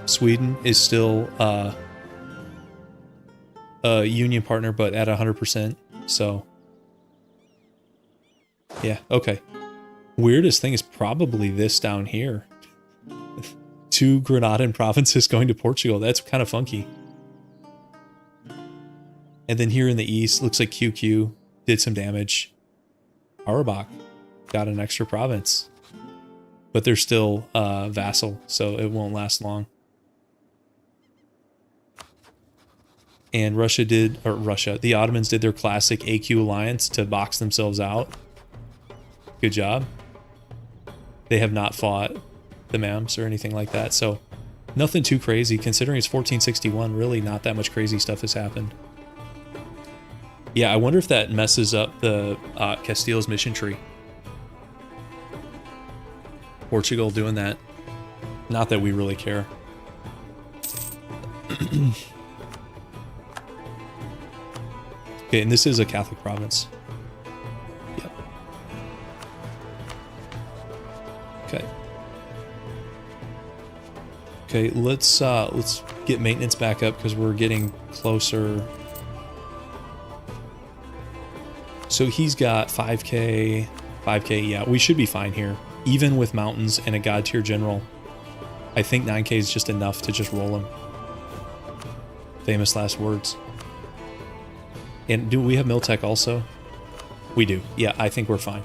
Sweden is still a union partner, but at 100%. So, yeah, okay. Weirdest thing is probably this down here. 2 Granadan provinces going to Portugal. That's kind of funky. And then here in the east, looks like QQ did some damage. Arabach got an extra province. But they're still vassal, so it won't last long. And the Ottomans did their classic AQ alliance to box themselves out. Good job. They have not fought the Mams or anything like that, so nothing too crazy. Considering it's 1461, really not that much crazy stuff has happened. Yeah, I wonder if that messes up the Castile's mission tree. Portugal doing that. Not that we really care. Okay, and this is a Catholic province. Yep. Okay. Okay, let's get maintenance back up because we're getting closer. So he's got 5k, yeah, we should be fine here. Even with mountains and a god tier general. I think 9k is just enough to just roll him. Famous last words. And do we have Miltech also? We do. Yeah, I think we're fine.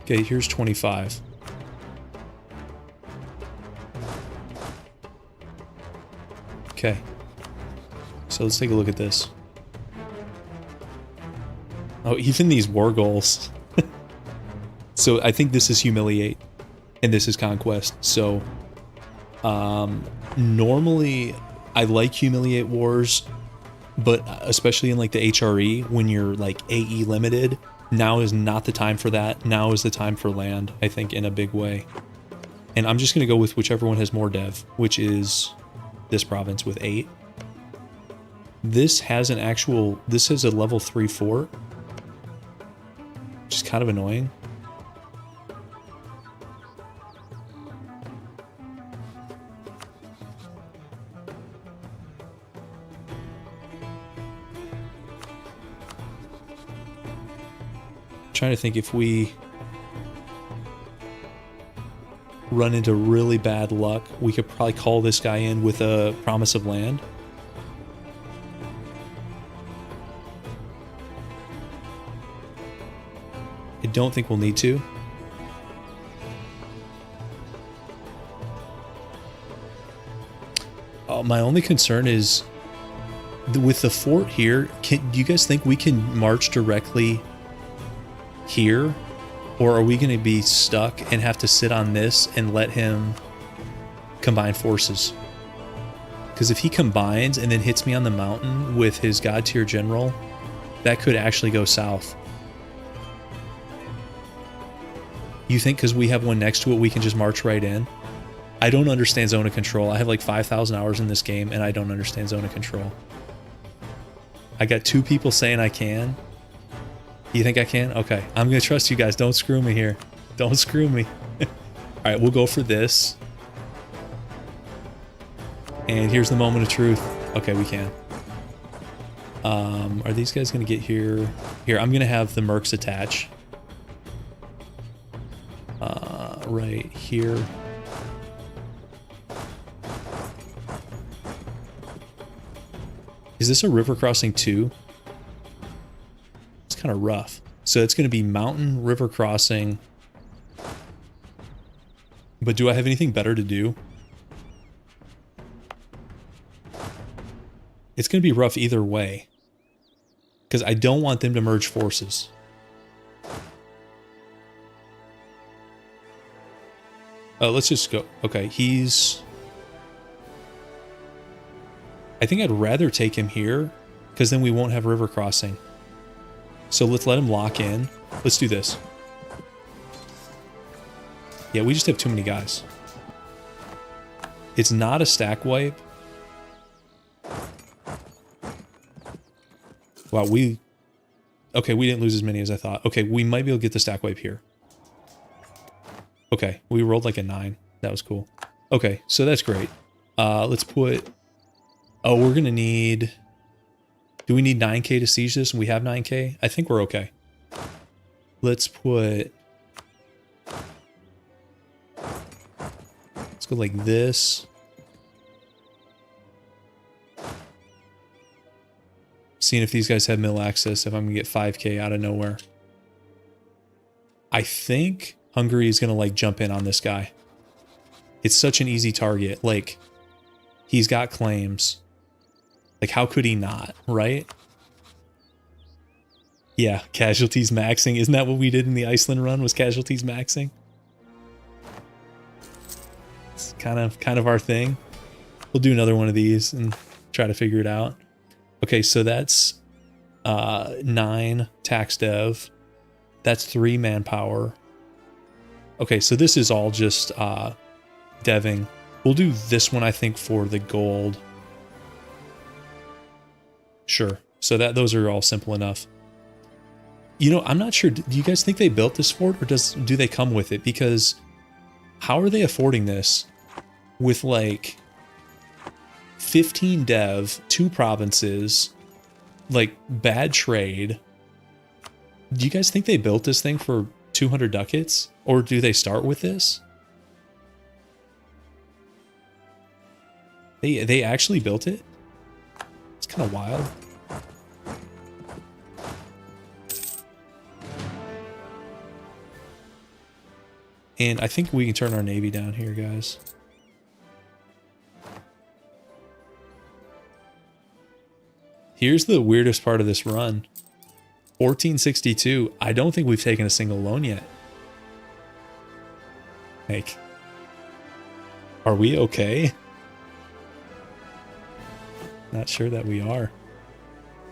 Okay, here's 25. Okay. So let's take a look at this. Oh, even these war goals. So I think this is humiliate. And this is conquest. So normally I like humiliate wars But especially in like the HRE, when you're like AE limited, now is not the time for that. Now is the time for land, I think, in a big way. And I'm just going to go with whichever one has more dev, which is this province with 8. This has an actual, this is a level 3 fort, which is kind of annoying. Trying to think if we run into really bad luck, we could probably call this guy in with a promise of land. I don't think we'll need to. My only concern is with the fort here, do you guys think we can march directly here, or are we going to be stuck and have to sit on this and let him combine forces? Because if he combines and then hits me on the mountain with his god tier general, that could actually go south. You think because we have one next to it, we can just march right in? I don't understand zone of control. I have like 5,000 hours in this game, and I don't understand zone of control. I got 2 people saying I can. You think I can? Okay. I'm going to trust you guys. Don't screw me here. Don't screw me. All right, we'll go for this. And here's the moment of truth. Okay, we can. Are these guys going to get here? Here, I'm going to have the mercs attach. Right here. Is this a river crossing too? It's kind of rough. So it's going to be mountain river crossing. But do I have anything better to do? It's going to be rough either way. Because I don't want them to merge forces. Let's just go. Okay, he's... I think I'd rather take him here, because then we won't have river crossing. So let's let him lock in. Let's do this. Yeah, we just have too many guys. It's not a stack wipe. Wow, we... Okay, we didn't lose as many as I thought. Okay, we might be able to get the stack wipe here. Okay, we rolled like a 9. That was cool. Okay, so that's great. Let's put... Oh, we're going to need... Do we need 9k to siege this? And we have 9k? I think we're okay. Let's put... Let's go like this. Seeing if these guys have mill access, if I'm going to get 5k out of nowhere. I think Hungary is going to like jump in on this guy. It's such an easy target. Like, he's got claims. Like, how could he not, right? Yeah, casualties maxing. Isn't that what we did in the Iceland run, was casualties maxing? It's kind of our thing. We'll do another one of these and try to figure it out. Okay, so that's 9 tax dev. That's 3 manpower. Okay, so this is all just deving. We'll do this one, I think, for the gold. Sure. So those are all simple enough. You know, I'm not sure. Do you guys think they built this fort, or do they come with it? Because how are they affording this with like 15 dev, 2 provinces, like bad trade? Do you guys think they built this thing for 200 ducats, or do they start with this? They actually built it? It's kind of wild. And I think we can turn our navy down here, guys. Here's the weirdest part of this run. 1462. I don't think we've taken a single loan yet. Like, are we okay? Not sure that we are.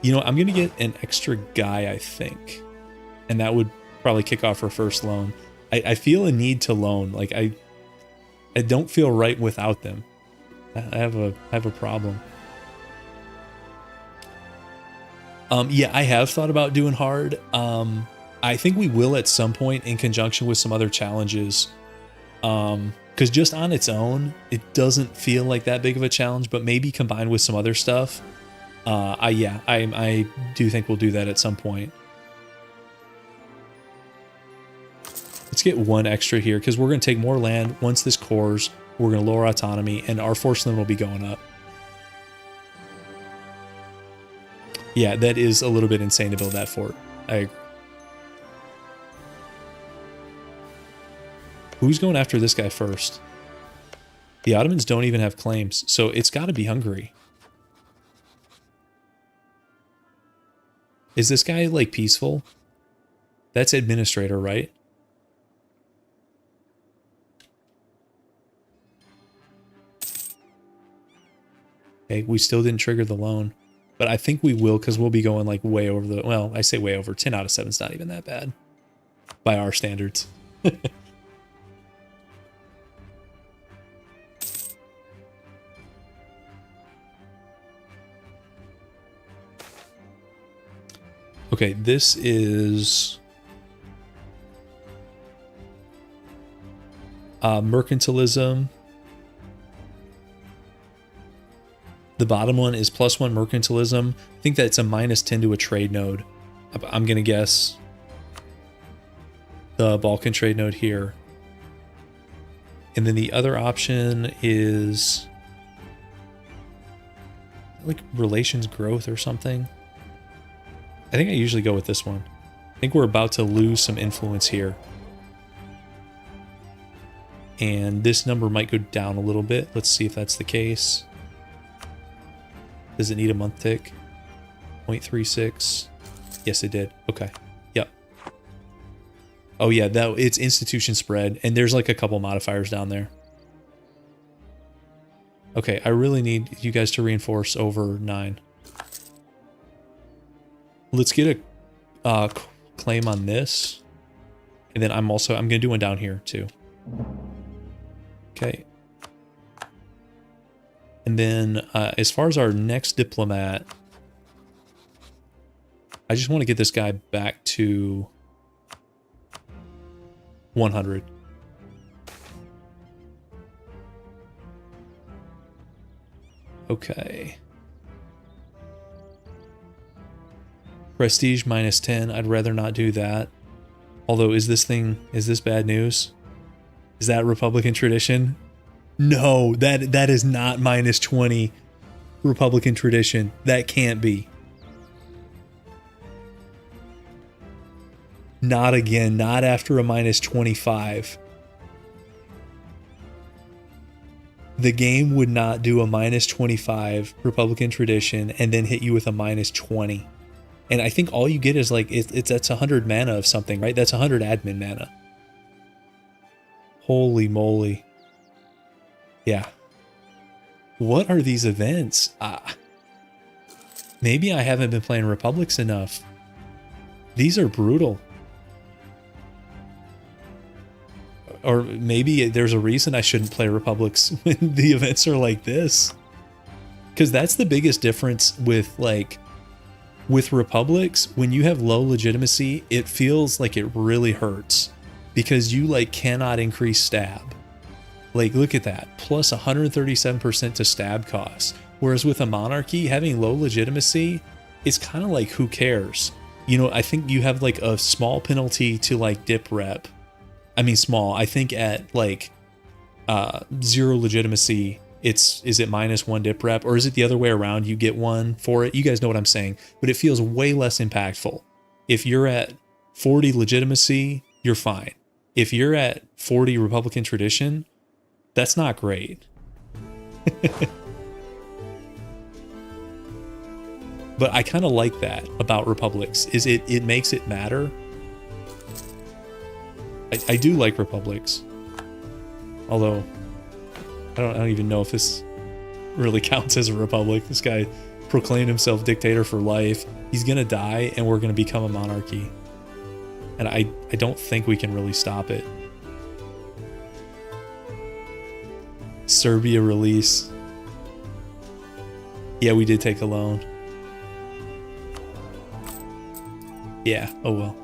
You know, I'm going to get an extra guy, I think. And that would probably kick off our first loan. I feel a need to loan. Like, I don't feel right without them. I have a problem. Yeah, I have thought about doing hard. I think we will at some point in conjunction with some other challenges. Because just on its own, it doesn't feel like that big of a challenge, but maybe combined with some other stuff. I do think we'll do that at some point. Let's get one extra here because we're going to take more land. Once this cores, we're going to lower autonomy and our force limit will be going up. Yeah, that is a little bit insane to build that fort. I agree. Who's going after this guy first? The Ottomans don't even have claims, so it's got to be Hungary. Is this guy, like, peaceful? That's administrator, right? Okay, we still didn't trigger the loan. But I think we will, because we'll be going, like, way over the... Well, I say way over. 10 out of 7 is not even that bad. By our standards. Okay, this is mercantilism. The bottom one is +1 mercantilism. I think that's a -10 to a trade node. I'm going to guess the Balkan trade node here. And then the other option is like relations growth or something. I think I usually go with this one. I think we're about to lose some influence here. And this number might go down a little bit. Let's see if that's the case. Does it need a month tick? 0.36. Yes, it did. Okay. Yep. Oh yeah, that it's institution spread, and there's like a couple modifiers down there. Okay, I really need you guys to reinforce over 9. Let's get a claim on this. And then I'm going to do one down here too. Okay. And then as far as our next diplomat, I just want to get this guy back to 100. Okay. Prestige -10. I'd rather not do that. Although, is this bad news? Is that Republican tradition? No, that is not -20 Republican tradition. That can't be. Not again. Not after a -25. The game would not do a -25 Republican tradition and then hit you with a -20. And I think all you get is like, that's 100 mana of something, right? That's 100 admin mana. Holy moly. Yeah. What are these events? Maybe I haven't been playing Republics enough. These are brutal. Or maybe there's a reason I shouldn't play Republics when the events are like this. Because that's the biggest difference with Republics. When you have low legitimacy, it feels like it really hurts. Because you cannot increase stab. Look at that. Plus 137% to stab costs. Whereas with a monarchy, having low legitimacy, it's kind of like, who cares? You know, I think you have a small penalty to dip rep. I mean, small. I think at 0 legitimacy, is it -1 dip rep, or is it the other way around? You get 1 for it. You guys know what I'm saying, but it feels way less impactful. If you're at 40 legitimacy, you're fine. If you're at 40 Republican tradition, that's not great. But I kind of like that about Republics, is it makes it matter. I do like Republics. Although, I don't even know if this really counts as a Republic. This guy proclaimed himself dictator for life. He's gonna die, and we're gonna become a monarchy. And I don't think we can really stop it. Serbia release. Yeah, we did take a loan. Yeah, oh well.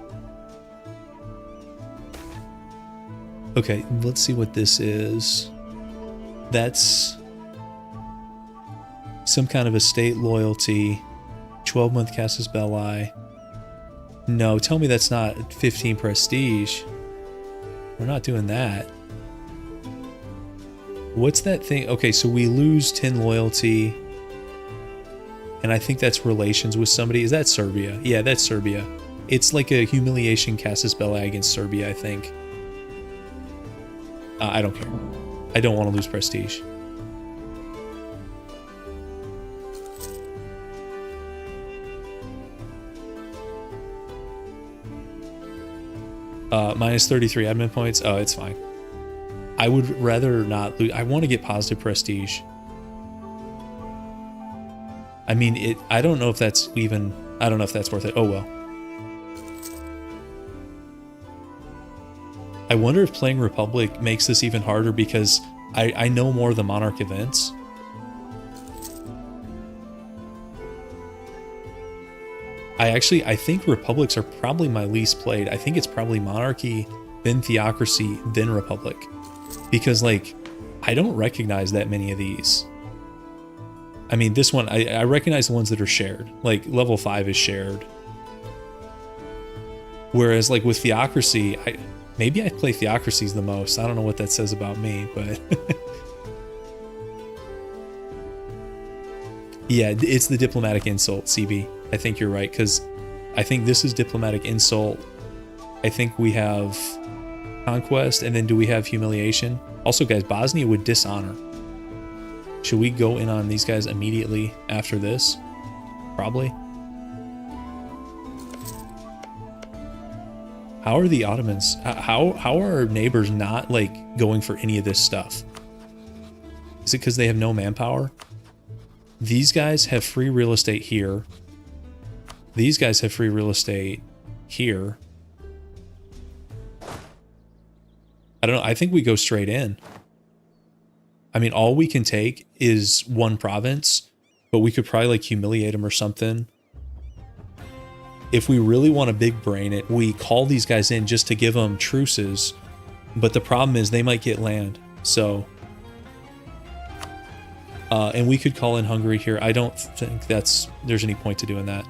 Okay, let's see what this is. That's some kind of estate loyalty. 12-month Casus Belli. No, tell me that's not 15 prestige. We're not doing that. What's that thing? Okay, so we lose 10 loyalty. And I think that's relations with somebody. Is that Serbia? Yeah, that's Serbia. It's like a humiliation Casus Belli against Serbia, I think. I don't care. I don't want to lose prestige. Minus 33 admin points. Oh, it's fine. I would rather not lose. I want to get positive prestige. I mean, I don't know if that's even... I don't know if that's worth it. Oh, well. I wonder if playing Republic makes this even harder because I know more of the Monarch events. I think Republics are probably my least played. I think it's probably Monarchy, then Theocracy, then Republic. Because, like, I don't recognize that many of these. I mean, this one, I recognize the ones that are shared. Like, level 5 is shared. Whereas, like, with Theocracy, maybe I play Theocracies the most. I don't know what that says about me, but... Yeah, it's the Diplomatic Insult, CB. I think you're right, because I think this is Diplomatic Insult. I think we have Conquest, and then do we have Humiliation? Also, guys, Bosnia would dishonor. Should we go in on these guys immediately after this? Probably. How are the Ottomans? How are our neighbors not, like, going for any of this stuff? Is it because they have no manpower? These guys have free real estate here. These guys have free real estate here. I don't know. I think we go straight in. I mean, all we can take is one province, but we could probably, like, humiliate them or something. If we really want to big brain it, we call these guys in just to give them truces. But the problem is they might get land. So... and we could call in Hungary here. I don't think there's any point to doing that.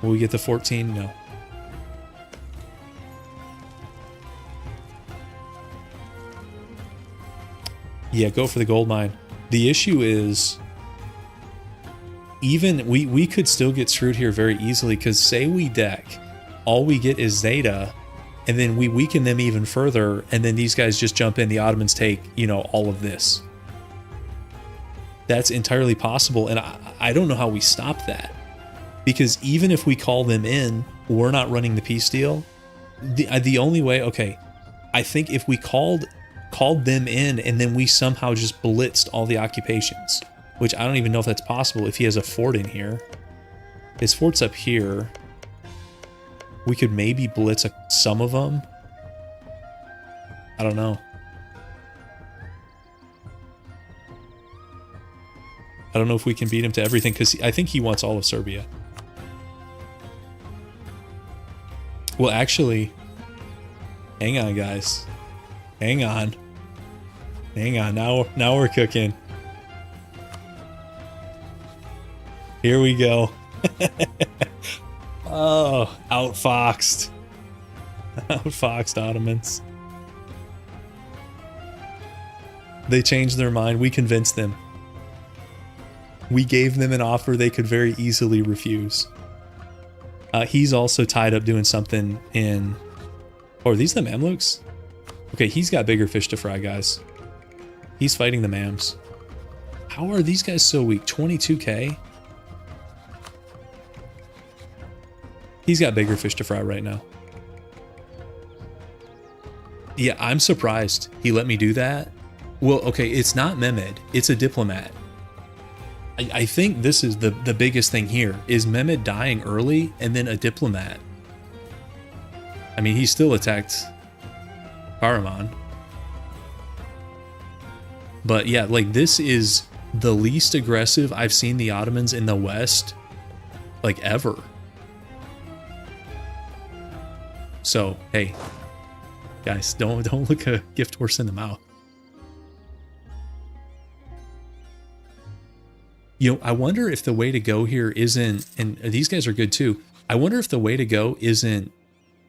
Will we get the 14? No. Yeah, go for the gold mine. The issue is, even we could still get screwed here very easily, because say we deck, all we get is Zeta, and then we weaken them even further, and then these guys just jump in, the Ottomans take, you know, all of this. That's entirely possible, and I don't know how we stop that. Because even if we call them in, we're not running the peace deal. The only way, okay, I think if we called them in and then we somehow just blitzed all the occupations, which I don't even know if that's possible if he has a fort in here. His fort's up here. We could maybe blitz some of them. I don't know. I don't know if we can beat him to everything, because I think he wants all of Serbia. Well, actually, hang on, guys. Hang on. Hang on. Now we're cooking. Here we go. Oh, outfoxed. Outfoxed Ottomans. They changed their mind. We convinced them. We gave them an offer they could very easily refuse. He's also tied up doing something in... Oh, are these the Mamluks? Okay, he's got bigger fish to fry, guys. He's fighting the Mams. How are these guys so weak? 22k? He's got bigger fish to fry right now. Yeah, I'm surprised he let me do that. Well, okay, it's not Mehmed, it's a diplomat. I think this is the biggest thing here, is Mehmed dying early and then a diplomat. I mean, he still attacked Karaman. But yeah, like this is the least aggressive I've seen the Ottomans in the West, like ever. So, hey, guys, don't look a gift horse in the mouth. You know, I wonder if the way to go here isn't, and these guys are good too, I wonder if the way to go isn't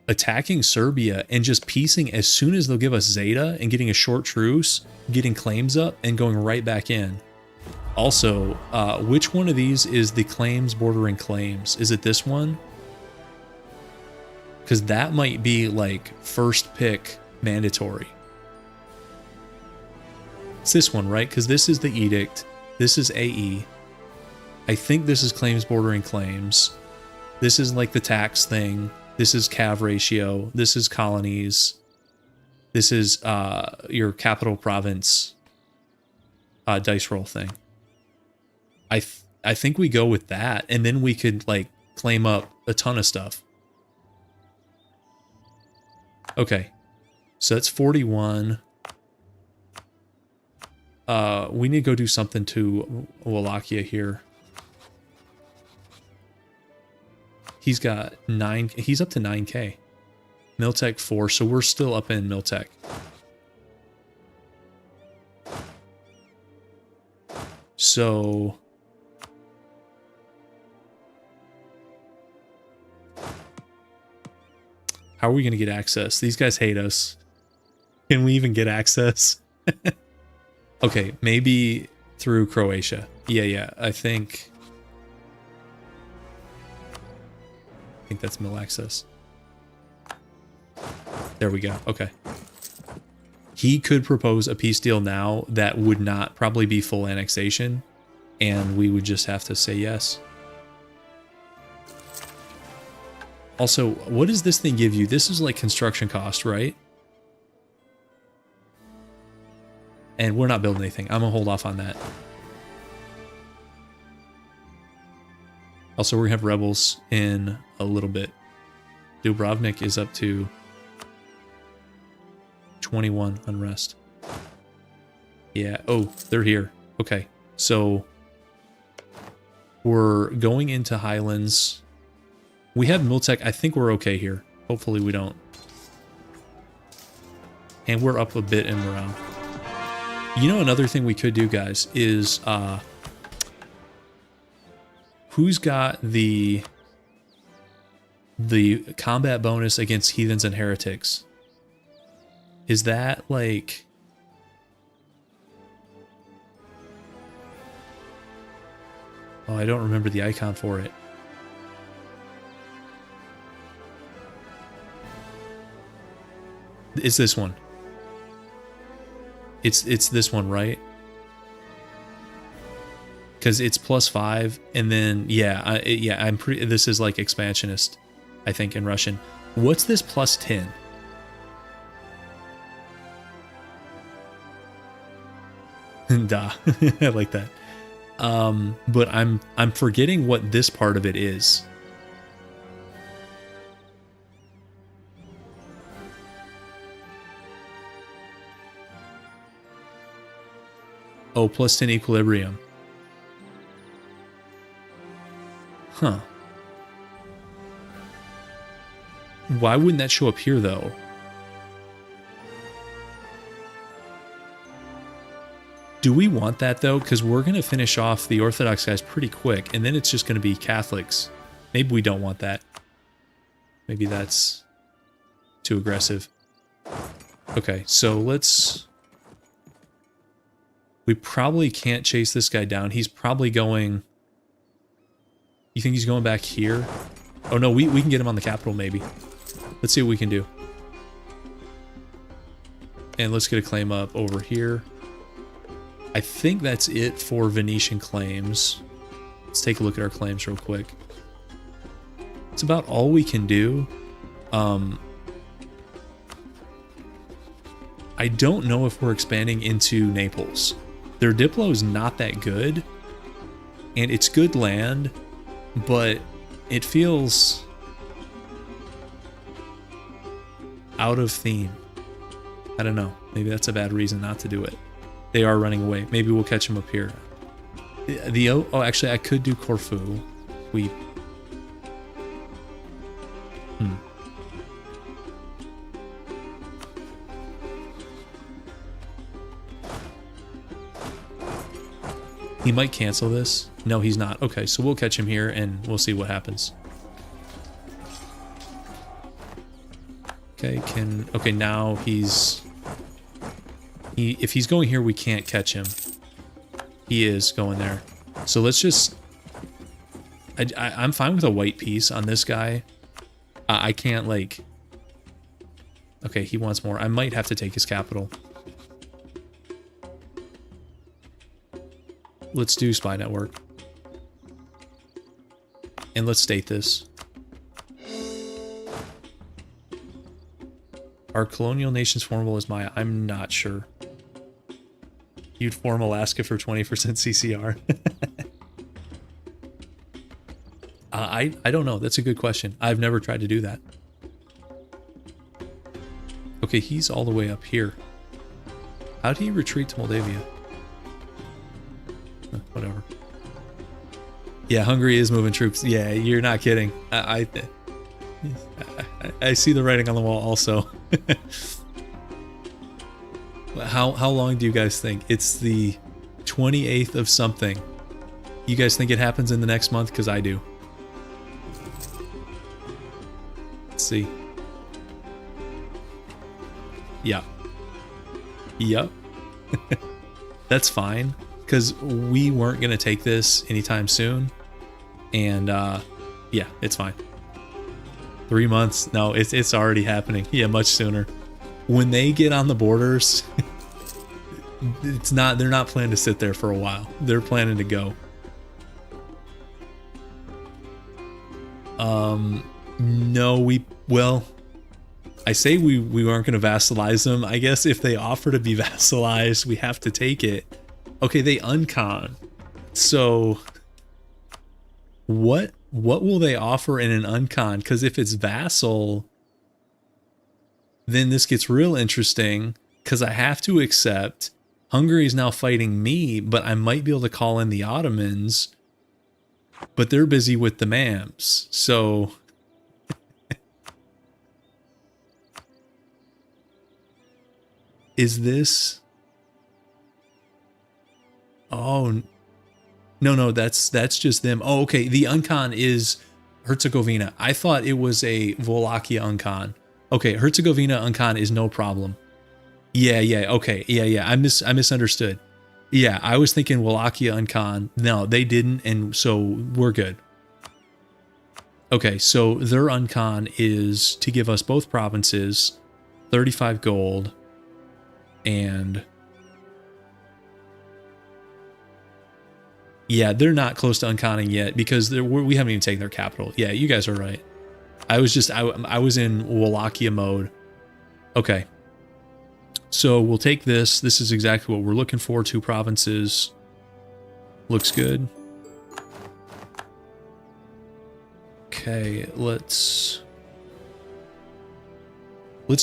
attacking Serbia and just piecing as soon as they'll give us Zeta and getting a short truce, getting claims up, and going right back in. Also, which one of these is the claims bordering claims? Is it this one? Because that might be like first pick mandatory. It's this one, right? Because this is the edict. This is AE. I think this is claims bordering claims. This is like the tax thing. This is cav ratio. This is colonies. This is your capital province dice roll thing. I think we go with that, and then we could like claim up a ton of stuff. Okay, so that's 41. We need to go do something to Wallachia here. He's got 9. He's up to 9k. Miltech 4, so we're still up in Miltech. So how are we going to get access? These guys hate us. Can we even get access? Okay, maybe through Croatia. Yeah, I think that's mill access. There we go. Okay. He could propose a peace deal now that would not probably be full annexation, and we would just have to say yes. Also, what does this thing give you? This is like construction cost, right? And we're not building anything. I'm gonna hold off on that. Also, we're gonna have rebels in a little bit. Dubrovnik is up to 21 unrest. Yeah, oh, they're here. Okay, so we're going into Highlands. We have Miltech. I think we're okay here. Hopefully we don't. And we're up a bit in morale. You know, another thing we could do, guys, is who's got the combat bonus against heathens and heretics? Is that like... Oh, I don't remember the icon for it. It's this one. It's this one, right? Because it's +5, and then yeah, I'm pretty. This is like expansionist, I think, in Russian. What's this +10? Da, I like that. But I'm forgetting what this part of it is. Oh, +10 equilibrium. Huh. Why wouldn't that show up here, though? Do we want that, though? Because we're going to finish off the Orthodox guys pretty quick, and then it's just going to be Catholics. Maybe we don't want that. Maybe that's too aggressive. Okay, so let's... We probably can't chase this guy down. He's probably going... You think he's going back here? Oh no, we can get him on the capital maybe. Let's see what we can do. And let's get a claim up over here. I think that's it for Venetian claims. Let's take a look at our claims real quick. It's about all we can do. I don't know if we're expanding into Naples. Their Diplo is not that good, and it's good land, but it feels out of theme. I don't know. Maybe that's a bad reason not to do it. They are running away. Maybe we'll catch them up here. Oh, actually, I could do Corfu. We. He might cancel this. No, he's not. Okay, so we'll catch him here and we'll see what happens. Okay, okay, now if he's going here, we can't catch him. He is going there. So let's just, I'm fine with a white piece on this guy. I can't like, okay, he wants more. I might have to take his capital. Let's do spy network. And let's state this. Are colonial nations formable as Maya? I'm not sure. You'd form Alaska for 20% CCR. I don't know. That's a good question. I've never tried to do that. Okay, he's all the way up here. How do you retreat to Moldavia? Whatever. Yeah, Hungary is moving troops. Yeah, you're not kidding. I see the writing on the wall also. How long do you guys think? It's the 28th of something. You guys think it happens in the next month? Because I do. Let's see. Yeah. Yep. That's fine. Because we weren't going to take this anytime soon. And yeah, it's fine. 3 months. No, it's already happening. Yeah, much sooner. When they get on the borders, they're not planning to sit there for a while. They're planning to go. No, well, I say we weren't going to vassalize them. I guess if they offer to be vassalized, we have to take it. Okay, they uncon. So what will they offer in an uncon? Because if it's vassal, then this gets real interesting, because I have to accept Hungary is now fighting me, but I might be able to call in the Ottomans, but they're busy with the MAMs. So is this... Oh, no, that's just them. Oh, okay, the uncon is Herzegovina. I thought it was a Wallachia uncon. Okay, Herzegovina uncon is no problem. Yeah, okay, yeah, I misunderstood. Yeah, I was thinking Wallachia uncon. No, they didn't, and so we're good. Okay, so their uncon is to give us both provinces, 35 gold, and... Yeah, they're not close to unconning yet because we haven't even taken their capital. Yeah, you guys are right. I was in Wallachia mode. Okay. So we'll take this. This is exactly what we're looking for. 2 provinces. Looks good. Okay, let's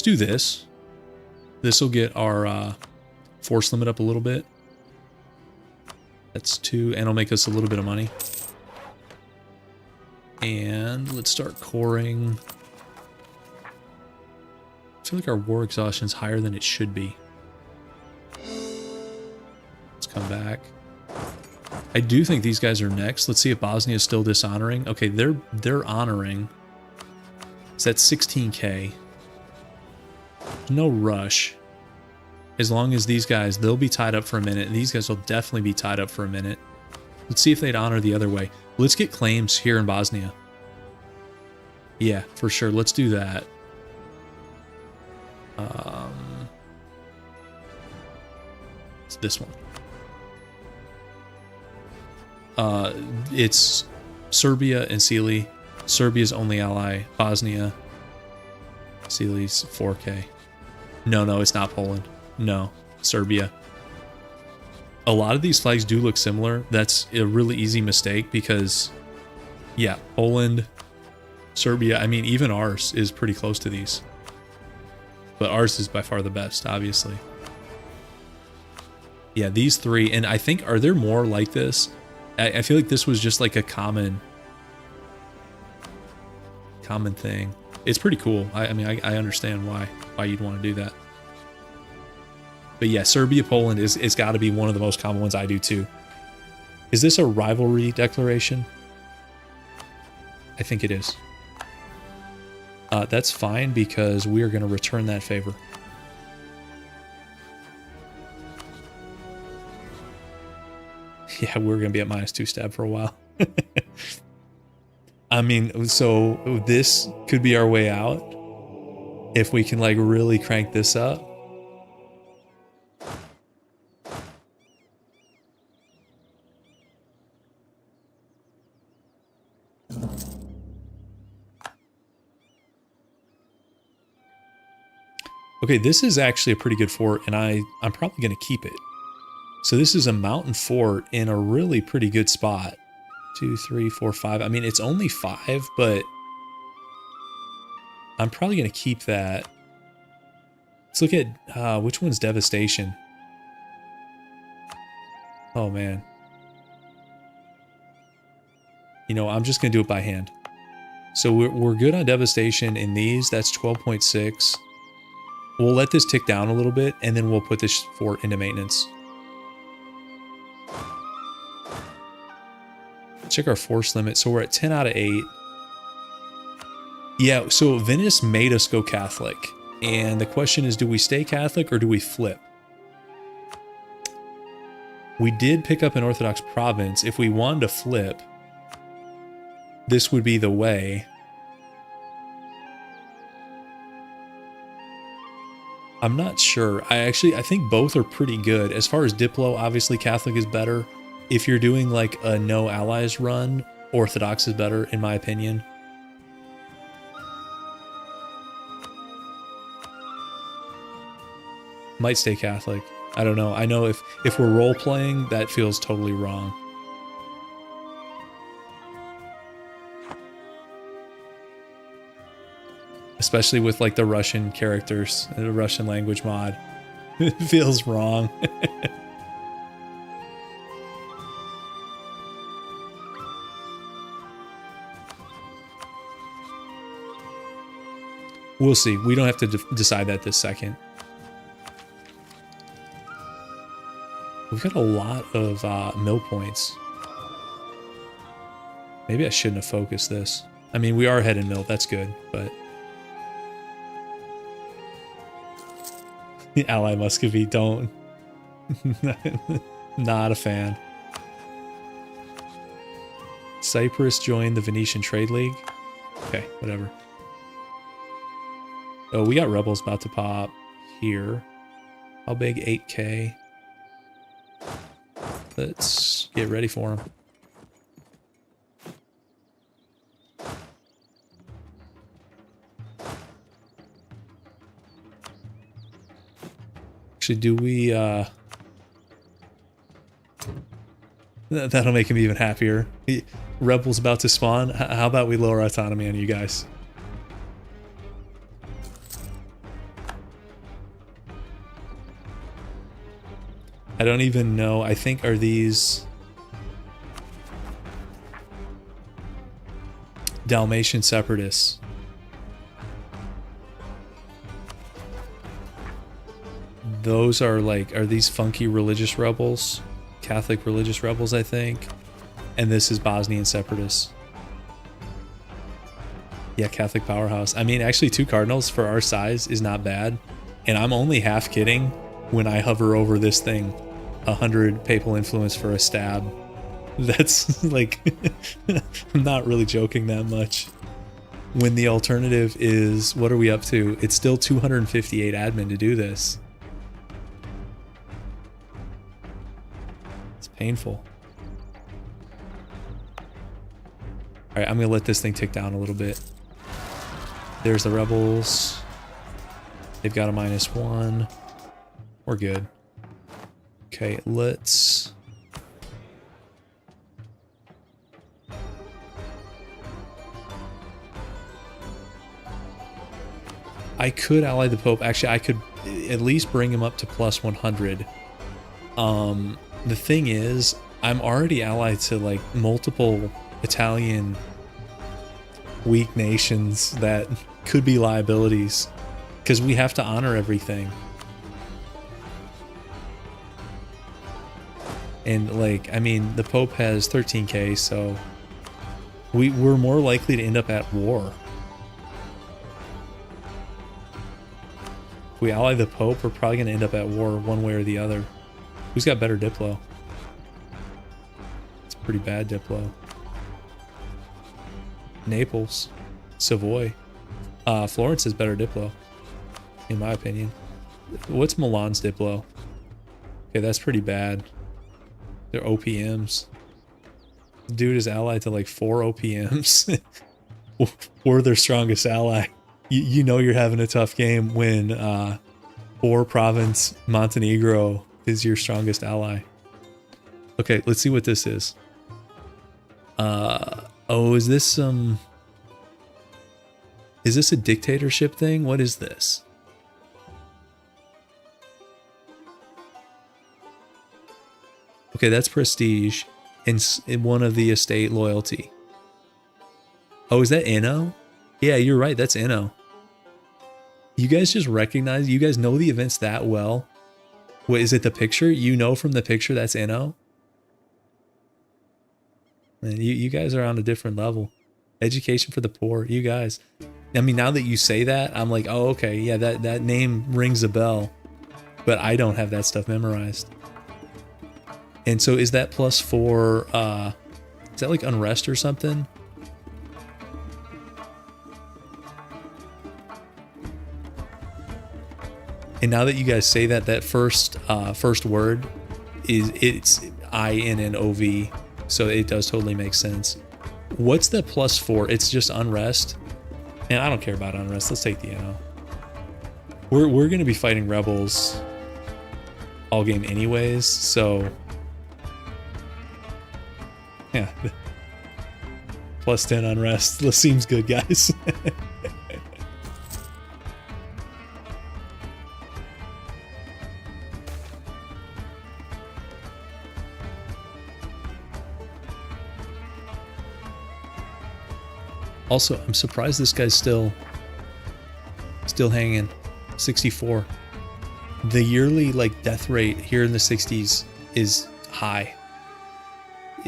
do this. This will get our force limit up a little bit. That's 2, and it'll make us a little bit of money. And let's start coring. I feel like our war exhaustion is higher than it should be. Let's come back. I do think these guys are next. Let's see if Bosnia is still dishonoring. Okay, they're honoring. So that's 16k. No rush. As long as these guys, they'll be tied up for a minute. These guys will definitely be tied up for a minute. Let's see if they'd honor the other way. Let's get claims here in Bosnia. Yeah, for sure. Let's do that. It's this one. It's Serbia and Sealy. Serbia's only ally. Bosnia. Sealy's 4k. No, it's not Poland. No, Serbia. A lot of these flags do look similar. That's a really easy mistake because, yeah, Poland, Serbia, I mean, even ours is pretty close to these. But ours is by far the best, obviously. Yeah, these three, and I think, are there more like this? I feel like this was just like a common thing. It's pretty cool. I mean, I understand why you'd want to do that. But yeah, Serbia, Poland is got to be one of the most common ones. I do too. Is this a rivalry declaration? I think it is. That's fine because we are going to return that favor. Yeah, we're going to be at -2 stab for a while. I mean, so this could be our way out if we can like really crank this up. Okay, this is actually a pretty good fort, and I'm probably going to keep it. So this is a mountain fort in a really pretty good spot. 2, 3, 4, 5. I mean, it's only 5, but I'm probably going to keep that. Let's look at which one's devastation. Oh, man. You know, I'm just going to do it by hand. So we're good on devastation in these. That's 12.6. We'll let this tick down a little bit, and then we'll put this fort into maintenance. Check our force limit. So we're at 10 out of 8. Yeah, so Venice made us go Catholic. And the question is, do we stay Catholic or do we flip? We did pick up an Orthodox province. If we wanted to flip, this would be the way. I'm not sure. I think both are pretty good. As far as Diplo, obviously Catholic is better. If you're doing like a no allies run, Orthodox is better, in my opinion. Might stay Catholic. I don't know. I know if we're role playing, that feels totally wrong. Especially with like the Russian characters, the Russian language mod. It feels wrong. We'll see. We don't have to decide that this second. We've got a lot of mill points. Maybe I shouldn't have focused this. I mean, we are ahead in mill. That's good, but... Ally Muscovy, don't. Not a fan. Cyprus joined the Venetian Trade League. Okay, whatever. Oh, we got rebels about to pop here. How big? 8K. Let's get ready for them. Actually, do we, that'll make him even happier. Rebels about to spawn. How about we lower autonomy on you guys? I don't even know. I think, are these Dalmatian separatists? Those are like, are these funky religious rebels? Catholic religious rebels, I think. And this is Bosnian separatists. Yeah, Catholic powerhouse. I mean, actually 2 cardinals for our size is not bad. And I'm only half kidding when I hover over this thing. 100 papal influence for a stab. That's like, I'm not really joking that much. When the alternative is, what are we up to? It's still 258 admin to do this. It's painful. All right, I'm gonna let this thing tick down a little bit. There's the rebels. They've got a -1. We're good. Okay, let's... I could ally the Pope. Actually, I could at least bring him up to plus 100. The thing is, I'm already allied to like multiple Italian weak nations that could be liabilities because we have to honor everything. And like, I mean, the Pope has 13k, so we're more likely to end up at war. If we ally the Pope, we're probably going to end up at war one way or the other. Who's got better Diplo? It's pretty bad Diplo. Naples. Savoy. Florence has better Diplo, in my opinion. What's Milan's Diplo? Okay, that's pretty bad. They're OPMs. Dude is allied to like 4 OPMs. We're their strongest ally. You know you're having a tough game when 4 province Montenegro is your strongest ally. Okay, let's see what this is. Oh, is this some... Is this a dictatorship thing? What is this? Okay, that's prestige in one of the estate loyalty. Oh, is that Inno? Yeah, you're right. That's Inno. You guys just recognize, you guys know the events that well. Wait, is it the picture? You know from the picture that's Inno? Man, you guys are on a different level. Education for the poor, you guys. I mean, now that you say that, I'm like, oh, okay, yeah, that name rings a bell. But I don't have that stuff memorized. And so is that plus 4, is that like unrest or something? And now that you guys say that, that first word it's INNOV, so it does totally make sense. What's the plus 4? It's just unrest. And I don't care about unrest. Let's take the NO. We're gonna be fighting rebels all game anyways, so yeah. Plus 10 unrest. This seems good, guys. Also, I'm surprised this guy's still hanging. 64. The yearly like death rate here in the 60s is high.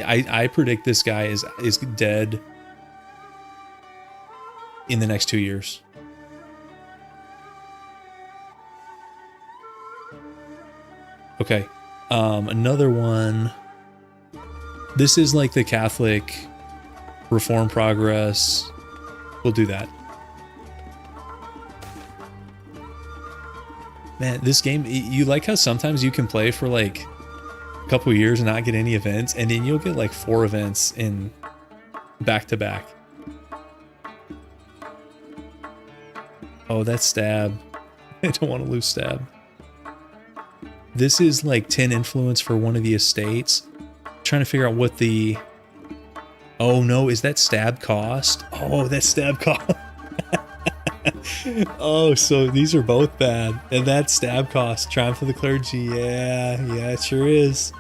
I predict this guy is dead in the next 2 years. Okay. Another one. This is like the Catholic Reform Progress. We'll do that. Man, this game, you like how sometimes you can play for like a couple of years and not get any events, and then you'll get like 4 events in back to back. Oh, that's stab. I don't want to lose stab. This is like 10 influence for one of the estates. I'm trying to figure out what the... Oh no, is that stab cost? Oh, that's stab cost. Oh, so these are both bad. And that's stab cost. Triumph of the Clergy. Yeah, it sure is.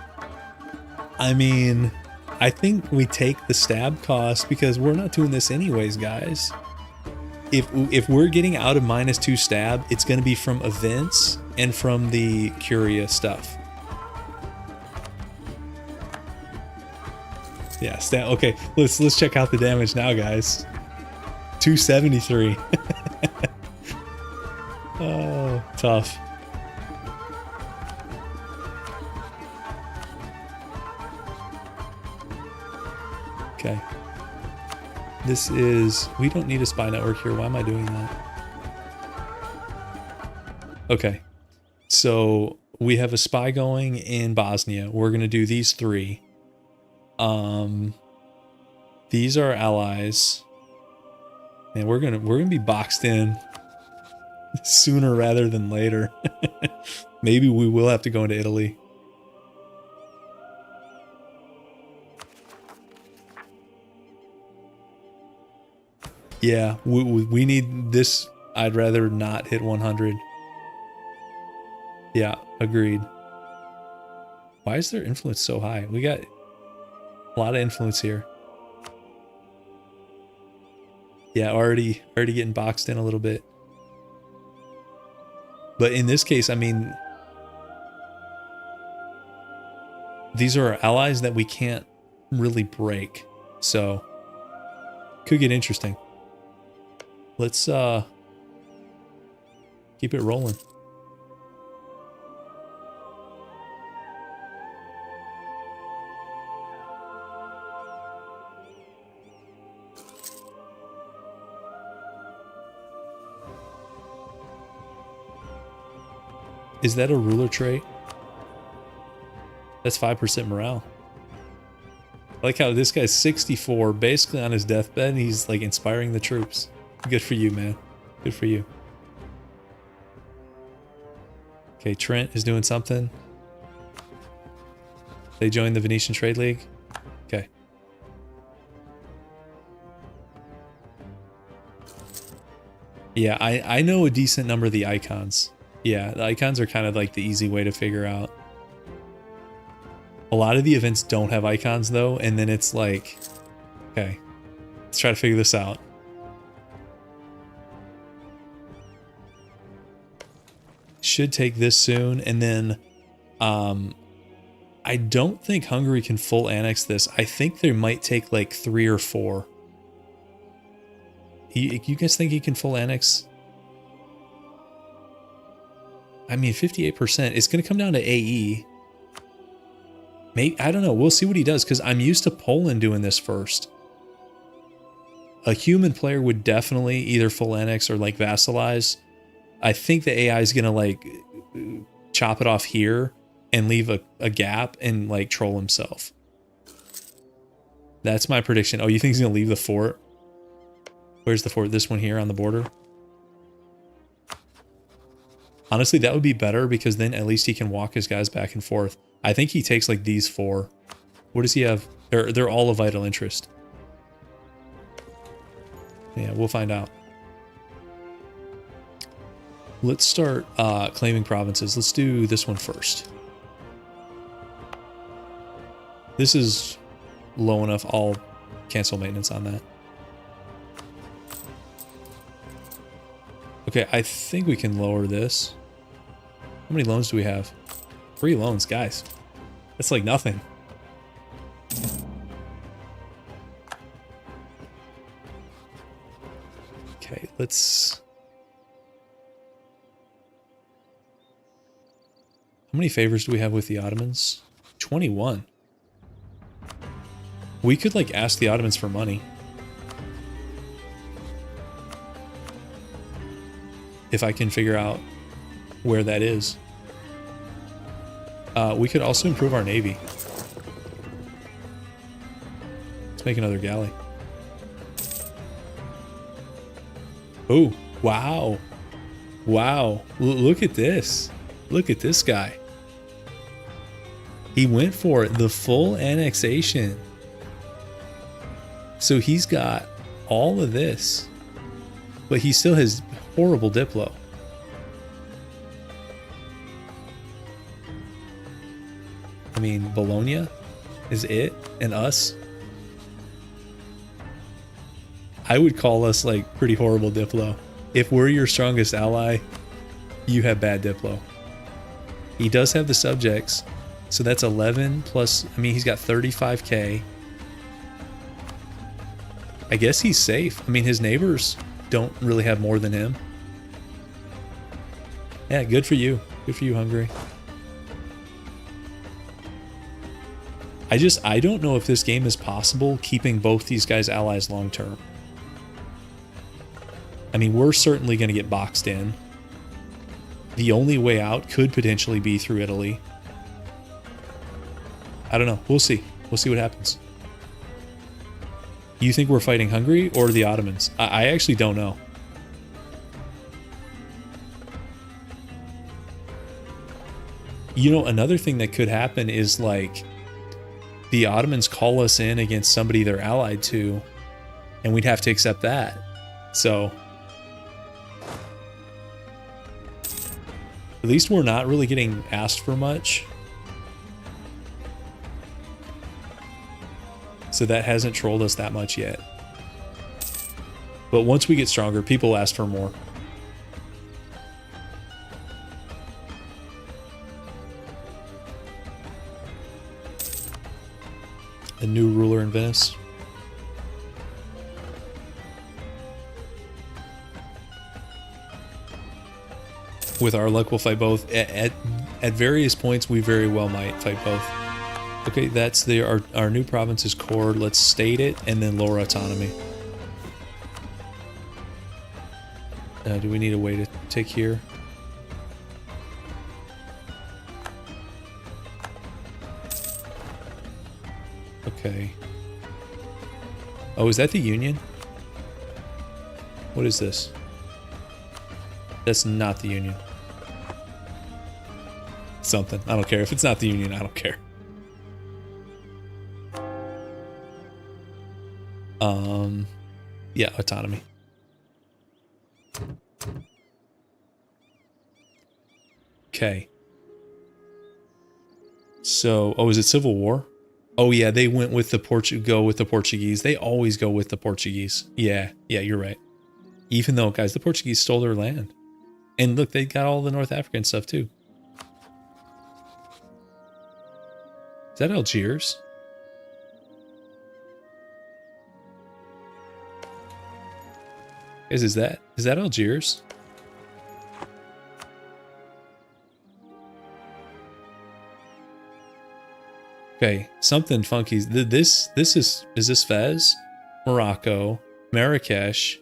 I mean, I think we take the stab cost because we're not doing this anyways, guys. If we're getting out of -2 stab, it's going to be from events and from the Curia stuff. Yeah, stab. Okay, let's check out the damage now, guys. 273. Oh, tough. Okay. This is... We don't need a spy network here. Why am I doing that? Okay. So, we have a spy going in Bosnia. We're going to do these 3. These are allies. And we're gonna be boxed in. Sooner rather than later. Maybe we will have to go into Italy. Yeah, we need this. I'd rather not hit 100. Yeah, agreed. Why is their influence so high? We got a lot of influence here. Yeah, already getting boxed in a little bit. But in this case, I mean, these are our allies that we can't really break. So, could get interesting. Let's keep it rolling. Is that a ruler trait? That's 5% morale. I like how this guy's 64, basically on his deathbed, and he's like inspiring the troops. Good for you, man. Good for you. Okay, Trent is doing something. They joined the Venetian Trade League. Okay. Yeah, I know a decent number of the icons. Yeah, the icons are kind of like the easy way to figure out. A lot of the events don't have icons though, and then it's like, okay, let's try to figure this out. Should take this soon, and then I don't think Hungary can full annex this. I think they might take like 3 or 4. You guys think he can full annex? I mean, 58%. It's going to come down to AE. Maybe, I don't know. We'll see what he does, because I'm used to Poland doing this first. A human player would definitely either full annex or like vassalize. I think the AI is going to like chop it off here and leave a gap and like troll himself. That's my prediction. Oh, you think he's going to leave the fort? Where's the fort? This one here on the border? Honestly, that would be better, because then at least he can walk his guys back and forth. I think he takes like these 4. What does he have? They're all of vital interest. Yeah, we'll find out. Let's start claiming provinces. Let's do this one first. This is low enough. I'll cancel maintenance on that. Okay, I think we can lower this. How many loans do we have? 3 loans, guys. That's like nothing. Okay, let's... How many favors do we have with the Ottomans? 21. We could like ask the Ottomans for money. If I can figure out where that is. We could also improve our navy. Let's make another galley. Oh, wow. Wow. Look at this. Look at this guy. He went for it, the full annexation. So he's got all of this, but he still has horrible Diplo. I mean, Bologna is it, and us. I would call us like pretty horrible Diplo. If we're your strongest ally, you have bad Diplo. He does have the subjects, so that's 11 plus, I mean, he's got 35k. I guess he's safe. I mean, his neighbors don't really have more than him. Yeah, good for you. Good for you, Hungary. I don't know if this game is possible keeping both these guys allies long term. I mean, we're certainly going to get boxed in. The only way out could potentially be through Italy. I don't know. We'll see. We'll see what happens. You think we're fighting Hungary or the Ottomans? I actually don't know. You know, another thing that could happen is like the Ottomans call us in against somebody they're allied to, and we'd have to accept that. So at least we're not really getting asked for much. So that hasn't trolled us that much yet. But once we get stronger, people ask for more. A new ruler in Venice. With our luck, we'll fight both. At various points, we very well might fight both. Okay, that's our new province is Cord. Let's state it and then lower autonomy. Do we need a way to take here? Okay. Oh, is that the Union? What is this? That's not the Union. Something. I don't care. If it's not the Union, I don't care. Yeah, autonomy. Okay. So, oh, is it Civil War? Oh yeah, they went with the Portuguese. They always go with the Portuguese. Yeah, you're right. Even though, guys, the Portuguese stole their land. And look, they got all the North African stuff too. Is that Algiers? Guys, is that Algiers? Okay, something funky. Is this Fez? Morocco, Marrakesh,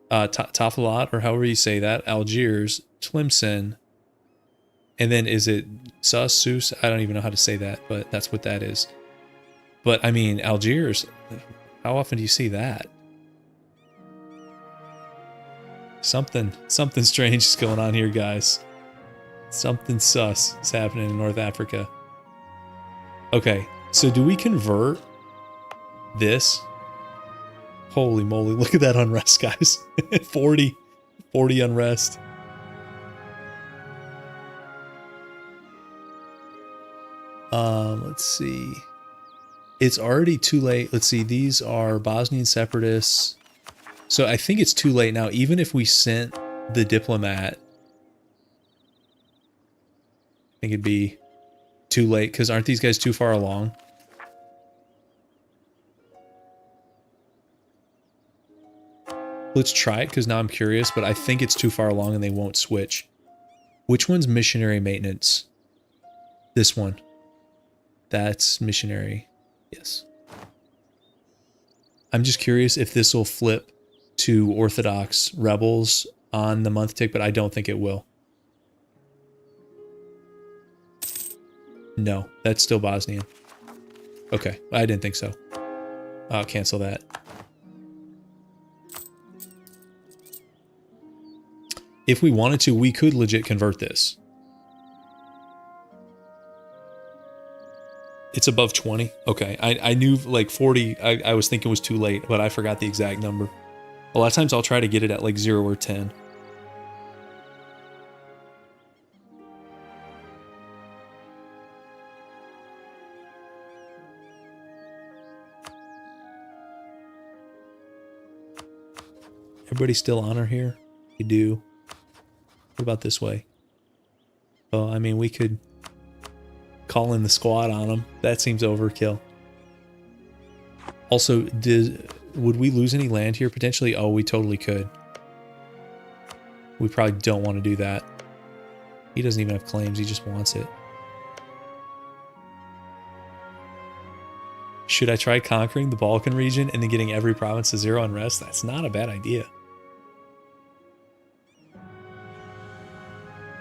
Tafilat, or however you say that, Algiers, Tlemcen, and then is it Sus? I don't even know how to say that, but that's what that is. But I mean, Algiers, how often do you see that? Something strange is going on here, guys. Something sus is happening in North Africa. Okay, so do we convert this? Holy moly, look at that unrest, guys. 40 unrest. Let's see. It's already too late. Let's see, these are Bosnian separatists. So I think it's too late now, even if we sent the diplomat. I think it'd be too late, because aren't these guys too far along? Let's try it, because now I'm curious, but I think it's too far along and they won't switch. Which one's missionary maintenance? This one. That's missionary. Yes. I'm just curious if this will flip to Orthodox rebels on the month tick, but I don't think it will. No, that's still Bosnian. Okay, I didn't think so. I'll cancel that. If we wanted to, we could legit convert this. It's above 20? Okay, I knew like 40, I was thinking was too late, but I forgot the exact number. A lot of times I'll try to get it at like 0 or 10. Everybody still honor here? We do. What about this way? Well, I mean, we could call in the squad on them. That seems overkill. Also, would we lose any land here potentially? Oh, we totally could. We probably don't want to do that. He doesn't even have claims. He just wants it. Should I try conquering the Balkan region and then getting every province to 0 unrest? That's not a bad idea.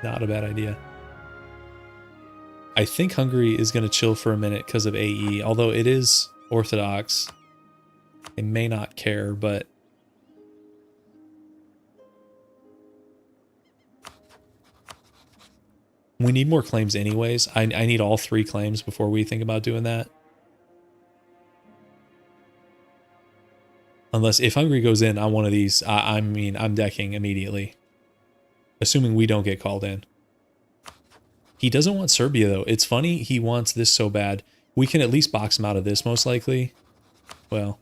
Not a bad idea. I think Hungary is going to chill for a minute because of AE, although it is Orthodox. They may not care, but We need more claims anyways. I need all 3 claims before we think about doing that. Unless if Hungary goes in on one of these, I mean, I'm decking immediately. Assuming we don't get called in. He doesn't want Serbia, though. It's funny, he wants this so bad. We can at least box him out of this, most likely. Well.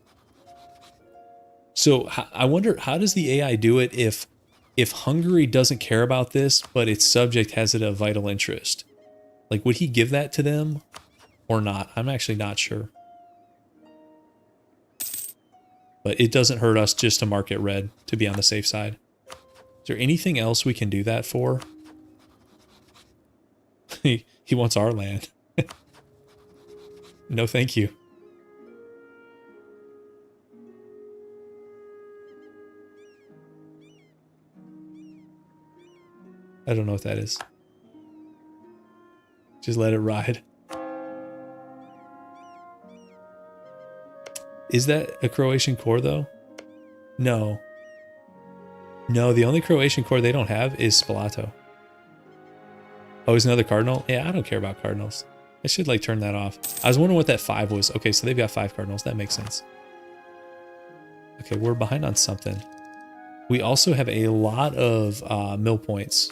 So, I wonder, how does the AI do it if Hungary doesn't care about this, but its subject has it of vital interest? Like, would he give that to them or not? I'm actually not sure. But it doesn't hurt us just to mark it red to be on the safe side. Is there anything else we can do that for? He wants our land. No, thank you. I don't know what that is. Just let it ride. Is that a Croatian core, though? No. No, the only Croatian core they don't have is Spalato. Oh, is another cardinal? Yeah, I don't care about cardinals. I should, like, turn that off. I was wondering what that 5 was. Okay, so they've got 5 cardinals. That makes sense. Okay, we're behind on something. We also have a lot of mill points.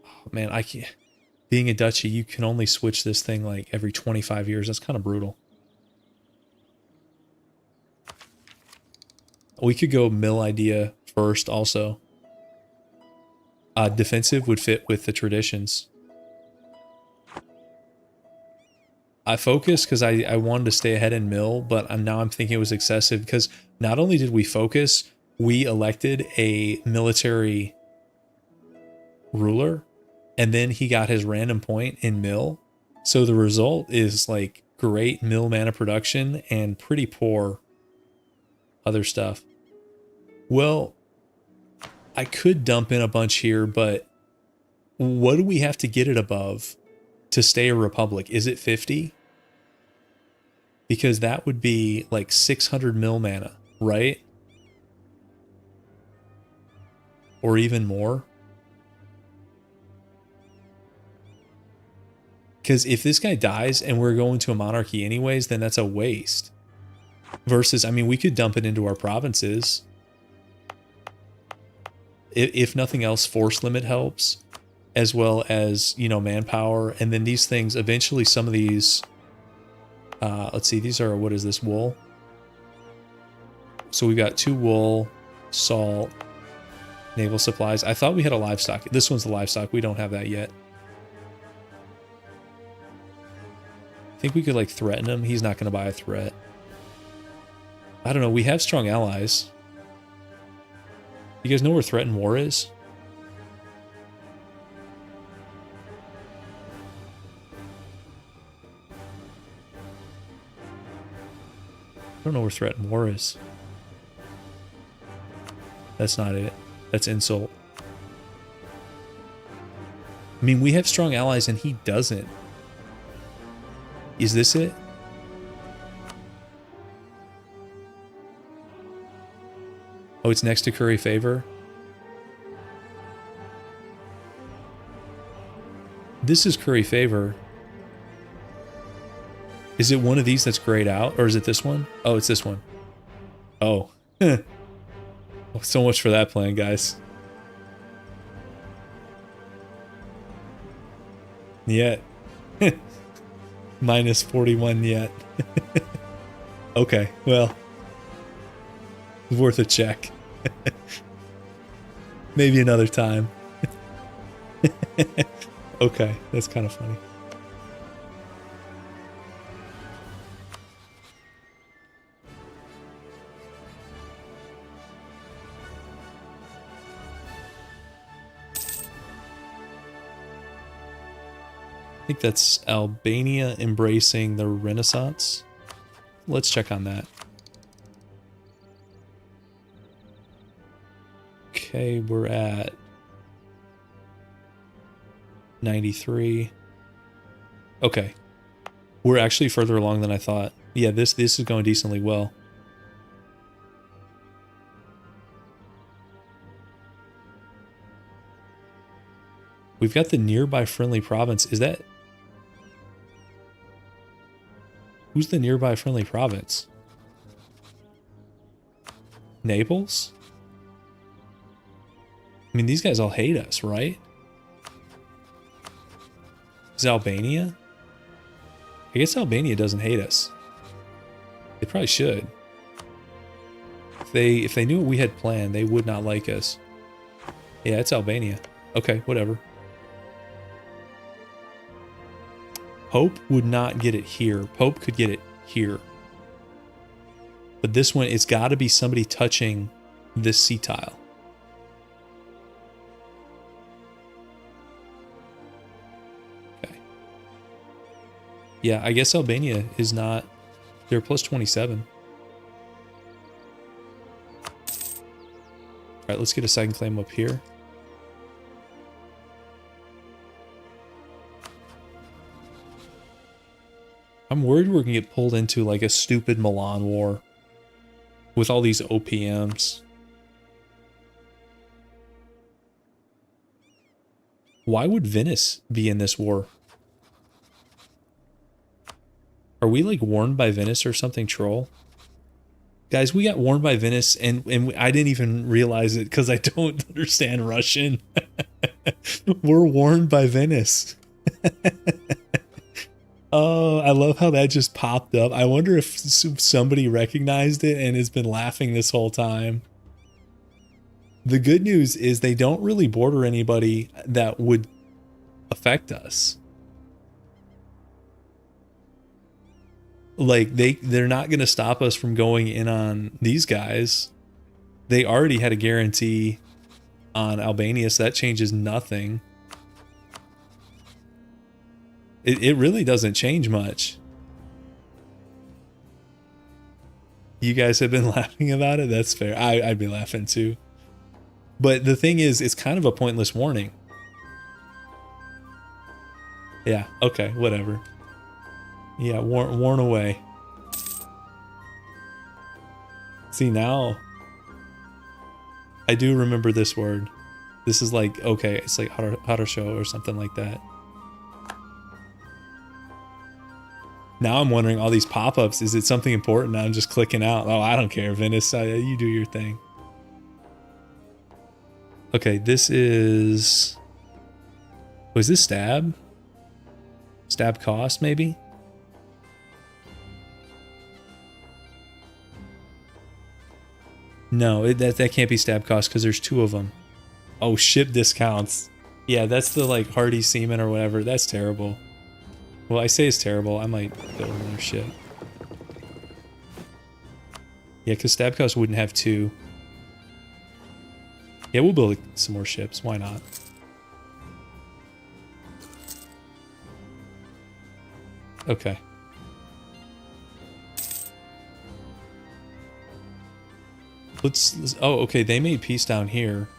Oh, man, I can't... Being a duchy, you can only switch this thing, like, every 25 years. That's kind of brutal. We could go mill idea first, also. Defensive would fit with the traditions. I focused because I wanted to stay ahead in mill, but now I'm thinking it was excessive because not only did we focus, we elected a military ruler, and then he got his random point in mill. So the result is like great mill mana production and pretty poor other stuff. Well, I could dump in a bunch here, but what do we have to get it above to stay a republic? Is it 50? Because that would be like 600 mill mana, right? Or even more. Because if this guy dies and we're going to a monarchy anyways, then that's a waste. Versus, I mean, we could dump it into our provinces. If nothing else, force limit helps, as well as, you know, manpower. And then these things, eventually some of these, let's see, these are, what is this, wool? So we've got 2 wool, salt, naval supplies. I thought we had a livestock. This one's the livestock. We don't have that yet. I think we could, like, threaten him. He's not going to buy a threat. I don't know. We have strong allies. You guys know where threat and war is? I don't know where threat and war is. That's not it. That's insult. I mean, we have strong allies and he doesn't. Is this it? Oh, it's next to curry favor. This is curry favor. Is it one of these that's grayed out? Or is it this one? Oh, it's this one. Oh. Oh, so much for that plan, guys. Yet. Minus 41 yet. Okay, well. Worth a check. Maybe another time. Okay, that's kind of funny. I think that's Albania embracing the Renaissance. Let's check on that. Okay, we're at 93. Okay. We're actually further along than I thought. Yeah, this is going decently well. We've got the nearby friendly province. Is that... Who's the nearby friendly province? Naples? I mean, these guys all hate us, right? Is it Albania? I guess Albania doesn't hate us. They probably should. If they knew what we had planned, they would not like us. Yeah, it's Albania. Okay, whatever. Pope would not get it here. Pope could get it here. But this one, it's got to be somebody touching this sea tile. Okay. Yeah, I guess Albania is not... They're plus 27. Alright, let's get a second claim up here. I'm worried we're going to get pulled into like a stupid Milan war with all these OPMs. Why would Venice be in this war? Are we like warned by Venice or something, troll? Guys, we got warned by Venice and I didn't even realize it because I don't understand Russian. We're warned by Venice. Oh, I love how that just popped up. I wonder if somebody recognized it and has been laughing this whole time. The good news is they don't really border anybody that would affect us. Like, they're not going to stop us from going in on these guys. They already had a guarantee on Albania, so that changes nothing. It really doesn't change much. You guys have been laughing about it? That's fair. I'd be laughing too. But the thing is, it's kind of a pointless warning. Yeah, okay, whatever. Yeah, warn away. See, now I do remember this word. This is like, okay, it's like show or something like that. Now I'm wondering all these pop-ups, is it something important? I'm just clicking out. Oh, I don't care, Venice, you do your thing. Okay, this is... Was this stab? Stab cost, maybe? No, that can't be stab cost because there's two of them. Oh, ship discounts. Yeah, that's the like hardy seaman or whatever. That's terrible. Well, I say it's terrible. I might build another ship. Yeah, because stab cost wouldn't have two. Yeah, we'll build some more ships. Why not? Okay. Let's oh, okay, they made peace down here.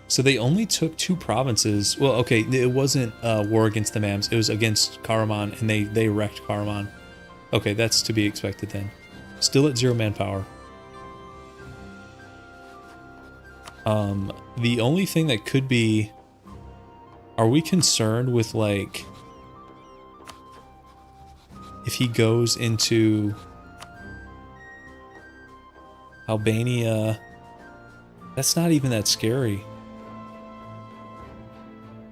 So they only took two provinces. Well, okay, it wasn't a war against the Mams. It was against Karaman, and they wrecked Karaman. Okay, that's to be expected then. Still at 0 manpower. The only thing that could be... Are we concerned with, like... If he goes into... Albania... That's not even that scary.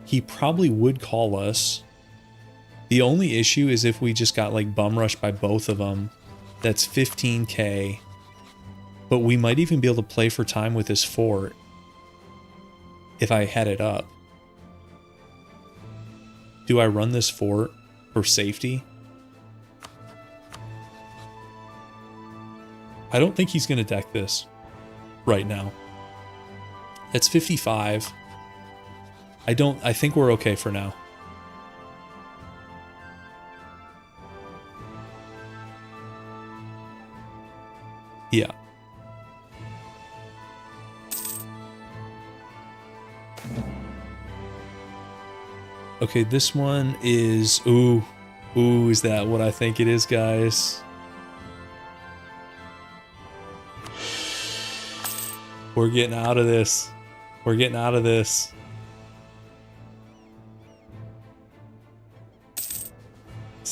He probably would call us. The only issue is if we just got like bum rushed by both of them. That's 15k. But we might even be able to play for time with this fort. If I had it up. Do I run this fort for safety? I don't think he's going to deck this right now. That's 55. I think we're okay for now. Yeah. Okay, this one is... Ooh, is that what I think it is, guys? We're getting out of this. We're getting out of this.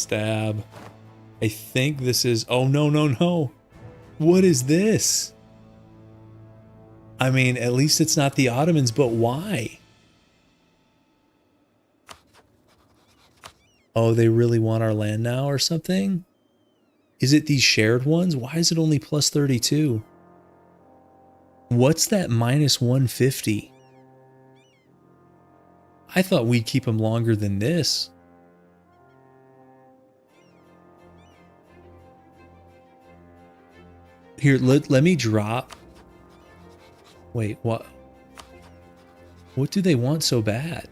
stab. I think this is... Oh, no, no, no. What is this? I mean, at least it's not the Ottomans, but why? Oh, they really want our land now or something? Is it these shared ones? Why is it only plus 32? What's that minus 150? I thought we'd keep them longer than this. Here, let me drop. Wait, what? What do they want so bad?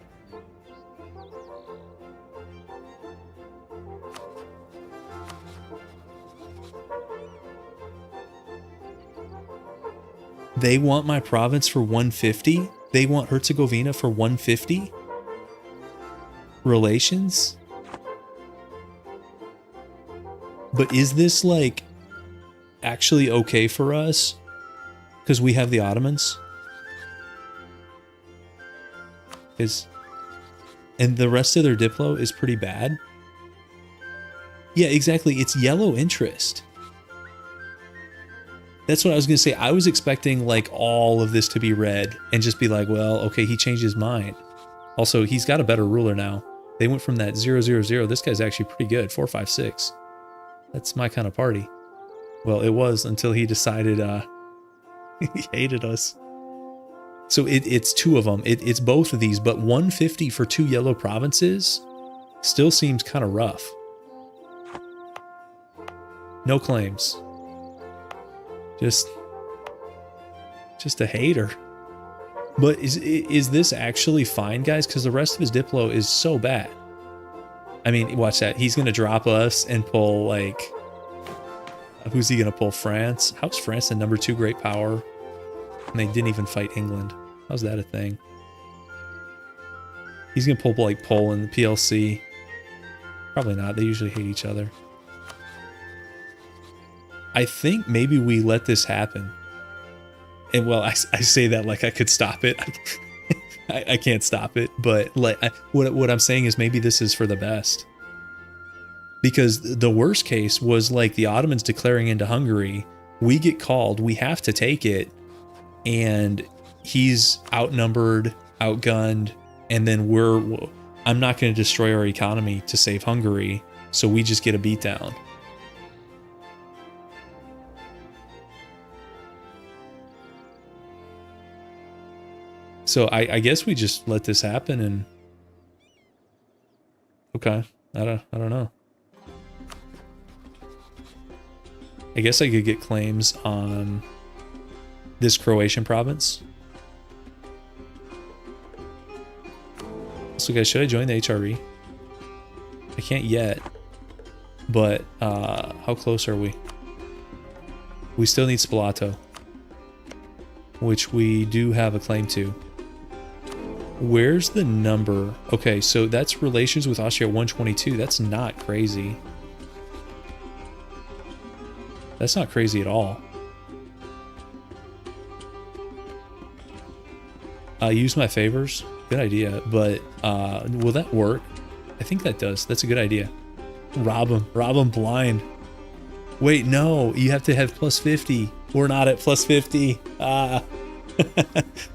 They want my province for 150? They want Herzegovina for 150? Relations? But is this like actually okay for us? Because we have the Ottomans? And the rest of their Diplo is pretty bad? Yeah, exactly. It's yellow interest. That's what I was going to say. I was expecting like all of this to be red and just be like, well, okay, he changed his mind. Also, he's got a better ruler now. They went from that 000. This guy's actually pretty good. 456. That's my kind of party. Well, it was until he decided he hated us. So it's two of them. It's both of these, but 150 for two yellow provinces still seems kind of rough. No claims. Just a hater. But is this actually fine, guys? Because the rest of his Diplo is so bad. I mean, watch that. He's going to drop us and pull, like... Who's he going to pull? France? How's France the number 2 great power? And they didn't even fight England. How's that a thing? He's going to pull, like, Poland, the PLC. Probably not. They usually hate each other. I think maybe we let this happen. And well, I say that like I could stop it. I can't stop it. But like what I'm saying is maybe this is for the best. Because the worst case was like the Ottomans declaring into Hungary. We get called. We have to take it. And he's outnumbered, outgunned. And then I'm not going to destroy our economy to save Hungary. So we just get a beatdown. So I guess we just let this happen and okay, I don't know. I guess I could get claims on this Croatian province. So guys, should I join the HRE? I can't yet, but how close are we? We still need Spalato, which we do have a claim to. Where's the number? Okay, so that's relations with Austria 122. That's not crazy. That's not crazy at all. Use my favors. Good idea, but will that work? I think that does. That's a good idea. Rob him blind. Wait, no, you have to have plus 50. We're not at plus 50. I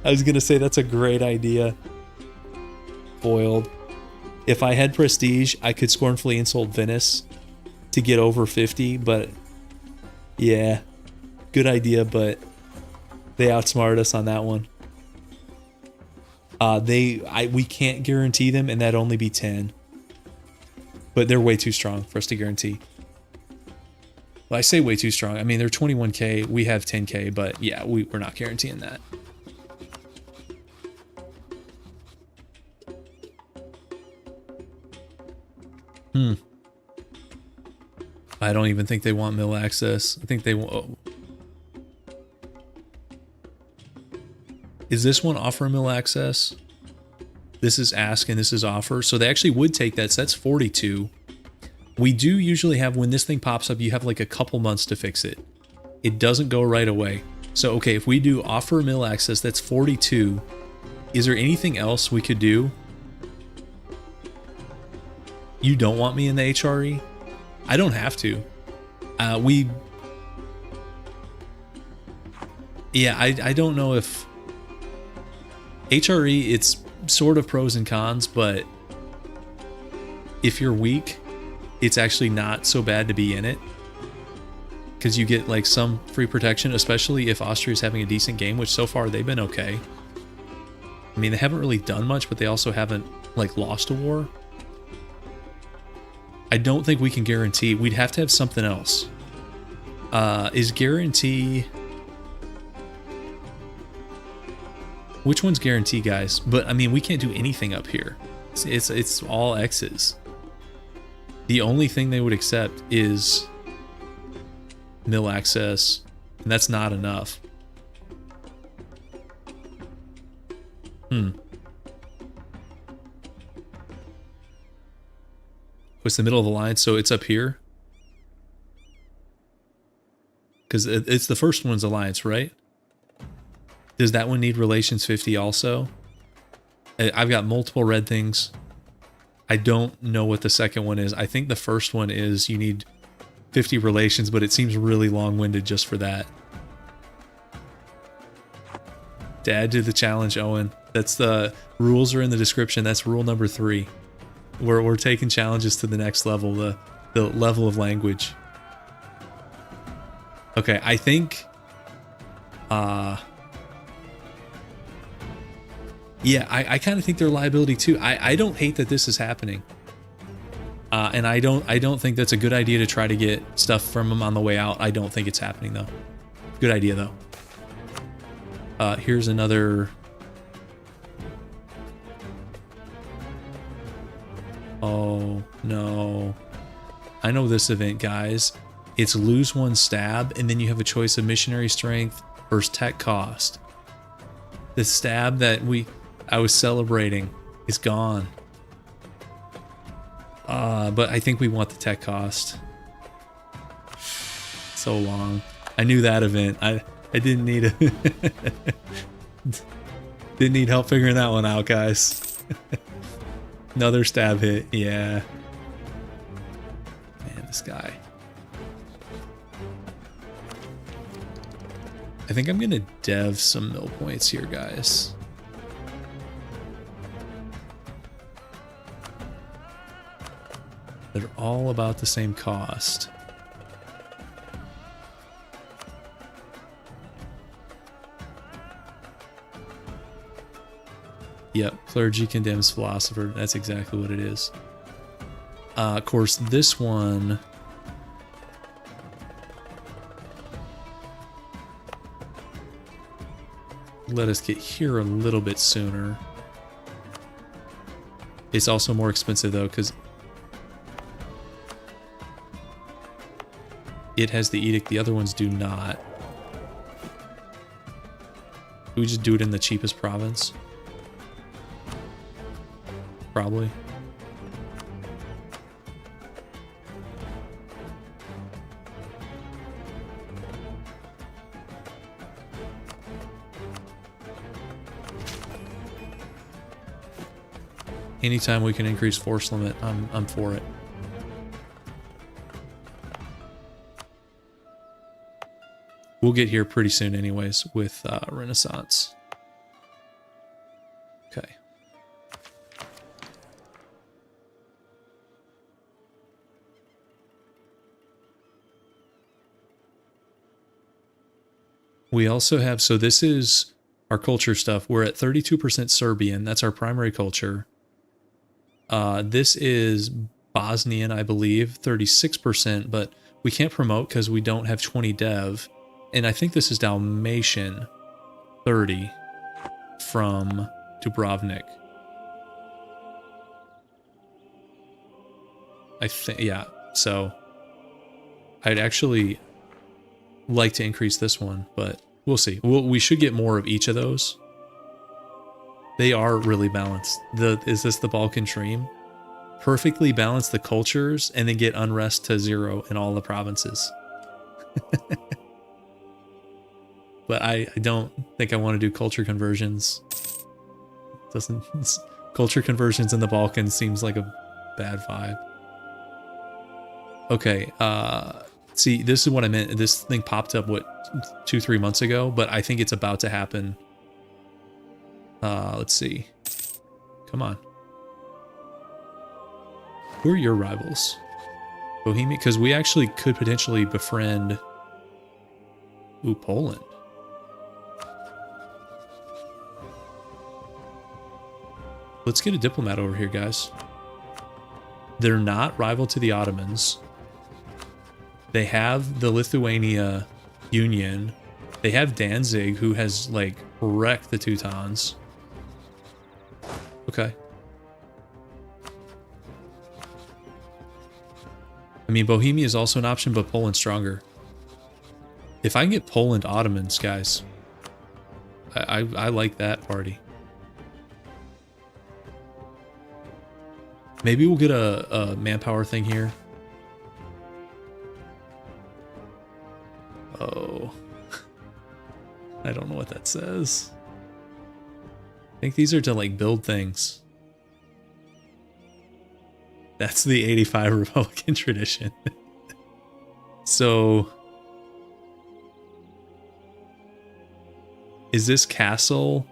was gonna say that's a great idea. Foiled. If I had prestige, I could scornfully insult Venice to get over 50, but yeah, good idea, but they outsmarted us on that one. We can't guarantee them, and that'd only be 10. But they're way too strong for us to guarantee. Well, I say way too strong. I mean, they're 21k, we have 10k, but yeah, we're not guaranteeing that. I don't even think they want mill access. I think they want... Oh. Is this one offer mill access? This is ask and this is offer. So they actually would take that. So that's 42. We do usually have, when this thing pops up, you have like a couple months to fix it. It doesn't go right away. So, okay, if we do offer mill access, that's 42. Is there anything else we could do? You don't want me in the HRE? I don't have to. Yeah, I don't know if HRE, it's sort of pros and cons, but if you're weak, it's actually not so bad to be in it, because you get like some free protection, especially if Austria's having a decent game, which so far they've been okay. I mean, they haven't really done much, but they also haven't like lost a war. I don't think we can guarantee. We'd have to have something else. Is guarantee... Which one's guarantee, guys? But I mean, we can't do anything up here. It's all X's. The only thing they would accept is mill access, and that's not enough. What's the middle of the line? So it's up here? Because it's the first one's alliance, right? Does that one need relations 50 also? I've got multiple red things. I don't know what the second one is. I think the first one is you need 50 relations, but it seems really long-winded just for that. To add to the challenge, Owen. That's the rules are in the description. That's rule number 3. We're taking challenges to the next level, the level of language. Okay, I think yeah, I kind of think they're a liability too. I don't hate that this is happening. And I don't think that's a good idea to try to get stuff from them on the way out. I don't think it's happening though. Good idea though. Here's another. Oh no. I know this event, guys. It's lose 1 stab, and then you have a choice of missionary strength versus tech cost. The stab that I was celebrating is gone. But I think we want the tech cost. So long. I knew that event. I didn't need a didn't need help figuring that one out, guys. Another stab hit, yeah. Man, this guy. I think I'm gonna dev some mill points here, guys. They're all about the same cost. Yep, clergy condemns philosopher. That's exactly what it is. Of course, this one... let us get here a little bit sooner. It's also more expensive though, because it has the edict, the other ones do not. Do we just do it in the cheapest province? Probably. Anytime we can increase force limit, I'm for it. We'll get here pretty soon anyways with Renaissance. Okay. We also have, so this is our culture stuff. We're at 32% Serbian. That's our primary culture. This is Bosnian, I believe, 36%, but we can't promote because we don't have 20 dev. And I think this is Dalmatian, 30 from Dubrovnik. I think, yeah. So I'd actually like to increase this one, but we'll see. We should get more of each of those. They are really balanced. Is this the Balkan Dream? Perfectly balance the cultures and then get unrest to 0 in all the provinces. But I don't think I want to do culture conversions. Culture conversions in the Balkans seems like a bad vibe. Okay, see, this is what I meant. This thing popped up, what, 2-3 months ago, but I think it's about to happen. Let's see. Come on. Who are your rivals? Bohemia? Because we actually could potentially befriend... Ooh, Poland. Let's get a diplomat over here, guys. They're not rival to the Ottomans. They have the Lithuania Union. They have Danzig, who has, like, wrecked the Teutons. Okay. I mean, Bohemia is also an option, but Poland's stronger. If I can get Poland Ottomans, guys, I like that party. Maybe we'll get a manpower thing here. Oh. I don't know what that says. I think these are to, like, build things. That's the 85 Republican tradition. So... is this castle?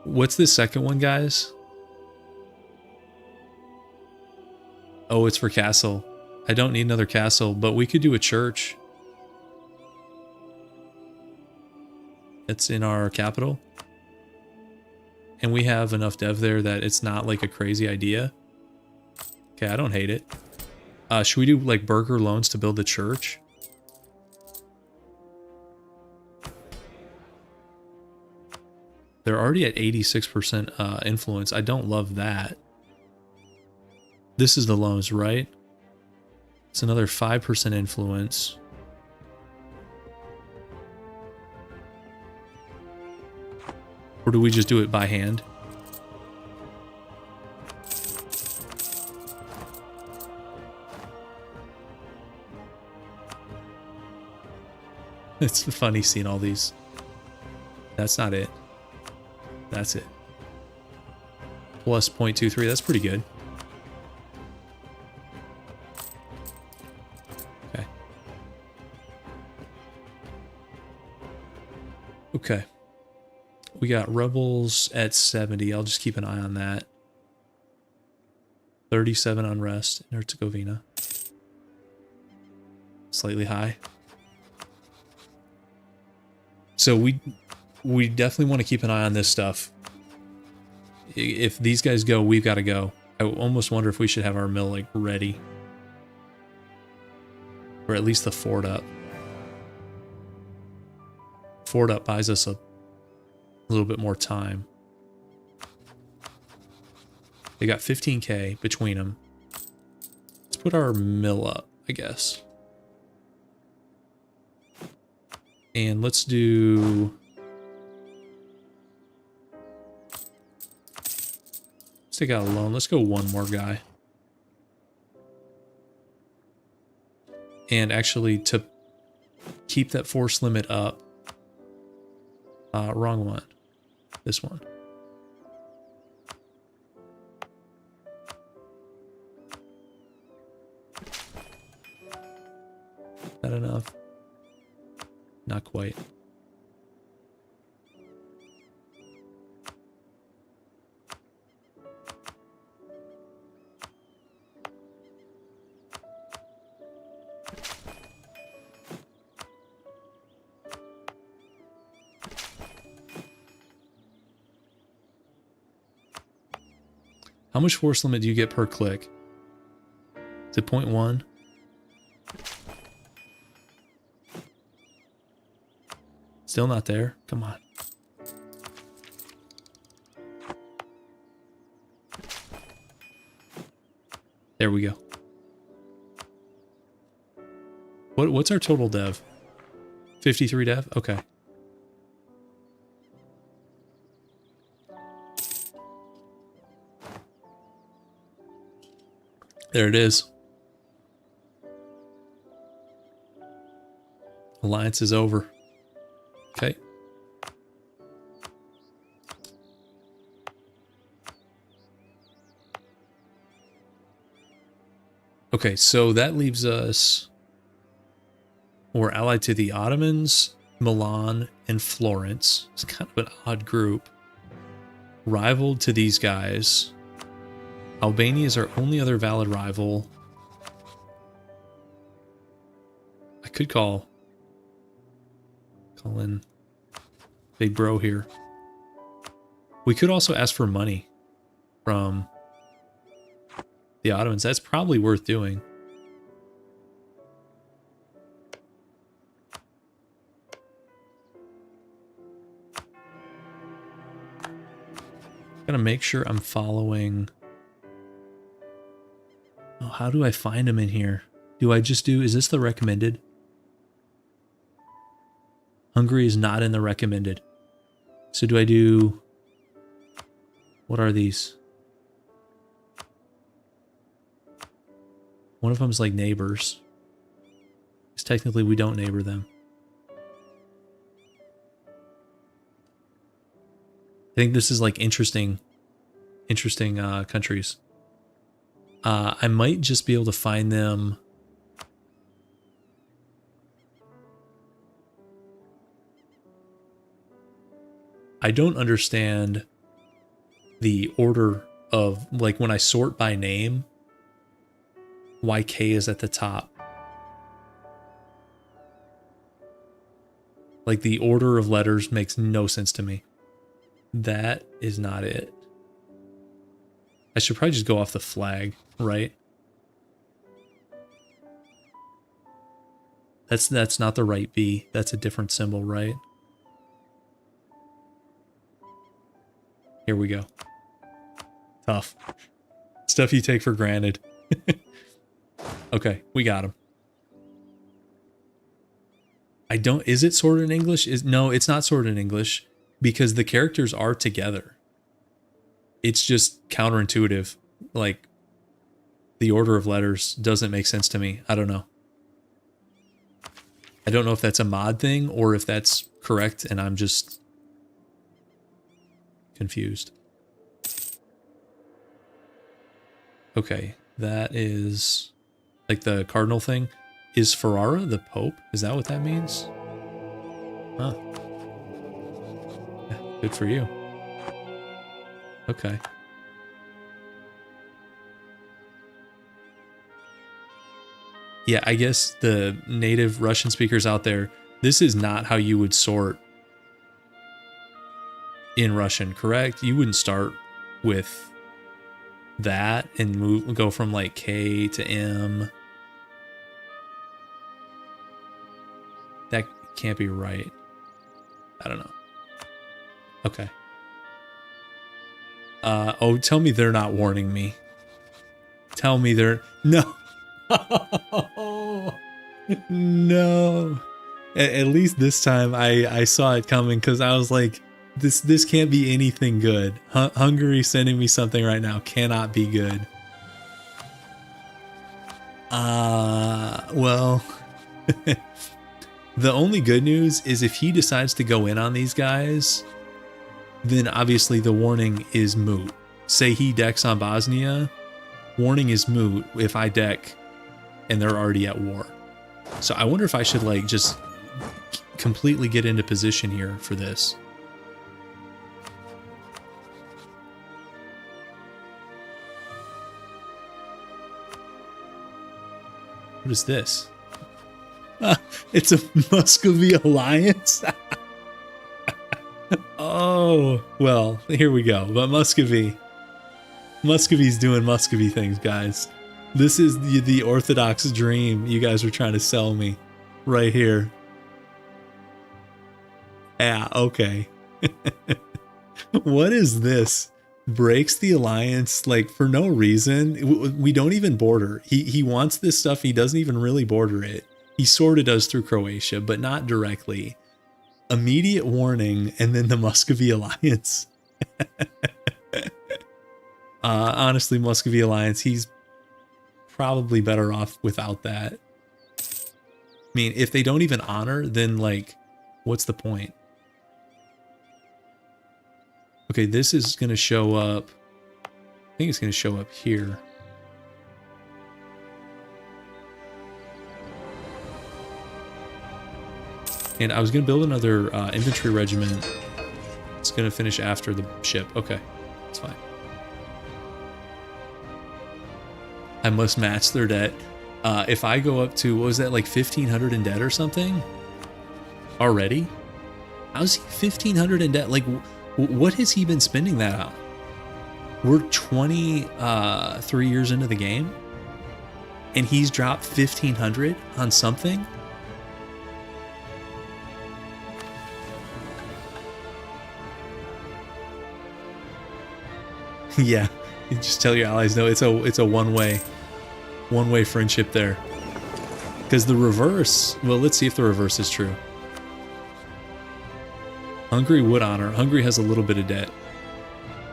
What's the second one, guys? Oh, it's for castle. I don't need another castle, but we could do a church. It's in our capital. And we have enough dev there that it's not like a crazy idea. Okay, I don't hate it. Should we do like burger loans to build the church? They're already at 86% influence. I don't love that. This is the loans, right? It's another 5% influence. Or do we just do it by hand? It's funny seeing all these. That's not it. That's it. Plus 0.23, that's pretty good. Okay. Okay. We got rebels at 70. I'll just keep an eye on that. 37 unrest in Herzegovina. Slightly high. So we definitely want to keep an eye on this stuff. If these guys go, we've got to go. I almost wonder if we should have our mill like ready. Or at least the fort up. Fort up buys us a little bit more time. They got 15k between them. Let's put our mill up, I guess. And let's do... let's take out a loan. Let's go one more guy. And actually, to keep that force limit up... wrong one. This one. Not enough. Not quite. How much force limit do you get per click? Is it 0.1? Still not there? Come on. There we go. What's our total dev? 53 dev? Okay. There it is. Alliance is over. Okay. Okay, so that leaves us... We're allied to the Ottomans, Milan, and Florence. It's kind of an odd group. Rivaled to these guys. Albania is our only other valid rival. I could call in Big Bro here. We could also ask for money from the Ottomans. That's probably worth doing. Gotta make sure I'm following. Oh, how do I find them in here? Do I just do, is this the recommended? Hungary is not in the recommended. So do I do, what are these? One of them is like neighbors. Because technically we don't neighbor them. I think this is like interesting countries. I might just be able to find them. I don't understand the order of, like, when I sort by name, why K is at the top. Like, the order of letters makes no sense to me. That is not it. I should probably just go off the flag, right? That's not the right B. That's a different symbol, right? Here we go. Tough. Stuff you take for granted. Okay, we got him. I don't... Is it sorted in English? No, it's not sorted in English because the characters are together. It's just counterintuitive. Like, the order of letters doesn't make sense to me. I don't know. I don't know if that's a mod thing or if that's correct and I'm just confused. Okay, that is like the cardinal thing. Is Ferrara the Pope? Is that what that means? Huh. Yeah, good for you. Okay. Yeah, I guess the native Russian speakers out there, this is not how you would sort in Russian, correct? You wouldn't start with that and go from like K to M. That can't be right. I don't know. Okay. Oh, tell me they're not warning me. Tell me they're... No. No. At least this time I saw it coming because I was like, this can't be anything good. Hungary sending me something right now cannot be good. Well, the only good news is if he decides to go in on these guys, then obviously the warning is moot. Say he decks on Bosnia, warning is moot if I deck and they're already at war. So I wonder if I should like just completely get into position here for this. What is this? It's a Muscovy alliance? Oh, well, here we go. But Muscovy's doing Muscovy things, guys. This is the Orthodox dream you guys were trying to sell me right here. Yeah, okay. What is this? Breaks the alliance like for no reason. We don't even border. He wants this stuff. He doesn't even really border it. He sort of does through Croatia, but not directly. Immediate warning, and then the Muscovy alliance. Honestly, Muscovy alliance, he's probably better off without that. I mean, if they don't even honor, then like, what's the point? Okay, this is going to show up. I think it's going to show up here. And I was going to build another infantry regiment. It's going to finish after the ship. Okay, it's fine. I must match their debt. If I go up to, what was that, like 1,500 in debt or something? Already? How's he 1,500 in debt? Like, what has he been spending that on? We're 23 years into the game, and he's dropped 1,500 on something? Yeah, you just tell your allies, no, it's a one-way friendship there. Because the reverse, well, let's see if the reverse is true. Hungary would honor. Hungary has a little bit of debt.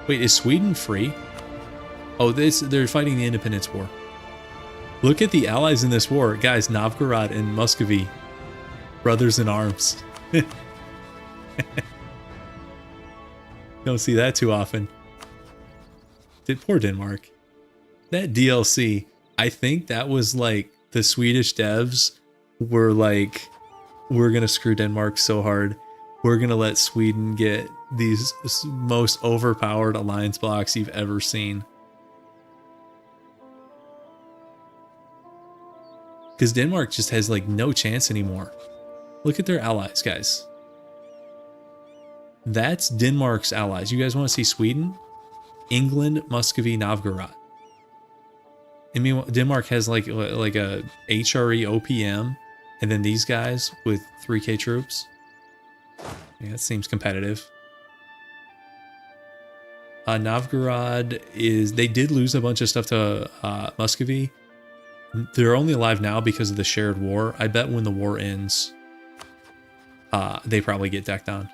Wait, is Sweden free? Oh, they're fighting the independence war. Look at the allies in this war. Guys, Novgorod and Muscovy. Brothers in arms. Don't see that too often. Poor Denmark. That DLC, I think that was like the Swedish devs were like, we're going to screw Denmark so hard. We're going to let Sweden get these most overpowered alliance blocks you've ever seen. Because Denmark just has like no chance anymore. Look at their allies, guys. That's Denmark's allies. You guys want to see Sweden? England, Muscovy, Novgorod. I mean, Denmark has like a HRE OPM, and then these guys with 3K troops. Yeah, that seems competitive. Novgorod is, they did lose a bunch of stuff to Muscovy. They're only alive now because of the shared war. I bet when the war ends, they probably get decked on.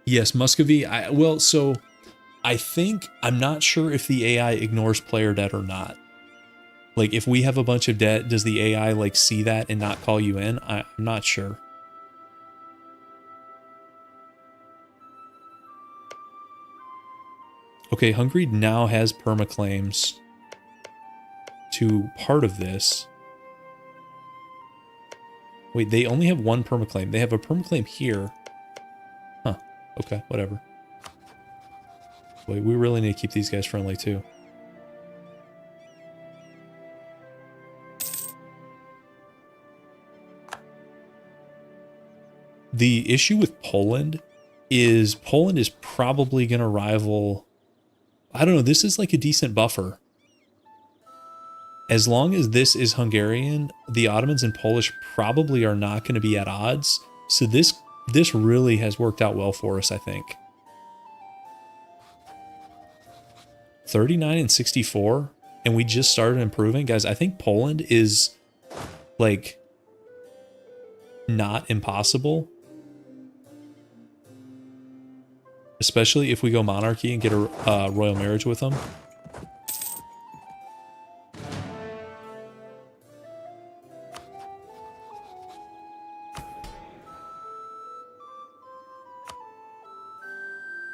Yes, Muscovy. So I think, I'm not sure if the AI ignores player debt or not. Like, if we have a bunch of debt, does the AI like see that and not call you in? I'm not sure. Okay, Hungary now has permaclaims to part of this. Wait, they only have one permaclaim. They have a permaclaim here. Huh. Okay, whatever. Wait, we really need to keep these guys friendly too. The issue with Poland is probably going to rival... I don't know, this is like a decent buffer. As long as this is Hungarian, the Ottomans and Polish probably are not going to be at odds. So this really has worked out well for us, I think. 39 and 64, and we just started improving. Guys, I think Poland is, like, not impossible. Especially if we go monarchy and get a royal marriage with them.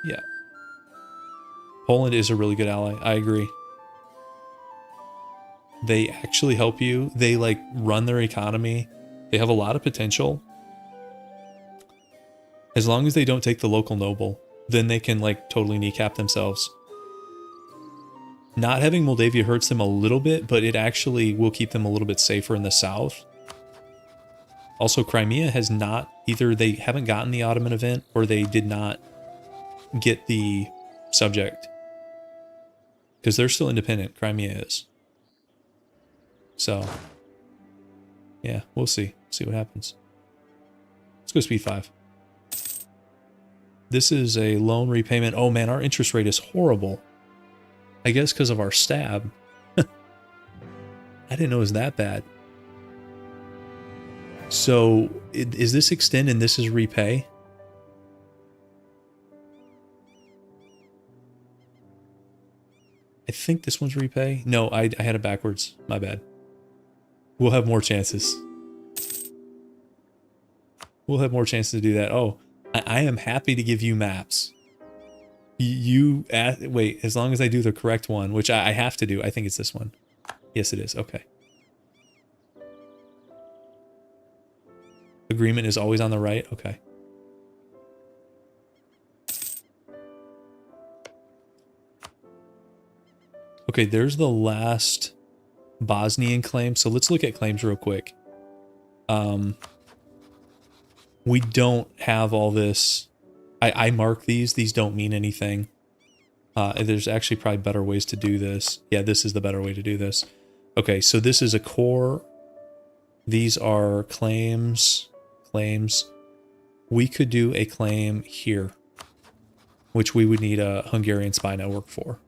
Yeah. Poland is a really good ally. I agree. They actually help you. They like run their economy. They have a lot of potential. As long as they don't take the local noble, then they can like totally kneecap themselves. Not having Moldavia hurts them a little bit, but it actually will keep them a little bit safer in the south. Also, Crimea has not, either they haven't gotten the Ottoman event or they did not get the subject. Because they're still independent, Crimea is. So, yeah, we'll see. See what happens. Let's go speed 5. This is a loan repayment. Oh man, our interest rate is horrible. I guess because of our stab. I didn't know it was that bad. So, is this extend and this is repay? I think this one's repay. No, I had it backwards. My bad. We'll have more chances. We'll have more chances to do that. Oh, I am happy to give you maps. Wait, as long as I do the correct one, which I have to do. I think it's this one. Yes, it is. Okay. Agreement is always on the right. Okay. Okay, there's the last Bosnian claim. So let's look at claims real quick. We don't have all this. I mark these. These don't mean anything. There's actually probably better ways to do this. Yeah, this is the better way to do this. Okay, so this is a core. These are claims. Claims. We could do a claim here, which we would need a Hungarian spy network for.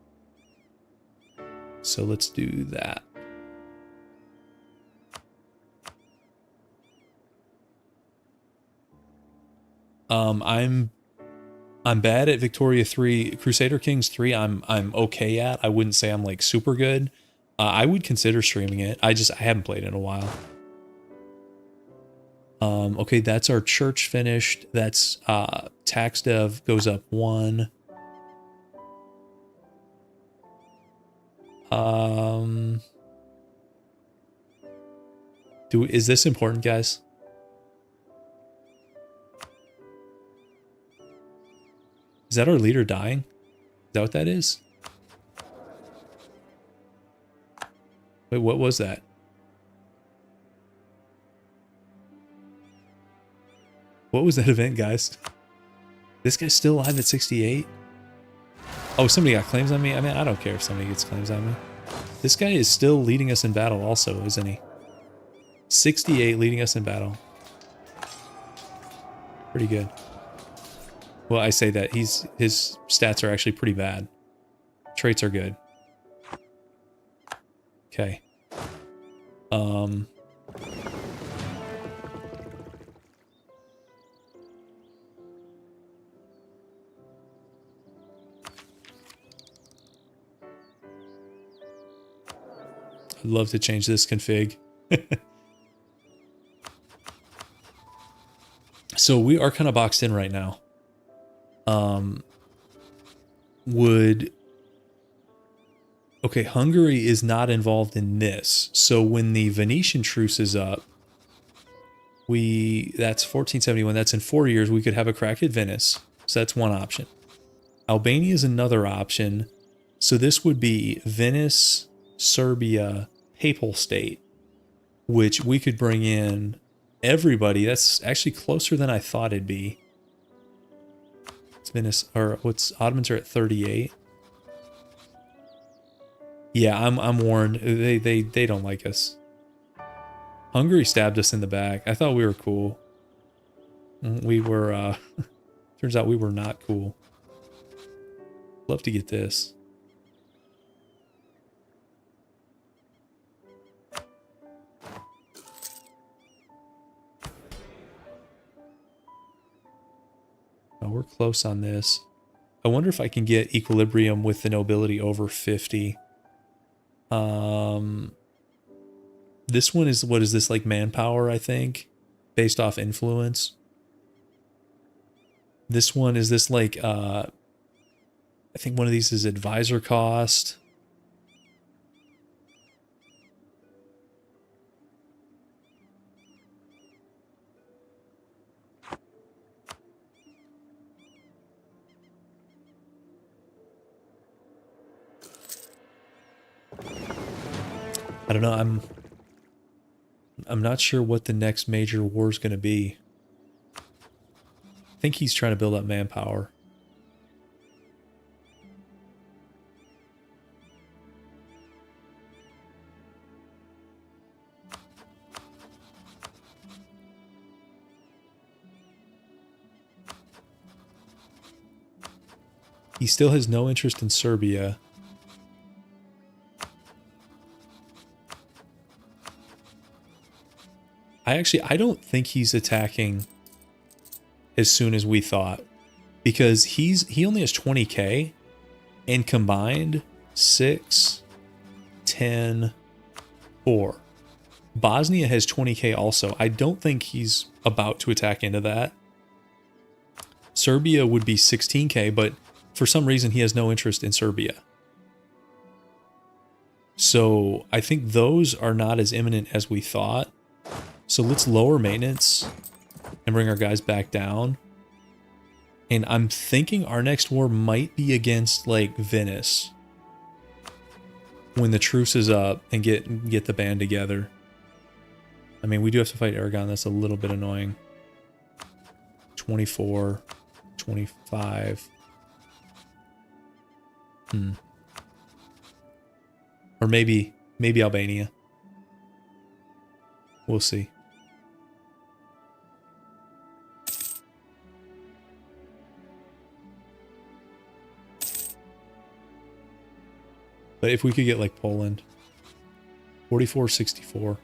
So let's do that. I'm bad at Victoria 3. Crusader Kings 3 I'm okay at. I wouldn't say I'm like super good. I would consider streaming it. I haven't played it in a while. Okay, that's our church finished. That's tax dev goes up 1. Is this important, guys? Is that our leader dying? Is that what that is? Wait, what was that? What was that event, guys? This guy's still alive at 68? Oh, somebody got claims on me? I mean, I don't care if somebody gets claims on me. This guy is still leading us in battle also, isn't he? 68 leading us in battle. Pretty good. Well, I say that his stats are actually pretty bad. Traits are good. Okay. I'd love to change this config. So we are kind of boxed in right now. Okay, Hungary is not involved in this. So when the Venetian truce is up, that's 1471. That's in 4 years. We could have a crack at Venice. So that's one option. Albania is another option. So this would be Venice, Serbia, Papal State, which we could bring in everybody. That's actually closer than I thought it'd be. It's Venice, or Ottomans are at 38. Yeah, I'm warned. They don't like us. Hungary stabbed us in the back. I thought we were cool. We were, turns out we were not cool. Love to get this. Oh, we're close on this. I wonder if I can get equilibrium with the nobility over 50. This one is, what is this, like manpower, I think, based off influence. This one, is this like, I think one of these is advisor cost. I don't know, I'm not sure what the next major war is going to be. I think he's trying to build up manpower. He still has no interest in Serbia. I don't think he's attacking as soon as we thought, because he only has 20k, and combined 6, 10, 4. Bosnia has 20k also. I don't think he's about to attack into that. Serbia would be 16k, but for some reason he has no interest in Serbia. So I think those are not as imminent as we thought. So let's lower maintenance and bring our guys back down. And I'm thinking our next war might be against like Venice when the truce is up and get the band together. I mean, we do have to fight Aragon. That's a little bit annoying. 24, 25. Or maybe Albania. We'll see. But if we could get like Poland. 44-64.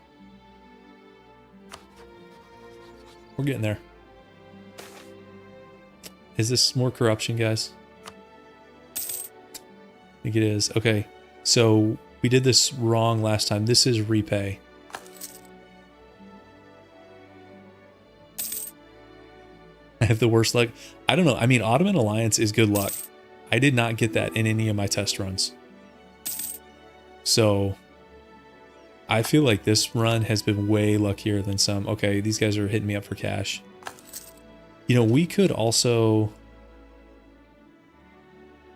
We're getting there. Is this more corruption, guys? I think it is. Okay, so we did this wrong last time. This is repay. I have the worst luck. I don't know. I mean, Ottoman Alliance is good luck. I did not get that in any of my test runs. So I feel like this run has been way luckier than some. Okay, these guys are hitting me up for cash. You know, we could also...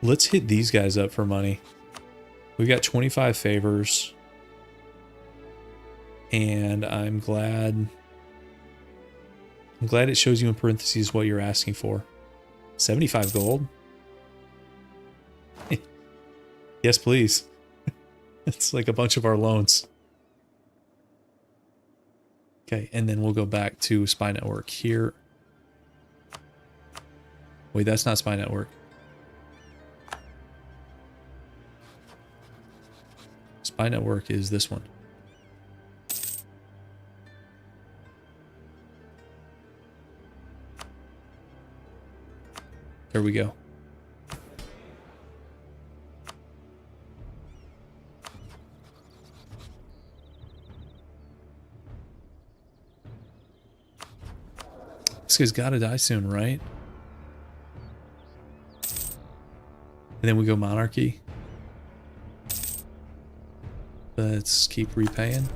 Let's hit these guys up for money. We got 25 favors. And I'm glad it shows you in parentheses what you're asking for. 75 gold? Yes, please. It's like a bunch of our loans. Okay, and then we'll go back to Spy Network here. Wait, that's not Spy Network. Spy Network is this one. There we go. This guy's gotta die soon, right? And then we go monarchy. Let's keep repaying.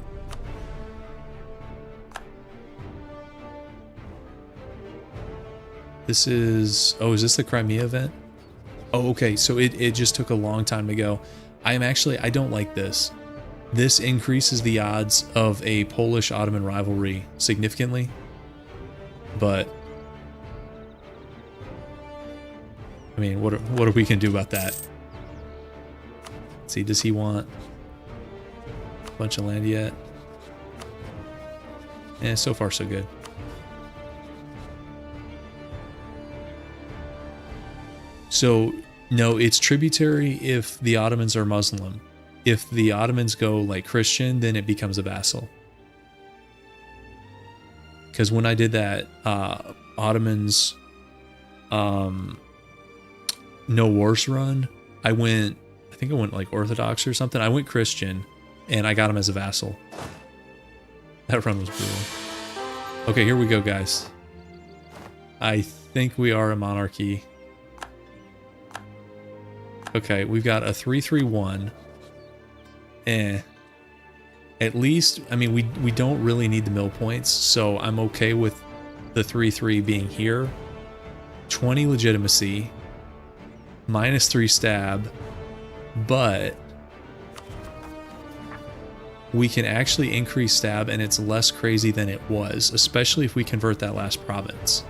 This is... Oh, is this the Crimea event? Oh, okay. So it just took a long time to go. I don't like this. This increases the odds of a Polish-Ottoman rivalry significantly. But... I mean, what are we gonna do about that? Let's see, does he want a bunch of land yet? Eh, so far so good. So, no, it's tributary if the Ottomans are Muslim. If the Ottomans go like Christian, then it becomes a vassal. Because when I did that, Ottomans no wars run, I think I went like Orthodox or something. I went Christian and I got him as a vassal. That run was brutal. Okay, here we go, guys. I think we are a monarchy. Okay, we've got a 3-3-1. At least, I mean, we don't really need the mill points, so I'm okay with the 3-3 being here. 20 legitimacy. -3 stab. But we can actually increase stab and it's less crazy than it was, especially if we convert that last province.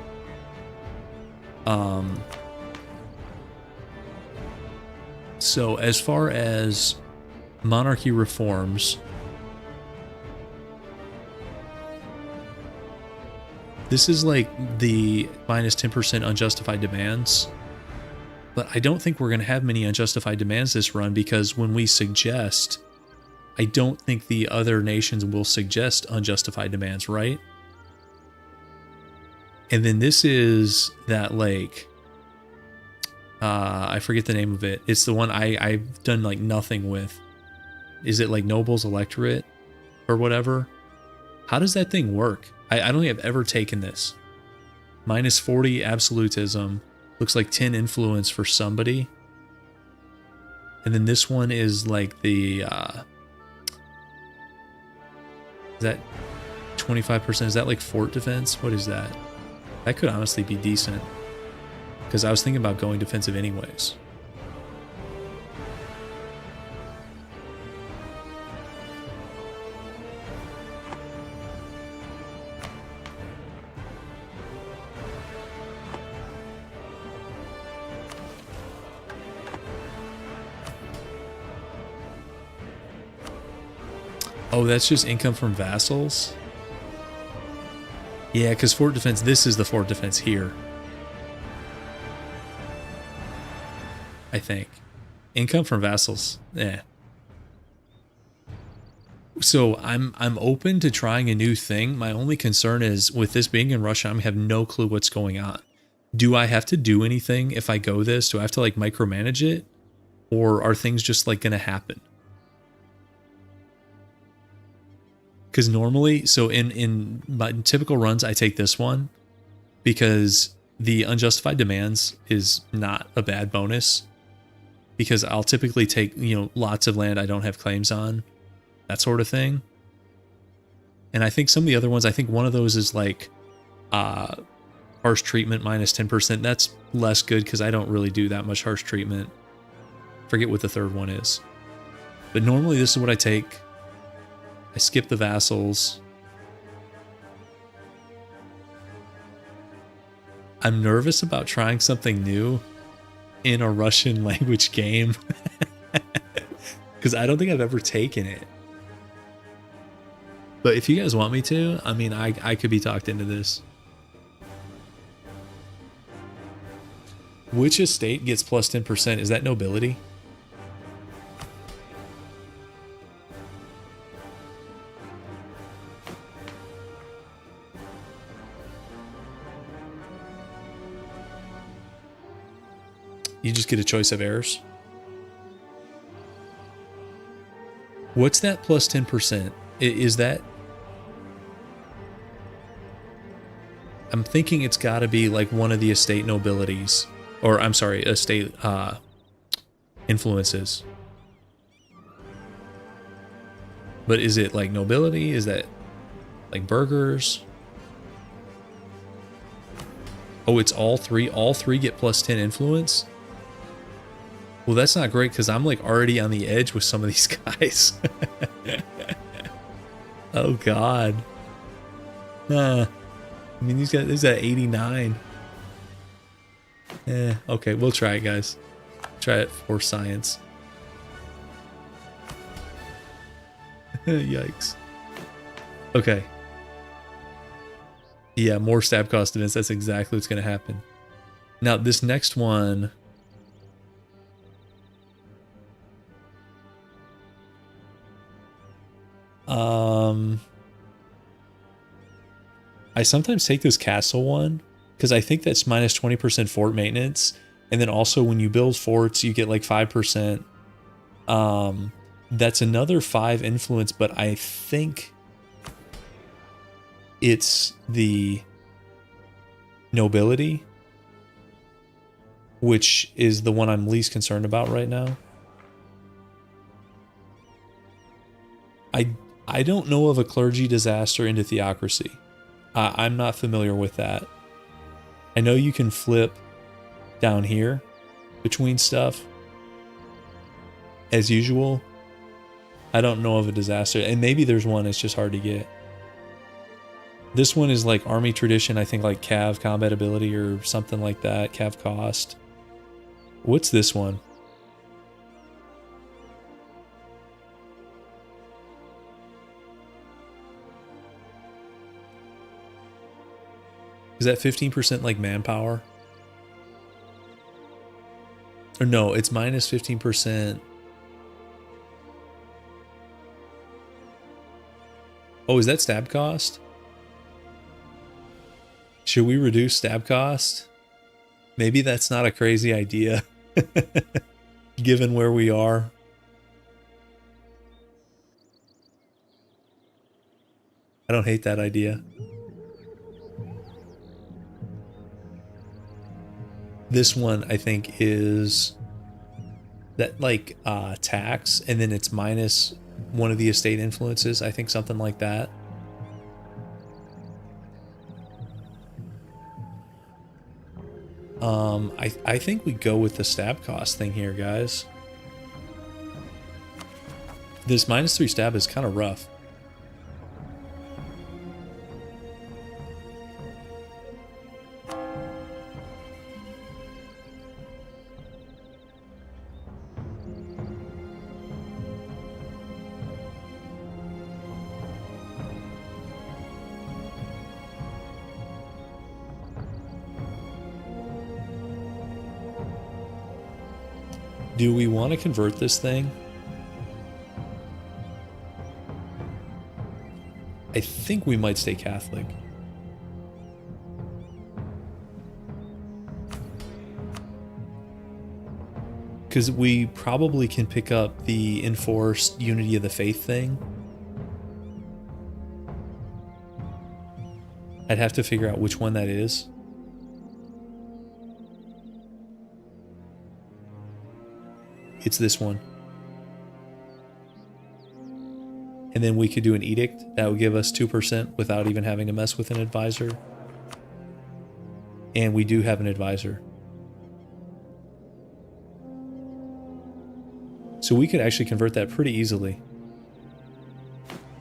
So as far as monarchy reforms, this is like the -10% unjustified demands. But I don't think we're going to have many unjustified demands this run because when we suggest, I don't think the other nations will suggest unjustified demands, right? And then this is that like, I forget the name of it. It's the one I've done like nothing with. Is it like Nobles Electorate or whatever? How does that thing work? I don't think I've ever taken this. -40 absolutism. Looks like 10 influence for somebody. And then this one is like the Is that 25%? Is that like fort defense? What is that? That could honestly be decent. Because I was thinking about going defensive anyways. Oh, that's just income from vassals? Yeah, because fort defense, this is the fort defense here. I think. Income from vassals, yeah. So I'm open to trying a new thing. My only concern is with this being in Russia, I have no clue what's going on. Do I have to do anything if I go this? Do I have to like micromanage it? Or are things just like gonna happen? Because normally, so in my typical runs, I take this one because the unjustified demands is not a bad bonus. Because I'll typically take, you know, lots of land I don't have claims on, that sort of thing. And I think some of the other ones, I think one of those is like harsh treatment minus 10%. That's less good because I don't really do that much harsh treatment. Forget what the third one is. But normally this is what I take. I skip the vassals. I'm nervous about trying something new in a Russian language game because I don't think I've ever taken it. But if you guys want me to, I mean, I could be talked into this. Which estate gets plus 10%? Is that nobility? You just get a choice of heirs. What's that plus 10%? Is that... I'm thinking it's got to be like one of the estate nobilities. Or, I'm sorry, estate influences. But is it like nobility? Is that like burghers? Oh, it's all three? All three get plus 10 influence? Well, that's not great because I'm like already on the edge with some of these guys. Oh, God. I mean, these guys, this is at 89. Okay, we'll try it, guys. Try it for science. Yikes. Okay. Yeah, more stab cost events. That's exactly what's going to happen. Now, this next one... I sometimes take this castle one because I think that's minus 20% fort maintenance, and then also when you build forts you get like 5%. That's another 5 influence, but I think it's the nobility, which is the one I'm least concerned about right now. I don't know of a clergy disaster into theocracy. I'm not familiar with that. I know you can flip down here between stuff as usual. I don't know of a disaster, and maybe there's one, it's just hard to get. This one is like army tradition, I think like cav combat ability or something like that, cav cost. What's this one? Is that 15% like manpower? Or no, it's minus 15%. Oh, is that stab cost? Should we reduce stab cost? Maybe that's not a crazy idea, given where we are. I don't hate that idea. This one, I think, is that like tax, and then it's minus one of the estate influences. I think something like that. I think we go with the stab cost thing here, guys. This -3 stab is kind of rough. Do we want to convert this thing? I think we might stay Catholic. Because we probably can pick up the enforced unity of the faith thing. I'd have to figure out which one that is. It's this one. And then we could do an edict that would give us 2% without even having to mess with an advisor. And we do have an advisor. So we could actually convert that pretty easily.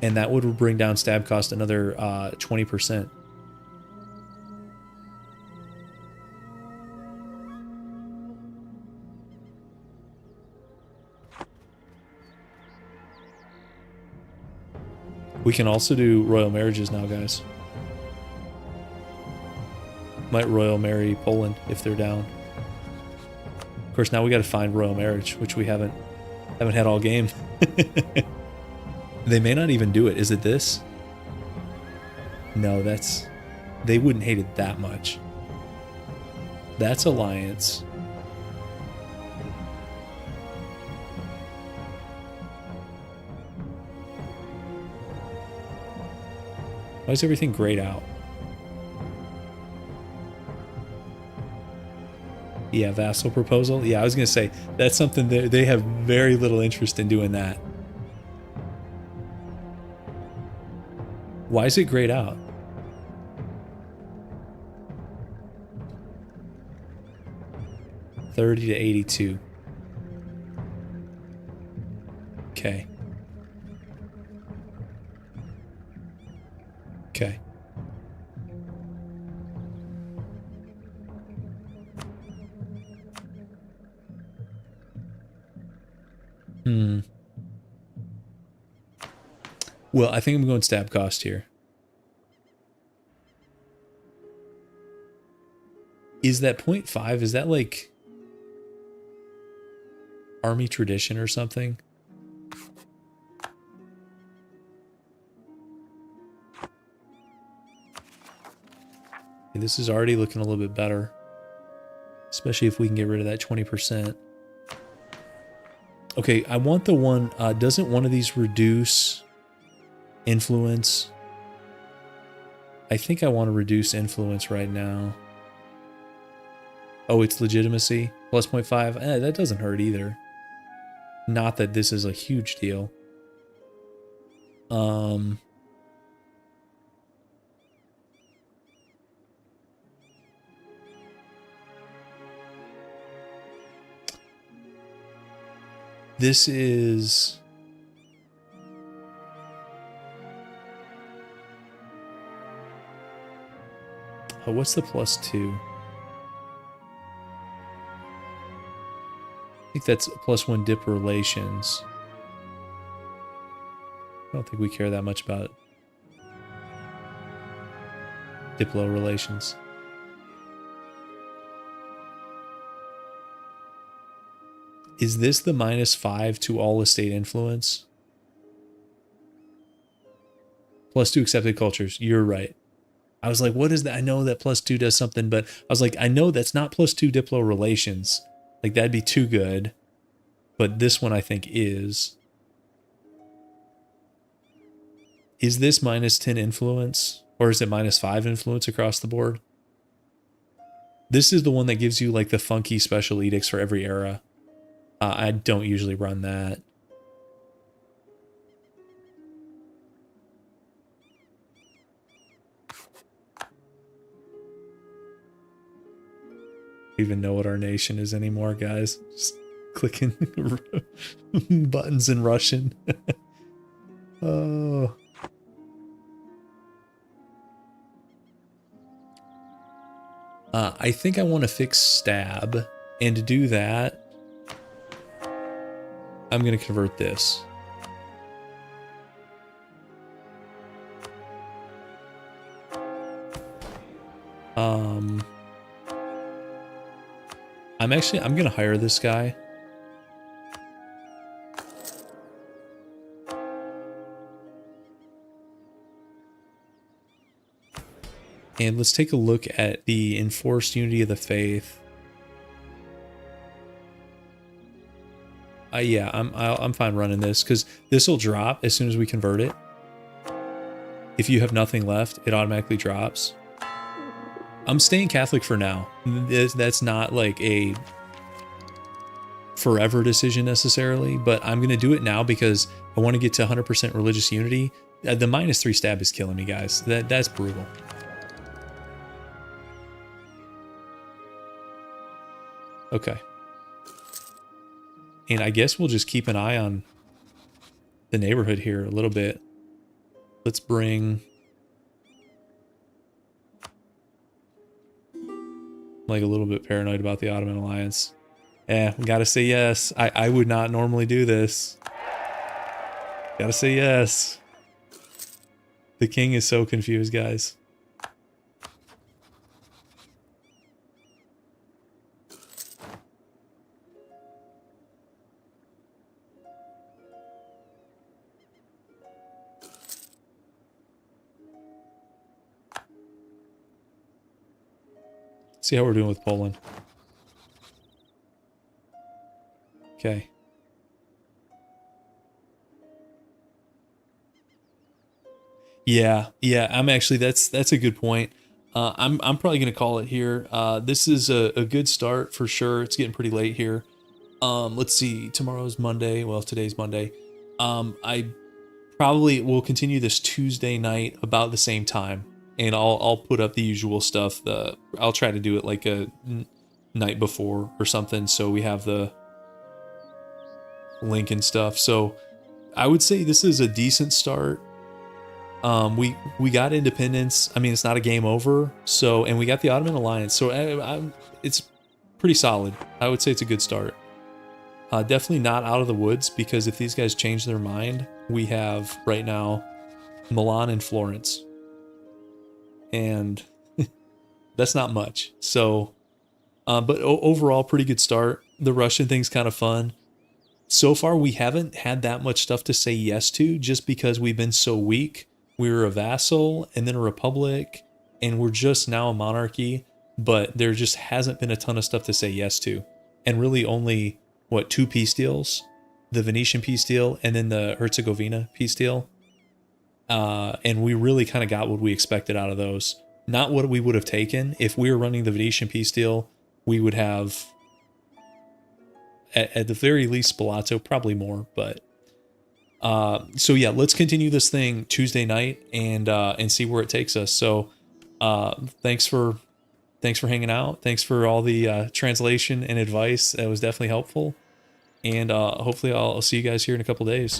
And that would bring down stab cost another 20%. We can also do royal marriages now, guys. Might royal marry Poland if they're down. Of course, now we got to find royal marriage, which we haven't had all game. They may not even do it. Is it this? No, that's... They wouldn't hate it that much. That's alliance. Why is everything grayed out? Yeah, vassal proposal. Yeah, I was going to say, that's something that they have very little interest in doing that. Why is it grayed out? $30 to $82. Okay. Okay. Well, I think I'm going stab cost here. Is that 0.5? Is that like army tradition or something? Okay, this is already looking a little bit better. Especially if we can get rid of that 20%. Okay, I want the one... doesn't one of these reduce influence? I think I want to reduce influence right now. Oh, it's legitimacy? Plus 0.5? That doesn't hurt either. Not that this is a huge deal. This is... Oh, what's the +2? I think that's +1 dip relations. I don't think we care that much about diplo relations. Is this the -5 to all estate influence? +2 accepted cultures. You're right. I was like, what is that? I know that +2 does something, but I was like, I know that's not +2 diplo relations. Like, that'd be too good. But this one, I think, is. Is this -10 influence? Or is it -5 influence across the board? This is the one that gives you, like, the funky special edicts for every era. I don't usually run that. Even know what our nation is anymore, guys. Just clicking buttons in Russian. Oh. I think I want to fix stab, and to do that, I'm going to convert this. I'm going to hire this guy. And let's take a look at the enforced unity of the faith. Yeah, I'm fine running this because this will drop as soon as we convert it. If you have nothing left, it automatically drops. I'm staying Catholic for now. That's not like a forever decision necessarily, but I'm gonna do it now because I want to get to 100% religious unity. The -3 stab is killing me, guys. That's brutal. Okay. And I guess we'll just keep an eye on the neighborhood here a little bit. Let's bring... I'm like a little bit paranoid about the Ottoman alliance. We gotta say yes. I would not normally do this. Gotta say yes. The king is so confused, guys. See how we're doing with Poland. Okay. Yeah, I'm actually, that's a good point. I'm probably gonna call it here. This is a good start for sure. It's getting pretty late here. Let's see, tomorrow's Monday. Well, today's Monday. I probably will continue this Tuesday night about the same time, and I'll put up the usual stuff. I'll try to do it like a night before or something, so we have the link and stuff. So I would say this is a decent start. We got independence. I mean, it's not a game over. So, and we got the Ottoman alliance. So it's pretty solid. I would say it's a good start. Definitely not out of the woods, because if these guys change their mind, we have right now Milan and Florence, and that's not much. So, but overall, pretty good start. The Russian thing's kind of fun. So far, we haven't had that much stuff to say yes to, just because we've been so weak. We were a vassal and then a republic, and we're just now a monarchy, but there just hasn't been a ton of stuff to say yes to. And really only, what, 2 peace deals? The Venetian peace deal and then the Herzegovina peace deal. And we really kind of got what we expected out of those. Not what we would have taken. If we were running the Venetian peace deal, we would have, at the very least, Spalazzo, probably more, but... so yeah, let's continue this thing Tuesday night and see where it takes us. So, thanks for hanging out. Thanks for all the translation and advice. That was definitely helpful. And hopefully I'll see you guys here in a couple days.